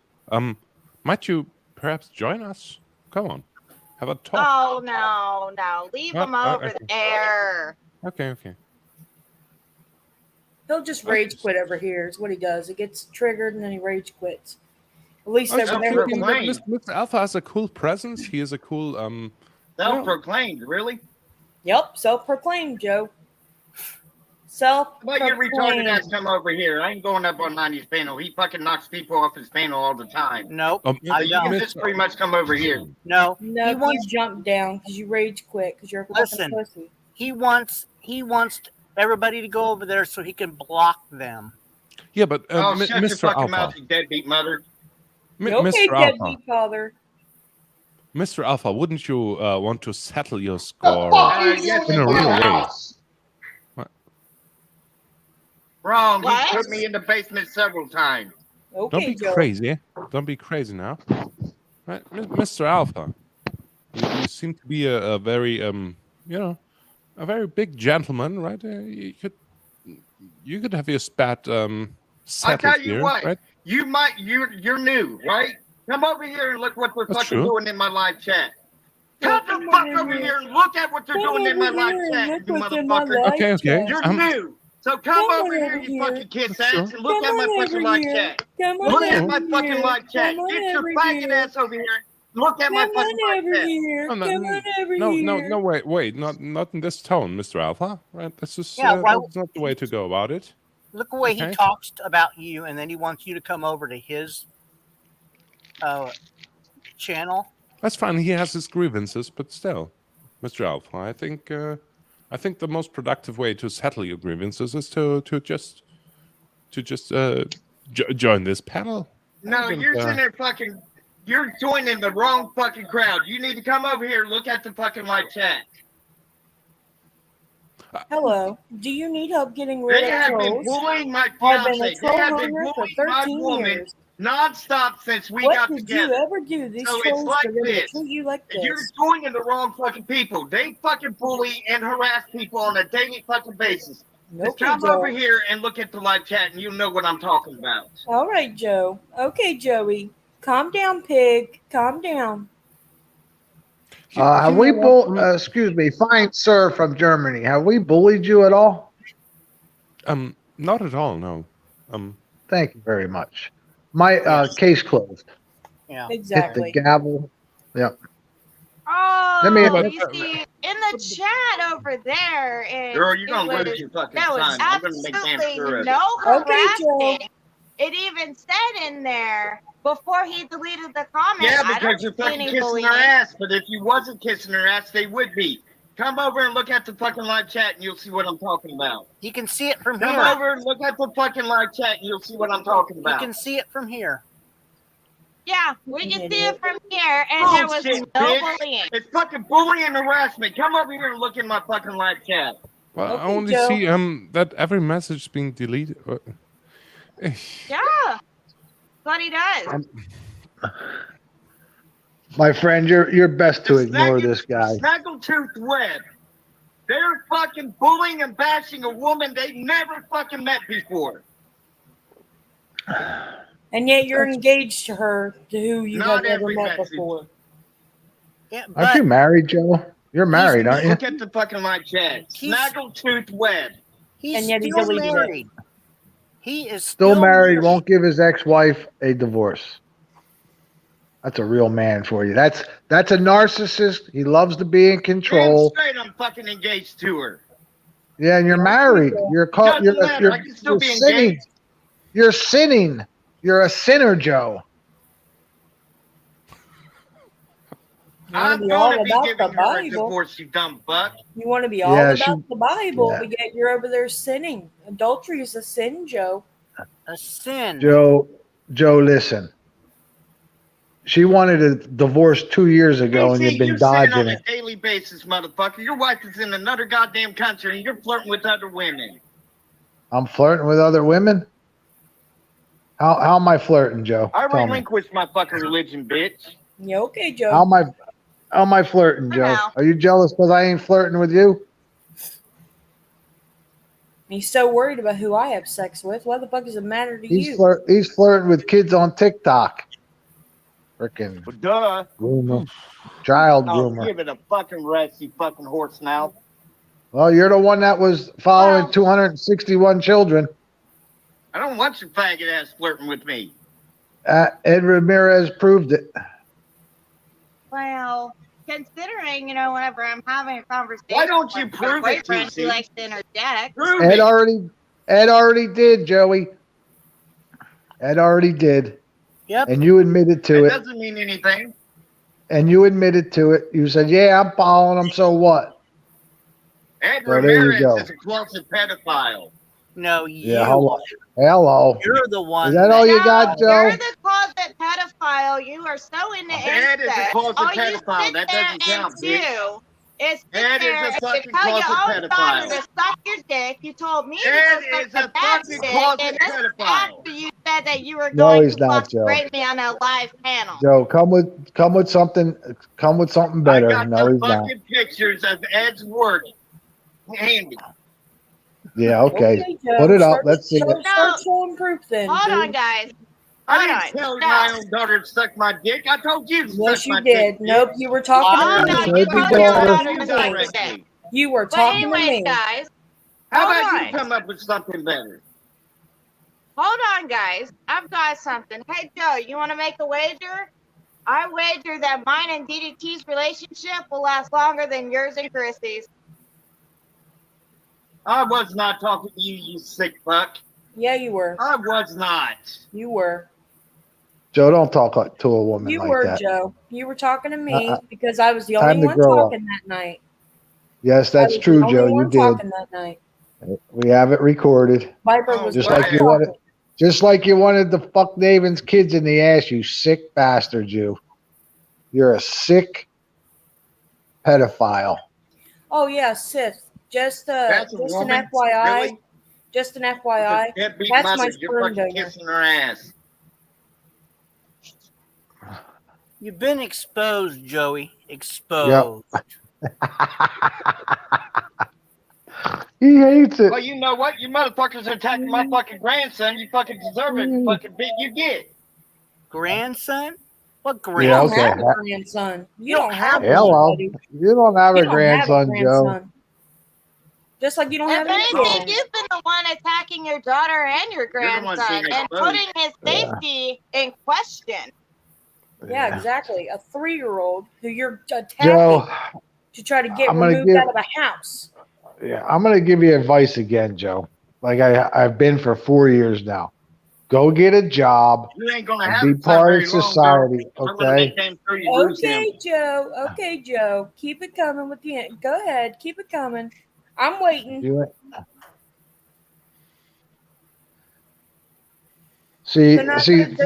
Speaker 19: Might you perhaps join us? Come on, have a talk.
Speaker 17: Oh no, leave him over
Speaker 19: okay.
Speaker 17: there.
Speaker 19: Okay.
Speaker 3: He'll just rage quit over here. Is what he does. He gets triggered and then he rage quits. At least over there.
Speaker 19: Mr. Alpha has a cool presence. He is a cool
Speaker 8: Self-proclaimed, really?
Speaker 3: Yep, self-proclaimed, Joe.
Speaker 8: How about your retarded
Speaker 3: Self-proclaimed.
Speaker 8: ass come over here? I ain't going up on 90's panel. He fucking knocks people off his panel all the time.
Speaker 2: Nope.
Speaker 8: So you can just pretty much come over here.
Speaker 2: No.
Speaker 3: No,
Speaker 2: He wants-
Speaker 3: you jump down because you rage quit because you're a fucking
Speaker 2: Listen,
Speaker 3: pussy.
Speaker 2: he wants everybody to go over there so he can block them.
Speaker 19: Yeah, but
Speaker 8: Oh, shut your
Speaker 19: Mr.
Speaker 8: fucking
Speaker 19: Alpha,
Speaker 8: mouth, you deadbeat mother.
Speaker 3: Okay,
Speaker 19: Mr. Alpha,
Speaker 3: deadbeat father.
Speaker 19: Mr. Alpha, wouldn't you want to settle your score
Speaker 8: yes,
Speaker 19: in a real way?
Speaker 8: Wrong.
Speaker 17: What?
Speaker 8: He put me in the basement several times.
Speaker 19: Don't be crazy. Don't be crazy now. Right, Mr. Alpha, you seem to be a very a very big gentleman, right? You could have your spat
Speaker 8: I
Speaker 19: settled
Speaker 8: tell you
Speaker 19: here,
Speaker 8: what,
Speaker 19: right?
Speaker 8: you're new, right? Come over here and look what they're
Speaker 19: That's
Speaker 8: fucking
Speaker 19: true.
Speaker 8: doing in my live chat. Come the fuck over here and look at what they're doing in my live chat, you motherfucker.
Speaker 19: Okay.
Speaker 8: You're new. So come over here, you fucking kiss ass, and look at my fucking live chat. Look at my fucking live chat. Get your faggot ass over here. Look at my fucking live chat.
Speaker 19: No, wait, not in this tone, Mr. Alpha. Right? That's just
Speaker 2: Yeah, why-
Speaker 19: that's not the way to go about it.
Speaker 2: Look the way he
Speaker 19: Okay.
Speaker 2: talks about you, and then he wants you to come over to his channel.
Speaker 19: That's fine. He has his grievances, but still, Mr. Alpha, I think the most productive way to settle your grievances is to just join this panel.
Speaker 8: No,
Speaker 19: And,
Speaker 8: you're sitting there fucking. You're joining the wrong fucking crowd. You need to come over here and look at the fucking live chat.
Speaker 3: Hello. Do you need help getting rid
Speaker 8: They
Speaker 3: of
Speaker 8: have been
Speaker 3: trolls?
Speaker 8: bullying my
Speaker 3: I've been a
Speaker 8: fiance. They
Speaker 3: troll
Speaker 8: have been
Speaker 3: hunter for
Speaker 8: bullying my
Speaker 3: 13
Speaker 8: woman
Speaker 3: years.
Speaker 8: nonstop since we
Speaker 3: What
Speaker 8: got
Speaker 3: did
Speaker 8: together.
Speaker 3: you ever do? These
Speaker 8: So
Speaker 3: trolls
Speaker 8: it's like
Speaker 3: are going to
Speaker 8: this.
Speaker 3: treat you like this.
Speaker 8: You're joining the wrong fucking people. They fucking bully and harass people on a daily fucking basis. Just
Speaker 3: Okay,
Speaker 8: come
Speaker 3: Joe.
Speaker 8: over here and look at the live chat, and you'll know what I'm talking about.
Speaker 3: All right, Joe. Okay, Joey. Calm down, pig. Calm down.
Speaker 18: Have we excuse me, fine sir from Germany. Have we bullied you at all?
Speaker 19: Not at all. No.
Speaker 18: Thank you very much. My case closed.
Speaker 2: Yeah.
Speaker 18: Hit
Speaker 3: Exactly.
Speaker 18: the gavel. Yep.
Speaker 17: Oh,
Speaker 18: Let me-
Speaker 17: you see, in the chat over there, and
Speaker 8: Girl, you're
Speaker 17: it
Speaker 8: gonna
Speaker 17: was,
Speaker 8: lose your fucking
Speaker 17: there was
Speaker 8: time. I'm gonna make damn
Speaker 17: absolutely
Speaker 8: sure of it.
Speaker 17: no
Speaker 3: Okay, Joe.
Speaker 17: harassment. It even said in there before he deleted the comment.
Speaker 8: Yeah,
Speaker 17: I don't
Speaker 8: because you're
Speaker 17: see
Speaker 8: fucking
Speaker 17: any
Speaker 8: kissing
Speaker 17: bullying.
Speaker 8: her ass. But if you wasn't kissing her ass, they would be. Come over and look at the fucking live chat, and you'll see what I'm talking about.
Speaker 2: He can see it from
Speaker 8: Come
Speaker 2: here.
Speaker 8: over and look at the fucking live chat, and you'll see what I'm talking
Speaker 2: You
Speaker 8: about.
Speaker 2: can see it from here.
Speaker 17: Yeah, we can see it from here, and there was
Speaker 8: Bullshit,
Speaker 17: no
Speaker 8: bitch.
Speaker 17: bullying.
Speaker 8: It's fucking bullying and harassment. Come over here and look in my fucking live chat.
Speaker 19: Well, I
Speaker 3: Okay,
Speaker 19: only
Speaker 3: Joe.
Speaker 19: see that every message is being deleted.
Speaker 17: Yeah, what he does.
Speaker 18: My friend, you're best to ignore this guy.
Speaker 8: Snaggletooth Web. They're fucking bullying and bashing a woman they never fucking met before.
Speaker 3: And yet you're engaged to her, to who you
Speaker 8: Not
Speaker 3: have never
Speaker 8: every
Speaker 3: met
Speaker 8: message.
Speaker 3: before.
Speaker 2: Yeah,
Speaker 18: Aren't you married, Joe? You're married, aren't you?
Speaker 8: Look at the fucking live chat. Snaggletooth Web.
Speaker 2: He's
Speaker 3: And yet he
Speaker 2: still
Speaker 3: deleted it.
Speaker 2: married. He is
Speaker 18: Still married, won't give his ex-wife a divorce. That's a real man for you. That's a narcissist. He loves to be in
Speaker 8: Damn
Speaker 18: control.
Speaker 8: straight, I'm fucking engaged to her.
Speaker 18: Yeah, and you're married. You're caught.
Speaker 8: Doesn't matter, I can still be
Speaker 18: sinning.
Speaker 8: engaged.
Speaker 18: You're sinning. You're a sinner, Joe.
Speaker 3: wanna
Speaker 8: I'm
Speaker 3: be all
Speaker 8: gonna be
Speaker 3: about
Speaker 8: giving
Speaker 3: the
Speaker 8: her a
Speaker 3: Bible.
Speaker 8: divorce, you dumb buck.
Speaker 3: You want to be all
Speaker 18: Yeah,
Speaker 3: about
Speaker 18: she-
Speaker 3: the Bible,
Speaker 18: yeah.
Speaker 3: but yet you're over there sinning. Adultery is a sin, Joe.
Speaker 2: A sin.
Speaker 18: Joe, listen. She wanted a divorce 2 years ago, and
Speaker 8: See,
Speaker 18: you've been
Speaker 8: you're sinning
Speaker 18: dodging
Speaker 8: on a
Speaker 18: it.
Speaker 8: daily basis, motherfucker. Your wife is in another goddamn country, and you're flirting with other women.
Speaker 18: I'm flirting with other women. How am I flirting, Joe?
Speaker 8: I
Speaker 18: Tell me.
Speaker 8: relinquished my fucking religion, bitch.
Speaker 3: Yeah, okay, Joe.
Speaker 18: How am I flirting, Joe? Are you jealous because I ain't flirting with you?
Speaker 3: He's so worried about who I have sex with. What the fuck does it matter to
Speaker 18: He's
Speaker 3: you?
Speaker 18: He's flirting with kids on TikTok. Freaking
Speaker 8: Well, duh.
Speaker 18: groomer, child
Speaker 8: Oh,
Speaker 18: groomer.
Speaker 8: give it a fucking rest, you fucking horse mouth.
Speaker 18: Well, you're the one that was following 261 children.
Speaker 8: I don't want your faggot ass flirting with me.
Speaker 18: Ed Ramirez proved it.
Speaker 17: Well, considering, whenever I'm having a conversation
Speaker 8: Why don't you
Speaker 17: with my
Speaker 8: prove it,
Speaker 17: boyfriend,
Speaker 8: TC?
Speaker 17: he likes to interject.
Speaker 18: Ed already did, Joey. Ed already did.
Speaker 2: Yep.
Speaker 18: And you admitted to
Speaker 8: That
Speaker 18: it.
Speaker 8: doesn't mean anything.
Speaker 18: And you admitted to it. You said, "Yeah, I'm following him. So what?"
Speaker 8: Ed
Speaker 18: So there you
Speaker 8: Ramirez
Speaker 18: go.
Speaker 8: is a closet pedophile.
Speaker 2: No,
Speaker 18: Yeah.
Speaker 2: you.
Speaker 18: Hello.
Speaker 2: You're the one.
Speaker 18: Is that all you got, Joe?
Speaker 17: You're the closet pedophile. You are so into
Speaker 8: Ed is a
Speaker 17: incest.
Speaker 8: closet
Speaker 17: All you
Speaker 8: pedophile.
Speaker 17: sit
Speaker 8: That
Speaker 17: there
Speaker 8: doesn't
Speaker 17: and
Speaker 8: count,
Speaker 17: do
Speaker 8: bitch.
Speaker 17: is sit
Speaker 8: Ed is
Speaker 17: there
Speaker 8: a
Speaker 17: and
Speaker 8: fucking
Speaker 17: tell your
Speaker 8: closet
Speaker 17: own daughter
Speaker 8: pedophile.
Speaker 17: to suck your dick. You told me
Speaker 8: Ed
Speaker 17: to go
Speaker 8: is
Speaker 17: suck
Speaker 8: a
Speaker 17: the dad's
Speaker 8: fucking
Speaker 17: dick,
Speaker 8: closet
Speaker 17: and this is
Speaker 8: pedophile.
Speaker 17: after you said that you were
Speaker 18: No,
Speaker 17: going
Speaker 18: he's
Speaker 17: to
Speaker 18: not,
Speaker 17: fuck
Speaker 18: Joe.
Speaker 17: rape me on a live panel.
Speaker 18: Joe, come with something. Come with something
Speaker 8: I
Speaker 18: better.
Speaker 8: got
Speaker 18: No,
Speaker 8: the
Speaker 18: he's not.
Speaker 8: fucking pictures of Ed's work handy.
Speaker 18: Yeah. Okay.
Speaker 3: Okay, Joe.
Speaker 18: Put it up.
Speaker 3: Start-
Speaker 18: Let's see it.
Speaker 3: Start showing proof then.
Speaker 17: Hold
Speaker 3: dude.
Speaker 17: on, guys.
Speaker 8: I
Speaker 17: Hold
Speaker 8: didn't
Speaker 17: on.
Speaker 8: tell my own daughter to suck my dick. I told you to
Speaker 3: Yes,
Speaker 8: suck
Speaker 3: you
Speaker 8: my
Speaker 3: did.
Speaker 8: dick.
Speaker 3: Nope, you were talking
Speaker 8: Liar.
Speaker 3: to
Speaker 17: Hold
Speaker 3: me.
Speaker 17: on,
Speaker 18: Told
Speaker 17: you
Speaker 18: your
Speaker 17: told your
Speaker 18: daughter.
Speaker 17: daughter
Speaker 8: You
Speaker 17: to suck the
Speaker 8: directly.
Speaker 17: dick.
Speaker 3: You were
Speaker 17: But
Speaker 3: talking to
Speaker 17: anyways,
Speaker 3: me.
Speaker 17: guys,
Speaker 8: How
Speaker 17: hold
Speaker 8: about
Speaker 17: on.
Speaker 8: you come up with something better?
Speaker 17: Hold on, guys. I've got something. Hey, Joe, you want to make a wager? I wager that mine and DDT's relationship will last longer than yours and Chrissy's.
Speaker 8: I was not talking to you, you sick fuck.
Speaker 3: Yeah, you were.
Speaker 8: I was not.
Speaker 3: You were.
Speaker 18: Joe, don't talk to a woman
Speaker 3: You
Speaker 18: like
Speaker 3: were,
Speaker 18: that.
Speaker 3: Joe. You were talking to me because I was the
Speaker 18: Time
Speaker 3: only
Speaker 18: to
Speaker 3: one
Speaker 18: grow up.
Speaker 3: talking that night.
Speaker 18: Yes,
Speaker 3: I
Speaker 18: that's
Speaker 3: was
Speaker 18: true,
Speaker 3: the only
Speaker 18: Joe. You
Speaker 3: one
Speaker 18: did.
Speaker 3: talking that night.
Speaker 18: We have it recorded.
Speaker 3: Viper
Speaker 8: Oh,
Speaker 3: was
Speaker 18: Just
Speaker 3: the
Speaker 18: like
Speaker 3: one
Speaker 18: you
Speaker 3: talking.
Speaker 18: wanted. Just like you wanted to fuck Davin's kids in the ass, you sick bastard, you. You're a sick pedophile.
Speaker 3: Oh yeah, Sith. Just
Speaker 8: That's a
Speaker 3: just an
Speaker 8: woman?
Speaker 3: FYI.
Speaker 8: Really?
Speaker 3: Just an FYI.
Speaker 8: Deadbeat
Speaker 3: That's my
Speaker 8: mother, you're
Speaker 3: sperm
Speaker 8: fucking
Speaker 3: donor.
Speaker 8: kissing her ass.
Speaker 2: You've been exposed, Joey. Exposed.
Speaker 18: He hates it.
Speaker 8: Well, you know what? You motherfuckers are attacking my fucking grandson. You fucking deserve it. Fucking bit you get.
Speaker 2: Grandson? What
Speaker 3: You
Speaker 18: Yeah,
Speaker 3: don't
Speaker 2: grandson?
Speaker 18: okay.
Speaker 3: have a grandson. You don't have one,
Speaker 18: Hello.
Speaker 3: buddy.
Speaker 18: You don't have
Speaker 3: You
Speaker 18: a
Speaker 3: don't have a
Speaker 18: grandson, Joe.
Speaker 3: grandson. Just like you don't have
Speaker 17: If
Speaker 3: any
Speaker 17: anything,
Speaker 3: kids.
Speaker 17: you've been the one attacking your daughter and your
Speaker 8: You're the one
Speaker 17: grandson
Speaker 8: being
Speaker 17: and
Speaker 8: exposed.
Speaker 17: putting his safety in question.
Speaker 3: Yeah, exactly. A 3-year-old who you're attacking
Speaker 18: Joe,
Speaker 3: to try to get
Speaker 18: I'm gonna
Speaker 3: removed
Speaker 18: give-
Speaker 3: out of a house.
Speaker 18: Yeah, I'm gonna give you advice again, Joe. Like I've been for 4 years now. Go get a job
Speaker 8: You ain't gonna
Speaker 18: and
Speaker 8: have
Speaker 18: be
Speaker 8: it for
Speaker 18: part
Speaker 8: very
Speaker 18: of
Speaker 8: long,
Speaker 18: society.
Speaker 8: girl. I'm gonna make
Speaker 18: Okay.
Speaker 8: damn sure you lose him.
Speaker 3: Okay, Joe. Okay, Joe. Keep it coming with the end. Go ahead. Keep it coming. I'm waiting.
Speaker 18: You see,
Speaker 3: They're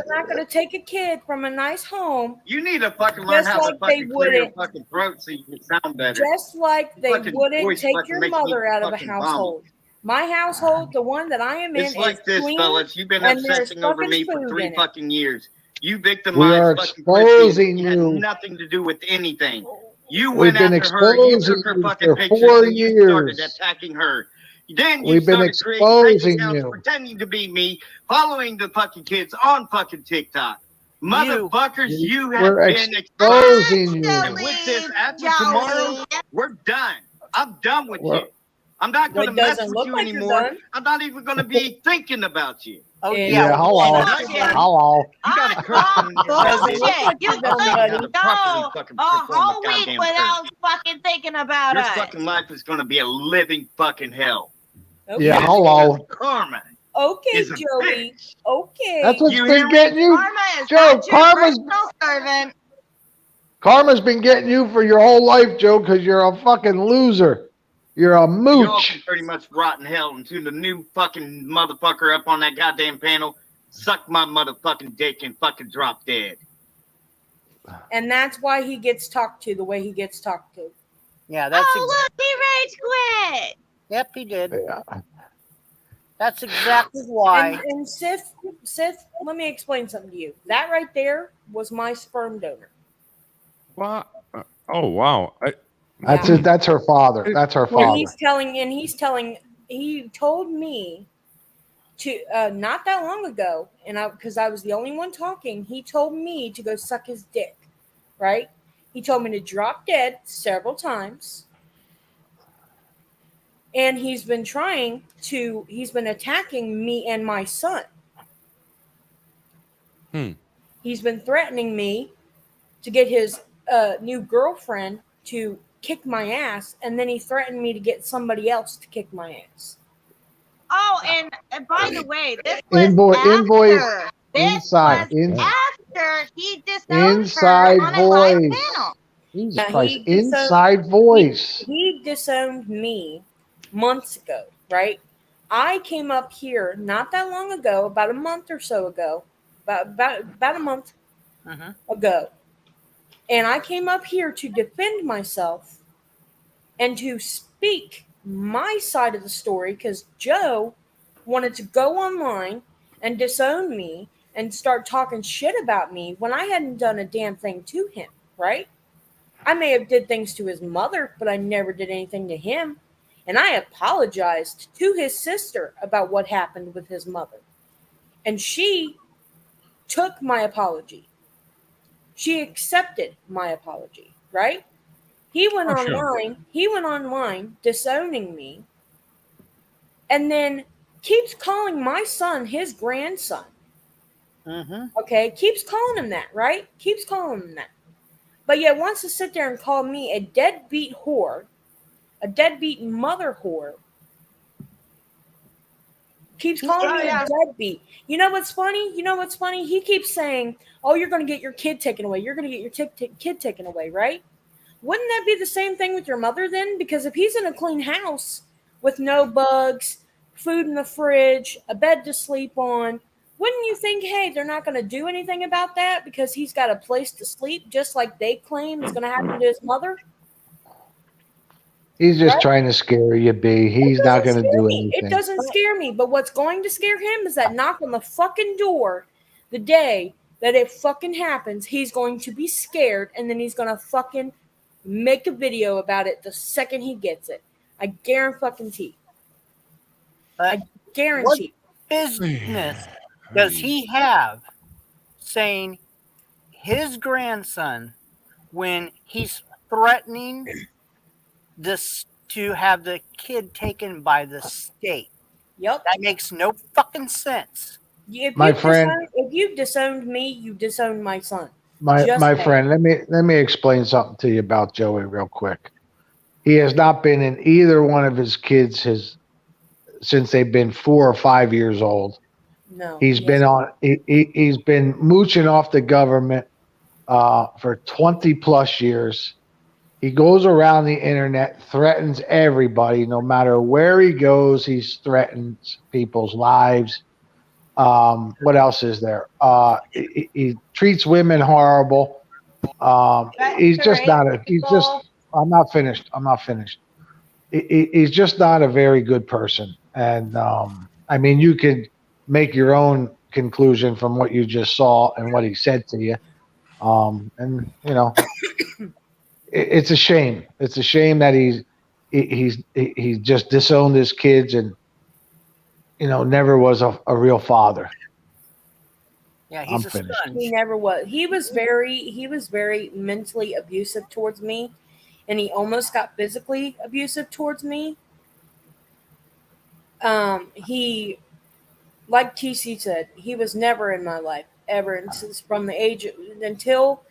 Speaker 3: not gonna take a kid from a nice home,
Speaker 8: You need to fucking learn
Speaker 3: just
Speaker 8: how
Speaker 3: like
Speaker 8: to
Speaker 3: they
Speaker 8: fucking clear your
Speaker 3: wouldn't.
Speaker 8: fucking throat so you can sound better.
Speaker 3: Just like they
Speaker 8: Fucking
Speaker 3: wouldn't
Speaker 8: voice
Speaker 3: take
Speaker 8: fucking
Speaker 3: your
Speaker 8: makes me
Speaker 3: mother out of a
Speaker 8: fucking vomit.
Speaker 3: household. My household, the one that I am in,
Speaker 8: It's like
Speaker 3: is
Speaker 8: this,
Speaker 3: clean,
Speaker 8: fellas. You've been
Speaker 3: and there's
Speaker 8: obsessing over
Speaker 3: fucking
Speaker 8: me for
Speaker 3: food
Speaker 8: 3
Speaker 3: in it.
Speaker 8: fucking years. You
Speaker 18: We
Speaker 8: victimized
Speaker 18: are
Speaker 8: fucking Christy, and
Speaker 18: exposing
Speaker 8: it had
Speaker 18: you.
Speaker 8: nothing to do with anything. You
Speaker 18: We've
Speaker 8: went
Speaker 18: been
Speaker 8: after her. You
Speaker 18: exposing
Speaker 8: took her
Speaker 18: you
Speaker 8: fucking
Speaker 18: for
Speaker 8: pictures,
Speaker 18: 4
Speaker 8: and you started
Speaker 18: years.
Speaker 8: attacking her. Then you
Speaker 18: We've been
Speaker 8: started creating fake
Speaker 18: exposing
Speaker 8: accounts,
Speaker 18: you.
Speaker 8: pretending to be me, following the fucking kids on fucking TikTok. Motherfuckers, you have
Speaker 18: We're
Speaker 8: been
Speaker 18: exposing you.
Speaker 8: And with this, after tomorrow, we're done. I'm done with you. I'm not going to
Speaker 3: It
Speaker 8: mess
Speaker 3: doesn't
Speaker 8: with
Speaker 3: look
Speaker 8: you
Speaker 3: like you're
Speaker 8: anymore.
Speaker 3: done.
Speaker 8: I'm not even going to be thinking about you.
Speaker 2: Oh,
Speaker 18: Yeah, hello. Hello.
Speaker 8: You got to curse in your
Speaker 3: Doesn't look
Speaker 8: bitch.
Speaker 3: like you're done, buddy.
Speaker 8: Properly fucking
Speaker 17: A
Speaker 8: perform
Speaker 17: whole
Speaker 8: a
Speaker 17: week
Speaker 8: goddamn
Speaker 17: without
Speaker 8: curse.
Speaker 17: fucking thinking about
Speaker 8: Your
Speaker 17: us.
Speaker 8: fucking life is going to be a living fucking hell.
Speaker 18: Yeah, hello.
Speaker 8: Karma.
Speaker 3: Okay,
Speaker 8: is a
Speaker 3: Joey. Okay.
Speaker 18: That's what's
Speaker 8: You
Speaker 18: been
Speaker 8: hear me?
Speaker 18: getting you,
Speaker 17: Karma is
Speaker 18: Joe.
Speaker 17: not your personal servant.
Speaker 18: Karma's been getting you for your whole life, Joe, because you're a fucking loser. You're a
Speaker 8: Y'all
Speaker 18: mooch.
Speaker 8: can pretty much rot in hell until the new fucking motherfucker up on that goddamn panel suck my motherfucking dick and fucking drop dead.
Speaker 3: And that's why he gets talked to the way he gets talked to.
Speaker 2: Yeah, that's
Speaker 17: Oh, look, he rage quit.
Speaker 2: Yep, he did.
Speaker 18: Yeah.
Speaker 2: That's exactly why.
Speaker 3: And Sith, let me explain something to you. That right there was my sperm donor.
Speaker 19: What? Oh wow!
Speaker 18: That's
Speaker 3: Yeah.
Speaker 18: it. That's her father. That's her
Speaker 3: And
Speaker 18: father.
Speaker 3: he told me to not that long ago, and because I was the only one talking, he told me to go suck his dick, right? He told me to drop dead several times, and he's been attacking me and my son. He's been threatening me to get his new girlfriend to kick my ass, and then he threatened me to get somebody else to kick my ass.
Speaker 17: Oh, and by the way, this
Speaker 18: Invoice
Speaker 17: after
Speaker 18: inside
Speaker 17: after he disowned
Speaker 18: inside
Speaker 17: her on a live
Speaker 18: voice.
Speaker 17: panel.
Speaker 18: Jesus
Speaker 3: Yeah,
Speaker 18: Christ!
Speaker 3: he disowned-
Speaker 18: Inside voice.
Speaker 3: He disowned me months ago, right? I came up here not that long ago, about a month or so ago, about a month ago, and I came up here to defend myself and to speak my side of the story because Joe wanted to go online and disown me and start talking shit about me when I hadn't done a damn thing to him, right? I may have did things to his mother, but I never did anything to him. And I apologized to his sister about what happened with his mother. And she took my apology. She accepted my apology, right? He went online disowning me and then keeps calling my son his grandson. Okay, keeps calling him that, right? Keeps calling him that. But yet wants to sit there and call me a deadbeat whore, a deadbeat mother whore. Keeps calling me a deadbeat. You know what's funny? He keeps saying, "Oh, you're going to get your kid taken away. You're going to get your kid taken away, right?" Wouldn't that be the same thing with your mother then? Because if he's in a clean house with no bugs, food in the fridge, a bed to sleep on, wouldn't you think, hey, they're not going to do anything about that because he's got a place to sleep, just like they claim is going to happen to his mother?
Speaker 18: He's just trying to scare you, B. He's not going to do
Speaker 3: It
Speaker 18: anything.
Speaker 3: doesn't scare me, but what's going to scare him is that knock on the fucking door the day that it fucking happens. He's going to be scared, and then he's going to fucking make a video about it the second he gets it. I guarantee. I guarantee.
Speaker 2: What business does he have saying his grandson when he's threatening this to have the kid taken by the state?
Speaker 3: Yep.
Speaker 2: That makes no fucking sense.
Speaker 3: If you've disowned me, you disowned my son.
Speaker 18: My friend, let me explain something to you about Joey real quick. He has not been in either one of his kids since they've been 4 or 5 years old.
Speaker 3: No.
Speaker 18: He's been mooching off the government for 20 plus years. He goes around the internet, threatens everybody, no matter where he goes. He threatens people's lives. What else is there? He treats women horrible. He's just not a. He's just. I'm not finished. He's just not a very good person. And I mean, you could make your own conclusion from what you just saw and what he said to you. And you know, it's a shame. It's a shame that he's just disowned his kids and never was a real father.
Speaker 2: Yeah, he's
Speaker 18: I'm finished.
Speaker 3: He never was. He was very mentally abusive towards me, and he almost got physically abusive towards me. He, like TC said, he was never in my life ever, and since from the age until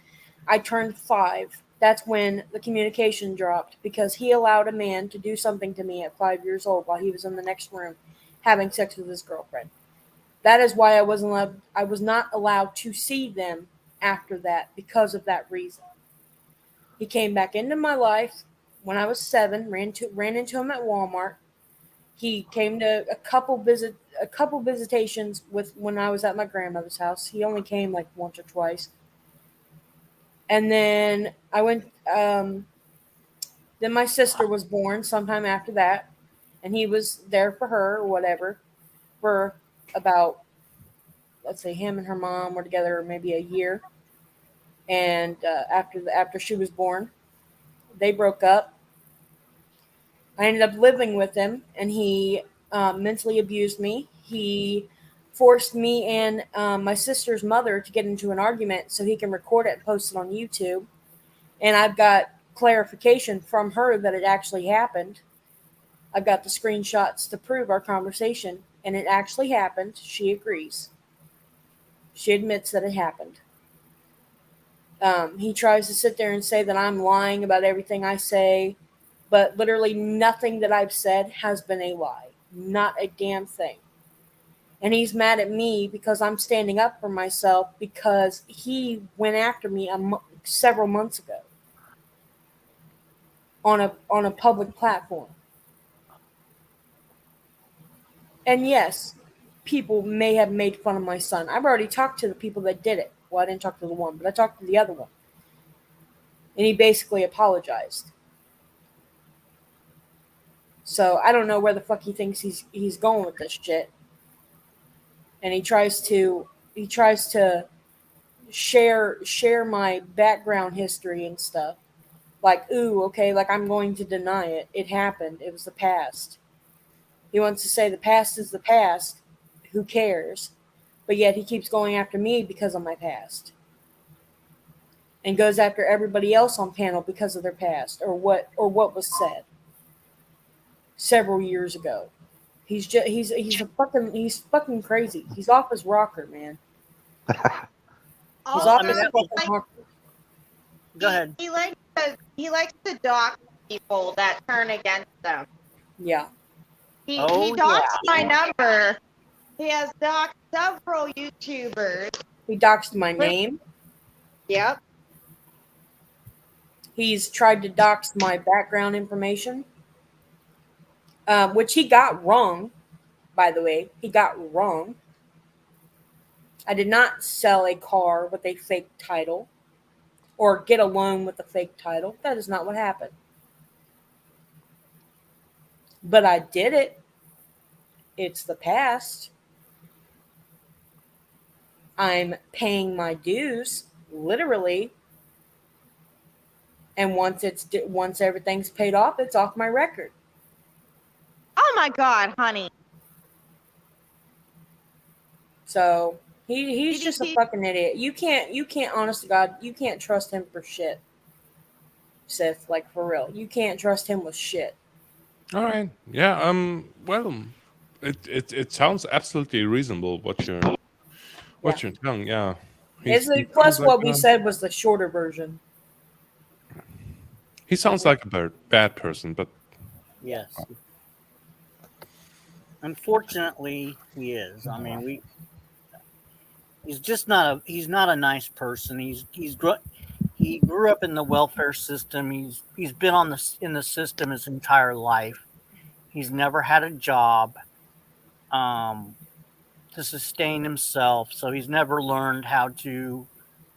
Speaker 3: I turned 5. That's when the communication dropped because he allowed a man to do something to me at 5 years old while he was in the next room having sex with his girlfriend. That is why I was not allowed to see them after that because of that reason. He came back into my life when I was 7, ran into him at Walmart. He came to a couple visitations when I was at my grandmother's house. He only came like once or twice. And then I went then my sister was born sometime after that, and he was there for her or whatever. for about, let's say, him and her mom were together maybe a year, and after she was born, they broke up. I ended up living with him, and he mentally abused me. He forced me and my sister's mother to get into an argument so he can record it and post it on YouTube. And I've got clarification from her that it actually happened. I've got the screenshots to prove our conversation, and it actually happened. She agrees. She admits that it happened. He tries to sit there and say that I'm lying about everything I say, but literally nothing that I've said has been a lie. Not a damn thing. And he's mad at me because I'm standing up for myself because he went after me several months ago on a public platform. And yes, people may have made fun of my son. I've already talked to the people that did it. Well, I didn't talk to the one, but I talked to the other one. And he basically apologized. So I don't know where the fuck he thinks he's going with this shit. And he tries to share my background history and stuff. Like, ooh, okay, like I'm going to deny it. It happened. It was the past. He wants to say the past is the past. Who cares? But yet he keeps going after me because of my past. And goes after everybody else on panel because of their past or what was said several years ago. He's fucking crazy. He's off his rocker, man. He's off his fucking rocker.
Speaker 2: Go ahead.
Speaker 17: He likes to dox people that turn against them.
Speaker 3: Yeah.
Speaker 17: He doxed my number. He has doxed several YouTubers.
Speaker 3: He doxed my name.
Speaker 17: Yep.
Speaker 3: He's tried to dox my background information, which he got wrong, by the way. He got wrong. I did not sell a car with a fake title or get a loan with a fake title. That is not what happened. But I did it. It's the past. I'm paying my dues, literally. And once everything's paid off, it's off my record.
Speaker 17: Oh my God, honey.
Speaker 3: So he's just a fucking idiot. You can't honest to God, you can't trust him for shit. Sith, like for real. You can't trust him with shit.
Speaker 19: All right. Yeah. Well, it sounds absolutely reasonable what you're telling. Yeah.
Speaker 3: Plus what we said was the shorter version.
Speaker 19: He sounds like a bad person, but
Speaker 2: yes. Unfortunately, he is. I mean, he's just not a nice person. He grew up in the welfare system. He's been in the system his entire life. He's never had a job to sustain himself, so he's never learned how to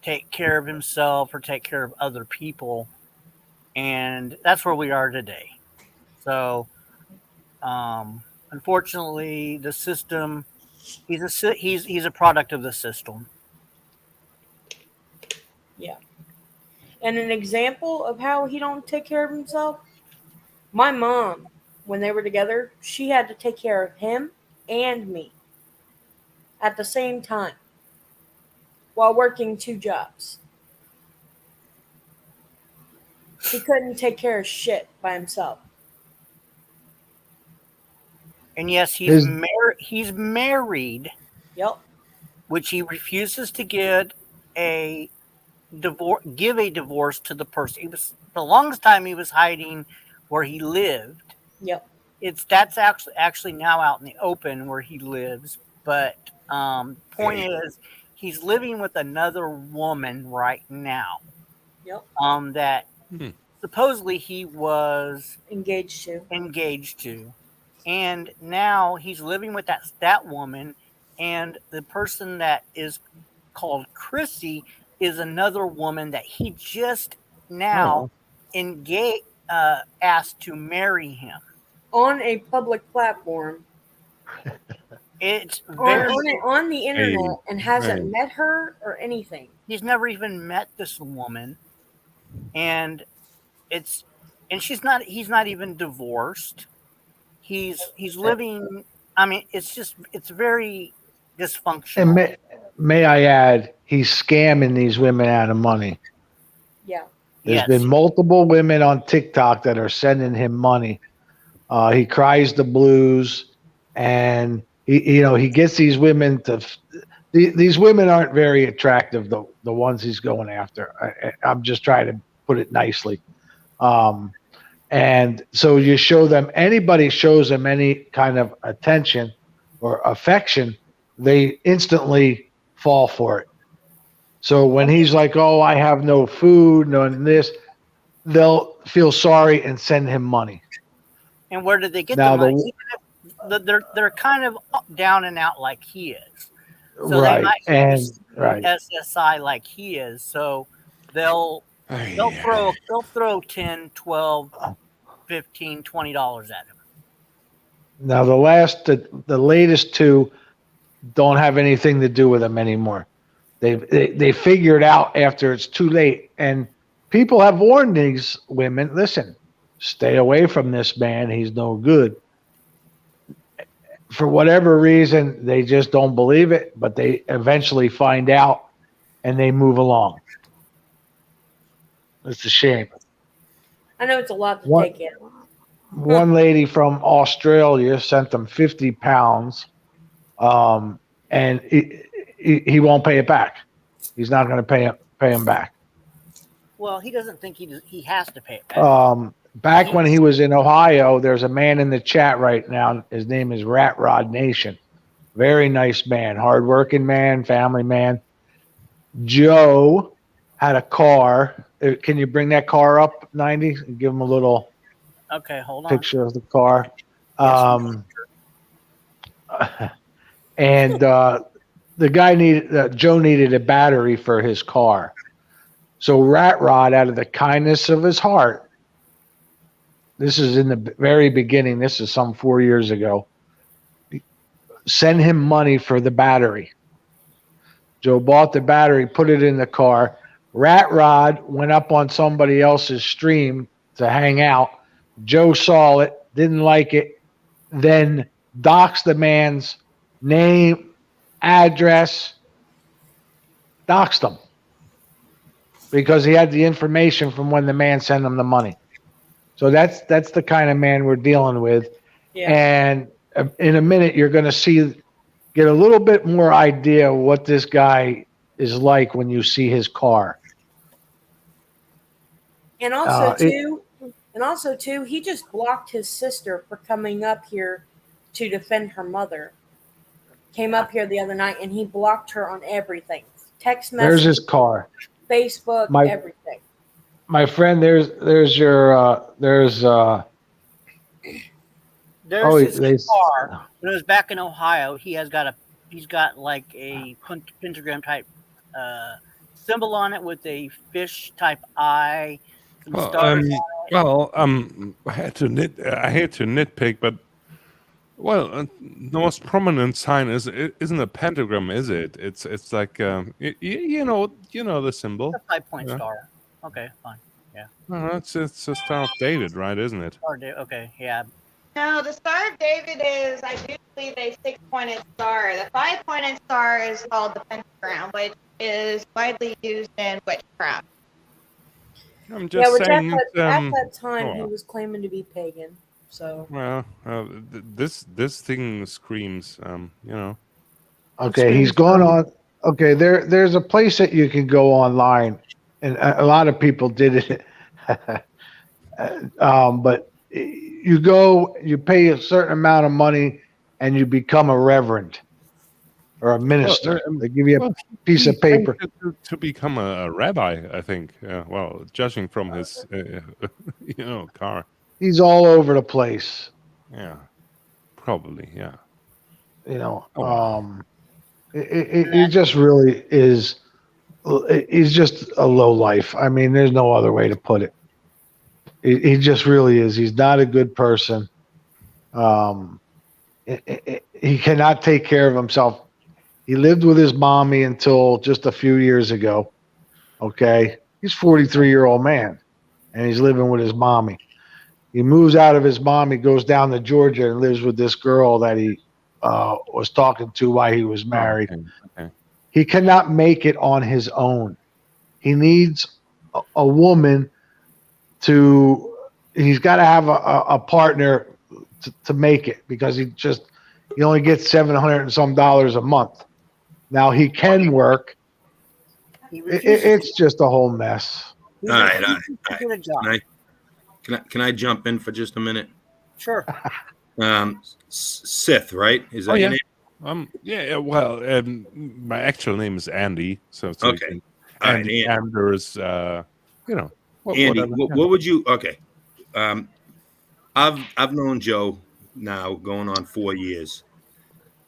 Speaker 2: take care of himself or take care of other people, and that's where we are today. So, unfortunately, the system. He's a product of the system.
Speaker 3: Yeah. And an example of how he don't take care of himself, my mom, when they were together, she had to take care of him and me at the same time while working 2 jobs. He couldn't take care of shit by himself.
Speaker 2: And yes, he's married.
Speaker 3: Yep.
Speaker 2: Which he refuses to give a divorce to the person. He was, for the longest time, he was hiding where he lived.
Speaker 3: Yep.
Speaker 2: That's actually now out in the open where he lives. But point is, he's living with another woman right now.
Speaker 3: Yep.
Speaker 2: That supposedly he was
Speaker 3: engaged
Speaker 2: to, and now he's living with that woman, and the person that is called Chrissy is another woman that he just now asked to marry him
Speaker 3: on a public platform.
Speaker 2: It's very
Speaker 3: on the internet and hasn't met her or anything.
Speaker 2: He's never even met this woman, and he's not even divorced. He's living. I mean, it's very dysfunctional.
Speaker 18: And may I add, he's scamming these women out of money.
Speaker 3: Yeah.
Speaker 18: There's been multiple women on TikTok that are sending him money. He cries the blues, and he gets these women to. These women aren't very attractive. The ones he's going after. I'm just trying to put it nicely. And so you show them. Anybody shows them any kind of attention or affection, they instantly fall for it. So when he's like, "Oh, I have no food, no this," they'll feel sorry and send him money.
Speaker 2: And where did they get
Speaker 18: Now
Speaker 2: the money? They're kind of down and out like he is. So
Speaker 18: right,
Speaker 2: they might
Speaker 18: and
Speaker 2: use
Speaker 18: right.
Speaker 2: SSI like he is. So they'll throw 10, 12, 15, $20 at him.
Speaker 18: Now the latest two don't have anything to do with him anymore. They figured out after it's too late, and people have warned these women, listen, stay away from this man. He's no good. For whatever reason, they just don't believe it, but they eventually find out and they move along. It's a shame.
Speaker 3: I know it's a lot to take in.
Speaker 18: One lady from Australia sent them 50 pounds, and he won't pay it back. He's not going to pay him back.
Speaker 2: Well, he doesn't think he has to pay it back.
Speaker 18: Back when he was in Ohio, there's a man in the chat right now. His name is Rat Rod Nation. Very nice man, hardworking man, family man. Joe had a car. Can you bring that car up, 90? And give him a little
Speaker 2: hold on.
Speaker 18: picture of the car. And the guy Joe needed a battery for his car. So Rat Rod, out of the kindness of his heart, this is in the very beginning, this is some 4 years ago, send him money for the battery. Joe bought the battery, put it in the car. Rat Rod went up on somebody else's stream to hang out. Joe saw it, didn't like it, then doxed the man's name, address, doxed him because he had the information from when the man sent him the money. So that's the kind of man we're dealing with.
Speaker 3: Yeah.
Speaker 18: And in a minute, you're going to get a little bit more idea what this guy is like when you see his car.
Speaker 3: And also too, he just blocked his sister for coming up here to defend her mother. Came up here the other night and he blocked her on everything. Text messages.
Speaker 18: There's his car.
Speaker 3: Facebook, everything.
Speaker 18: My friend, there's his car.
Speaker 2: When it was back in Ohio, he's got like a pentagram type symbol on it with a fish type eye.
Speaker 19: I hate to nitpick, but the most prominent sign isn't a pentagram, is it? It's like you know the symbol.
Speaker 2: A 5-point star. Okay, fine. Yeah.
Speaker 19: No, it's a Star of David, right? Isn't it?
Speaker 2: Okay, yeah.
Speaker 17: No, the Star of David is, I do believe, a 6-pointed star. The 5-pointed star is called the pentagram, which is widely used in witchcraft.
Speaker 19: I'm just saying.
Speaker 3: At that time, he was claiming to be pagan. So.
Speaker 19: Well, this thing screams,
Speaker 18: Okay, he's going on. Okay, there's a place that you can go online, and a lot of people did it. But you go, you pay a certain amount of money, and you become a reverend or a minister. They give you a piece of paper
Speaker 19: to become a rabbi. I think. Judging from his, car.
Speaker 18: He's all over the place.
Speaker 19: Yeah, probably. Yeah.
Speaker 18: He just really is. He's just a low life. I mean, there's no other way to put it. He just really is. He's not a good person. He cannot take care of himself. He lived with his mommy until just a few years ago. Okay. He's 43-year-old man and he's living with his mommy. He moves out of his mom. He goes down to Georgia and lives with this girl that he was talking to while he was married.
Speaker 19: Okay.
Speaker 18: He cannot make it on his own. He needs a woman to. He's got to have a partner to make it because he only gets $700 and some a month. Now he can work. It's just a whole mess.
Speaker 5: All right. Can I jump in for just a minute?
Speaker 2: Sure.
Speaker 5: Sith, right? Is that your name?
Speaker 19: Yeah. Well, my actual name is Andy. So
Speaker 5: okay.
Speaker 19: Andy Anders.
Speaker 5: Andy, what would you? Okay. I've known Joe now going on 4 years,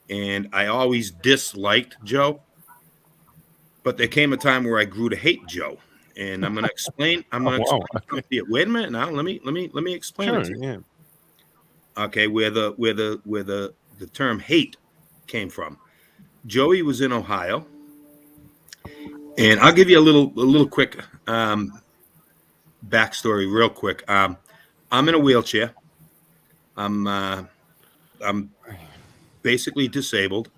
Speaker 5: and I always disliked Joe. But there came a time where I grew to hate Joe, and I'm going to explain. Explain to you. Wait a minute now. Let me explain it to you.
Speaker 19: Yeah.
Speaker 5: Okay, where the term hate came from. Joey was in Ohio, and I'll give you a little quick backstory, real quick. I'm in a wheelchair. I'm basically disabled,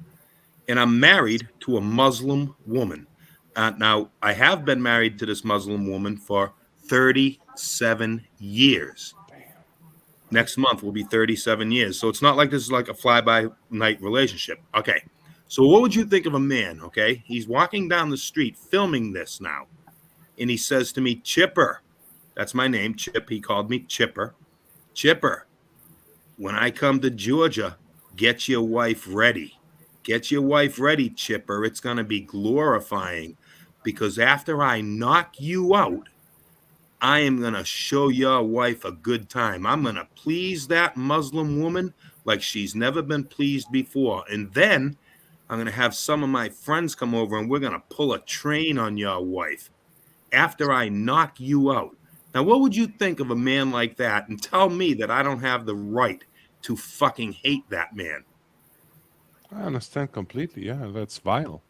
Speaker 5: and I'm married to a Muslim woman. Now, I have been married to this Muslim woman for 37 years. Next month will be 37 years. So it's not like this is like a fly-by-night relationship. Okay. So what would you think of a man, okay? He's walking down the street filming this now. And he says to me, Chipper. That's my name, Chip. He called me Chipper. Chipper, when I come to Georgia, get your wife ready. Get your wife ready, Chipper. It's going to be glorifying because after I knock you out, I am going to show your wife a good time. I'm going to please that Muslim woman like she's never been pleased before. And then I'm going to have some of my friends come over and we're going to pull a train on your wife after I knock you out. Now, what would you think of a man like that? And tell me that I don't have the right to fucking hate that man.
Speaker 19: I understand completely. Yeah, that's vile.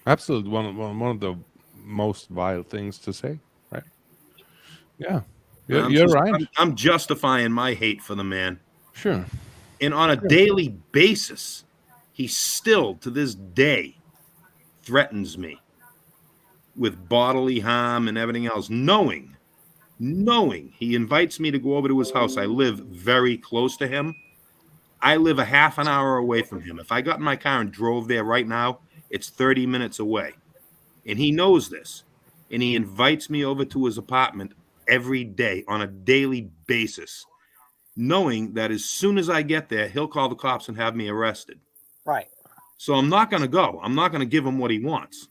Speaker 19: Absolutely one of the most vile things to say, right? Yeah, you're right.
Speaker 5: I'm justifying my hate for the man.
Speaker 19: Sure.
Speaker 5: And on a daily basis, he still, to this day, threatens me with bodily harm and everything else, knowing he invites me to go over to his house. I live very close to him. I live a half an hour away from him. If I got in my car and drove there right now, it's 30 minutes away. And he knows this. And he invites me over to his apartment every day on a daily basis, knowing that as soon as I get there, he'll call the cops and have me arrested.
Speaker 2: Right.
Speaker 5: So I'm not going to go. I'm not going to give him what he wants.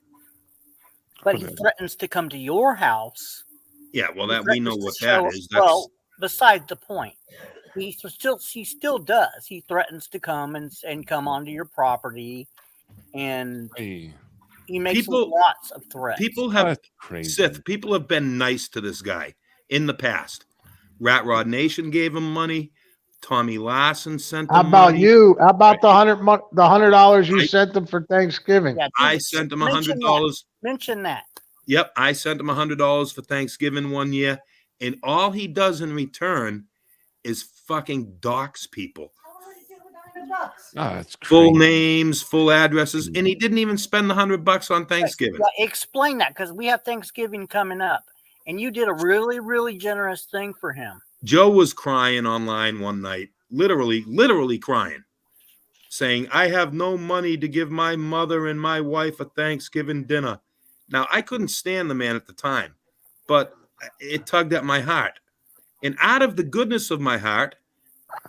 Speaker 2: But he threatens to come to your house.
Speaker 5: Yeah, well, that we know what that is.
Speaker 2: Well, besides the point. He still does. He threatens to come and come onto your property, and he makes lots of threats.
Speaker 5: People have Sith. People have been nice to this guy in the past. Rat Rod Nation gave him money. Tommy Larson sent him
Speaker 18: How about
Speaker 5: money.
Speaker 18: you? How about the $100 you sent them for Thanksgiving?
Speaker 2: Yeah,
Speaker 5: I sent him $100.
Speaker 2: Mention that.
Speaker 5: Yep, I sent him $100 for Thanksgiving one year, and all he does in return is fucking dox people.
Speaker 19: That's
Speaker 5: full names, full addresses, and he didn't even spend the $100 on Thanksgiving.
Speaker 2: Yeah, explain that, because we have Thanksgiving coming up, and you did a really, really generous thing for him.
Speaker 5: Joe was crying online one night, literally crying, saying, I have no money to give my mother and my wife a Thanksgiving dinner. Now, I couldn't stand the man at the time, but it tugged at my heart. And out of the goodness of my heart,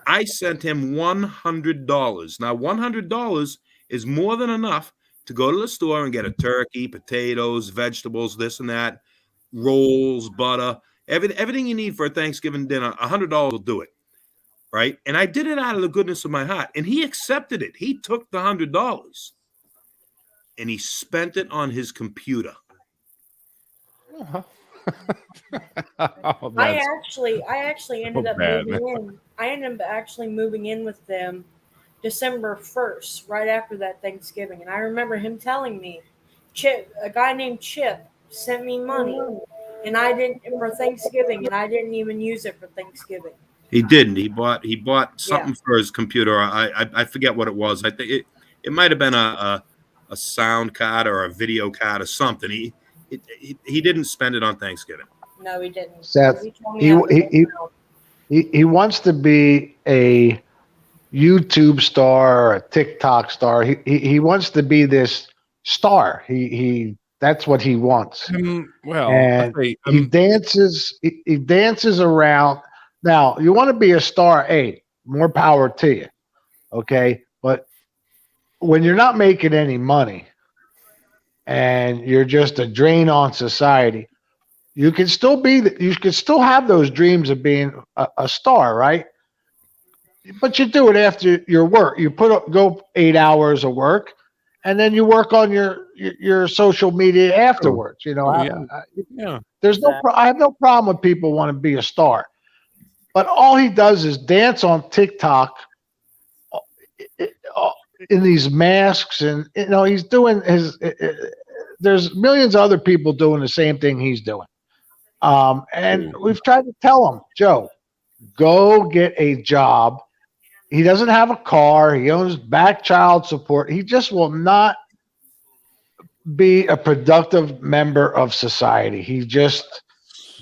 Speaker 5: I sent him $100. Now, $100 is more than enough to go to the store and get a turkey, potatoes, vegetables, this and that, rolls, butter, everything you need for a Thanksgiving dinner. $100 will do it, right? And I did it out of the goodness of my heart, and he accepted it. He took the $100 and he spent it on his computer.
Speaker 3: I actually ended up moving in. I ended up actually moving in with them December 1st, right after that Thanksgiving. And I remember him telling me, Chip, a guy named Chip, sent me money, and I didn't for Thanksgiving, and I didn't even use it for Thanksgiving.
Speaker 5: He didn't. He bought something
Speaker 3: Yeah.
Speaker 5: for his computer. I forget what it was. I think it might have been a sound card or a video card or something. He didn't spend it on Thanksgiving.
Speaker 3: No, he didn't.
Speaker 18: Seth,
Speaker 3: He told me
Speaker 18: he,
Speaker 3: after
Speaker 18: he,
Speaker 3: the
Speaker 18: he,
Speaker 3: round.
Speaker 18: he wants to be a YouTube star or a TikTok star. He wants to be this star. He that's what he wants.
Speaker 19: Well,
Speaker 18: And he dances around. Now, you want to be a star, hey, more power to you. Okay? But when you're not making any money and you're just a drain on society, you can still have those dreams of being a star, right? But you do it after your work. You go 8 hours of work, and then you work on your social media afterwards. You know,
Speaker 19: yeah.
Speaker 18: I have no problem with people want to be a star, but all he does is dance on TikTok in these masks, and he's doing his. There's millions of other people doing the same thing he's doing, and we've tried to tell him, Joe, go get a job. He doesn't have a car. He owns back child support. He just will not be a productive member of society. He just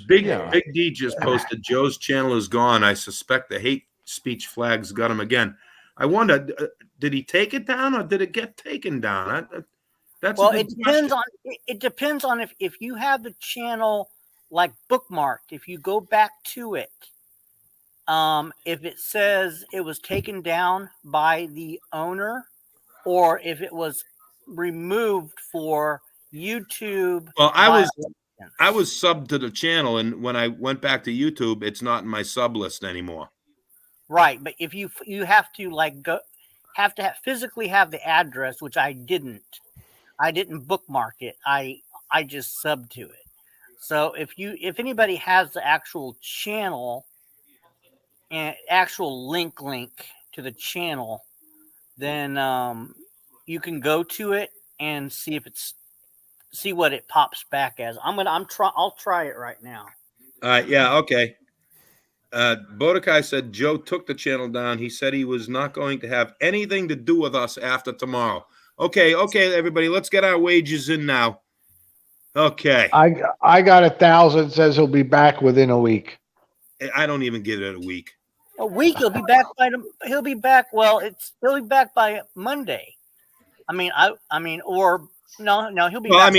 Speaker 5: Big D just posted Joe's channel is gone. I suspect the hate speech flags got him again. I wonder, did he take it down or did it get taken down? That's
Speaker 2: well,
Speaker 5: a good
Speaker 2: it depends on if you have the channel like bookmarked. If you go back to it, if it says it was taken down by the owner, or if it was removed for YouTube.
Speaker 5: Well, I was subbed to the channel, and when I went back to YouTube, it's not in my sub list anymore.
Speaker 2: Right, but if you have to physically have the address, which I didn't. I didn't bookmark it. I just subbed to it. So if anybody has the actual channel and actual link to the channel, then you can go to it and see what it pops back as. I'll try it right now.
Speaker 5: Yeah, okay. Bodakai said Joe took the channel down. He said he was not going to have anything to do with us after tomorrow. Okay, everybody, let's get our wages in now. Okay.
Speaker 18: I got 1,000. Says he'll be back within a week.
Speaker 5: I don't even give it a week.
Speaker 2: A week. He'll be back he'll be back. Well, he'll be back by Monday. He'll be.
Speaker 5: Well,
Speaker 2: back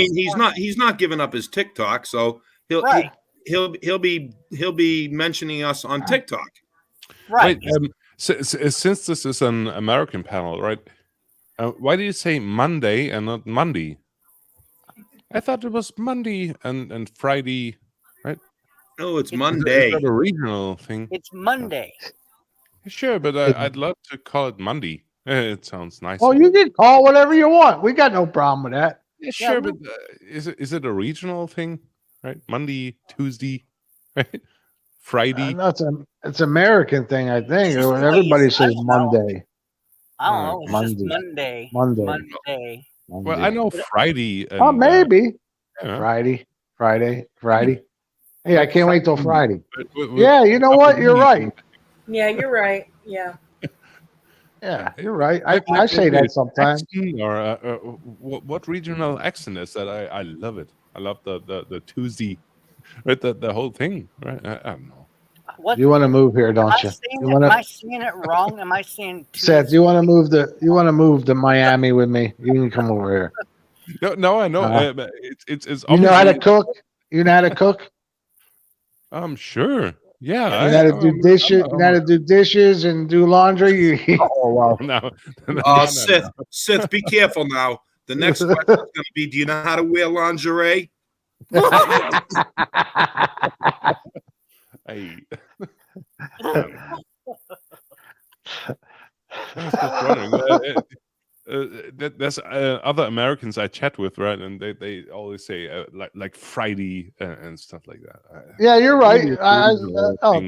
Speaker 5: he's not giving up his TikTok, so he'll be mentioning us on TikTok.
Speaker 2: Right.
Speaker 19: Wait, since this is an American panel, right? Why do you say Monday and not Monday? I thought it was Monday and Friday, right?
Speaker 5: No, it's Monday.
Speaker 19: Is that a regional thing?
Speaker 2: It's Monday.
Speaker 19: Sure, but I'd love to call it Monday. It sounds nice.
Speaker 18: Well, you can call whatever you want. We got no problem with that.
Speaker 19: Yeah, sure, but is it a regional thing, right? Monday, Tuesday, right? Friday.
Speaker 18: No, it's American thing, I think. Everybody says Monday.
Speaker 2: I don't know. It's just Monday.
Speaker 18: Monday.
Speaker 19: Well, I know Friday.
Speaker 18: And, maybe
Speaker 19: yeah.
Speaker 18: Friday. Hey, I can't wait till Friday. Yeah, you know what? You're right.
Speaker 3: Yeah, you're right. Yeah.
Speaker 18: Yeah, you're right. I say that sometimes.
Speaker 19: Or what regional accent is that? I love it. I love the Tuesday, right? The whole thing, right? I don't know.
Speaker 18: You want to move here, don't you?
Speaker 2: Am I saying it wrong? Am I saying
Speaker 18: Seth? You want to move to Miami with me? You can come over
Speaker 19: here. No, I know. It's
Speaker 18: you know how to cook. You know how to cook.
Speaker 19: Sure. Yeah.
Speaker 18: You know how to do dishes. You know how to do dishes and do laundry.
Speaker 19: Oh wow! No.
Speaker 5: Sith, be careful now. The next question is going to be: do you know how to wear lingerie?
Speaker 19: I was just wondering. There's other Americans I chat with, right? And they always say like Friday and stuff like that.
Speaker 18: Yeah, you're right.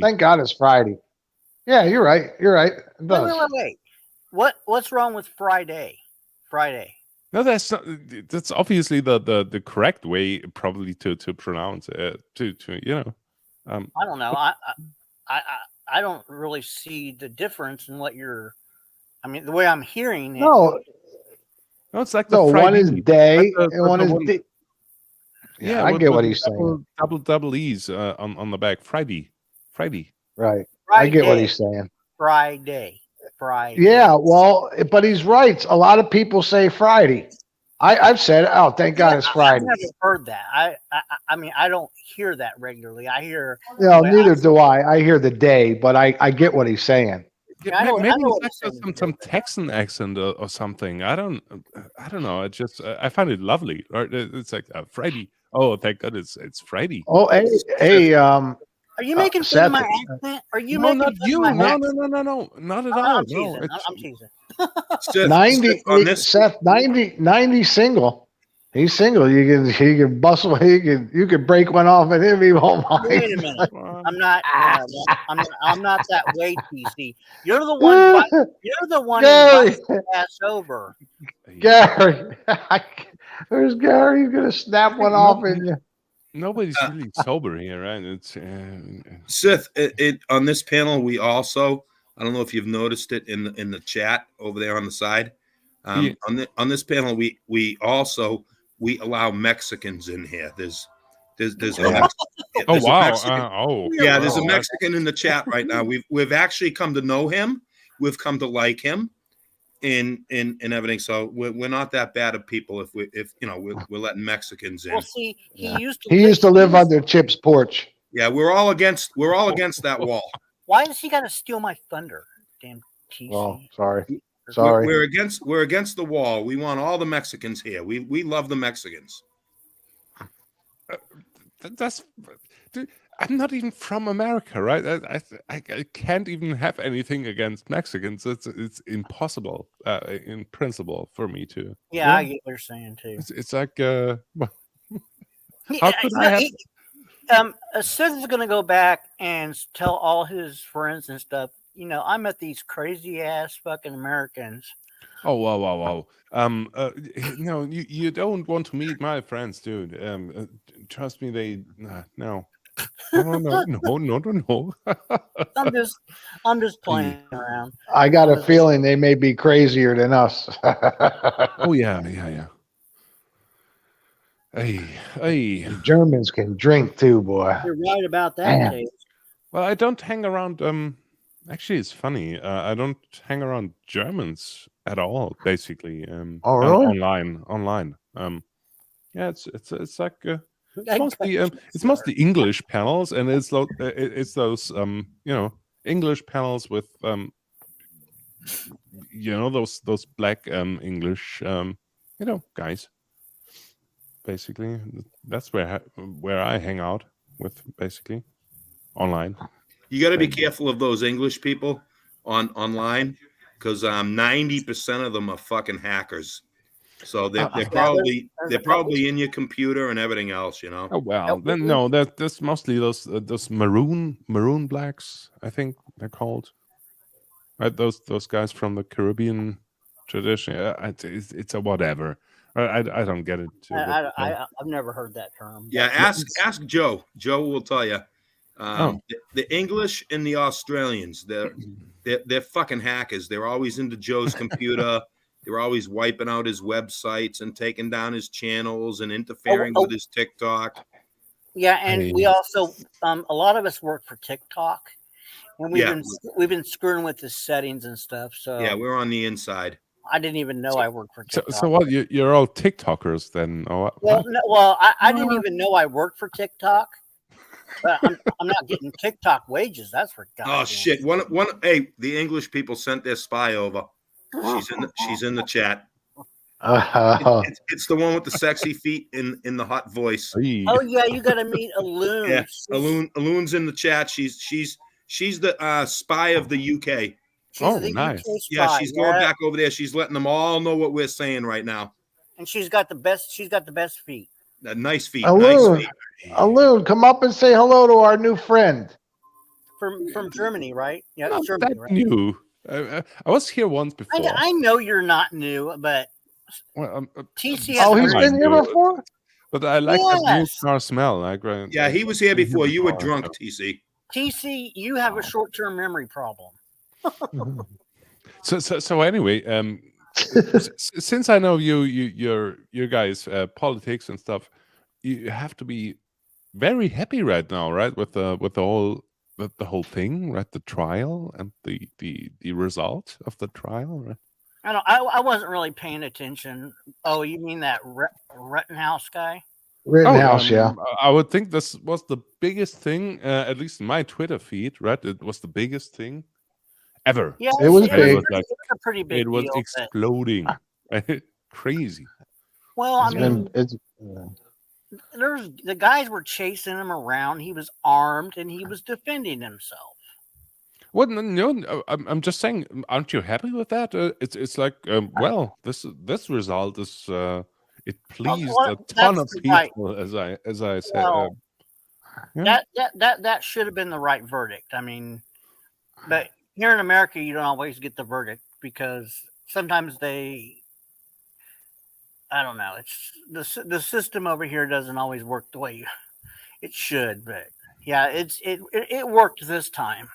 Speaker 18: Thank God it's Friday. Yeah, you're right. You're right.
Speaker 2: Wait. What's wrong with Friday? Friday.
Speaker 19: No, that's not, that's obviously the correct way probably to pronounce it. To you know,
Speaker 2: I don't know. I don't really see the difference in what you're. I mean, the way I'm hearing it.
Speaker 18: No,
Speaker 19: it's like the
Speaker 18: no. One is
Speaker 19: Friday,
Speaker 18: day
Speaker 19: like
Speaker 18: and one is
Speaker 19: one,
Speaker 18: day.
Speaker 19: yeah,
Speaker 18: I
Speaker 19: with
Speaker 18: get what
Speaker 19: the
Speaker 18: he's saying.
Speaker 19: double E's on the back. Friday.
Speaker 18: Right. I get what he's saying.
Speaker 2: Friday.
Speaker 18: Yeah, well, but he's right. A lot of people say Friday. I've said, oh, thank God it's Friday.
Speaker 2: I've never heard that. I mean, I don't hear that regularly. I hear.
Speaker 18: No, neither do I. I hear the day, but I get what he's saying.
Speaker 2: Yeah, I know
Speaker 19: Maybe
Speaker 2: what
Speaker 19: it's
Speaker 2: he's
Speaker 19: like
Speaker 2: saying.
Speaker 19: some Texan accent or something. I don't know. It just I find it lovely. Right? It's like Friday. Oh, thank God it's Friday.
Speaker 18: Oh, hey,
Speaker 2: Are you making fun of
Speaker 18: Seth,
Speaker 2: my accent? Are you
Speaker 19: No,
Speaker 2: making
Speaker 19: not
Speaker 2: fun
Speaker 19: you.
Speaker 2: of my
Speaker 19: No,
Speaker 2: accent?
Speaker 19: not at all.
Speaker 2: I'm teasing.
Speaker 19: No,
Speaker 2: I'm teasing.
Speaker 5: Seth,
Speaker 18: 90,
Speaker 5: on this,
Speaker 18: Seth, 90 single. He's single. He can bustle. You can break one off at him. He won't mind.
Speaker 2: Wait a minute. I'm not. I'm not that way, TC. You're the one. You're the one
Speaker 18: Gary.
Speaker 2: inviting the ass over.
Speaker 18: Gary, where's Gary? He's gonna snap one off in you.
Speaker 19: Nobody's really sober here, right? It's
Speaker 5: Sith. On this panel, we also. I don't know if you've noticed it in the chat over there on the side.
Speaker 19: Yeah.
Speaker 5: On this panel, we also allow Mexicans in here. There's
Speaker 19: Yeah. Oh,
Speaker 5: there's a
Speaker 19: wow.
Speaker 5: Mexican- yeah, there's a
Speaker 19: wow.
Speaker 5: Mexican in the chat right now. We've actually come to know him. We've come to like him in everything. So we're not that bad of people if we're letting Mexicans in.
Speaker 2: Well, see, he used
Speaker 18: to live under Chip's porch.
Speaker 5: Yeah, we're all against that wall.
Speaker 2: Why does he got to steal my thunder? Damn TC.
Speaker 18: Oh, sorry.
Speaker 5: We're against the wall. We want all the Mexicans here. We love the Mexicans.
Speaker 19: That's. Dude, I'm not even from America, right? I can't even have anything against Mexicans. It's impossible in principle for me to.
Speaker 2: Yeah, I get what you're saying too.
Speaker 19: It's like how could I have?
Speaker 2: Seth is going to go back and tell all his friends and stuff. I met these crazy ass fucking Americans.
Speaker 19: Oh wow. No, you don't want to meet my friends, dude. Trust me, they no. No.
Speaker 2: I'm just playing around.
Speaker 18: I got a feeling they may be crazier than us.
Speaker 19: Oh yeah. Hey.
Speaker 18: Germans can drink too, boy.
Speaker 2: You're right about that, Dave.
Speaker 19: Well, I don't hang around. Actually, it's funny. I don't hang around Germans at all, basically.
Speaker 18: Oh, really?
Speaker 19: Online. Yeah, it's like it's mostly English panels, and it's those English panels with those black English guys. Basically, that's where I hang out with, basically online.
Speaker 5: You got to be careful of those English people online, because 90% of them are fucking hackers. So they're probably in your computer and everything else,
Speaker 19: Oh well, then no, that's mostly those maroon blacks, I think they're called. Right, those guys from the Caribbean tradition. It's a whatever. I don't get it.
Speaker 2: I've never heard that term.
Speaker 5: Yeah, ask Joe. Joe will tell you. The English and the Australians, they're fucking hackers. They're always into Joe's computer. They're always wiping out his websites and taking down his channels and interfering with his TikTok.
Speaker 2: Yeah, and we also a lot of us work for TikTok, and we've been screwing with the settings and stuff. So
Speaker 5: yeah, we're on the inside.
Speaker 2: I didn't even know I worked for TikTok.
Speaker 19: So what? You're all TikTokers then? Or what?
Speaker 2: Well, I didn't even know I worked for TikTok. But I'm not getting TikTok wages. That's for God.
Speaker 5: Oh shit! Hey, the English people sent their spy over. She's in the chat. It's the one with the sexy feet in the hot voice.
Speaker 2: Oh yeah, you got to meet Alun.
Speaker 5: Yeah, Alun's in the chat. She's the spy of the UK.
Speaker 19: Nice.
Speaker 5: Yeah, she's going back over there. She's letting them all know what we're saying right now.
Speaker 2: And she's got the best feet.
Speaker 5: Nice feet.
Speaker 18: Alun,
Speaker 5: Nice feet.
Speaker 18: Alun, come up and say hello to our new friend.
Speaker 2: From Germany, right? Yeah,
Speaker 19: Not
Speaker 2: Germany,
Speaker 19: that
Speaker 2: right?
Speaker 19: new. I was here once before.
Speaker 2: I know you're not new, but
Speaker 19: Well,
Speaker 2: TC has
Speaker 18: he's been here before.
Speaker 19: But I like that new
Speaker 2: Yes.
Speaker 19: car smell. Like,
Speaker 5: Yeah, he was here before. You were drunk, TC.
Speaker 2: TC, you have a short-term memory problem.
Speaker 19: So anyway, since I know your guys politics and stuff, you have to be very happy right now, right? With the whole thing, right? The trial and the result of the trial, right?
Speaker 2: I wasn't really paying attention. Oh, you mean that Rittenhouse guy?
Speaker 18: Rittenhouse, yeah.
Speaker 19: I would think this was the biggest thing, at least in my Twitter feed, right? It was the biggest thing ever.
Speaker 2: Yeah,
Speaker 18: it was big.
Speaker 2: It was a pretty big
Speaker 19: It was
Speaker 2: deal.
Speaker 19: exploding. Crazy.
Speaker 2: Well, I
Speaker 18: It's
Speaker 2: mean,
Speaker 18: been-
Speaker 2: there's the guys were chasing him around. He was armed and he was defending himself.
Speaker 19: Well, no, I'm just saying. Aren't you happy with that? It's like, well, this result is it pleased a ton of people, as I said.
Speaker 2: Well,
Speaker 19: yeah.
Speaker 2: that should have been the right verdict. I mean, but here in America, you don't always get the verdict because sometimes I don't know. It's the system over here doesn't always work the way it should. But yeah, it worked this time.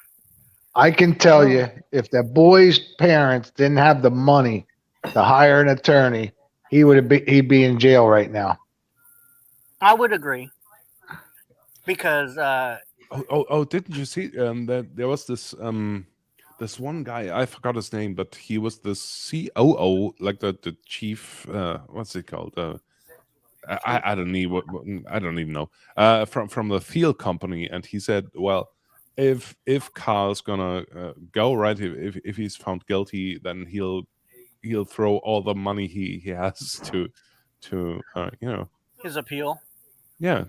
Speaker 18: I can tell you, if the boy's parents didn't have the money to hire an attorney, he'd be in jail right now.
Speaker 2: I would agree because
Speaker 19: didn't you see that there was this one guy, I forgot his name, but he was the COO, like the chief, what's it called? I don't even know. From the Thiel company, and he said, well, if Carl's gonna go, right, if he's found guilty, then he'll throw all the money he has to
Speaker 2: his appeal.
Speaker 19: Yeah.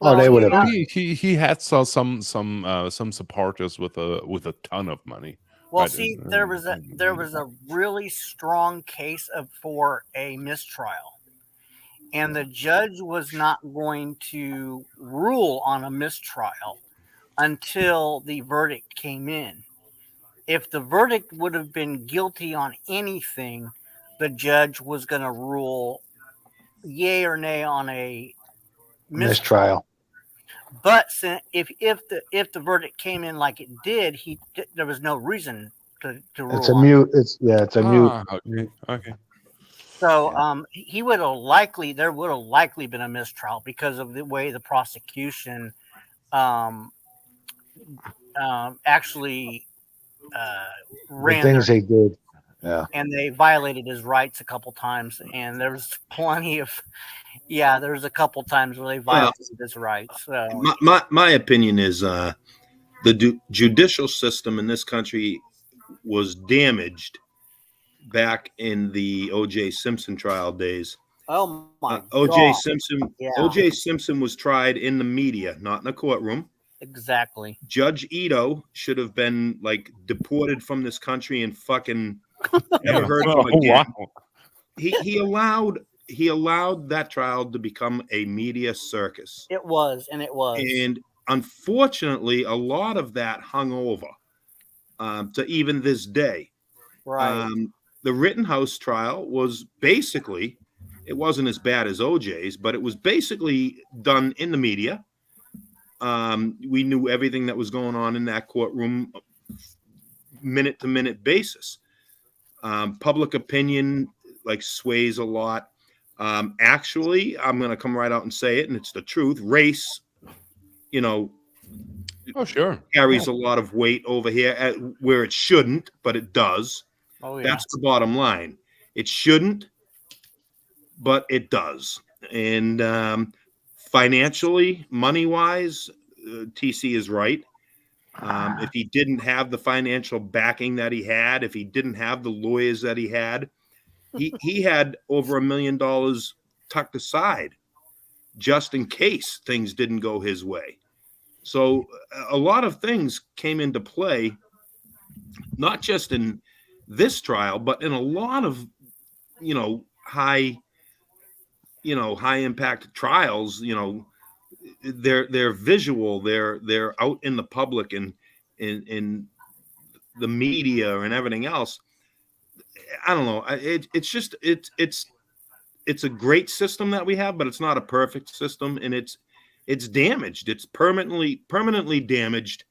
Speaker 18: Oh, they would have.
Speaker 19: He had some supporters with a ton of money.
Speaker 2: Well,
Speaker 19: right?
Speaker 2: see, there was a really strong case for a mistrial, and the judge was not going to rule on a mistrial until the verdict came in. If the verdict would have been guilty on anything, the judge was going to rule yay or nay on a mistrial. But if the verdict came in like it did, there was no reason to rule.
Speaker 18: It's a mute. It's a
Speaker 19: mute. Okay.
Speaker 2: So there would have likely been a mistrial because of the way the prosecution actually ran
Speaker 18: the things they did. Yeah.
Speaker 2: And they violated his rights a couple times, and there was plenty of there was a couple times where they violated his rights. So
Speaker 5: my opinion is the judicial system in this country was damaged back in the O.J. Simpson trial days.
Speaker 2: Oh my
Speaker 5: O.J.
Speaker 2: God.
Speaker 5: Simpson.
Speaker 2: Yeah.
Speaker 5: O.J. Simpson was tried in the media, not in a courtroom.
Speaker 2: Exactly.
Speaker 5: Judge Ito should have been like deported from this country and fucking never heard from again.
Speaker 19: Wow.
Speaker 5: He allowed that trial to become a media circus.
Speaker 2: It was.
Speaker 5: And unfortunately, a lot of that hung over to even this day.
Speaker 2: Right.
Speaker 5: The Rittenhouse trial was basically, it wasn't as bad as OJ's, but it was basically done in the media. We knew everything that was going on in that courtroom, minute to minute basis. Public opinion sways a lot. Actually, I'm going to come right out and say it, and it's the truth. Race,
Speaker 19: sure,
Speaker 5: carries a lot of weight over here where it shouldn't, but it does.
Speaker 2: Oh, yeah.
Speaker 5: That's the bottom line. It shouldn't, but it does. And financially, money-wise, TC is right. If he didn't have the financial backing that he had, if he didn't have the lawyers that he had, he had over $1 million tucked aside just in case things didn't go his way. So a lot of things came into play, not just in this trial, but in a lot of, high impact trials. They're visual. They're out in the public, and the media and everything else. I don't know. It's a great system that we have, but it's not a perfect system, and it's damaged. It's permanently damaged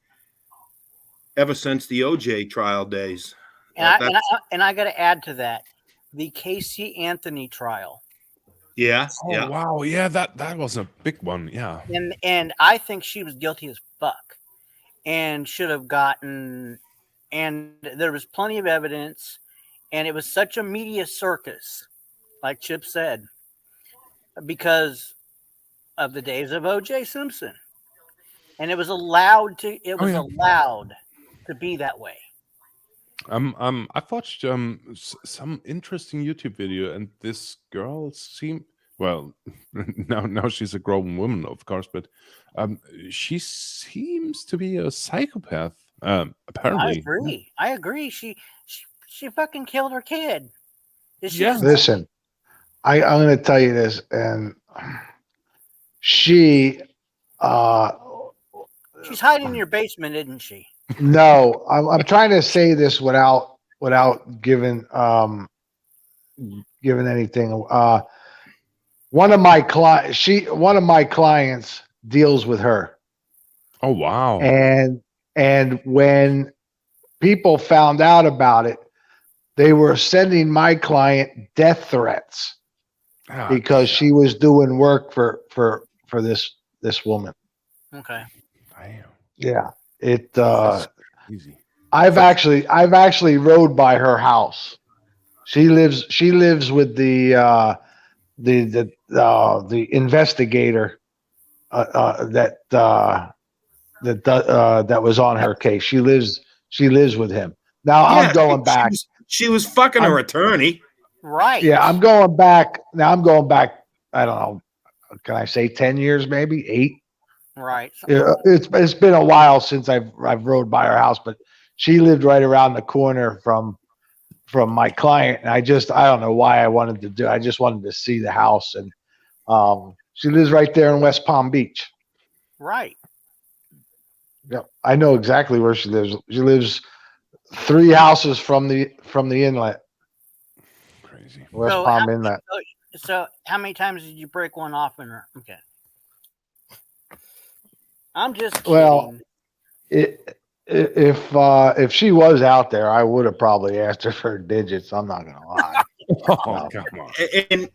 Speaker 5: ever since the OJ trial days.
Speaker 2: And I got to add to that, the Casey Anthony trial.
Speaker 5: Yeah.
Speaker 19: Oh
Speaker 5: yeah.
Speaker 19: wow, yeah, that was a big one. Yeah.
Speaker 2: And I think she was guilty as fuck, and should have gotten. And there was plenty of evidence, and it was such a media circus, like Chip said, because of the days of O.J. Simpson, and it was allowed to. It was allowed to be that way.
Speaker 19: I've watched some interesting YouTube video, and this girl seemed well. now she's a grown woman, of course, but she seems to be a psychopath. Apparently,
Speaker 2: I agree. She fucking killed her kid.
Speaker 18: Listen, I'm going to tell you this, and she,
Speaker 2: she's hiding in your basement, isn't she?
Speaker 18: no, I'm trying to say this without giving anything. One of my clients deals with her.
Speaker 19: Oh wow!
Speaker 18: And when people found out about it, they were sending my client death threats because she was doing work for this woman.
Speaker 2: Okay.
Speaker 18: Yeah, I've actually rode by her house. She lives with the investigator that was on her case. She lives with him. Now I'm going back.
Speaker 5: She was fucking her attorney.
Speaker 2: Right.
Speaker 18: Yeah, I'm going back. Now I'm going back. I don't know. Can I say 10 years? Maybe 8.
Speaker 2: Right.
Speaker 18: Yeah, it's been a while since I've rode by her house, but she lived right around the corner from my client, and I don't know why I wanted to do. I just wanted to see the house, and she lives right there in West Palm Beach.
Speaker 2: Right.
Speaker 18: Yeah, I know exactly where she lives. She lives 3 houses from the inlet.
Speaker 19: Crazy.
Speaker 18: West Palm Inlet.
Speaker 2: So how many times did you break one off in her? Okay. I'm just kidding.
Speaker 18: Well, if she was out there, I would have probably asked her for digits. I'm not gonna lie.
Speaker 19: Oh, come on.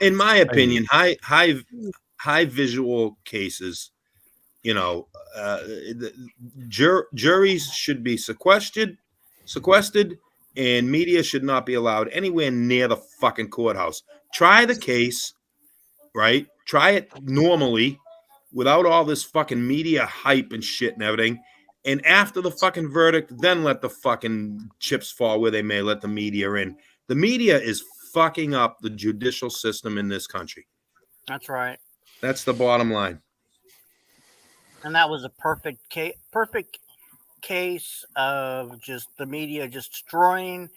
Speaker 5: In my opinion, high visual cases, juries should be sequestered, and media should not be allowed anywhere near the fucking courthouse. Try the case, right? Try it normally, without all this fucking media hype and shit and everything. And after the fucking verdict, then let the fucking chips fall where they may. Let the media in. The media is fucking up the judicial system in this country.
Speaker 2: That's right.
Speaker 5: That's the bottom line.
Speaker 2: And that was a perfect case of just the media just destroying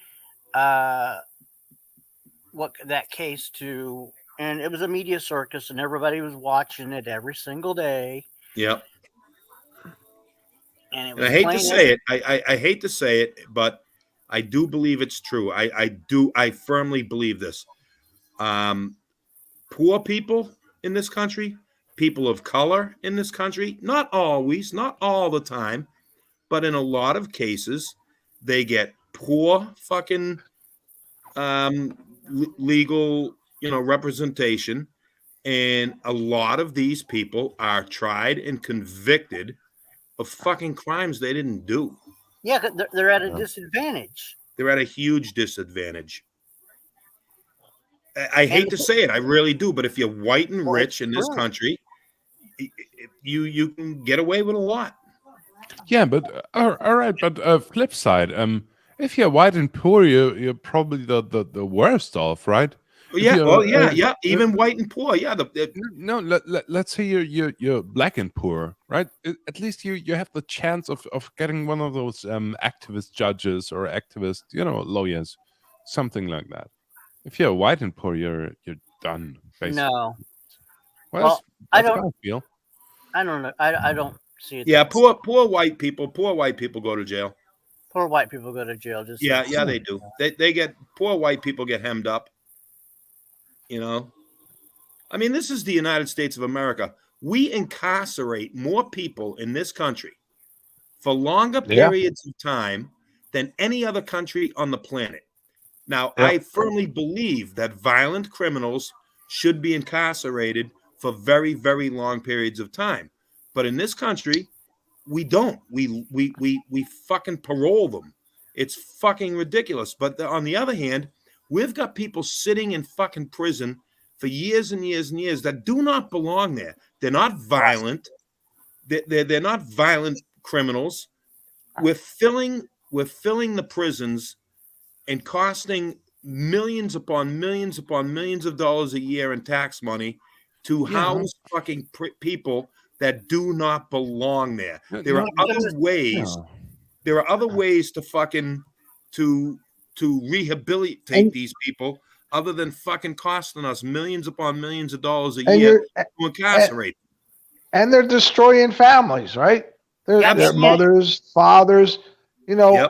Speaker 2: what that case to. And it was a media circus, and everybody was watching it every single day.
Speaker 5: Yep.
Speaker 2: And
Speaker 5: I hate to say it. I hate to say it, but I do believe it's true. I firmly believe this. Poor people in this country, people of color in this country, not always, not all the time, but in a lot of cases, they get poor fucking legal, representation. And a lot of these people are tried and convicted of fucking crimes they didn't do.
Speaker 2: Yeah, they're at a disadvantage.
Speaker 5: They're at a huge disadvantage. I hate to say it, I really do, but if you're white and rich in this country, you can get away with a lot.
Speaker 19: Yeah, but all right. But flip side, if you're white and poor, you're probably the worst off, right?
Speaker 5: Yeah. Even white and poor. Yeah.
Speaker 19: No, let's say you're black and poor, right? At least you have the chance of getting one of those activist judges or activist, lawyers, something like that. If you're white and poor, you're done. Basically.
Speaker 2: No.
Speaker 19: Well,
Speaker 2: I
Speaker 19: that's
Speaker 2: don't
Speaker 19: how I feel.
Speaker 2: I don't know. I don't see it.
Speaker 5: Yeah, poor white people go to jail.
Speaker 2: Poor white people go to jail. Just
Speaker 5: Yeah, they do. They get poor white people get hemmed up. You know, I mean, this is the United States of America. We incarcerate more people in this country for longer periods of time than any other country on the planet. Now, I firmly believe that violent criminals should be incarcerated for very, very long periods of time. But in this country, we don't. We fucking parole them. It's fucking ridiculous. But on the other hand, we've got people sitting in fucking prison for years and years and years that do not belong there. They're not violent. They're not violent criminals. We're filling the prisons and costing millions upon millions upon millions of dollars a year in tax money to house fucking people that do not belong there. There are other ways. There are other ways to fucking to rehabilitate these people other than fucking costing us millions upon millions of dollars a year to incarcerate.
Speaker 18: And they're destroying families, right? Their mothers, fathers. You know,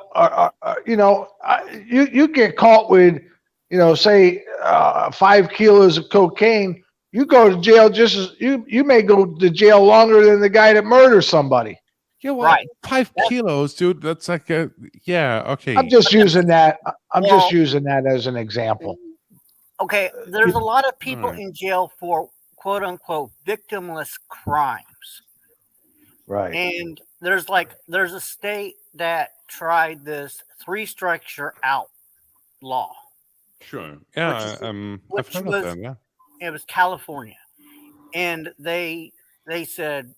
Speaker 18: you get caught with, say 5 kilos of cocaine. You go to jail just as you may go to jail longer than the guy that murders somebody.
Speaker 19: Yeah, well, 5 kilos, dude. That's like okay.
Speaker 18: I'm just using that. I'm just using that as an example.
Speaker 2: Okay, there's a lot of people in jail for quote unquote victimless crimes.
Speaker 18: Right.
Speaker 2: And there's a state that tried this 3 strikes you're out law.
Speaker 19: Sure. Yeah. I've heard of them. Yeah.
Speaker 2: It was California, and they said,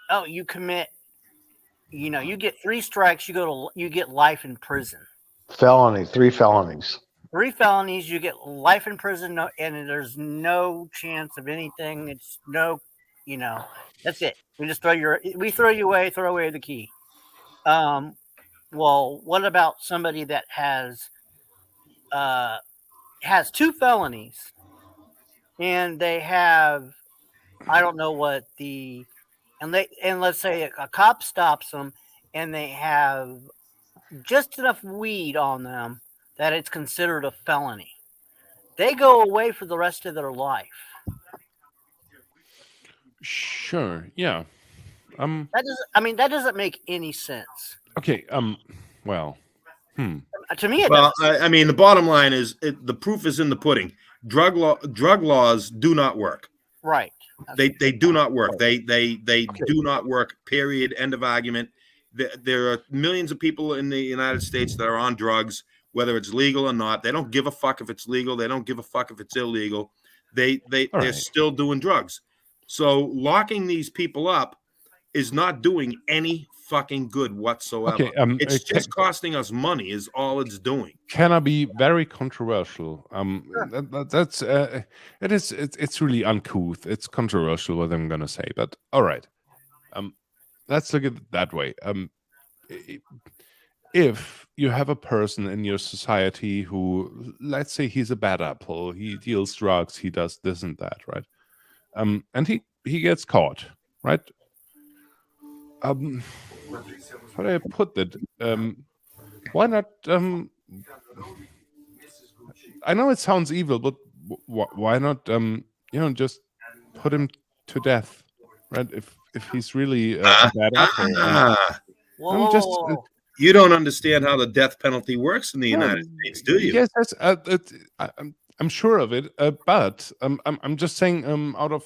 Speaker 2: "Oh, you commit, you get 3 strikes, you get life in prison.
Speaker 18: 3 felonies.
Speaker 2: 3 felonies, you get life in prison, and there's no chance of anything. It's no, that's it. We just throw you away, throw away the key." Well, what about somebody that has 2 felonies, and they have, I don't know what and let's say a cop stops them, and they have just enough weed on them that it's considered a felony. They go away for the rest of their life.
Speaker 19: Sure. Yeah.
Speaker 2: That doesn't make any sense.
Speaker 19: Okay. Well.
Speaker 2: To me,
Speaker 5: I mean, the bottom line is the proof is in the pudding. Drug laws do not work.
Speaker 2: Right.
Speaker 5: They do not work. They do not work. Period. End of argument. There are millions of people in the United States that are on drugs, whether it's legal or not. They don't give a fuck if it's legal. They don't give a fuck if it's illegal. They're still doing drugs. So locking these people up is not doing any fucking good whatsoever.
Speaker 19: Okay,
Speaker 5: it's just costing us money is all it's doing.
Speaker 19: Can I be very controversial?
Speaker 2: Sure.
Speaker 19: It's really uncouth. It's controversial what I'm gonna say, but all right. Let's look at it that way. If you have a person in your society who, let's say he's a bad apple, he deals drugs, he does this and that, right? And he gets caught, right? How do I put that? Why not? I know it sounds evil, but why not? Just put him to death, right? If he's really a bad apple.
Speaker 5: You don't understand how the death penalty works in the United States, do you?
Speaker 19: Yes, I'm sure of it, but I'm just saying out of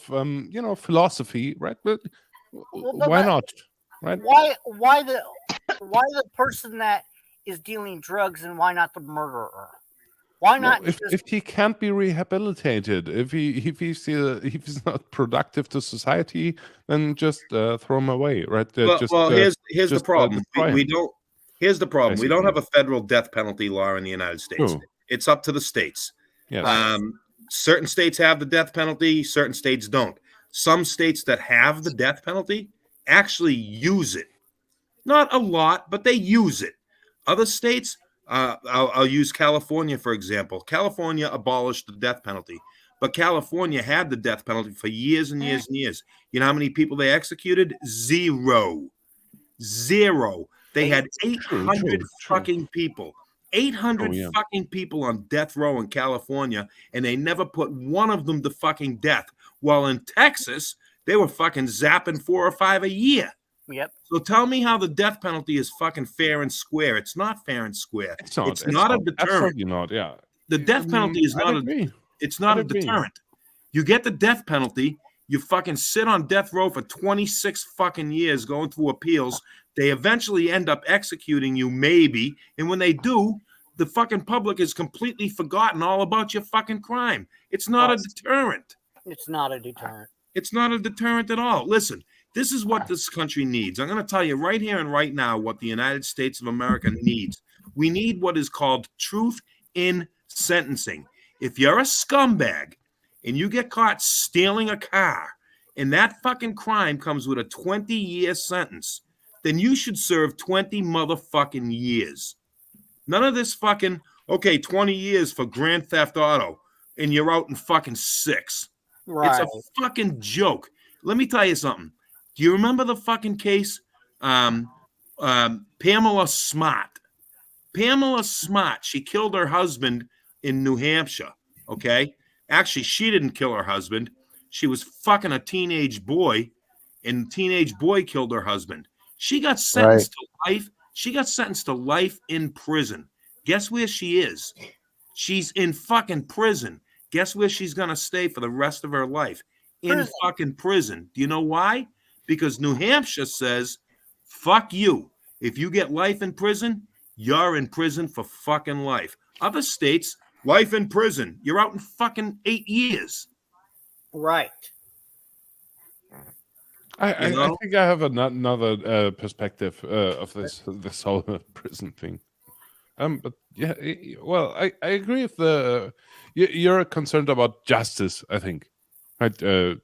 Speaker 19: philosophy, right? But why not? Right?
Speaker 2: Why the person that is dealing drugs, and why not the murderer? Why not?
Speaker 19: If he can't be rehabilitated, if he's not productive to society, then just throw him away, right?
Speaker 5: Here's the problem. Here's the problem. We don't have a federal death penalty law in the United States.
Speaker 19: True.
Speaker 5: It's up to the states.
Speaker 19: Yes.
Speaker 5: Certain states have the death penalty. Certain states don't. Some states that have the death penalty actually use it. Not a lot, but they use it. Other states, I'll use California, for example. California abolished the death penalty, but California had the death penalty for years and years and years. You know how many people they executed? Zero. They had
Speaker 19: True,
Speaker 5: 800
Speaker 19: true.
Speaker 5: fucking people. 800
Speaker 19: yeah.
Speaker 5: fucking people on death row in California, and they never put one of them to fucking death. While in Texas, they were fucking zapping 4 or 5 a year.
Speaker 2: Yep.
Speaker 5: So tell me how the death penalty is fucking fair and square. It's not fair and square.
Speaker 19: It's not.
Speaker 5: It's not a deterrent.
Speaker 19: Absolutely not. Yeah.
Speaker 5: The death penalty is
Speaker 19: I'd
Speaker 5: not
Speaker 19: agree.
Speaker 5: it's not
Speaker 19: I'd
Speaker 5: a
Speaker 19: agree.
Speaker 5: deterrent. You get the death penalty, you fucking sit on death row for 26 fucking years going through appeals. They eventually end up executing you, maybe. And when they do, the fucking public is completely forgotten all about your fucking crime. It's not a deterrent.
Speaker 2: It's not a deterrent.
Speaker 5: It's not a deterrent at all. Listen, this is what this country needs. I'm going to tell you right here and right now what the United States of America needs. We need what is called truth in sentencing. If you're a scumbag and you get caught stealing a car and that fucking crime comes with a 20-year sentence, then you should serve 20 motherfucking years. None of this fucking, okay, 20 years for Grand Theft Auto and you're out in fucking 6. It's a fucking joke. Let me tell you something. Do you remember the fucking case? Pamela Smart. Pamela Smart. She killed her husband in New Hampshire. Okay. Actually, she didn't kill her husband. She was fucking a teenage boy, and the teenage boy killed her husband. She got sentenced to life. She got sentenced to life in prison. Guess where she is? She's in fucking prison. Guess where she's going to stay for the rest of her life? In fucking prison. Do you know why? Because New Hampshire says, fuck you. If you get life in prison, you're in prison for fucking life. Other states, life in prison. You're out in fucking 8 years.
Speaker 2: Right.
Speaker 19: I think I have another perspective of this whole prison thing. But yeah, well, I agree with you're concerned about justice. I think, right? To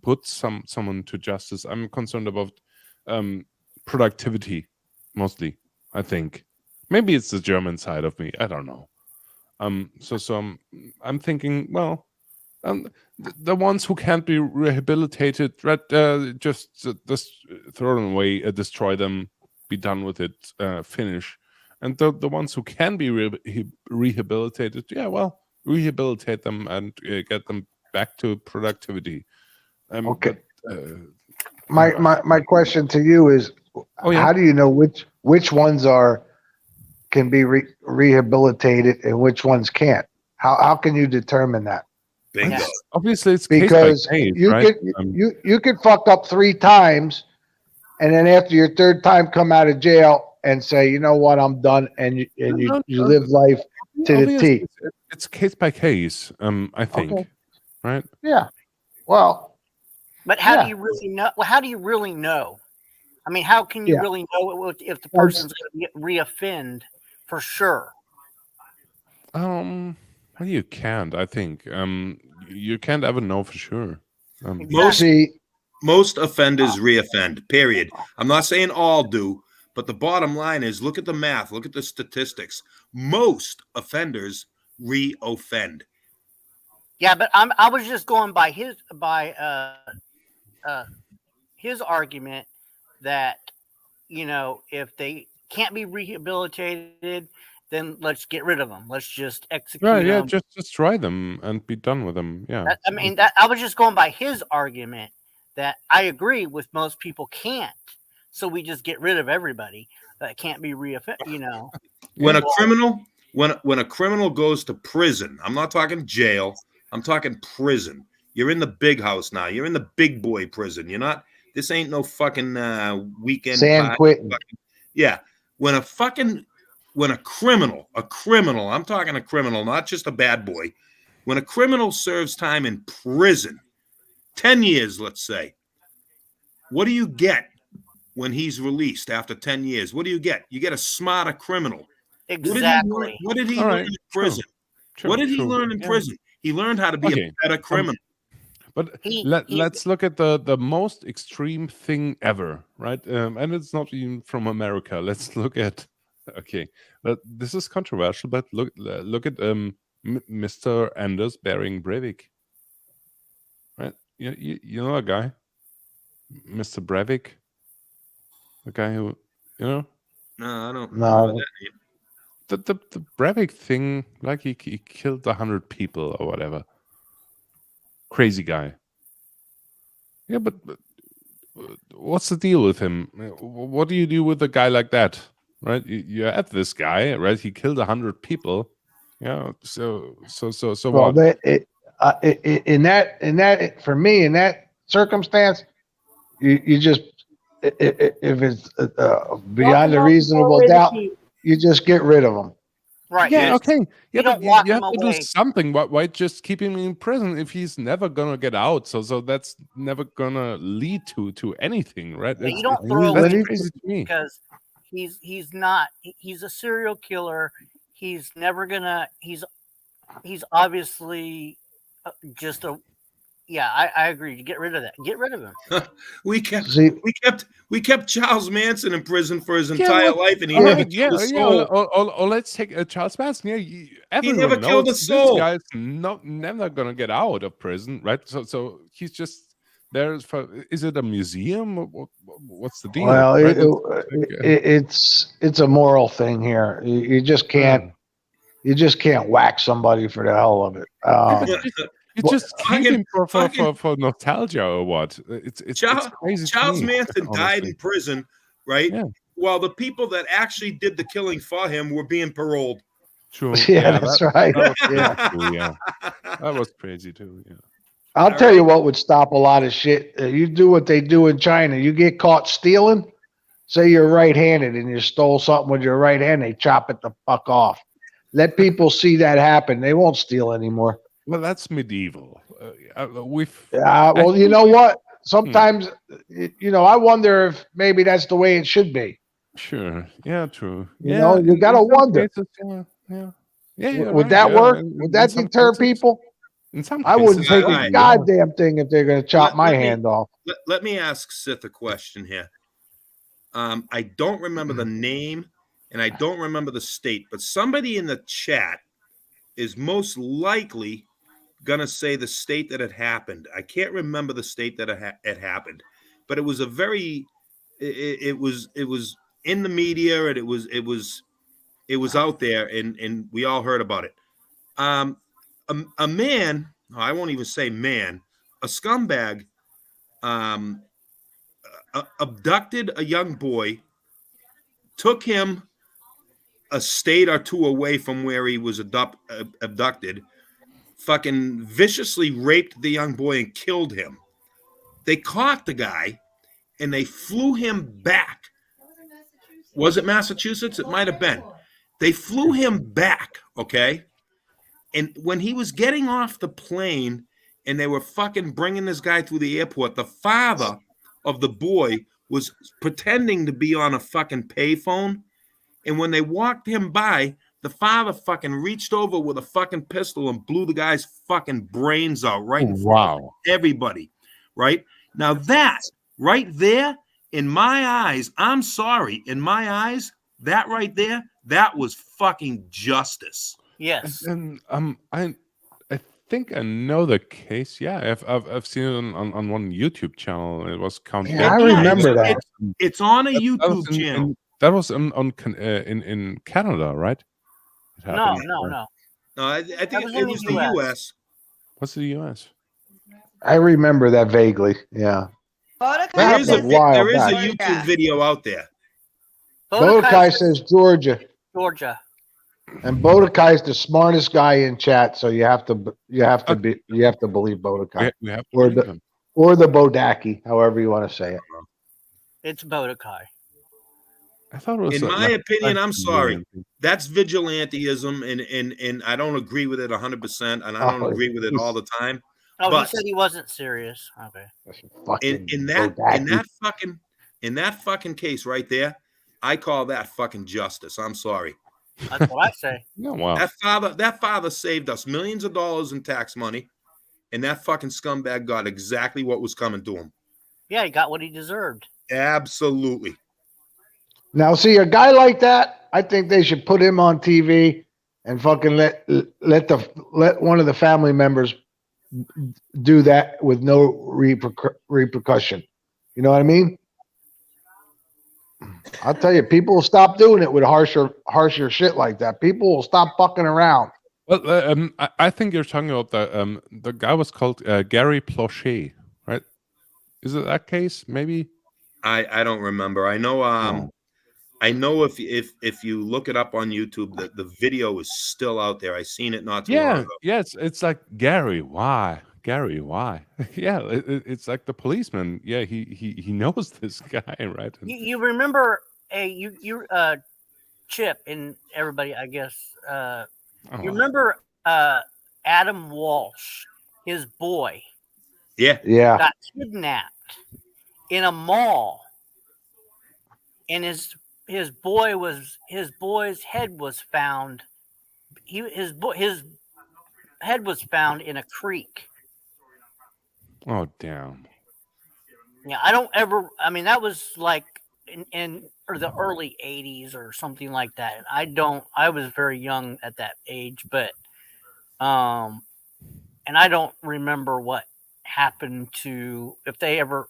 Speaker 19: put someone to justice, I'm concerned about productivity mostly. I think maybe it's the German side of me. I don't know. So I'm thinking, well, the ones who can't be rehabilitated, right? Just throw them away, destroy them, be done with it, finish. And the ones who can be rehabilitated, yeah, well, rehabilitate them and get them back to productivity.
Speaker 18: Okay. My question to you is, how do you know which ones can be rehabilitated and which ones can't? How can you determine that?
Speaker 5: Bingo.
Speaker 19: Obviously, it's
Speaker 18: because
Speaker 19: case by case,
Speaker 18: you
Speaker 19: right?
Speaker 18: you could fuck up 3 times, and then after your 3rd time, come out of jail and say, you know what, I'm done, and you live life to the T.
Speaker 19: It's case by case. I think, right?
Speaker 18: Yeah. Well,
Speaker 2: but how do you really know? Well, how do you really know? I mean, how can you really know if the person's going to reoffend for sure?
Speaker 19: Well, you can't. I think you can't ever know for sure.
Speaker 5: Most offenders reoffend. Period. I'm not saying all do, but the bottom line is, look at the math, look at the statistics. Most offenders reoffend.
Speaker 2: Yeah, but I was just going by his argument that, you know, if they can't be rehabilitated, then let's get rid of them. Let's just execute them.
Speaker 19: Yeah, just try them and be done with them. Yeah.
Speaker 2: I mean, I was just going by his argument that I agree with most people can't. So we just get rid of everybody that can't be reoffended, you know.
Speaker 5: When a criminal goes to prison, I'm not talking jail, I'm talking prison. You're in the big house now. You're in the big boy prison. You're not. This ain't no fucking weekend.
Speaker 18: San Quentin.
Speaker 5: Yeah. When a criminal, I'm talking a criminal, not just a bad boy. When a criminal serves time in prison, 10 years, let's say, what do you get when he's released after 10 years? What do you get? You get a smarter criminal.
Speaker 2: Exactly.
Speaker 5: What did he learn in prison? What did he learn in prison? He learned how to be a better criminal.
Speaker 19: But let's look at the most extreme thing ever, right? And it's not even from America. Let's look at this is controversial, but look at Mr. Anders Behring Breivik, right? You know a guy, Mr. Breivik, the guy who
Speaker 5: No, I don't
Speaker 4: No.
Speaker 5: remember that name.
Speaker 19: The Breivik thing, like he killed 100 people or whatever. Crazy guy. Yeah, but what's the deal with him? What do you do with a guy like that? Right? You have this guy, right? He killed 100 people. Yeah. So
Speaker 18: Well,
Speaker 19: what?
Speaker 18: in that for me in that circumstance, you just if it's beyond a reasonable doubt, you just get rid of them.
Speaker 2: Right.
Speaker 19: Yeah, okay. Yeah,
Speaker 2: You
Speaker 19: but
Speaker 2: don't lock
Speaker 19: you
Speaker 2: him
Speaker 19: have to do
Speaker 2: away.
Speaker 19: something. Why just keep him in prison if he's never gonna get out? So that's never gonna lead to anything, right?
Speaker 2: Yeah, you don't throw
Speaker 19: That's
Speaker 2: away
Speaker 19: crazy to me.
Speaker 2: because he's not he's a serial killer. He's never gonna he's obviously just a I agree. Get rid of that. Get rid of him.
Speaker 5: we kept Charles Manson in prison for his
Speaker 19: Yeah,
Speaker 5: entire
Speaker 19: well,
Speaker 5: life, and he
Speaker 19: all
Speaker 5: never
Speaker 19: right,
Speaker 5: killed a
Speaker 19: yeah,
Speaker 5: soul.
Speaker 19: or let's take Charles Manson. Yeah,
Speaker 5: He
Speaker 19: everyone
Speaker 5: never
Speaker 19: knows
Speaker 5: killed a
Speaker 19: this
Speaker 5: soul.
Speaker 19: guy's never gonna get out of prison, right? So he's just there. Is it a museum? What's the deal?
Speaker 18: Well,
Speaker 19: right?
Speaker 18: it's a moral thing here. You just can't whack somebody for the hell of it.
Speaker 19: You just keep him for nostalgia or what? It's crazy.
Speaker 5: Charles
Speaker 19: to me,
Speaker 5: Manson died
Speaker 19: honestly.
Speaker 5: in prison, right?
Speaker 19: Yeah.
Speaker 5: While the people that actually did the killing for him were being paroled.
Speaker 19: True.
Speaker 18: Yeah, that's right.
Speaker 19: That was
Speaker 18: Yeah.
Speaker 19: crazy too, yeah. That was crazy too. Yeah.
Speaker 18: I'll tell you what would stop a lot of shit. You do what they do in China. You get caught stealing. Say you're right-handed and you stole something with your right hand. They chop it the fuck off. Let people see that happen. They won't steal anymore.
Speaker 19: Well, that's medieval.
Speaker 18: Well, you know what? Sometimes, I wonder if maybe that's the way it should be.
Speaker 19: Sure. Yeah. True.
Speaker 18: You know, you got to wonder.
Speaker 19: Yeah.
Speaker 18: Would that work? Would that deter people?
Speaker 19: In some
Speaker 18: I wouldn't
Speaker 19: cases,
Speaker 18: take a
Speaker 5: yeah.
Speaker 18: goddamn thing if they're going to chop my hand off.
Speaker 5: Let me ask Sith a question here. I don't remember the name and I don't remember the state, but somebody in the chat is most likely gonna say the state that it happened. I can't remember the state that it happened, but it was a very it was in the media and it was out there and we all heard about it. A man, I won't even say man, a scumbag abducted a young boy, took him a state or two away from where he was abducted, fucking viciously raped the young boy and killed him. They caught the guy and they flew him back. Was it Massachusetts? It might have been. They flew him back, okay? And when he was getting off the plane and they were fucking bringing this guy through the airport, the father of the boy was pretending to be on a fucking payphone. And when they walked him by, the father fucking reached over with a fucking pistol and blew the guy's fucking brains out right in front of everybody. Right? Now that right there, in my eyes, I'm sorry, in my eyes, that right there, that was fucking justice.
Speaker 2: Yes.
Speaker 19: And I think I know the case. Yeah, I've seen it on one YouTube channel. It was counted.
Speaker 18: Yeah, I remember that.
Speaker 5: It's on a YouTube channel.
Speaker 19: That was in Canada, right? It
Speaker 2: No.
Speaker 19: happened.
Speaker 5: No, I think
Speaker 2: was
Speaker 5: it
Speaker 2: in
Speaker 5: was
Speaker 2: the
Speaker 5: the
Speaker 2: US.
Speaker 5: U.S.
Speaker 19: What's the U.S.?
Speaker 18: I remember that vaguely. Yeah.
Speaker 5: There is a
Speaker 18: back.
Speaker 5: YouTube video out there.
Speaker 18: Bodakai says Georgia.
Speaker 2: Georgia.
Speaker 18: And Bodakai is the smartest guy in chat, so you have to believe Bodakai.
Speaker 19: We have to
Speaker 18: or
Speaker 19: believe
Speaker 18: the
Speaker 19: him.
Speaker 18: or the Bodaki, however you want to say it.
Speaker 2: It's Bodakai.
Speaker 19: I thought it was
Speaker 5: In my opinion, I'm sorry.
Speaker 19: vigilante.
Speaker 5: That's vigilanteism, and I don't agree with it 100%, and I don't agree with it all the time.
Speaker 2: Oh,
Speaker 5: But
Speaker 2: he said he wasn't serious. Okay.
Speaker 5: in that fucking case right there, I call that fucking justice. I'm sorry.
Speaker 2: That's what I say.
Speaker 19: No, wow.
Speaker 5: That father saved us millions of dollars in tax money, and that fucking scumbag got exactly what was coming to him.
Speaker 2: Yeah, he got what he deserved.
Speaker 5: Absolutely.
Speaker 18: Now, see, a guy like that, I think they should put him on TV and fucking let one of the family members do that with no repercussion. You know what I mean? I'll tell you, people will stop doing it with harsher shit like that. People will stop fucking around.
Speaker 19: Well, I think you're talking about the guy was called Gary Plauché, right? Is it that case? Maybe.
Speaker 5: I don't remember. I know. I know if you look it up on YouTube, the video is still out there. I seen it not too long
Speaker 19: Yeah,
Speaker 5: ago.
Speaker 19: yeah. It's like Gary. Why, Gary? Why? Yeah, it's like the policeman. Yeah, he knows this guy, right? And
Speaker 2: You remember you Chip and everybody, I guess. You remember Adam Walsh, his boy,
Speaker 5: Yeah.
Speaker 2: got kidnapped in a mall, and his boy's head was found. His head was found in a creek.
Speaker 19: Oh damn.
Speaker 2: Yeah, I don't ever. I mean, that was like in or the early '80s or something like that. I was very young at that age, but and I don't remember what happened to if they ever.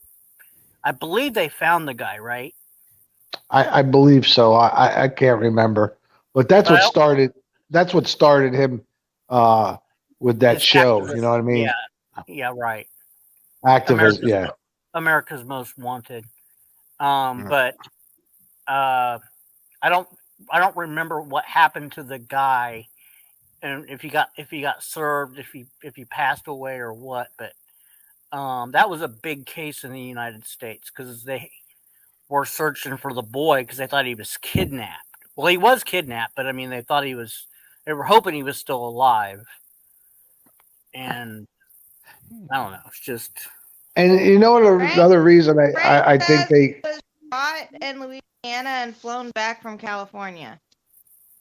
Speaker 2: I believe they found the guy, right?
Speaker 18: I believe so. I can't remember, but that's what started. That's what started him with that
Speaker 2: His
Speaker 18: show.
Speaker 2: activist,
Speaker 18: You know what I mean?
Speaker 2: yeah, right.
Speaker 18: Activist. Yeah.
Speaker 2: America's Most Wanted. But I don't remember what happened to the guy, and if he got served, if he passed away or what. But that was a big case in the United States because they were searching for the boy because they thought he was kidnapped. Well, he was kidnapped, but I mean, they were hoping he was still alive. And I don't know. It's just.
Speaker 18: And you know what? Another reason I think they.
Speaker 17: Was shot in Louisiana and flown back from California.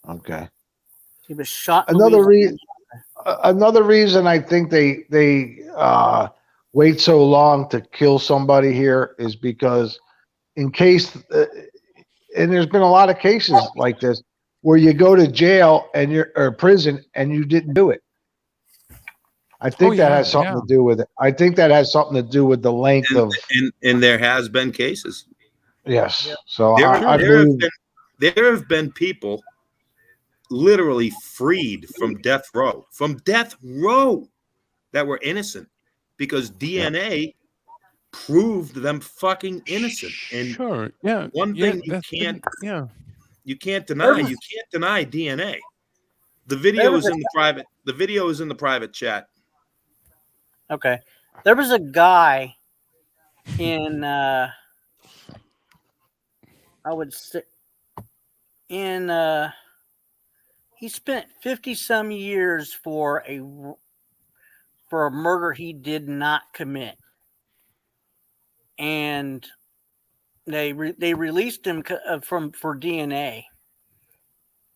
Speaker 18: Okay.
Speaker 2: He was shot.
Speaker 18: Another reason I think they wait so long to kill somebody here is because in case, and there's been a lot of cases like this where you go to jail and or prison and you didn't do it. I think that has something to do with it. I think that has something to do with the length of.
Speaker 5: And there has been cases.
Speaker 18: Yes. So
Speaker 5: there have been people literally freed from death row, that were innocent because DNA proved them fucking innocent. And one thing you can't deny, you can't deny DNA. The video is in the private. The video is in the private chat.
Speaker 2: Okay, there was a guy in I would say in he spent 50 some years for a murder he did not commit, and they released him for DNA.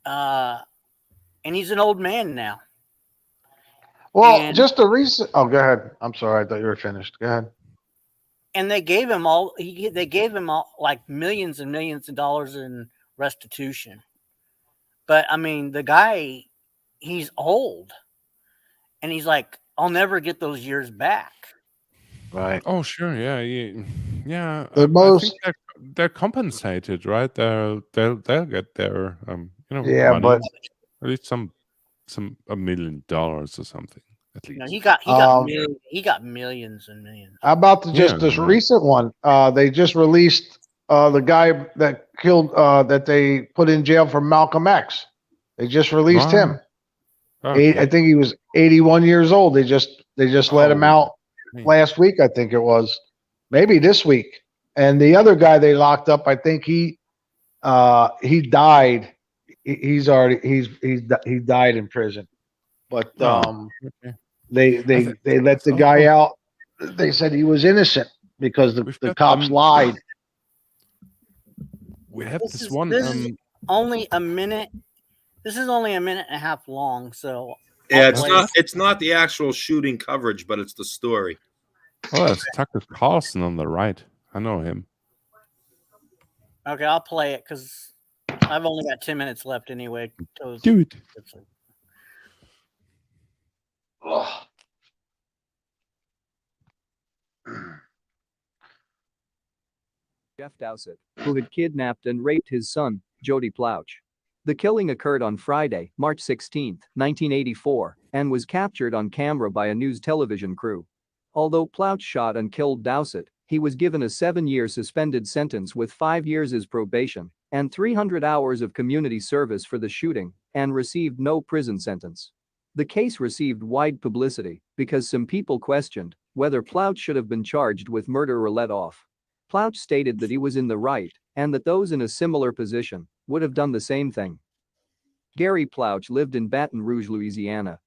Speaker 2: And he's an old man now.
Speaker 18: Well, just a recent. Oh, go ahead. I'm sorry. I thought you were finished. Go ahead.
Speaker 2: And they gave him all. They gave him all, like millions and millions of dollars in restitution. But I mean, the guy, he's old, and he's like, "I'll never get those years back."
Speaker 18: Right.
Speaker 19: Oh, sure. Yeah.
Speaker 18: The
Speaker 19: I think they're compensated, right? They'll get their
Speaker 18: Yeah,
Speaker 19: money.
Speaker 18: but
Speaker 19: At least $1 million or something. At least.
Speaker 2: No, he got millions and millions.
Speaker 18: How about this recent one? They just released the guy that killed that they put in jail for Malcolm X. They just released him.
Speaker 19: Okay.
Speaker 18: I think he was 81 years old. They just let him out last week. I think it was maybe this week. And the other guy they locked up, I think he died. He died in prison. But they let the guy out. They said he was innocent because the cops lied.
Speaker 19: We have this
Speaker 2: is
Speaker 19: one.
Speaker 2: Only a minute. This is only a minute and a half long, so
Speaker 5: yeah, it's not the actual shooting coverage, but it's the story.
Speaker 19: Oh, that's Tucker Carlson on the right. I know him.
Speaker 2: Okay, I'll play it because I've only got 10 minutes left anyway.
Speaker 19: Dude.
Speaker 20: Jeff Dowsett, who had kidnapped and raped his son, Jody Plouch. The killing occurred on Friday, March 16, 1984, and was captured on camera by a news television crew. Although Plouch shot and killed Dowsett, he was given a 7-year suspended sentence with 5 years as probation and 300 hours of community service for the shooting and received no prison sentence. The case received wide publicity because some people questioned whether Plouch should have been charged with murder or let off. Plouch stated that he was in the right and that those in a similar position would have done the same thing. Gary Plouch lived in Baton Rouge, Louisiana.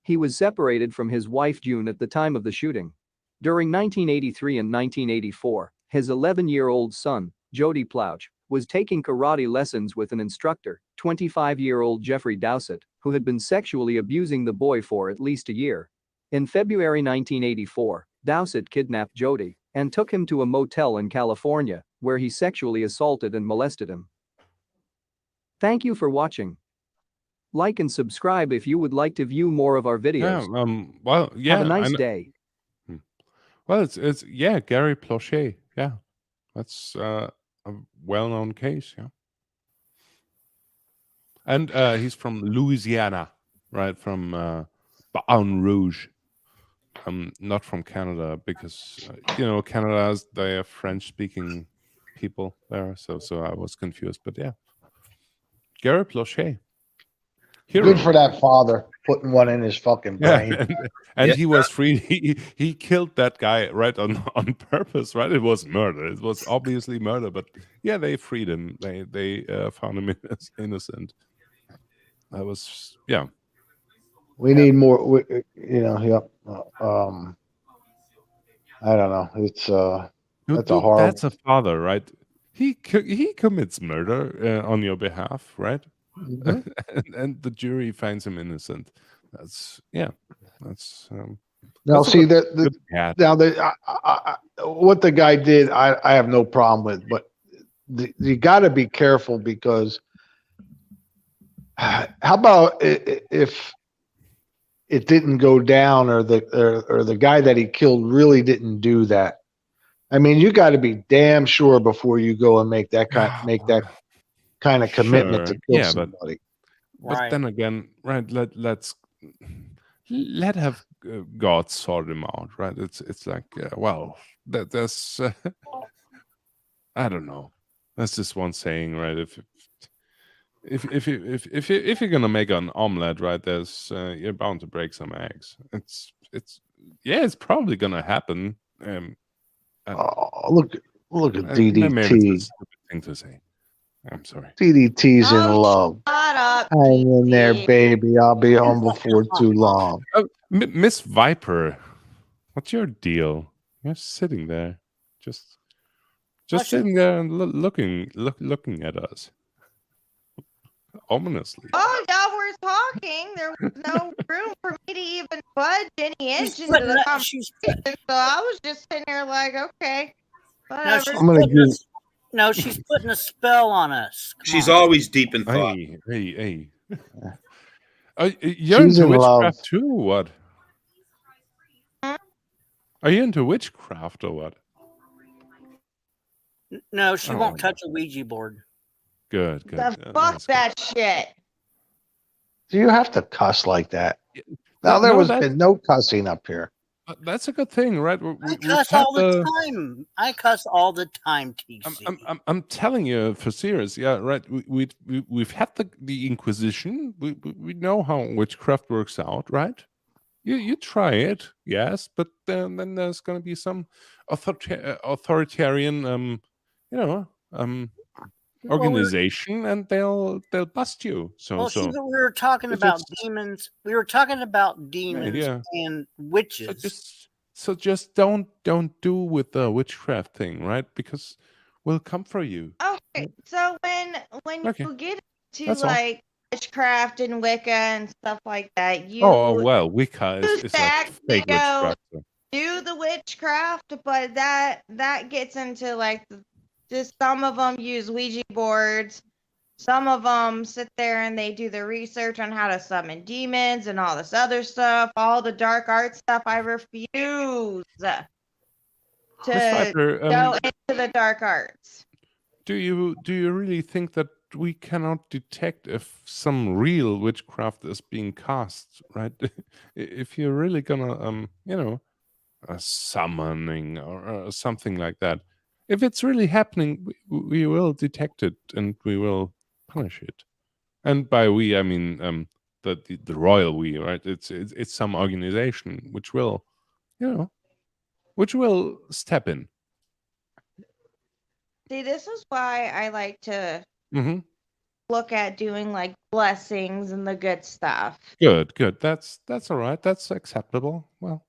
Speaker 20: He was separated from his wife June at the time of the shooting. During 1983 and 1984, his 11-year-old son, Jody Plouch, was taking karate lessons with an instructor, 25-year-old Jeffrey Dowsett, who had been sexually abusing the boy for at least a year. In February 1984, Dowsett kidnapped Jody and took him to a motel in California, where he sexually assaulted and molested him. Thank you for watching. Like and subscribe if you would like to view more of our videos.
Speaker 19: Well, yeah.
Speaker 20: Have a nice day.
Speaker 19: Well, it's yeah, Gary Plochet. Yeah, that's a well-known case. Yeah, and he's from Louisiana, right? From Baton Rouge. Not from Canada because Canada they have French-speaking people there, so I was confused. But yeah, Gary Plochet.
Speaker 4: Good for that father putting one in his fucking brain.
Speaker 19: And he was free. He killed that guy right on purpose, right? It was murder. It was obviously murder, but yeah, they freed him. They found him innocent. That was
Speaker 4: We need more. I don't know. It's that's a horrible.
Speaker 19: That's a father, right? He commits murder on your behalf, right?
Speaker 4: Mhm.
Speaker 19: and the jury finds him innocent. That's That's
Speaker 4: Now,
Speaker 19: that's a
Speaker 4: see
Speaker 19: good cat.
Speaker 4: what the guy did, I have no problem with, but you got to be careful because how about if it didn't go down, or the guy that he killed really didn't do that? I mean, you got to be damn sure before you go and make that kind of commitment to
Speaker 19: Sure,
Speaker 4: kill
Speaker 19: yeah,
Speaker 4: somebody.
Speaker 19: but then again, right? Let have God sort him out, right? It's like well, that's I don't know. That's just one saying, right? If you're gonna make an omelet, right? There's you're bound to break some eggs. It's probably gonna happen.
Speaker 4: Look at
Speaker 19: Maybe it's a
Speaker 4: DDT.
Speaker 19: stupid thing to say. I'm sorry.
Speaker 4: DDT's in love.
Speaker 17: Shut up.
Speaker 4: Hang in there, baby. I'll be home before too long.
Speaker 19: Miss Viper, what's your deal? You're sitting there, just sitting there and looking at us ominously.
Speaker 17: Oh, y'all were talking. There was no room for me to even budge any inch into the conversation. So I was just sitting there like, okay, whatever.
Speaker 2: She's putting a spell on us. Come
Speaker 5: She's
Speaker 2: on.
Speaker 5: always deep in thought.
Speaker 19: Hey. You're
Speaker 4: She's
Speaker 19: into
Speaker 4: in
Speaker 19: witchcraft
Speaker 4: love.
Speaker 19: too, or what? Are you into witchcraft or what?
Speaker 2: No, she
Speaker 19: Oh.
Speaker 2: won't touch a Ouija board.
Speaker 19: Good.
Speaker 17: Fuck that shit.
Speaker 4: Do you have to cuss like that? Now there was been no cussing up here.
Speaker 19: That's a good thing, right?
Speaker 2: I cuss all the time. I cuss all the time, TC.
Speaker 19: I'm telling you for serious, yeah, right. We've had the Inquisition. We know how witchcraft works out, right? You try it, yes, but then there's going to be some authoritarian, organization, and they'll bust you.
Speaker 2: We were talking about demons. We were talking about demons and witches.
Speaker 19: So just don't do with the witchcraft thing, right? Because we'll come for you.
Speaker 17: Okay, so when
Speaker 19: Okay.
Speaker 17: you get into
Speaker 19: That's all.
Speaker 17: like witchcraft and Wicca and stuff like that, you
Speaker 19: well, Wicca is like
Speaker 17: back,
Speaker 19: fake
Speaker 17: you know,
Speaker 19: witchcraft. So.
Speaker 17: do the witchcraft, but that gets into like just some of them use Ouija boards. Some of them sit there and they do the research on how to summon demons and all this other stuff, all the dark art stuff. I refuse
Speaker 19: Miss
Speaker 17: to
Speaker 19: Viper,
Speaker 17: go into the dark arts.
Speaker 19: do you really think that we cannot detect if some real witchcraft is being cast, right? If you're really gonna a summoning or something like that, if it's really happening, we will detect it and we will punish it. And by we, I mean the royal we, right? It's some organization which will, which will step in.
Speaker 17: See, this is why I like to
Speaker 19: Mm-hmm.
Speaker 17: look at doing like blessings and the good stuff.
Speaker 19: Good. That's all right. That's acceptable. Well,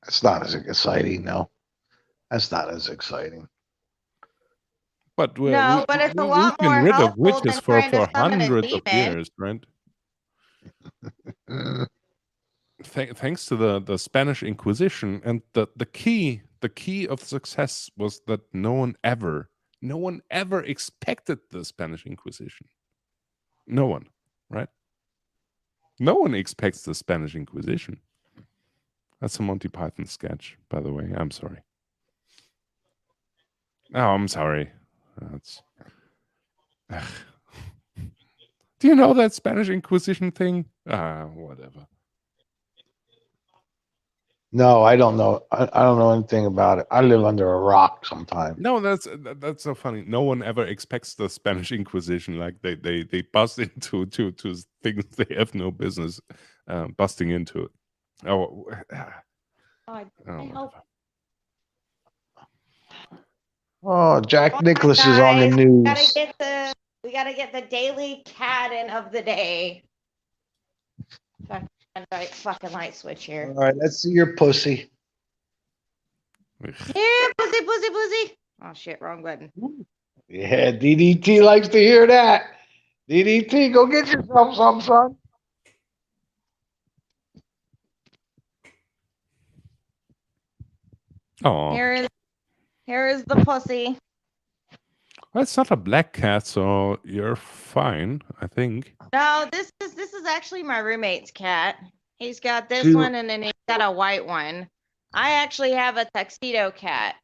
Speaker 4: It's not as exciting, no. That's not as exciting.
Speaker 19: but
Speaker 17: No, but it's a
Speaker 19: we've
Speaker 17: lot
Speaker 19: been
Speaker 17: more
Speaker 19: rid of
Speaker 17: helpful
Speaker 19: witches
Speaker 17: than
Speaker 19: for
Speaker 17: trying to summon a
Speaker 19: hundreds of
Speaker 17: demon.
Speaker 19: years, right? Thanks to the Spanish Inquisition, and the key of success was that no one ever expected the Spanish Inquisition. No one, right? No one expects the Spanish Inquisition. That's a Monty Python sketch, by the way. I'm sorry. Oh, I'm sorry. That's. Do you know that Spanish Inquisition thing? Whatever.
Speaker 4: No, I don't know. I don't know anything about it. I live under a rock sometimes.
Speaker 19: No, that's so funny. No one ever expects the Spanish Inquisition. Like they bust into to things they have no business busting into. Oh,
Speaker 17: help.
Speaker 4: Oh, Jack Nicklaus is on the
Speaker 17: Guys,
Speaker 4: news.
Speaker 17: we gotta get the daily cat-in of the day. Fucking light switch here.
Speaker 4: All right, let's see your pussy.
Speaker 17: Yeah, pussy. Oh shit, wrong button.
Speaker 4: Yeah, DDT likes to hear that. DDT, go get yourself some, son.
Speaker 19: oh,
Speaker 17: Here is the pussy.
Speaker 19: well, it's not a black cat, so you're fine, I think.
Speaker 17: No, this is actually my roommate's cat. He's got this
Speaker 4: Dude.
Speaker 17: one and then he's got a white one. I actually have a tuxedo cat.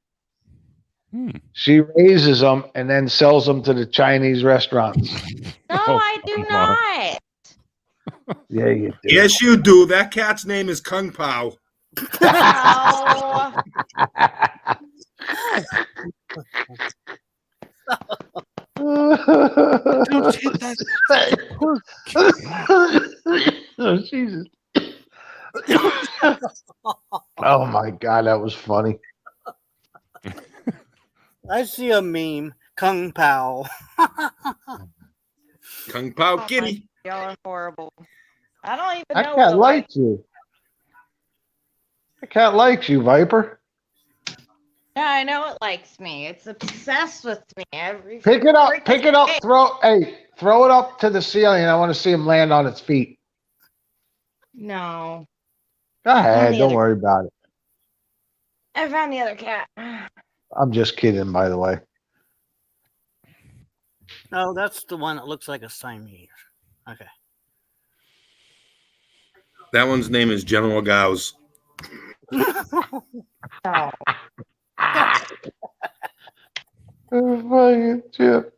Speaker 4: She raises them and then sells them to the Chinese restaurants.
Speaker 17: No, I do not.
Speaker 4: Yeah, you do.
Speaker 5: Yes, you do. That cat's name is Kung Pao.
Speaker 17: No.
Speaker 19: Don't hit that.
Speaker 4: Oh, Jesus. Oh my God, that was funny.
Speaker 2: I see a meme. Kung Pao.
Speaker 5: Kung Pao Kitty.
Speaker 17: Y'all are horrible. I don't even
Speaker 4: That
Speaker 17: know
Speaker 4: cat
Speaker 17: what
Speaker 4: likes you. That cat likes you, Viper.
Speaker 17: Yeah, I know it likes me. It's obsessed with me.
Speaker 4: Pick it up. Pick it up.
Speaker 17: day.
Speaker 4: Throw it up to the ceiling. I want to see him land on its feet.
Speaker 17: No.
Speaker 4: Go ahead.
Speaker 17: the
Speaker 4: Don't
Speaker 17: other-
Speaker 4: worry about it.
Speaker 17: I found the other cat.
Speaker 4: I'm just kidding, by the way.
Speaker 2: Oh, that's the one that looks like a Siamese. Okay.
Speaker 5: That one's name is General Gauss.
Speaker 17: Oh.
Speaker 4: Fucking Chip.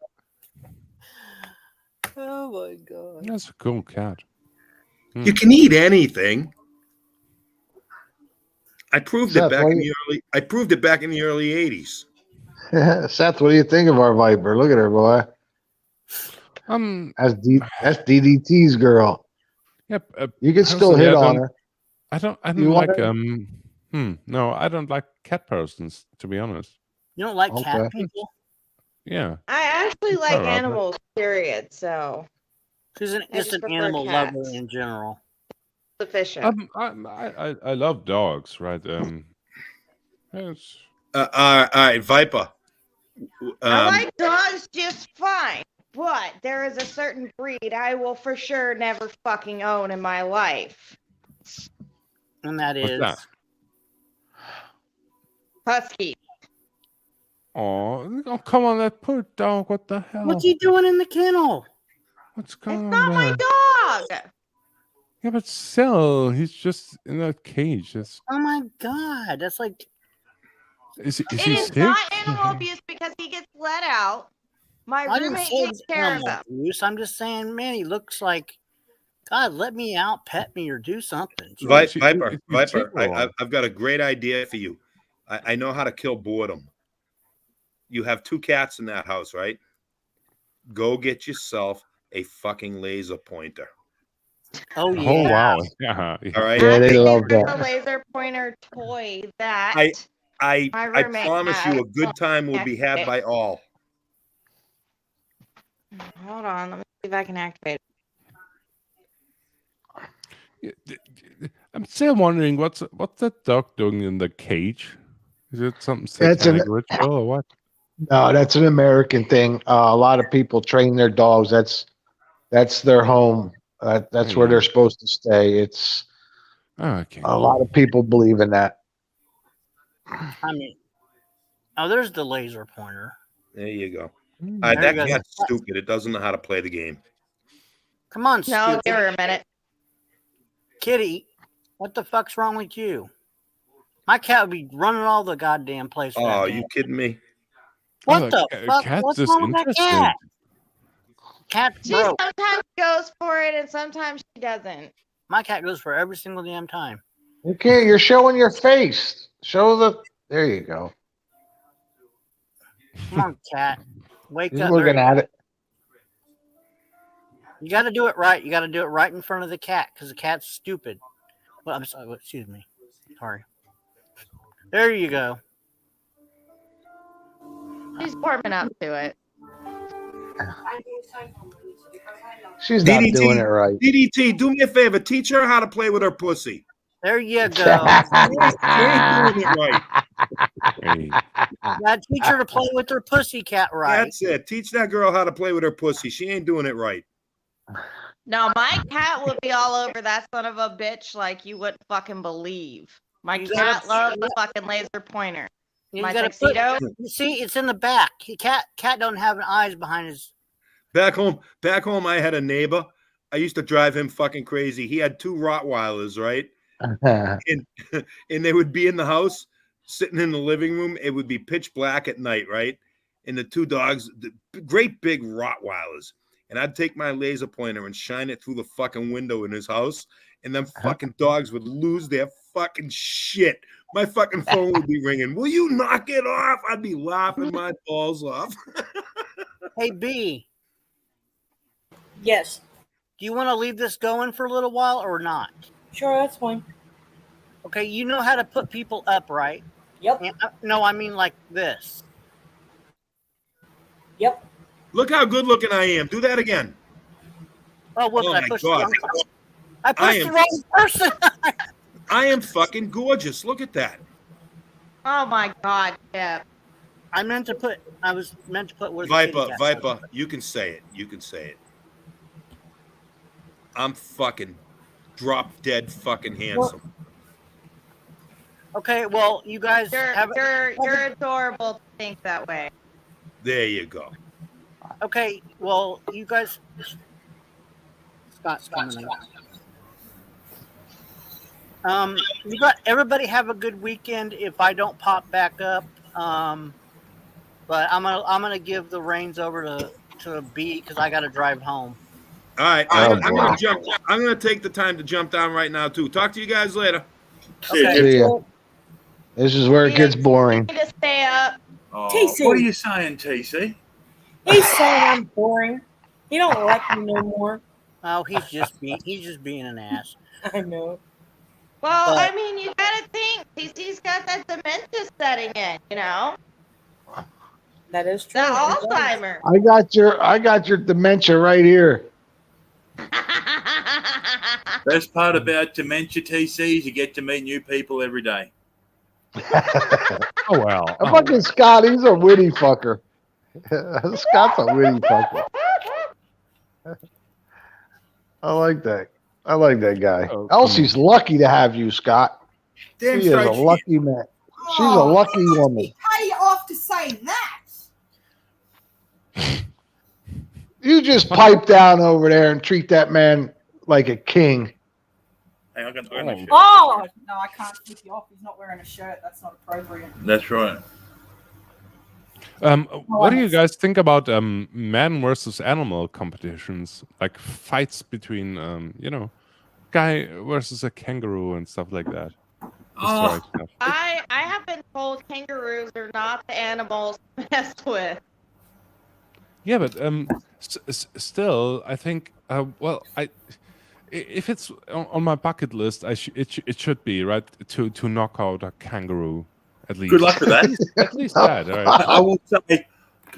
Speaker 2: Oh my God.
Speaker 19: That's a cool cat.
Speaker 5: You can eat anything. I proved
Speaker 4: Seth,
Speaker 5: it back
Speaker 4: why
Speaker 5: in
Speaker 4: you-
Speaker 5: the early. I proved it back in the early '80s.
Speaker 4: Seth, what do you think of our Viper? Look at her, boy. That's DDT's girl.
Speaker 19: Yep.
Speaker 4: You can still hit on her.
Speaker 19: I don't
Speaker 4: You want
Speaker 19: like
Speaker 4: her?
Speaker 19: no, I don't like cat persons, to be honest.
Speaker 2: You don't like cat
Speaker 4: Okay.
Speaker 2: people?
Speaker 19: Yeah.
Speaker 17: I actually like
Speaker 19: Robert.
Speaker 17: animals, period. So
Speaker 2: She's
Speaker 17: I
Speaker 2: just
Speaker 17: just
Speaker 2: an
Speaker 17: prefer
Speaker 2: animal
Speaker 17: cats.
Speaker 2: lover in general.
Speaker 17: Sufficient.
Speaker 19: I love dogs, right? It's,
Speaker 5: All right, Viper.
Speaker 17: I like dogs just fine, but there is a certain breed I will for sure never fucking own in my life.
Speaker 2: And that
Speaker 19: What's
Speaker 2: is.
Speaker 19: that?
Speaker 17: Husky.
Speaker 19: Oh, come on, that poor dog. What the hell?
Speaker 2: What's he doing in the kennel?
Speaker 19: What's going on
Speaker 17: Not my
Speaker 19: there?
Speaker 17: dog.
Speaker 19: Yeah, but still, he's just in that cage. It's
Speaker 2: Oh my God. That's like
Speaker 19: Is
Speaker 17: It
Speaker 19: he
Speaker 17: is
Speaker 19: sick?
Speaker 17: not animal abuse because he gets let out. My
Speaker 2: I didn't
Speaker 17: roommate
Speaker 2: say it
Speaker 17: takes
Speaker 2: was
Speaker 17: care of
Speaker 2: animal
Speaker 17: him.
Speaker 2: abuse. I'm just saying, man, he looks like, God, let me out, pet me, or do something.
Speaker 5: Viper,
Speaker 19: you
Speaker 5: Viper,
Speaker 19: tickle.
Speaker 5: I've got a great idea for you. I know how to kill boredom. You have 2 cats in that house, right? Go get yourself a fucking laser pointer.
Speaker 2: Oh
Speaker 19: Oh wow. Yeah.
Speaker 5: All right.
Speaker 4: Yeah, they love
Speaker 17: The
Speaker 4: that.
Speaker 17: laser pointer toy that
Speaker 5: I
Speaker 17: my
Speaker 5: I
Speaker 17: roommate
Speaker 5: promise you
Speaker 17: has.
Speaker 5: a good time will be had by all.
Speaker 17: Hold on, let me see if I can activate it.
Speaker 19: I'm still wondering what's that dog doing in the cage? Is it something
Speaker 4: That's an
Speaker 19: satanic ritual or what?
Speaker 4: no, that's an American thing. A lot of people train their dogs. That's their home. That's where they're supposed to stay. It's
Speaker 19: okay.
Speaker 4: A lot of people believe in that.
Speaker 2: I mean, oh, there's the laser pointer.
Speaker 5: There you go.
Speaker 2: There
Speaker 5: That
Speaker 2: you go.
Speaker 5: cat's stupid. It doesn't know how to play the game.
Speaker 2: Come on,
Speaker 17: No,
Speaker 2: stupid.
Speaker 17: give her a minute.
Speaker 2: Kitty, what the fuck's wrong with you? My cat would be running all the goddamn place. For
Speaker 5: Oh,
Speaker 2: that
Speaker 5: you
Speaker 2: damn.
Speaker 5: kidding me?
Speaker 2: What the fuck?
Speaker 19: Cat's
Speaker 2: What's
Speaker 19: just
Speaker 2: wrong with that
Speaker 19: interested.
Speaker 2: cat? Cat's
Speaker 17: She
Speaker 2: broke.
Speaker 17: sometimes goes for it and sometimes she doesn't.
Speaker 2: My cat goes for every single damn time.
Speaker 4: Okay, you're showing your face. Show the. There you go.
Speaker 2: Come on, cat. Wake
Speaker 4: He's
Speaker 2: up.
Speaker 4: looking
Speaker 2: There
Speaker 4: at it.
Speaker 2: You got to do it right. You got to do it right in front of the cat because the cat's stupid. Well, I'm sorry. Excuse me. Sorry. There you go.
Speaker 17: She's warming up to it.
Speaker 4: She's not doing it right.
Speaker 5: DDT, do me a favor. Teach her how to play with her pussy.
Speaker 2: There you go.
Speaker 5: She ain't doing it right.
Speaker 2: Gotta teach her to play with her pussy cat right.
Speaker 5: That's it. Teach that girl how to play with her pussy. She ain't doing it right.
Speaker 17: No, my cat will be all over that son of a bitch like you wouldn't fucking believe. My cat loves the fucking laser pointer.
Speaker 2: You
Speaker 17: My
Speaker 2: gotta
Speaker 17: tuxedo.
Speaker 2: you see, it's in the back. Cat don't have eyes behind his.
Speaker 5: Back home, I had a neighbor. I used to drive him fucking crazy. He had 2 Rottweilers, right? and they would be in the house, sitting in the living room. It would be pitch black at night, right? And the 2 dogs, the great big Rottweilers. And I'd take my laser pointer and shine it through the fucking window in his house. And them fucking dogs would lose their fucking shit. My fucking phone would be ringing. Will you knock it off? I'd be laughing my balls off.
Speaker 2: Hey, B.
Speaker 3: Yes.
Speaker 2: Do you want to leave this going for a little while or not?
Speaker 3: Sure, that's fine.
Speaker 2: Okay, you know how to put people up, right?
Speaker 3: Yep.
Speaker 2: No, I mean like this.
Speaker 3: Yep.
Speaker 5: Look how good looking I am. Do that again.
Speaker 2: Oh, whoops!
Speaker 5: Oh
Speaker 2: I
Speaker 5: my
Speaker 2: pushed
Speaker 5: God.
Speaker 2: I pushed the wrong person.
Speaker 5: I am fucking gorgeous. Look at that.
Speaker 17: Oh my God, Chip.
Speaker 2: I was meant to put where the
Speaker 5: Viper,
Speaker 2: kitty cat was.
Speaker 5: you can say it. You can say it. I'm fucking drop dead fucking handsome.
Speaker 2: Okay, well, you guys
Speaker 17: You're adorable to think that way.
Speaker 5: There you go.
Speaker 2: Okay, well, you guys. Scott's coming in. You got everybody have a good weekend. If I don't pop back up, but I'm gonna give the reins over to B because I got to drive home.
Speaker 5: All right, I'm gonna jump. I'm gonna take the time to jump down right now too. Talk to you guys later.
Speaker 2: Okay.
Speaker 4: See ya. This is where it gets boring.
Speaker 17: To stay up.
Speaker 15: Oh,
Speaker 3: TC.
Speaker 15: what are you saying, TC?
Speaker 3: He's saying I'm boring. He don't like me no more.
Speaker 2: Oh, he's just being an ass.
Speaker 3: I know.
Speaker 17: Well, I mean, you gotta think. TC's got that dementia setting in, you know?
Speaker 3: That is true.
Speaker 17: That Alzheimer.
Speaker 4: I got your dementia right here.
Speaker 15: Best part about dementia, TC, is you get to meet new people every day.
Speaker 19: Oh well.
Speaker 4: Fucking Scott, he's a witty fucker. Scott's a witty fucker. I like that. I like that guy. Elsie's lucky to have you, Scott.
Speaker 16: Damn
Speaker 4: she is
Speaker 16: straight
Speaker 4: a
Speaker 16: she
Speaker 4: lucky man. She's a lucky woman.
Speaker 16: Pay you off to say that.
Speaker 4: You just pipe down over there and treat that man like a king.
Speaker 15: Hey, I got my shirt.
Speaker 16: Oh no, I can't flip you off. He's not wearing a shirt. That's not appropriate.
Speaker 15: That's right.
Speaker 19: What do you guys think about man versus animal competitions, like fights between guy versus a kangaroo and stuff like that? Historic stuff.
Speaker 17: I have been told kangaroos are not the animals to mess with.
Speaker 19: Yeah, but still, I think. If it's on my bucket list, it should be right to knock out a kangaroo at least.
Speaker 15: Good luck with that.
Speaker 19: At least that. All right.
Speaker 15: I will say,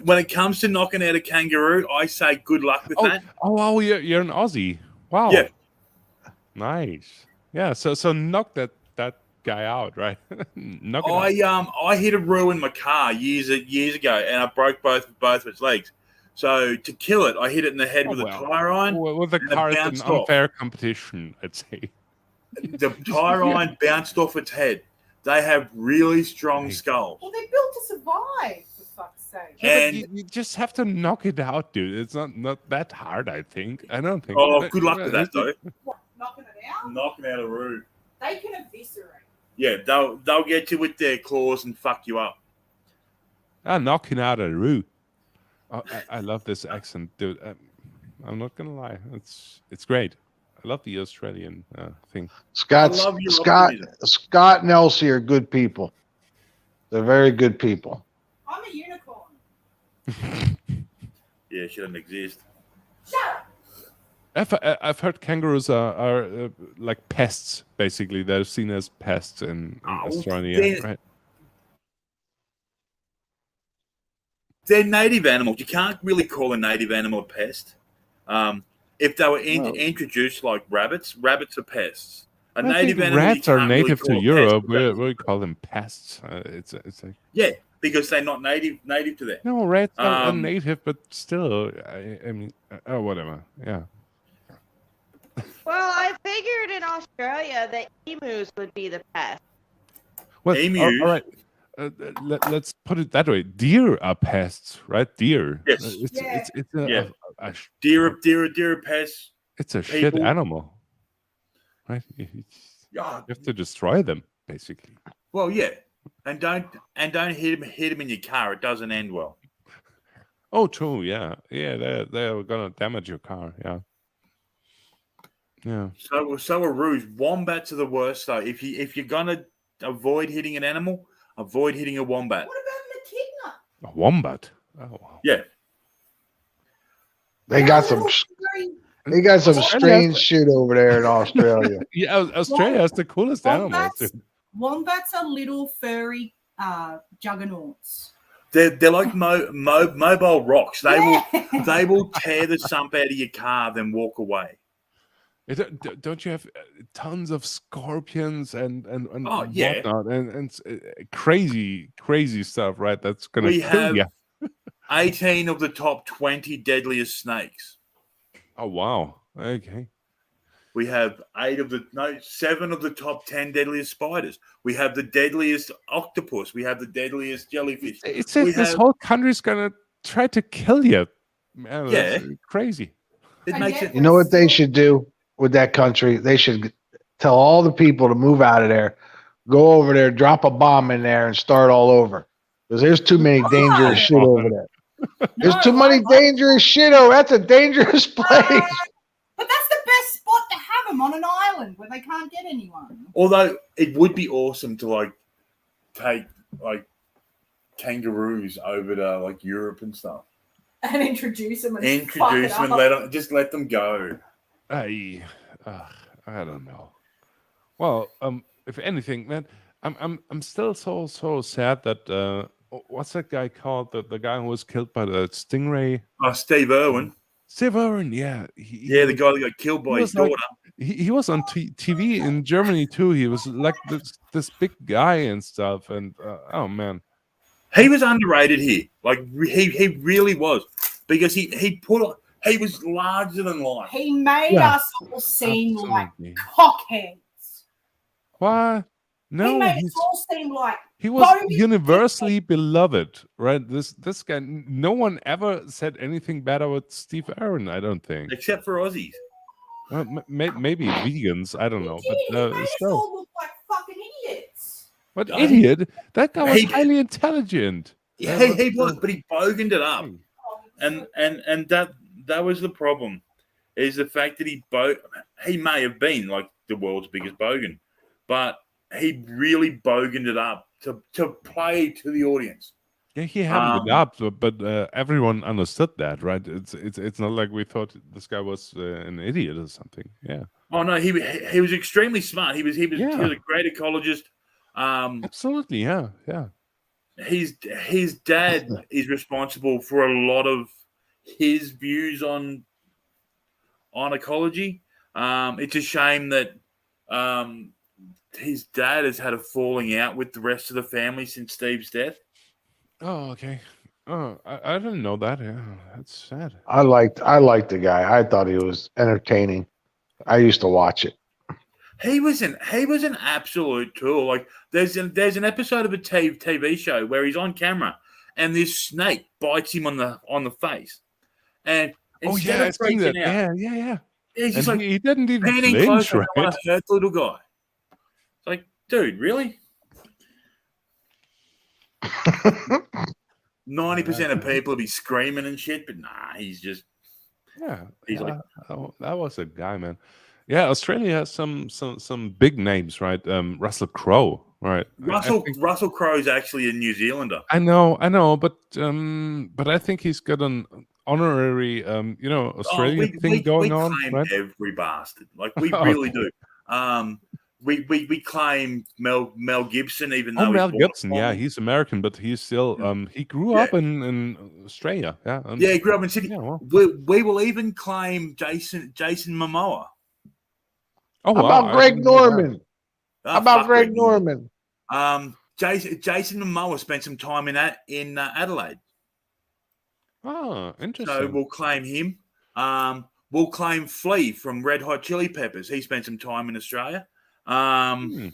Speaker 15: when it comes to knocking out a kangaroo, I say good luck with that.
Speaker 19: Oh, you're an Aussie. Wow.
Speaker 15: Yeah.
Speaker 19: Nice. Yeah. So knock that guy out, right? Knock it out.
Speaker 15: I hit a roo in my car years ago, and I broke both of its legs. So to kill it, I hit it in the head with a tire iron.
Speaker 19: With the car, it's an unfair competition, I'd say.
Speaker 15: The tire iron bounced off its head. They have really strong skulls.
Speaker 16: Well, they're built to survive, for fuck's sake.
Speaker 19: Yeah, but you just have to knock it out, dude. It's not that hard, I think. I don't think.
Speaker 15: Oh, good luck with that, though.
Speaker 16: What, knocking it out?
Speaker 15: Knocking out a roo.
Speaker 16: They can eviscerate.
Speaker 15: Yeah, they'll get you with their claws and fuck you up.
Speaker 19: Knocking out a roo. Oh, I love this accent, dude. I'm not gonna lie, it's great. I love the Australian thing.
Speaker 4: Scott and Elsie are good people. They're very good people.
Speaker 16: I'm a unicorn.
Speaker 15: Yeah, she doesn't exist.
Speaker 19: I've heard kangaroos are like pests. Basically, they're seen as pests in Australia, right?
Speaker 15: They're native animals. You can't really call a native animal a pest. If they were introduced like rabbits are pests. A native animal.
Speaker 19: Rats are native to Europe. We call them pests. It's like
Speaker 15: because they're not native to there.
Speaker 19: No, rats are native, but still, I mean, whatever. Yeah.
Speaker 17: Well, I figured in Australia that emus would be the pest.
Speaker 19: Well,
Speaker 15: emus.
Speaker 19: All right. Let's put it that way. Deer are pests, right? Deer.
Speaker 15: Yes.
Speaker 19: It's a
Speaker 15: deer pests.
Speaker 19: It's a shit animal, right? You have to destroy them, basically.
Speaker 15: Well, yeah, and don't hit them in your car. It doesn't end well.
Speaker 19: Oh, true. Yeah. They're gonna damage your car. Yeah.
Speaker 15: So are roos. Wombats are the worst though. If you're gonna avoid hitting an animal, avoid hitting a wombat.
Speaker 16: What about an echidna?
Speaker 19: A wombat? Oh, wow.
Speaker 15: Yeah.
Speaker 4: They got some strange shit over there in Australia.
Speaker 19: Yeah, Australia has the coolest animals. Dude.
Speaker 16: Wombats are little furry juggernauts.
Speaker 15: They're like mobile rocks. They will tear the sump out of your car, then walk away.
Speaker 19: Don't you have tons of scorpions and
Speaker 15: oh, yeah.
Speaker 19: whatnot and crazy stuff, right? That's gonna kill you.
Speaker 15: 18 of the top 20 deadliest snakes.
Speaker 19: Oh wow! Okay.
Speaker 15: We have 7 of the top 10 deadliest spiders. We have the deadliest octopus. We have the deadliest jellyfish.
Speaker 19: It's like this whole country's gonna try to kill you. Man, that's crazy.
Speaker 15: It makes it.
Speaker 4: You know what they should do with that country? They should tell all the people to move out of there, go over there, drop a bomb in there, and start all over. Because there's too many dangerous shit over there. There's too many dangerous shit over. That's a dangerous place.
Speaker 16: But that's the best spot to have them, on an island where they can't get anyone.
Speaker 15: Although it would be awesome to take kangaroos over to Europe and stuff.
Speaker 16: And introduce them and
Speaker 15: let them go.
Speaker 19: I don't know. Well, if anything, man, I'm still so sad that what's that guy called? The guy who was killed by the stingray?
Speaker 15: Steve Irwin.
Speaker 19: Steve Irwin, yeah.
Speaker 15: The guy that got killed by his daughter.
Speaker 19: He was on TV in Germany too. He was like this big guy and stuff. And oh man,
Speaker 15: he was underrated here. He really was, because he was larger than life.
Speaker 16: He made us all seem like cockheads.
Speaker 19: What? No,
Speaker 16: he made us all seem like
Speaker 19: he was universally beloved, right? This guy, no one ever said anything bad about Steve Irwin, I don't think.
Speaker 15: Except for Aussies.
Speaker 19: Maybe vegans. I don't know, but
Speaker 16: He made us
Speaker 19: still.
Speaker 16: all look like fucking idiots.
Speaker 19: What idiot? That guy was highly intelligent.
Speaker 5: He was, but he boganed it up, and that was the problem. Is the fact that he may have been like the world's biggest bogan, but he really boganed it up to play to the audience.
Speaker 19: Yeah, he hammed it up, but everyone understood that, right? It's not like we thought this guy was an idiot or something. Yeah.
Speaker 5: Oh no, he was extremely smart. He was a great ecologist.
Speaker 19: Absolutely, yeah.
Speaker 5: His dad is responsible for a lot of his views on ecology. It's a shame that his dad has had a falling out with the rest of the family since Steve's death.
Speaker 19: Oh, okay. Oh, I didn't know that. Yeah, that's sad.
Speaker 4: I liked the guy. I thought he was entertaining. I used to watch it.
Speaker 5: He was an absolute tool. Like there's an episode of a TV show where he's on camera and this snake bites him on the face, and instead of freaking out,
Speaker 19: yeah.
Speaker 5: He's just
Speaker 19: And
Speaker 5: like
Speaker 19: he didn't even
Speaker 5: panning
Speaker 19: flinch,
Speaker 5: closer.
Speaker 19: right?
Speaker 5: I want to hurt the little guy. It's like, dude, really? 90% of people will be screaming and shit, but nah, he's like,
Speaker 19: that was a guy, man. Yeah, Australia has some big names, right? Russell Crowe, right?
Speaker 5: Russell Crowe's actually a New Zealander.
Speaker 19: I know, but I think he's got an honorary, Australian thing going on,
Speaker 5: claim
Speaker 19: right?
Speaker 5: every bastard, like we really do. We claim Mel Gibson, even though
Speaker 19: Mel
Speaker 5: he's
Speaker 19: Gibson, yeah, he's American, but he's still he grew up in Australia, yeah.
Speaker 5: He grew up in Sydney.
Speaker 19: Yeah, well.
Speaker 5: We will even claim Jason Momoa.
Speaker 19: Oh,
Speaker 4: How about Greg Norman? How about Greg Norman?
Speaker 5: Jason Momoa spent some time in Adelaide.
Speaker 19: Oh, interesting.
Speaker 5: So we'll claim him. We'll claim Flea from Red Hot Chili Peppers. He spent some time in Australia.
Speaker 19: That's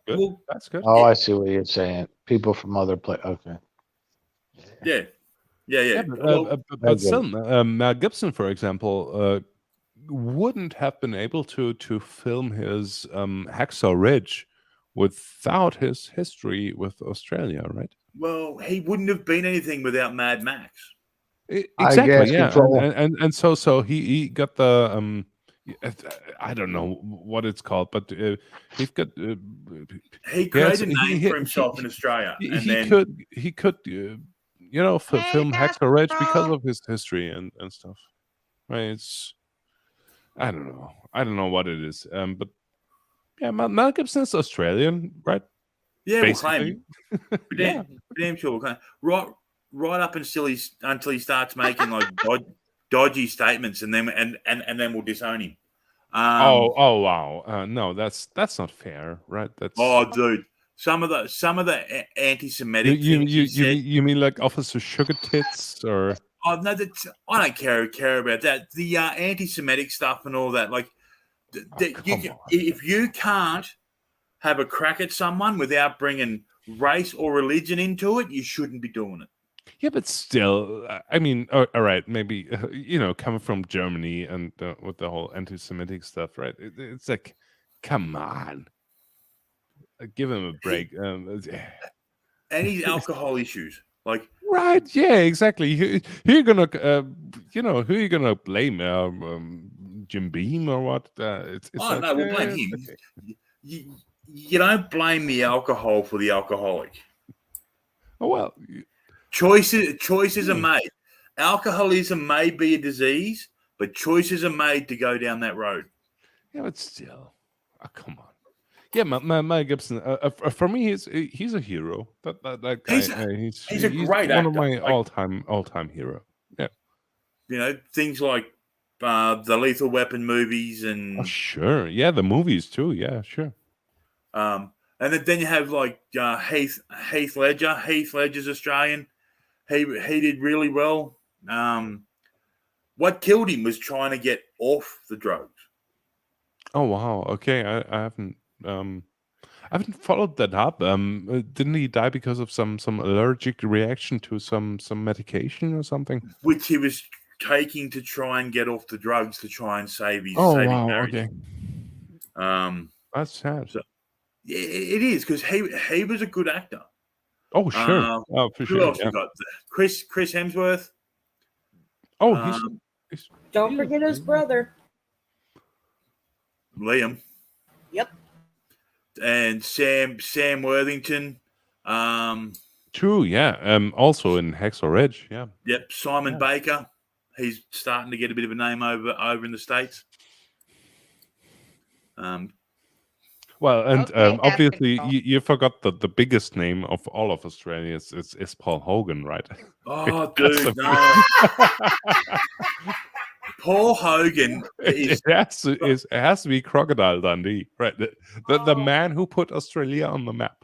Speaker 19: good. That's good.
Speaker 4: Oh, I see what you're saying. People from other places. Okay.
Speaker 5: Yeah.
Speaker 19: But still, Mel Gibson, for example, wouldn't have been able to film his Hacksaw Ridge without his history with Australia, right?
Speaker 5: Well, he wouldn't have been anything without Mad Max.
Speaker 19: Exactly, yeah, and so he got the I don't know what it's called, but he's got
Speaker 5: he created a name for himself in Australia, and
Speaker 19: he could film Hacksaw Ridge because of his history and stuff, right? It's I don't know what it is, but yeah, Mel Gibson is Australian, right?
Speaker 5: Yeah,
Speaker 19: basically.
Speaker 5: We'll claim him. Damn sure we'll claim right up until he starts making like dodgy statements, and then we'll disown him.
Speaker 19: Oh wow, no, that's not fair, right? That's
Speaker 5: dude, some of the anti-Semitic things
Speaker 19: you mean like Officer Sugar Tits or?
Speaker 5: Oh no, I don't care about that. The anti-Semitic stuff and all that, like, if you can't have a crack at someone without bringing race or religion into it, you shouldn't be doing it.
Speaker 19: Yeah, but still, I mean, all right, maybe coming from Germany and with the whole anti-Semitic stuff, right? It's like, come on, give him a break.
Speaker 5: And his alcohol issues, like,
Speaker 19: right? Yeah, exactly. Who you gonna, who are you gonna blame? Jim Beam or what?
Speaker 5: no, we'll blame him. Okay. You don't blame the alcohol for the alcoholic.
Speaker 19: Oh well.
Speaker 5: Choices are made. Alcoholism may be a disease, but choices are made to go down that road.
Speaker 19: Yeah, but still, come on. Yeah, Mel Gibson. For me, he's a hero. That guy. He's
Speaker 5: a great actor.
Speaker 19: One of my all-time hero. Yeah.
Speaker 5: Things like the Lethal Weapon movies and
Speaker 19: sure, yeah, the movies too. Yeah, sure.
Speaker 5: And then you have like Heath Ledger. Heath Ledger's Australian. He did really well. What killed him was trying to get off the drugs.
Speaker 19: Oh wow. Okay, I haven't followed that up. Didn't he die because of some allergic reaction to some medication or something?
Speaker 5: Which he was
Speaker 15: taking to try and get off the drugs to try and save his marriage.
Speaker 19: Okay. That's sad.
Speaker 15: So, yeah, it is because he was a good actor.
Speaker 19: Oh sure. For
Speaker 15: Who
Speaker 19: sure.
Speaker 15: else
Speaker 19: Yeah.
Speaker 15: we got? Chris Hemsworth.
Speaker 19: Oh, he's
Speaker 3: Don't forget his brother.
Speaker 15: Liam.
Speaker 2: Yep.
Speaker 15: And Sam Worthington.
Speaker 19: True. Yeah. Also in Hacksaw Ridge. Yeah.
Speaker 15: Yep. Simon Baker. He's starting to get a bit of a name over in the States.
Speaker 19: Well, and
Speaker 11: Okay,
Speaker 19: obviously you forgot the biggest name of all of Australia is Paul Hogan, right?
Speaker 15: Oh, dude, no. Paul Hogan
Speaker 19: it has to be Crocodile Dundee, right? The man who put Australia on the map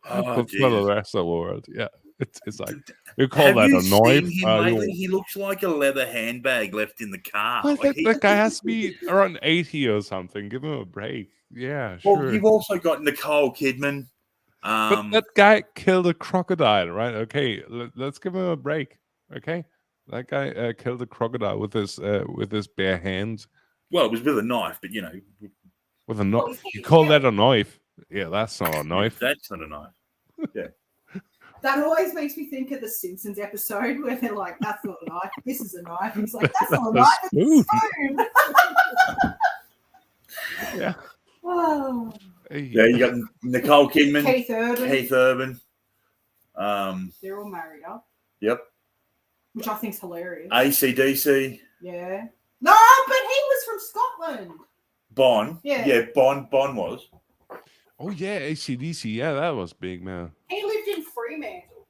Speaker 19: for the rest of the world. Yeah, it's like you call
Speaker 15: Have
Speaker 19: that
Speaker 15: you
Speaker 19: a knife.
Speaker 15: seen him lately? He looks like a leather handbag left in the car.
Speaker 19: Well,
Speaker 15: Like
Speaker 19: that guy has to be around 80 or something. Give him a break. Yeah, sure.
Speaker 15: Well, you've also got Nicole Kidman.
Speaker 19: But that guy killed a crocodile, right? Okay, let's give him a break. Okay, that guy killed a crocodile with his bare hands.
Speaker 15: Well, it was with a knife, but you know,
Speaker 19: with a knife. You call that a knife? Yeah, that's not a knife.
Speaker 15: That's not a knife. Yeah.
Speaker 16: That always makes me think of the Simpsons episode where they're like, "That's not a knife. This is a knife." And he's like, "That's not a knife. It's a spoon."
Speaker 19: Yeah.
Speaker 16: Oh.
Speaker 15: Yeah, you got Nicole Kidman,
Speaker 16: Keith
Speaker 15: Urban.
Speaker 16: They're all married up,
Speaker 15: Yep.
Speaker 16: which I think's hilarious.
Speaker 15: AC/DC.
Speaker 16: Yeah. No, but he was from Scotland.
Speaker 15: Bond.
Speaker 16: Yeah.
Speaker 15: Yeah, Bond was.
Speaker 19: Oh yeah, AC/DC. Yeah, that was big, man.
Speaker 16: He lived in Fremantle.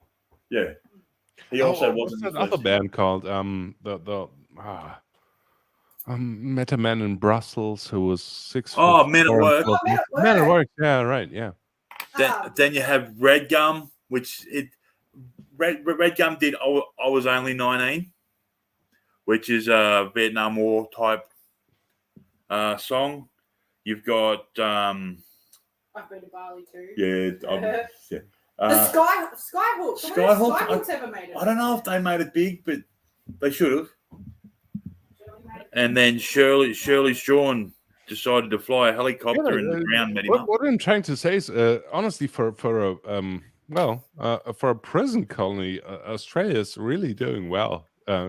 Speaker 15: Yeah. He also
Speaker 19: what's
Speaker 15: wasn't
Speaker 19: that other band called? Met a man in Brussels who was 6 foot.
Speaker 15: Oh, Men at Work.
Speaker 19: Men at Work. Yeah, right. Yeah.
Speaker 15: Then you have Red Gum, which Red Gum did. I was only 19, which is a Vietnam War type song. You've got
Speaker 16: I've been to Bali too.
Speaker 15: yeah.
Speaker 16: The Skyhook. Skyhook's ever made it.
Speaker 15: I don't know if they made it big, but they should have. And then Shirley Shawn decided to fly a helicopter and the ground met him up.
Speaker 19: What I'm trying to say is, honestly, for a prison colony, Australia is really doing well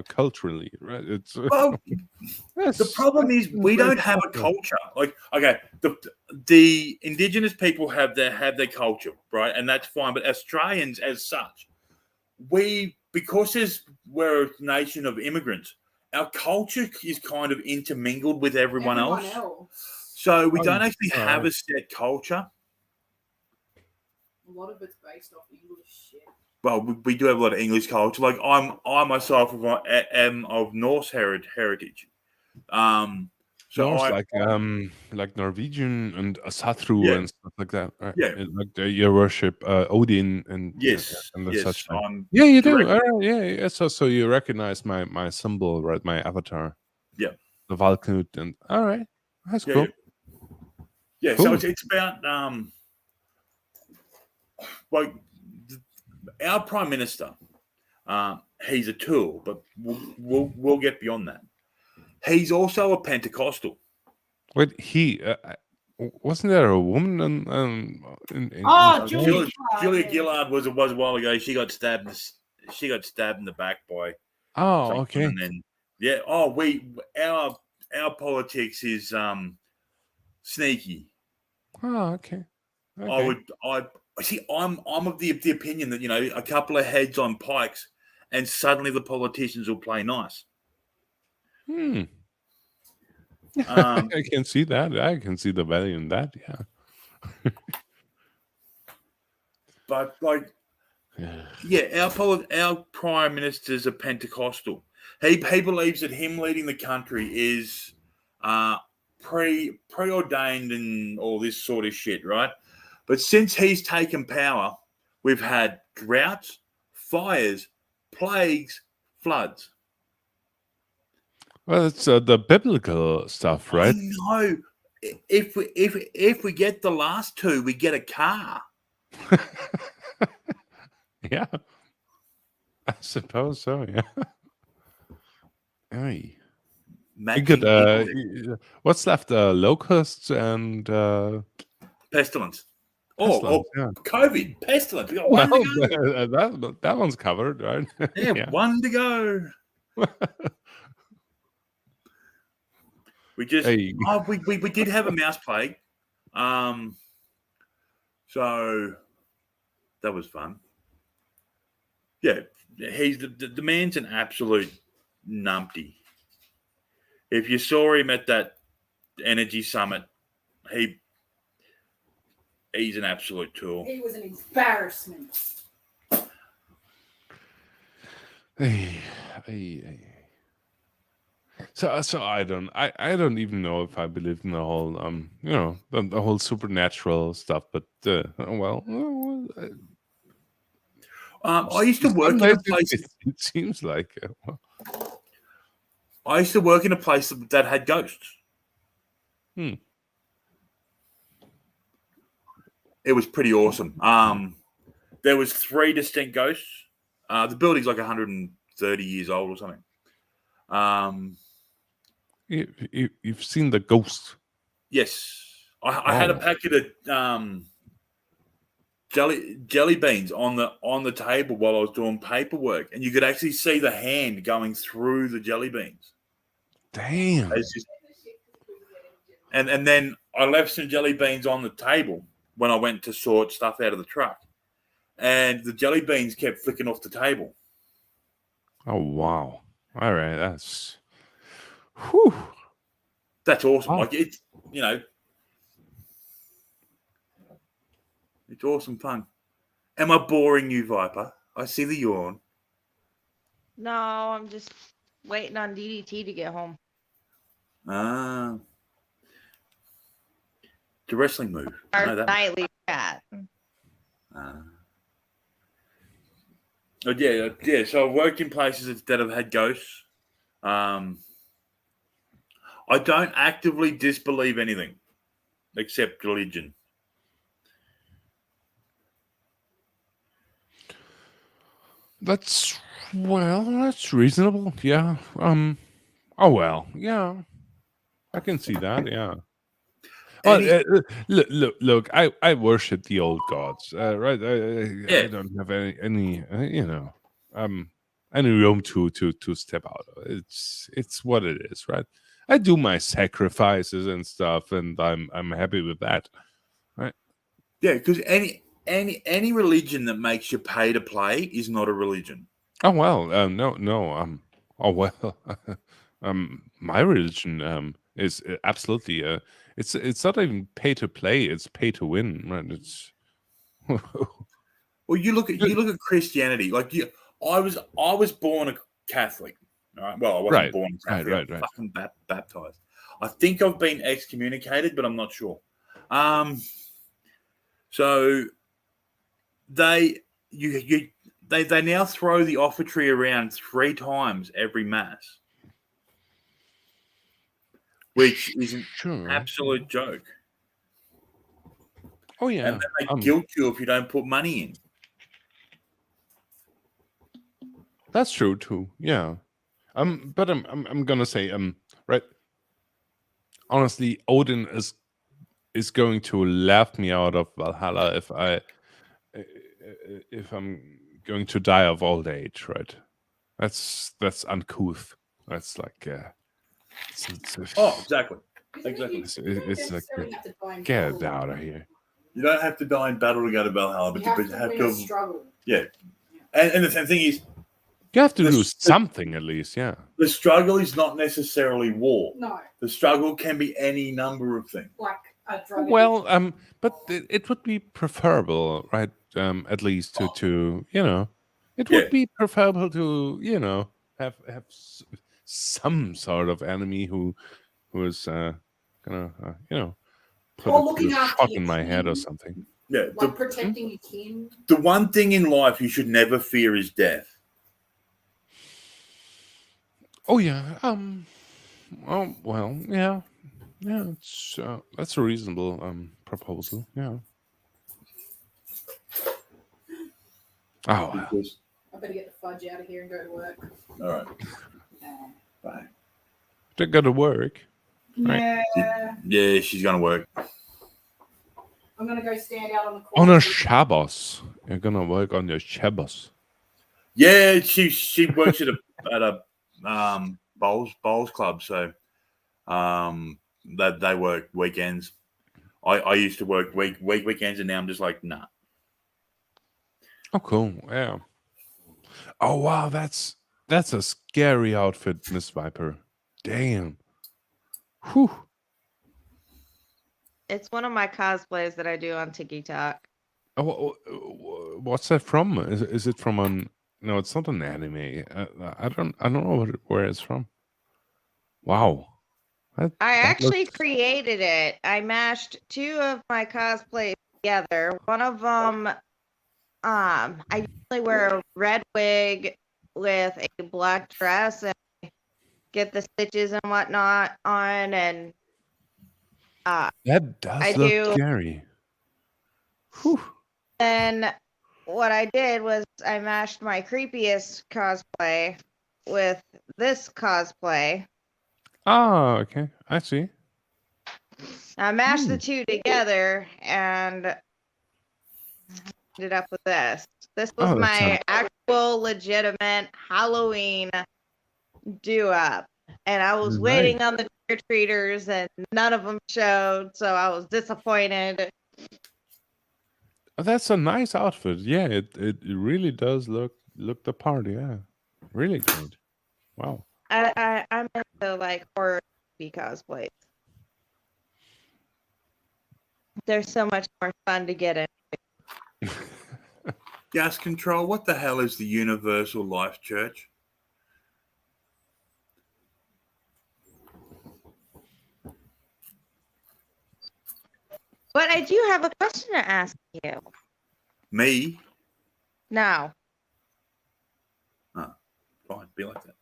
Speaker 19: culturally, right? It's
Speaker 15: well, the problem is we don't have a culture. Like, okay, the indigenous people have their culture, right, and that's fine. But Australians, as such, because we're a nation of immigrants, our culture is kind of intermingled with everyone else. So we don't actually have a set culture.
Speaker 16: A lot of it's based off English shit.
Speaker 15: Well, we do have a lot of English culture. Like I myself am of Norse heritage. So
Speaker 19: Norse, like Norwegian and Asatru
Speaker 15: Yeah.
Speaker 19: and stuff like that. Right?
Speaker 15: Yeah.
Speaker 19: And, like you worship Odin and
Speaker 15: Yes,
Speaker 19: and
Speaker 15: yes,
Speaker 19: such.
Speaker 15: I'm
Speaker 19: Yeah, you do.
Speaker 15: direct-
Speaker 19: Yeah. So you recognize my symbol, right? My avatar.
Speaker 15: Yeah.
Speaker 19: The Valknut, and all right, that's
Speaker 15: Yeah,
Speaker 19: cool.
Speaker 15: Yeah,
Speaker 19: Cool.
Speaker 15: so it's about like our prime minister. He's a tool, but we'll get beyond that. He's also a Pentecostal.
Speaker 19: Wait, wasn't there a woman in
Speaker 15: Julia Gillard was a while ago. She got stabbed. She got stabbed in the back by.
Speaker 19: Oh,
Speaker 15: someone,
Speaker 19: okay.
Speaker 15: And then our politics is sneaky.
Speaker 19: Oh, okay.
Speaker 15: I'm of the opinion that a couple of heads on pikes, and suddenly the politicians will play nice.
Speaker 19: I can see that. I can see the value in that. Yeah.
Speaker 15: But our prime minister is a Pentecostal. He believes that him leading the country is preordained and all this sort of shit, right? But since he's taken power, we've had droughts, fires, plagues, floods.
Speaker 19: Well, it's the biblical stuff, right?
Speaker 15: I know. If we get the last two, we get a car.
Speaker 19: Yeah. I suppose so, yeah.
Speaker 14: Aye. You
Speaker 15: Matching
Speaker 14: could, what's left? Locusts and
Speaker 15: pestilence.
Speaker 14: pestilence. Yeah.
Speaker 15: COVID, pestilence. We got
Speaker 14: Well,
Speaker 15: one to go.
Speaker 14: that one's covered, right?
Speaker 15: Yeah, one to go. We just
Speaker 14: Hey.
Speaker 15: we did have a mouse plague. So that was fun. Yeah, he's the man's an absolute numpty. If you saw him at that energy summit, he's an absolute tool.
Speaker 16: He was an embarrassment.
Speaker 14: So I don't even know if I believe in the whole the whole supernatural stuff, but
Speaker 15: I used to work in a place.
Speaker 14: It seems like
Speaker 15: I used to work in a place that had ghosts. It was pretty awesome. There was 3 distinct ghosts. The building's like 130 years old or something.
Speaker 14: You've seen the ghost?
Speaker 15: Yes, I had a packet of jelly beans on the table while I was doing paperwork, and you could actually see the hand going through the jelly beans.
Speaker 14: Damn.
Speaker 15: And then I left some jelly beans on the table when I went to sort stuff out of the truck, and the jelly beans kept flicking off the table.
Speaker 14: Oh wow! All right, that's
Speaker 15: awesome.
Speaker 14: Wow.
Speaker 15: Like it's it's awesome fun. Am I boring you, Viper? I see the yawn.
Speaker 17: No, I'm just waiting on DDT to get home.
Speaker 15: It's a wrestling move. I know
Speaker 17: Our
Speaker 15: that.
Speaker 17: nightly chat.
Speaker 15: Yeah. So I've worked in places that have had ghosts. I don't actively disbelieve anything except religion.
Speaker 14: That's reasonable. Yeah. Oh well. Yeah. I can see that. Yeah. Look. I worship the old gods. Right. I don't have any any room to step out. It's what it is. Right. I do my sacrifices and stuff, and I'm happy with that. Right.
Speaker 15: Yeah, because any religion that makes you pay to play is not a religion.
Speaker 14: Oh well, no. Oh well, my religion is absolutely it's not even pay to play; it's pay to win. Right? It's
Speaker 15: Well, you look at Christianity. Like I was born a Catholic. All right. Well, I wasn't born a Catholic.
Speaker 14: Right.
Speaker 15: I was fucking baptized. I think I've been excommunicated, but I'm not sure. So they now throw the offertory around 3 times every mass, which is an absolute joke.
Speaker 14: Oh yeah,
Speaker 15: and then they guilt you if you don't put money in.
Speaker 14: That's true too. Yeah. But I'm gonna say right. Honestly, Odin is going to laugh me out of Valhalla if I'm going to die of old age, right? That's uncouth. That's like
Speaker 15: exactly.
Speaker 14: It's like get out of here.
Speaker 15: You don't have to die in battle to go to Valhalla, but
Speaker 16: you have to struggle.
Speaker 15: Yeah, and the thing is,
Speaker 14: you have to do something at least. Yeah.
Speaker 15: The struggle is not necessarily war.
Speaker 16: No.
Speaker 15: The struggle can be any number of things.
Speaker 16: Like a drug.
Speaker 14: Well, but it would be preferable, right? At least to it would be preferable to have some sort of enemy who is gonna put a shot in my head or something.
Speaker 15: Yeah,
Speaker 16: like protecting your kin.
Speaker 15: The one thing in life you should never fear is death.
Speaker 14: Oh yeah. Oh well. Yeah. Yeah. It's that's a reasonable proposal. Yeah. Oh. Well.
Speaker 16: I better get the fudge out of here and go to work.
Speaker 15: All right. Right.
Speaker 19: They got to work.
Speaker 16: Yeah.
Speaker 15: Yeah, she's gonna work.
Speaker 16: I'm gonna go stand out on the
Speaker 19: On
Speaker 16: corner.
Speaker 19: a Shabbos. You're gonna work on your Shabbos.
Speaker 15: Yeah, she works at a bowls club, so that they work weekends. I used to work weekends, and now I'm just like, nah.
Speaker 19: Oh, cool. Yeah. Oh wow, that's a scary outfit, Miss Viper. Damn. Whew.
Speaker 2: It's one of my cosplays that I do on TikTok.
Speaker 19: Oh, what's that from? Is it from an? No, it's not an anime. I don't know where it's from. Wow.
Speaker 2: I
Speaker 19: That
Speaker 2: actually
Speaker 19: looks-
Speaker 2: created it. I mashed two of my cosplays together. One of them, I usually wear a red wig with a black dress and get the stitches and whatnot on, and
Speaker 19: that does
Speaker 2: I
Speaker 19: look
Speaker 2: do.
Speaker 19: scary.
Speaker 2: Then what I did was I mashed my creepiest cosplay with this cosplay.
Speaker 19: Ah, okay. I see.
Speaker 2: I mashed the two together and ended up with this. This was
Speaker 19: Oh, that
Speaker 2: my
Speaker 19: sounds.
Speaker 2: actual legitimate Halloween do-up. And I was
Speaker 19: Nice.
Speaker 2: waiting on the trick-or-treaters and none of them showed, so I was disappointed.
Speaker 19: Oh, that's a nice outfit. Yeah, it really does look the part. Yeah, really great. Wow.
Speaker 2: I'm into like horror cosplays. They're so much more fun to get in.
Speaker 15: Gas control. What the hell is the Universal Life Church?
Speaker 2: But I do have a question to ask you.
Speaker 15: Me?
Speaker 2: No.
Speaker 15: Oh, fine. Be like that.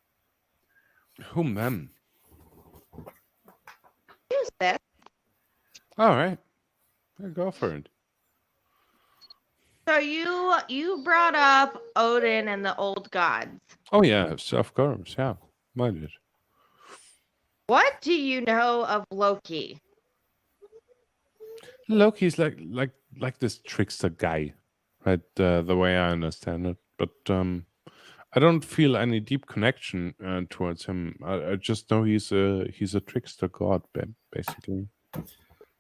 Speaker 19: Whom then?
Speaker 2: Who's that?
Speaker 19: All right. Go for it.
Speaker 2: So you brought up Odin and the old gods.
Speaker 19: Oh yes, of course. Yeah, I did.
Speaker 2: What do you know of Loki?
Speaker 19: Loki's like this trickster guy, right? The way I understand it, but I don't feel any deep connection towards him. I just know he's a trickster god, basically.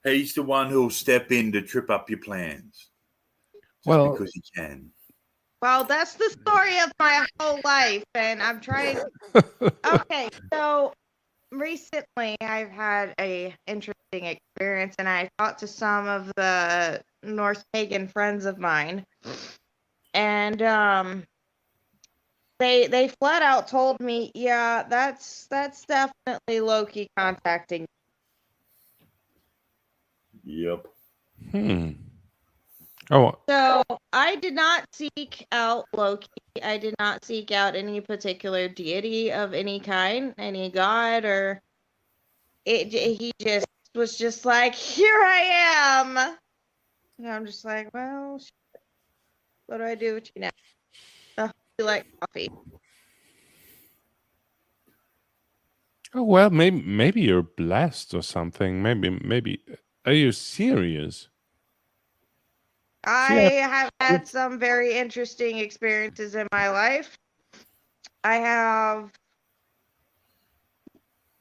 Speaker 15: He's the one who'll step in to trip up your plans. Just
Speaker 19: Well,
Speaker 15: because he can.
Speaker 2: Well, that's the story of my whole life, and I'm trying. Okay, so recently I've had a interesting experience, and I talked to some of the Norse pagan friends of mine, and they flat out told me, yeah, that's definitely Loki contacting.
Speaker 15: Yep.
Speaker 19: Oh,
Speaker 2: So I did not seek out Loki. I did not seek out any particular deity of any kind, any god, or he just was just like, here I am. And I'm just like, well, shit. What do I do with you now? Oh, you like coffee?
Speaker 19: oh well, maybe you're blessed or something. Maybe. Are you serious?
Speaker 2: I
Speaker 19: See,
Speaker 2: have had some very interesting experiences in my life. I have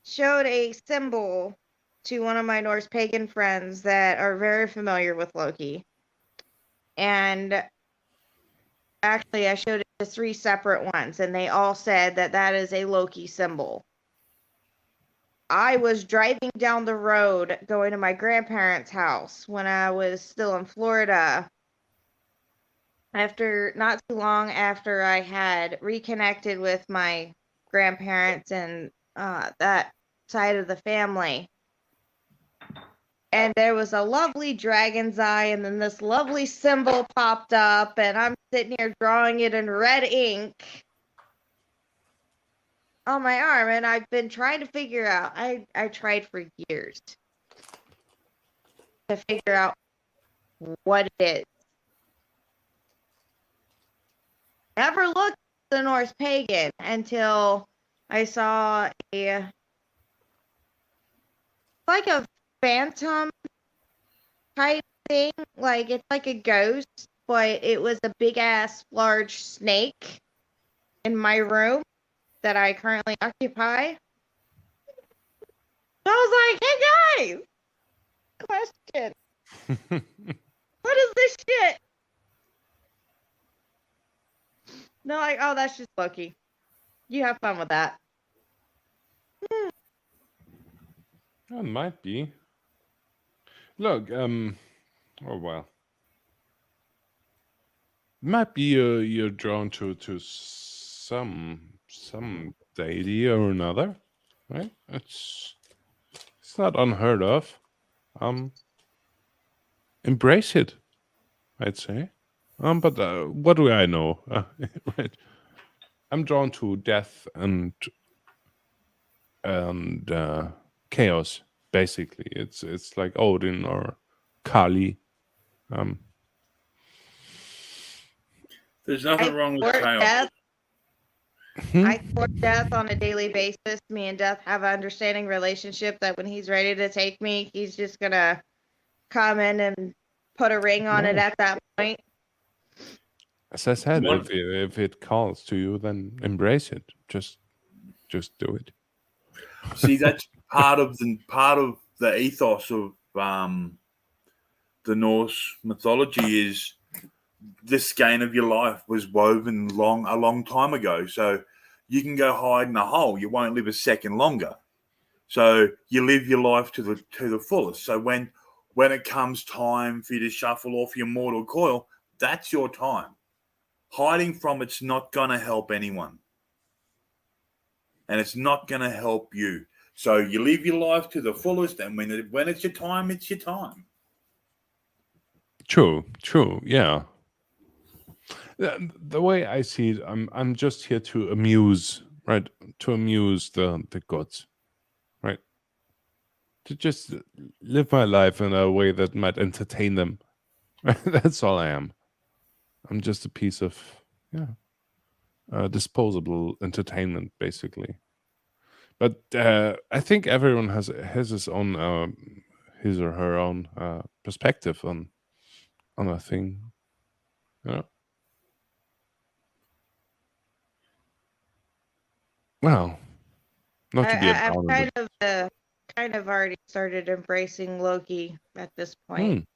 Speaker 2: showed a symbol to one of my Norse pagan friends that are very familiar with Loki. And actually, I showed it to 3 separate ones, and they all said that that is a Loki symbol. I was driving down the road going to my grandparents' house when I was still in Florida. Not too long after I had reconnected with my grandparents and that side of the family. And there was a lovely dragon's eye, and then this lovely symbol popped up, and I'm sitting here drawing it in red ink on my arm, and I've been trying to figure out, I tried for years to figure out what it is. Never looked at the Norse pagan until
Speaker 17: I saw like a phantom type thing. Like it's like a ghost, but it was a big ass large snake in my room that I currently occupy. I was like, hey guys, question. What is this shit? No, like, oh, that's just Loki. You have fun with that.
Speaker 19: It might be. Look, oh well. Might be you're drawn to some deity or another, right? It's not unheard of. Embrace it, I'd say. But what do I know? Right. I'm drawn to death and chaos. Basically, it's like Odin or Kali.
Speaker 15: There's nothing wrong with
Speaker 17: court
Speaker 15: chaos.
Speaker 17: death. I court Death on a daily basis. Me and Death have an understanding relationship that when he's ready to take me, he's just gonna come in and put a ring on it
Speaker 19: Nice.
Speaker 17: at that point.
Speaker 19: As I said,
Speaker 15: One-
Speaker 19: if it calls to you, then embrace it. Just do it.
Speaker 15: See, that's part of the ethos of the Norse mythology is this skein of your life was woven a long time ago. So you can go hide in a hole, you won't live a second longer. So you live your life to the fullest. So when it comes time for you to shuffle off your mortal coil, that's your time. Hiding from it's not gonna help anyone. And it's not gonna help you. So you live your life to the fullest, and when it's your time, it's your time.
Speaker 19: True, yeah. The way I see it, I'm just here to amuse, right? To amuse the gods, right? To just live my life in a way that might entertain them. That's all I am. I'm just a piece of disposable entertainment, basically. But I think everyone has his own his or her own perspective on a thing. Well, not to be a
Speaker 17: I've
Speaker 19: downer,
Speaker 17: kind of already started embracing Loki at this point.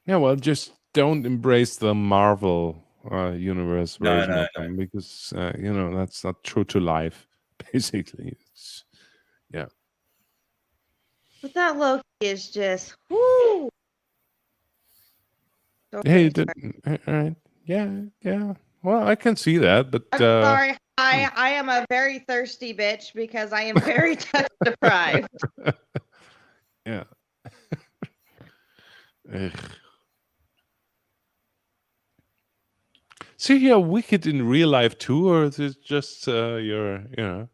Speaker 19: yeah, well, just don't embrace the Marvel universe
Speaker 15: No,
Speaker 19: version
Speaker 15: no,
Speaker 19: of them because that's not true to life. Basically, it's
Speaker 17: But that Loki is just whoo.
Speaker 19: Hey, all right, yeah. Well, I can see that, but
Speaker 17: I'm sorry. I am a very thirsty bitch because I am very touch deprived.
Speaker 19: Yeah. Ugh. So you're wicked in real life too, or is it just your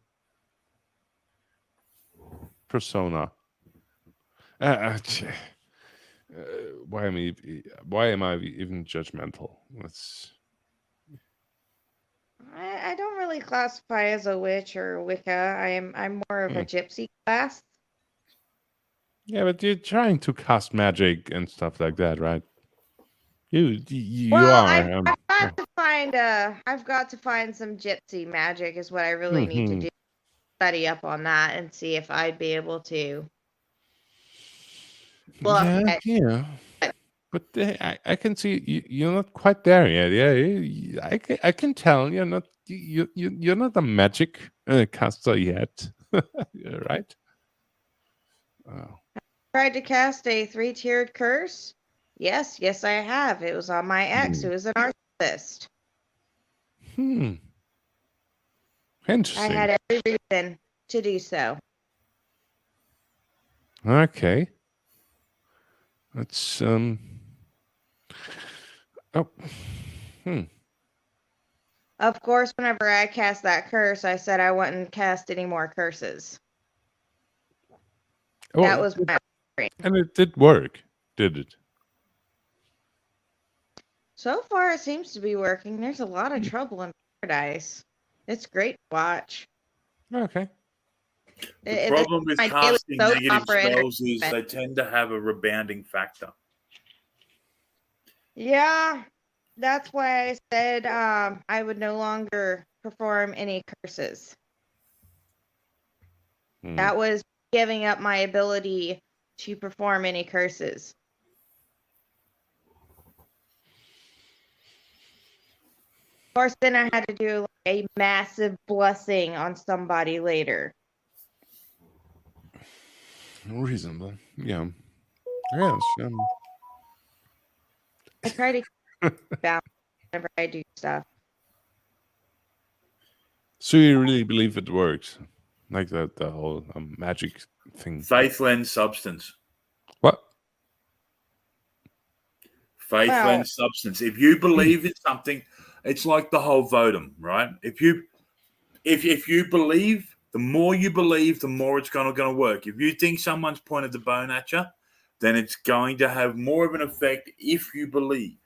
Speaker 19: persona? Why am I even judgmental?
Speaker 17: I don't really classify as a witch or a Wicca. I'm more of a gypsy class.
Speaker 19: Yeah, but you're trying to cast magic and stuff like that, right? You
Speaker 17: Well,
Speaker 19: are.
Speaker 17: I've got to find some gypsy magic is what I really need to do. Study up on that and see if I'd be able to.
Speaker 19: Yeah. But I can see you're not quite there yet. Yeah, I can tell you're not you're not a magic caster yet, right?
Speaker 17: Tried to cast a 3-tiered curse. Yes, I have. It was on my ex, who is a narcissist.
Speaker 19: Interesting.
Speaker 17: I had every reason to do so.
Speaker 19: Okay. That's
Speaker 17: Of course, whenever I cast that curse, I said I wouldn't cast any more curses. That was my dream.
Speaker 19: And it did work, did it?
Speaker 17: So far, it seems to be working. There's a lot of trouble in paradise. It's great to watch.
Speaker 19: Okay.
Speaker 15: The problem with
Speaker 17: my daily
Speaker 15: casting
Speaker 17: soap
Speaker 15: negative
Speaker 17: opera
Speaker 15: spells is
Speaker 17: entertainment.
Speaker 15: they tend to have a rebounding factor.
Speaker 17: Yeah, that's why I said I would no longer perform any curses. That was giving up my ability to perform any curses. Of course, then I had to do a massive blessing on somebody later.
Speaker 19: Reasonable. Yeah. Yes.
Speaker 17: I try to keep balance whenever I do stuff.
Speaker 19: So you really believe it works? Like the whole magic thing?
Speaker 15: Faith lends substance.
Speaker 19: What?
Speaker 15: Faith
Speaker 17: Well-
Speaker 15: lends substance. If you believe in something, it's like the whole votum, right? If you believe, the more you believe, the more it's gonna work. If you think someone's pointed the bone at you, then it's going to have more of an effect if you believe.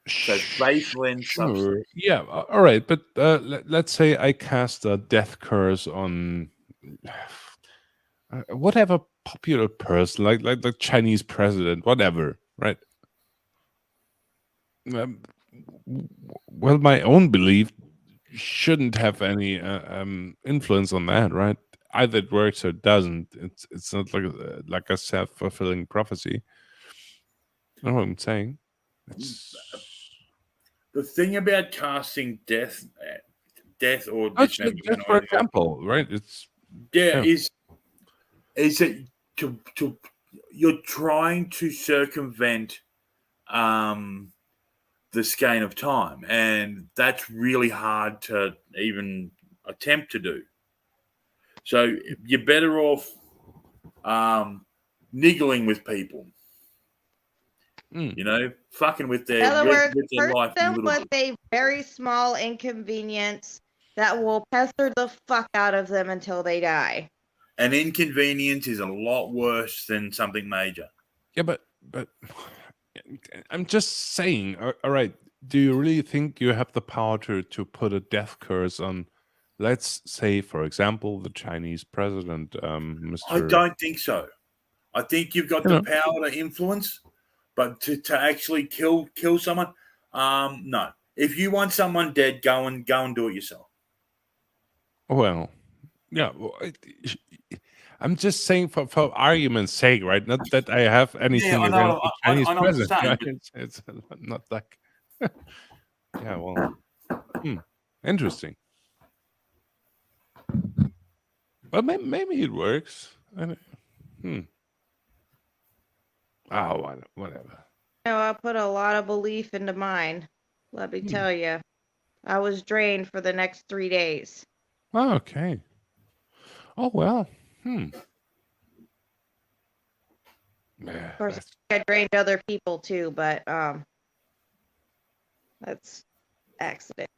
Speaker 15: So faith lends substance.
Speaker 19: Yeah. All right. But let's say I cast a death curse on whatever popular person, like the Chinese president, whatever, right? Well, my own belief shouldn't have any influence on that, right? Either it works or it doesn't. It's not like a self-fulfilling prophecy. You know what I'm saying?
Speaker 15: The thing about casting death or
Speaker 19: Just
Speaker 15: dismemberment,
Speaker 19: for example, right? It's
Speaker 15: is that to you're trying to circumvent the skein of time, and that's really hard to even attempt to do. So you're better off niggling with people. You know, fucking with their,
Speaker 17: In other words,
Speaker 15: with their
Speaker 17: hurt
Speaker 15: life a
Speaker 17: them
Speaker 15: little
Speaker 17: with
Speaker 15: bit.
Speaker 17: a very small inconvenience that will pester the fuck out of them until they die.
Speaker 15: An inconvenience is a lot worse than something major.
Speaker 19: Yeah, but I'm just saying. All right, do you really think you have the power to put a death curse on, let's say, for example, the Chinese president, Mr.
Speaker 15: I don't think so. I think you've got
Speaker 19: You
Speaker 15: the
Speaker 19: know.
Speaker 15: power to influence, but to actually kill someone, no. If you want someone dead, go and do it yourself.
Speaker 19: Well, yeah. Well, I'm just saying for argument's sake, right? Not that I have anything
Speaker 15: I know,
Speaker 19: against the Chinese
Speaker 15: I know what you're
Speaker 19: president,
Speaker 15: saying,
Speaker 19: right? It's not like. Yeah. Well. Interesting. Well, maybe it works. Oh, whatever.
Speaker 17: You know, I put a lot of belief into mine. Let me tell you. I was drained for the next 3 days.
Speaker 19: Oh, okay. Oh well.
Speaker 17: Of course, I drained other people too, but that's accident.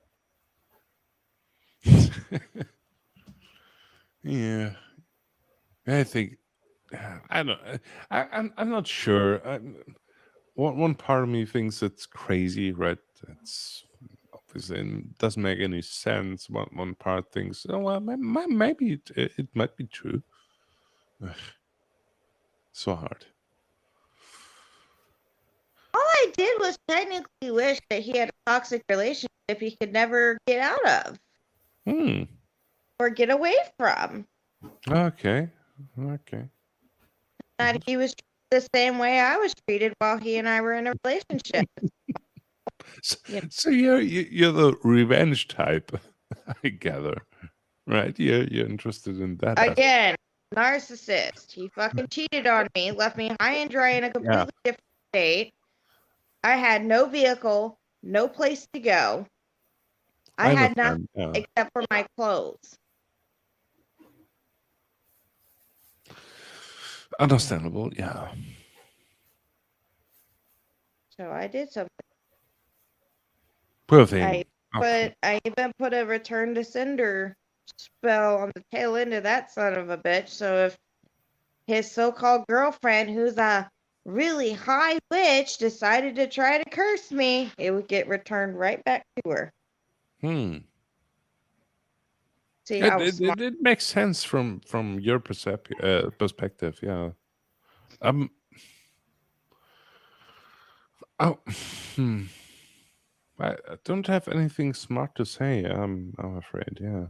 Speaker 19: Yeah. I think I don't. I'm not sure. One part of me thinks it's crazy, right? It's obviously it doesn't make any sense. One part thinks, oh well, maybe it might be true. Ugh. So hard.
Speaker 17: All I did was technically wish that he had a toxic relationship he could never get out of or get away from.
Speaker 19: Okay.
Speaker 17: That he was treated the same way I was treated while he and I were in a relationship.
Speaker 19: So you're the revenge type, I gather, right? You're interested in that.
Speaker 17: Again, narcissist. He fucking cheated on me, left me high and dry in a completely different state. I had no vehicle, no place to go. I had nothing except for my clothes.
Speaker 19: Understandable, yeah.
Speaker 17: So I did something.
Speaker 19: Poor thing.
Speaker 17: I even put a return to sender spell on the tail end of that son of a bitch. So if his so-called girlfriend, who's a really high witch, decided to try to curse me, it would get returned right back to her.
Speaker 11: See how
Speaker 19: It makes sense from your perspective. Yeah. Oh, I don't have anything smart to say. I'm afraid. Yeah,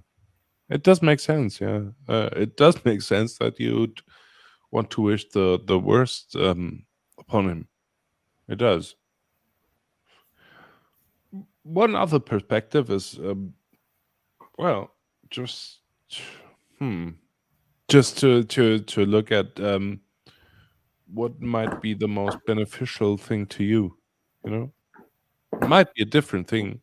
Speaker 19: it does make sense. Yeah, it does make sense that you'd want to wish the worst upon him. It does. One other perspective is, well, just just to look at what might be the most beneficial thing to you. You know, might be a different thing.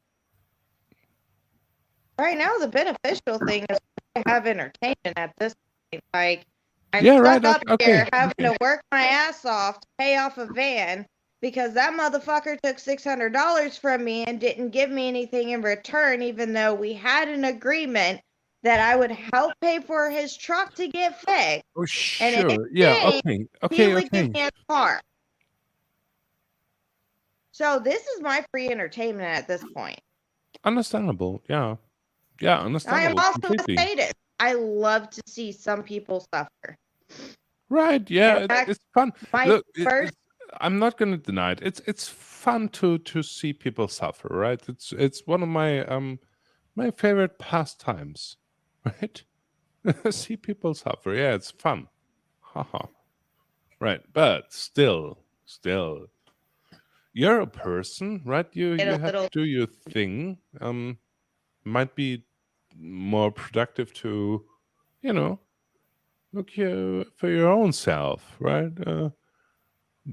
Speaker 11: Right now, the beneficial thing is to have entertainment at this point. Like, I'm
Speaker 19: Yeah,
Speaker 11: stuck
Speaker 19: right.
Speaker 11: up here
Speaker 19: Okay.
Speaker 11: having to work my ass off to pay off a van because that motherfucker took $600 from me and didn't give me anything in return, even though we had an agreement that I would help pay for his truck to get fixed.
Speaker 19: Oh,
Speaker 11: And in
Speaker 19: sure. Yeah.
Speaker 11: exchange,
Speaker 19: Okay.
Speaker 11: he
Speaker 19: Okay.
Speaker 11: would give
Speaker 19: Okay.
Speaker 11: me a car. So this is my free entertainment at this point.
Speaker 19: Understandable. Yeah. Yeah.
Speaker 11: I am
Speaker 19: Understandable.
Speaker 11: also
Speaker 19: Completely.
Speaker 11: a sadist. I love to see some people suffer.
Speaker 19: Right. Yeah.
Speaker 11: In fact,
Speaker 19: It's fun.
Speaker 11: my
Speaker 19: Look,
Speaker 11: first
Speaker 19: I'm not going to deny it. It's fun to see people suffer. Right. It's one of my my favorite pastimes. Right. See people suffer. Yeah. It's fun. Haha. Right. But still, you're a person, right? You
Speaker 11: get a
Speaker 19: have
Speaker 11: little
Speaker 19: to do your thing. Might be more productive to, you know, look for your own self, right?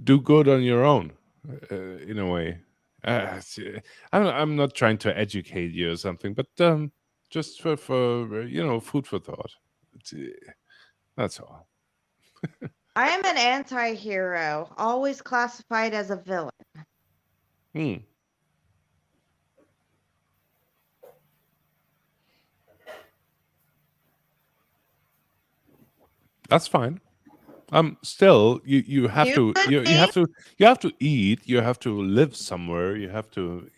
Speaker 19: Do good on your own, in a way. I'm not trying to educate you or something, but just for food for thought. That's all.
Speaker 11: I am an anti-hero, always classified as a villain.
Speaker 19: Hmm. That's fine. Still, you have to you have to eat. You have to live somewhere. You have to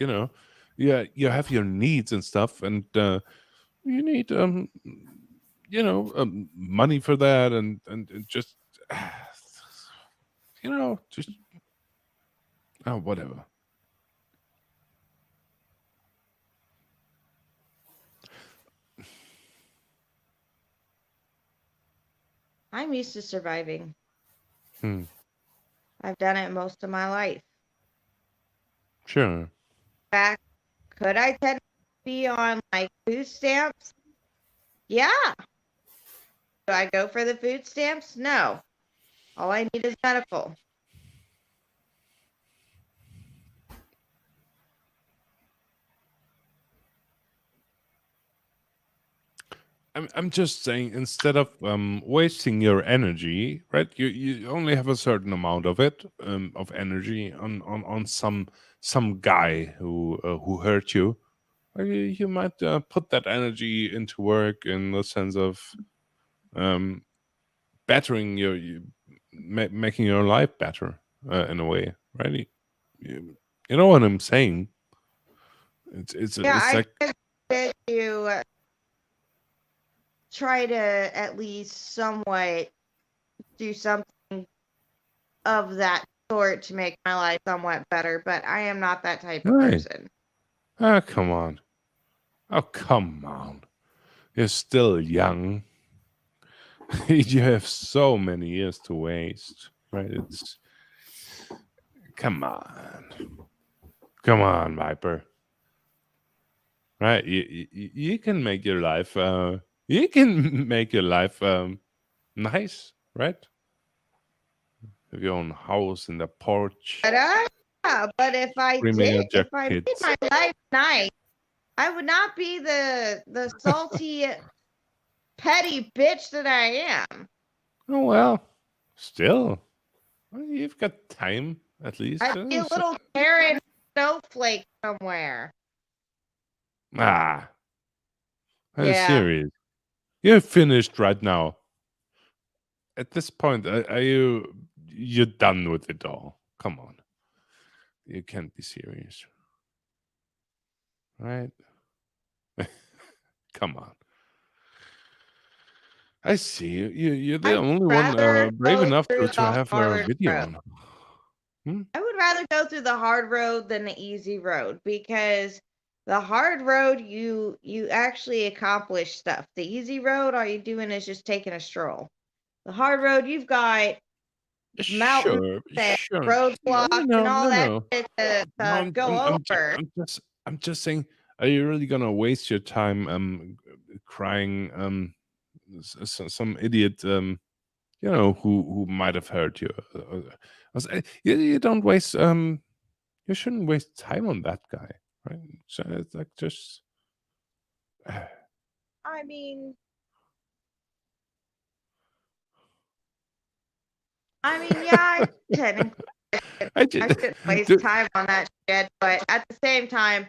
Speaker 19: you have your needs and stuff, and you need money for that, and just just whatever.
Speaker 11: I'm used to surviving.
Speaker 19: Hmm.
Speaker 11: I've done it most of my life.
Speaker 19: Sure.
Speaker 11: In fact, could I technically be on like food stamps? Yeah. Do I go for the food stamps? No. All I need is medical.
Speaker 19: I'm just saying, instead of wasting your energy, right? You only have a certain amount of it, of energy on some guy who hurt you. Or you might put that energy into work in the sense of bettering making your life better in a way, right? You know what I'm saying? It's
Speaker 11: I
Speaker 19: like
Speaker 11: guess that you try to at least somewhat do something of that sort to make my life somewhat better, but I am not that type of
Speaker 19: right.
Speaker 11: person.
Speaker 19: Oh, come on. Oh, come on. You're still young. You have so many years to waste, right? Come on, Viper. Right? You can make your life. You can make your life nice, right? Have your own house and a porch.
Speaker 11: But if I
Speaker 19: Screaming
Speaker 11: did,
Speaker 19: at your
Speaker 11: if I made
Speaker 19: kids.
Speaker 11: my life nice, I would not be the salty, petty bitch that I am.
Speaker 19: Oh well, still, well, you've got time at least.
Speaker 11: I'd be a little Karen snowflake somewhere.
Speaker 19: I'm
Speaker 11: Yeah.
Speaker 19: serious. You're finished right now. At this point, are you're done with it all? Come on, you can't be serious, right? Come on. I see. You're the
Speaker 17: I'd
Speaker 19: only one
Speaker 17: rather
Speaker 19: brave
Speaker 17: go
Speaker 19: enough
Speaker 17: through
Speaker 19: to
Speaker 17: the
Speaker 19: have a
Speaker 17: hard
Speaker 19: video
Speaker 17: road.
Speaker 19: on. Hmm?
Speaker 17: I would rather go through the hard road than the easy road because the hard road you actually accomplish stuff. The easy road, all you're doing is just taking a stroll. The hard road, you've got mountains
Speaker 19: Sure,
Speaker 17: and
Speaker 19: sure.
Speaker 17: roadblocks and all that shit to
Speaker 19: No,
Speaker 17: go over.
Speaker 19: I'm just saying, are you really gonna waste your time crying some idiot who might have hurt you? You don't waste you shouldn't waste time on that guy, right? So it's like just
Speaker 17: I mean, yeah, technically,
Speaker 19: I
Speaker 17: I
Speaker 19: did.
Speaker 17: shouldn't waste time on that shit, but at the same time,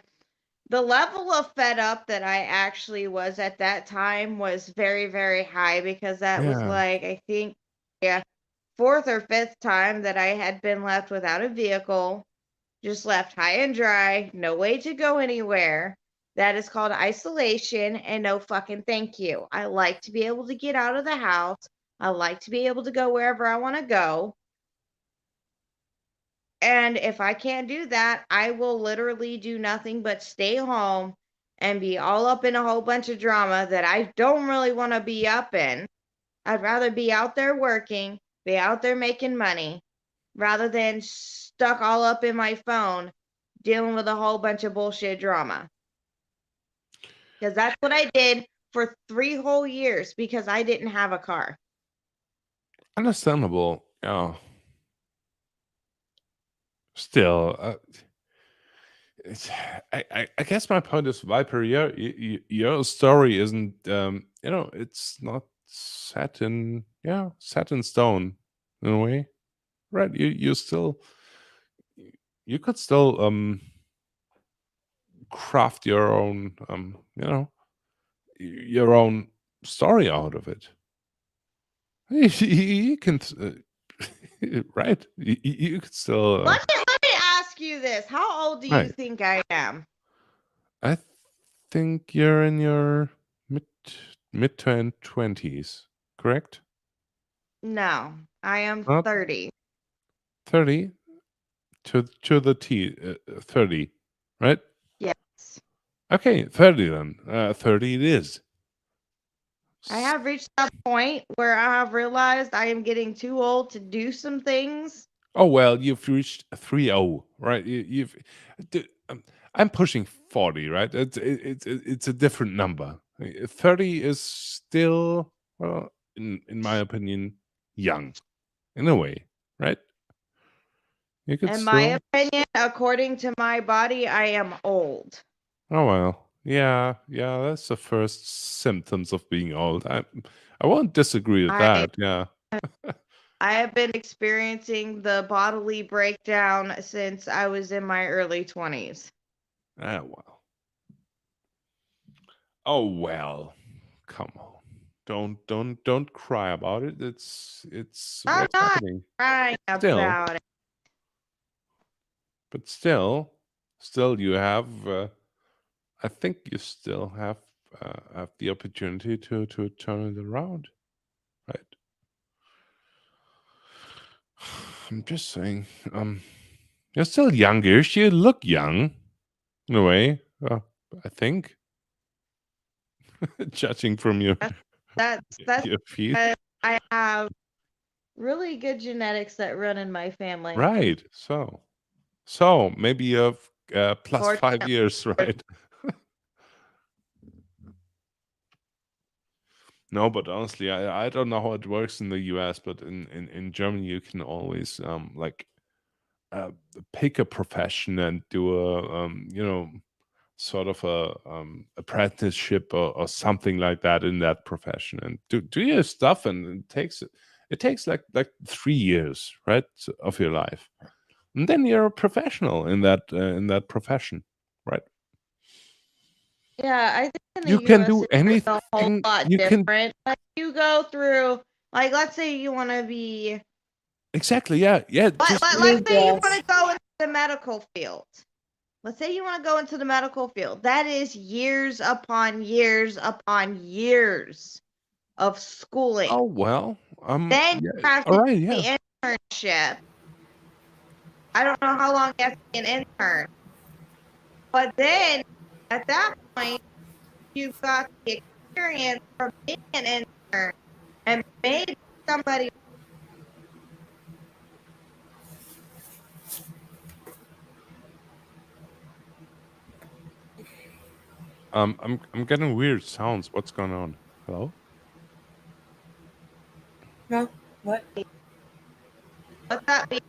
Speaker 17: the level of fed up that I actually was at that time was very, very high because that was
Speaker 19: Yeah.
Speaker 17: like, I think, yeah, fourth or fifth time that I had been left without a vehicle, just left high and dry, no way to go anywhere. That is called isolation and no fucking thank you. I like to be able to get out of the house. I like to be able to go wherever I want to go. And if I can't do that, I will literally do nothing but stay home and be all up in a whole bunch of drama that I don't really want to be up in. I'd rather be out there working, be out there making money, rather than stuck all up in my phone dealing with a whole bunch of bullshit drama. Because that's what I did for 3 whole years because I didn't have a car.
Speaker 19: Understandable. Yeah. Still, I guess my point is, Viper, your story isn't, it's not set in stone in a way, right? You could still craft your own, your own story out of it. You can, right? You could still.
Speaker 17: Let me ask you this. How old do you
Speaker 19: Right.
Speaker 17: think I am?
Speaker 19: I think you're in your mid to end 20s, correct?
Speaker 17: No, I am
Speaker 19: Not
Speaker 17: 30.
Speaker 19: 30 to the T, 30, right?
Speaker 17: Yes.
Speaker 19: Okay, 30 then. 30 it is.
Speaker 17: I have reached that point where I have realized I am getting too old to do some things.
Speaker 19: Oh well, you've reached 3-0, right? I'm pushing 40, right? It's a different number. 30 is still, well, in my opinion, young, in a way, right? You could
Speaker 17: In my
Speaker 19: still.
Speaker 17: opinion, according to my body, I am old.
Speaker 19: Oh well, yeah, that's the first symptoms of being old. I won't disagree with that. Yeah.
Speaker 17: I have been experiencing the bodily breakdown since I was in my early 20s.
Speaker 19: Ah well. Oh well. Come on. Don't cry about it. It's
Speaker 17: I'm
Speaker 19: what's
Speaker 17: not
Speaker 19: happening.
Speaker 17: crying
Speaker 19: Still,
Speaker 17: about it.
Speaker 19: but still you have. I think you still have the opportunity to turn it around, right? I'm just saying. You're still youngish. You look young, in a way. I think, judging from your
Speaker 17: That's
Speaker 19: your feet.
Speaker 17: because I have really good genetics that run in my family.
Speaker 19: Right. So maybe you have plus 5
Speaker 17: Fortunately.
Speaker 19: years, right? No, but honestly, I don't know how it works in the US, but in Germany, you can always pick a profession and do a sort of a apprenticeship or something like that in that profession, and do your stuff, and it takes like 3 years, right, of your life, and then you're a professional in that profession, right?
Speaker 17: Yeah, I think in the
Speaker 19: You can
Speaker 17: US
Speaker 19: do
Speaker 17: it's a whole
Speaker 19: anything.
Speaker 17: lot
Speaker 19: You can
Speaker 17: different. Like you go through, like let's say you want to be,
Speaker 19: exactly, yeah. Just
Speaker 17: let's say you want to go into the medical field. Let's say you want to go into the medical field. That is years upon years upon years of schooling.
Speaker 19: Oh well.
Speaker 17: Then
Speaker 19: Yeah,
Speaker 17: you have
Speaker 19: all
Speaker 17: to
Speaker 19: right.
Speaker 17: do
Speaker 19: Yeah.
Speaker 17: the internship. I don't know how long you have to be an intern. But then at that point, you've got the experience from being an intern and maybe somebody.
Speaker 19: I'm getting weird sounds. What's going on? Hello?
Speaker 3: No, what?
Speaker 17: What's that mean?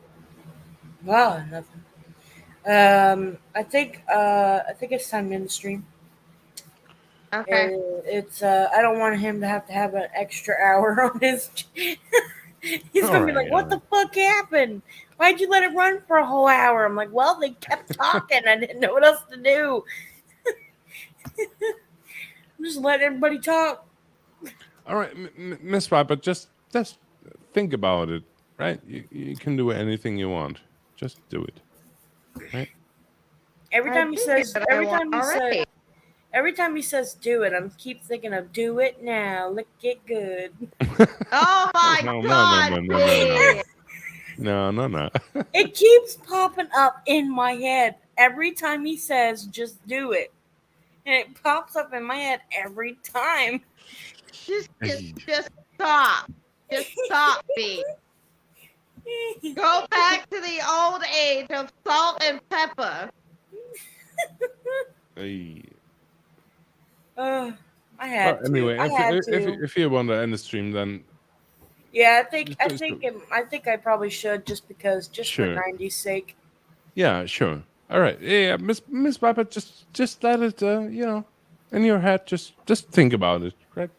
Speaker 3: Wow, nothing. I think it's time to end the stream.
Speaker 17: Okay.
Speaker 3: It's I don't want him to have an extra hour on his. He's
Speaker 19: All
Speaker 3: gonna be
Speaker 19: right,
Speaker 3: like, "What
Speaker 19: all
Speaker 3: the fuck happened? Why'd you let it run for a whole hour?" I'm like, "Well, they kept talking. I didn't know what else to do. I'm just letting everybody talk."
Speaker 19: All right, Miss Viper, just think about it, right? You can do anything you want. Just do it, right?
Speaker 3: Every time he says,
Speaker 17: that I want already.
Speaker 3: every time he says, "Do it," I'm keep thinking of "Do it now, lick it good."
Speaker 17: Oh my
Speaker 19: No.
Speaker 17: God,
Speaker 19: No.
Speaker 3: It keeps popping up in my head every time he says, "Just do it," and it pops up in my head every time.
Speaker 17: Just stop. Just stop, B. Go back to the old age of salt and pepper.
Speaker 19: Hey.
Speaker 3: I
Speaker 19: Well,
Speaker 3: had
Speaker 19: anyway,
Speaker 3: to. I had to.
Speaker 19: if you want to end the stream, then
Speaker 3: Yeah,
Speaker 19: just
Speaker 3: I think I probably should just for
Speaker 19: sure.
Speaker 3: 90's sake.
Speaker 19: Yeah, sure. All right. Yeah, Miss Viper, just let it, in your head. Just think about it, right?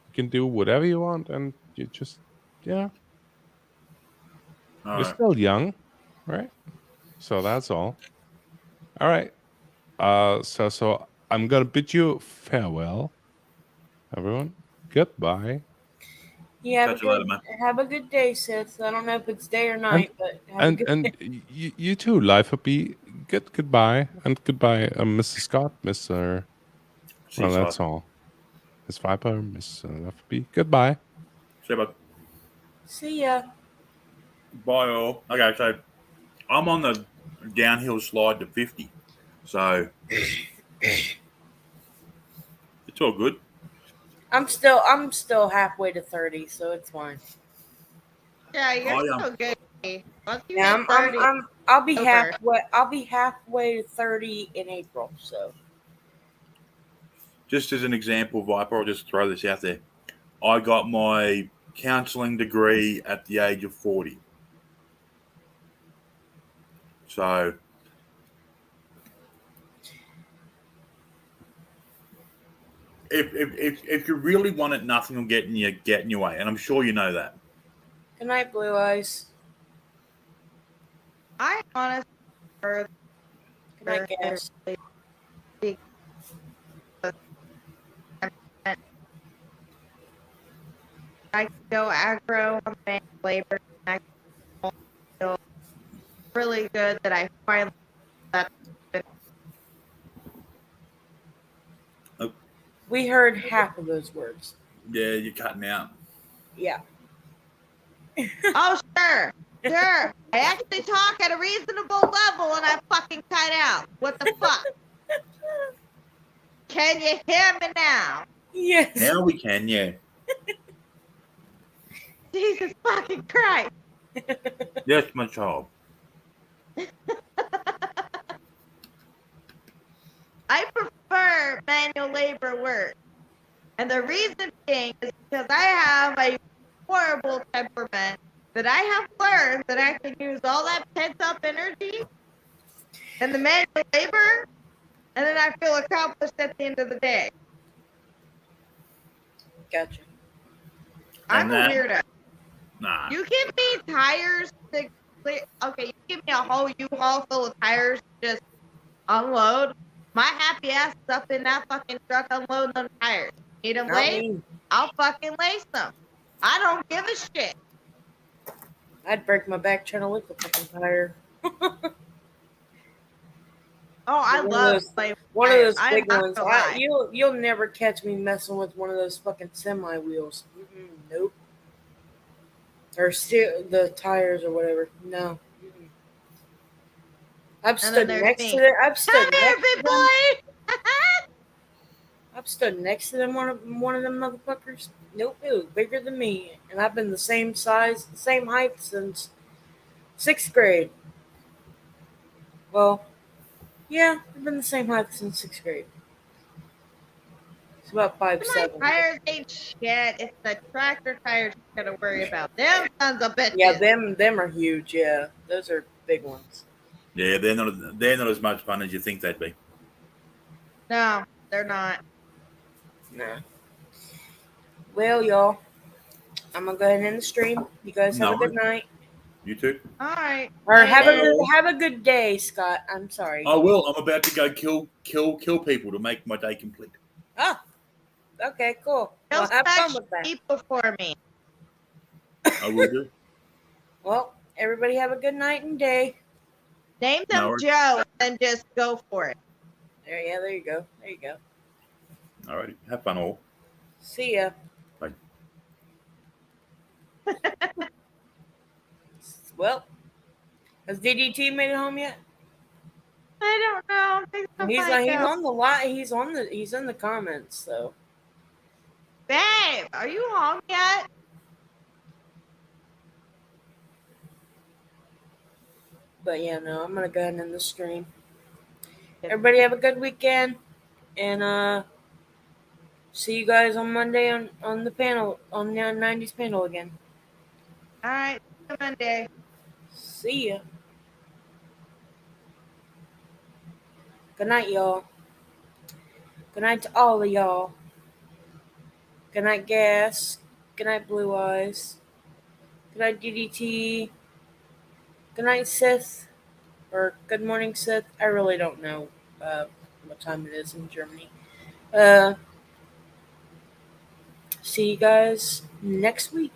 Speaker 19: You can do whatever you want, and you just,
Speaker 15: All
Speaker 19: you're
Speaker 15: right.
Speaker 19: still young, right? So that's all. All right. So I'm gonna bid you farewell, everyone. Goodbye.
Speaker 3: Yeah,
Speaker 15: Catch you later, man.
Speaker 3: have a good day, Sith. I don't know if it's day or
Speaker 19: And
Speaker 3: night, but have a good day.
Speaker 19: you too, Life be goodbye and goodbye, Mr. Scott, Mr.
Speaker 15: See
Speaker 19: Well,
Speaker 15: you,
Speaker 19: that's
Speaker 15: Scott.
Speaker 19: all. Miss Viper, Miss Life be goodbye.
Speaker 15: See you, bud.
Speaker 3: See ya.
Speaker 15: Bye, all. Okay, so I'm on the downhill slide to 50. So it's all good.
Speaker 3: I'm still halfway to 30, so it's fine.
Speaker 17: Yeah, you're
Speaker 15: Oh, yeah.
Speaker 17: so good. B. Once you
Speaker 3: Yeah,
Speaker 17: hit 30,
Speaker 3: I'll be
Speaker 17: over.
Speaker 3: halfway to 30 in April. So
Speaker 15: Just as an example, Viper, I'll just throw this out there. I got my counselling degree at the age of 40. So if you really want it, nothing will get in your way, and I'm sure you know that.
Speaker 3: good night, Blue Eyes.
Speaker 17: I honestly
Speaker 3: Good night, Gas.
Speaker 17: I can go aggro on manual labor. And I feel really good that I finally that.
Speaker 3: We heard half of those words.
Speaker 15: Yeah, you're cutting out.
Speaker 3: Yeah.
Speaker 17: Oh, sure. I actually talk at a reasonable level and I fucking cut out. What the fuck? Can you hear me now?
Speaker 3: Yes.
Speaker 15: Now we can, yeah.
Speaker 17: Jesus fucking Christ.
Speaker 15: Yes, my child.
Speaker 17: I prefer manual labor work. And the reason being is because I have a horrible temperament that I have learned that I can use all that pent up energy and the manual labor, and then I feel accomplished at the end of the day.
Speaker 3: Gotcha.
Speaker 17: I'm a weirdo.
Speaker 15: Nah.
Speaker 17: You give me tires to clear. Okay, you give me a whole U-Haul full of tires to just unload. My happy ass is up in that fucking truck unloading them tires. Need them
Speaker 3: Not
Speaker 17: laced?
Speaker 3: me.
Speaker 17: I'll fucking lace them. I don't give a shit.
Speaker 3: I'd break my back trying to lift the fucking tire.
Speaker 17: Oh, I
Speaker 3: One of
Speaker 17: love
Speaker 3: those-
Speaker 17: play.
Speaker 3: One of those
Speaker 17: I'm
Speaker 3: big
Speaker 17: not
Speaker 3: ones.
Speaker 17: gonna lie.
Speaker 3: You'll never catch me messing with one of those fucking semi wheels. Nope. Or the tires or whatever. No. I've
Speaker 17: And then
Speaker 3: stood
Speaker 17: there's
Speaker 3: next
Speaker 17: me.
Speaker 3: to them. I've
Speaker 17: Come
Speaker 3: stood
Speaker 17: here,
Speaker 3: next to
Speaker 17: big
Speaker 3: them.
Speaker 17: boy.
Speaker 3: I've stood next to them. One of them motherfuckers. Nope, it was bigger than me, and I've been the same size, the same height since 6th grade. Well, yeah, I've been the same height since 6th grade. It's about 5'7".
Speaker 17: My tires ain't shit. It's the tractor tires you gotta worry about. Them sons of bitches.
Speaker 3: Yeah, them are huge. Yeah, those are big ones.
Speaker 15: Yeah, they're not as much fun as you think they'd be.
Speaker 17: No, they're not.
Speaker 3: Nah. Well, y'all, I'm gonna go ahead and end the stream. You guys have a good night.
Speaker 15: You too.
Speaker 17: All right.
Speaker 3: Or have
Speaker 15: Bye.
Speaker 3: a good day, Scott. I'm sorry.
Speaker 15: I will. I'm about to go kill people to make my day complete.
Speaker 3: Oh, okay, cool.
Speaker 17: Kill
Speaker 3: Well, have fun with that.
Speaker 17: people for me.
Speaker 15: I will do.
Speaker 3: Well, everybody have a good night and day.
Speaker 17: Name them
Speaker 15: No.
Speaker 17: Joe and just go for it.
Speaker 3: There you go. There you go.
Speaker 15: All right. Have fun all.
Speaker 3: See ya.
Speaker 15: Bye.
Speaker 3: Well, has DDT made it home yet?
Speaker 17: I don't know.
Speaker 3: He's on the lot. He's in the comments. So,
Speaker 17: babe, are you home yet?
Speaker 3: but yeah, no, I'm gonna go ahead and end the stream. Everybody have a good weekend, and see you guys on Monday on the panel on the 90s panel again.
Speaker 17: All right, see you Monday.
Speaker 3: See ya. Good night, y'all. Good night to all of y'all. Good night, Gas. Good night, Blue Eyes. Good night, DDT. Good night, Sith. Or good morning, Sith. I really don't know what time it is in Germany. See you guys next week.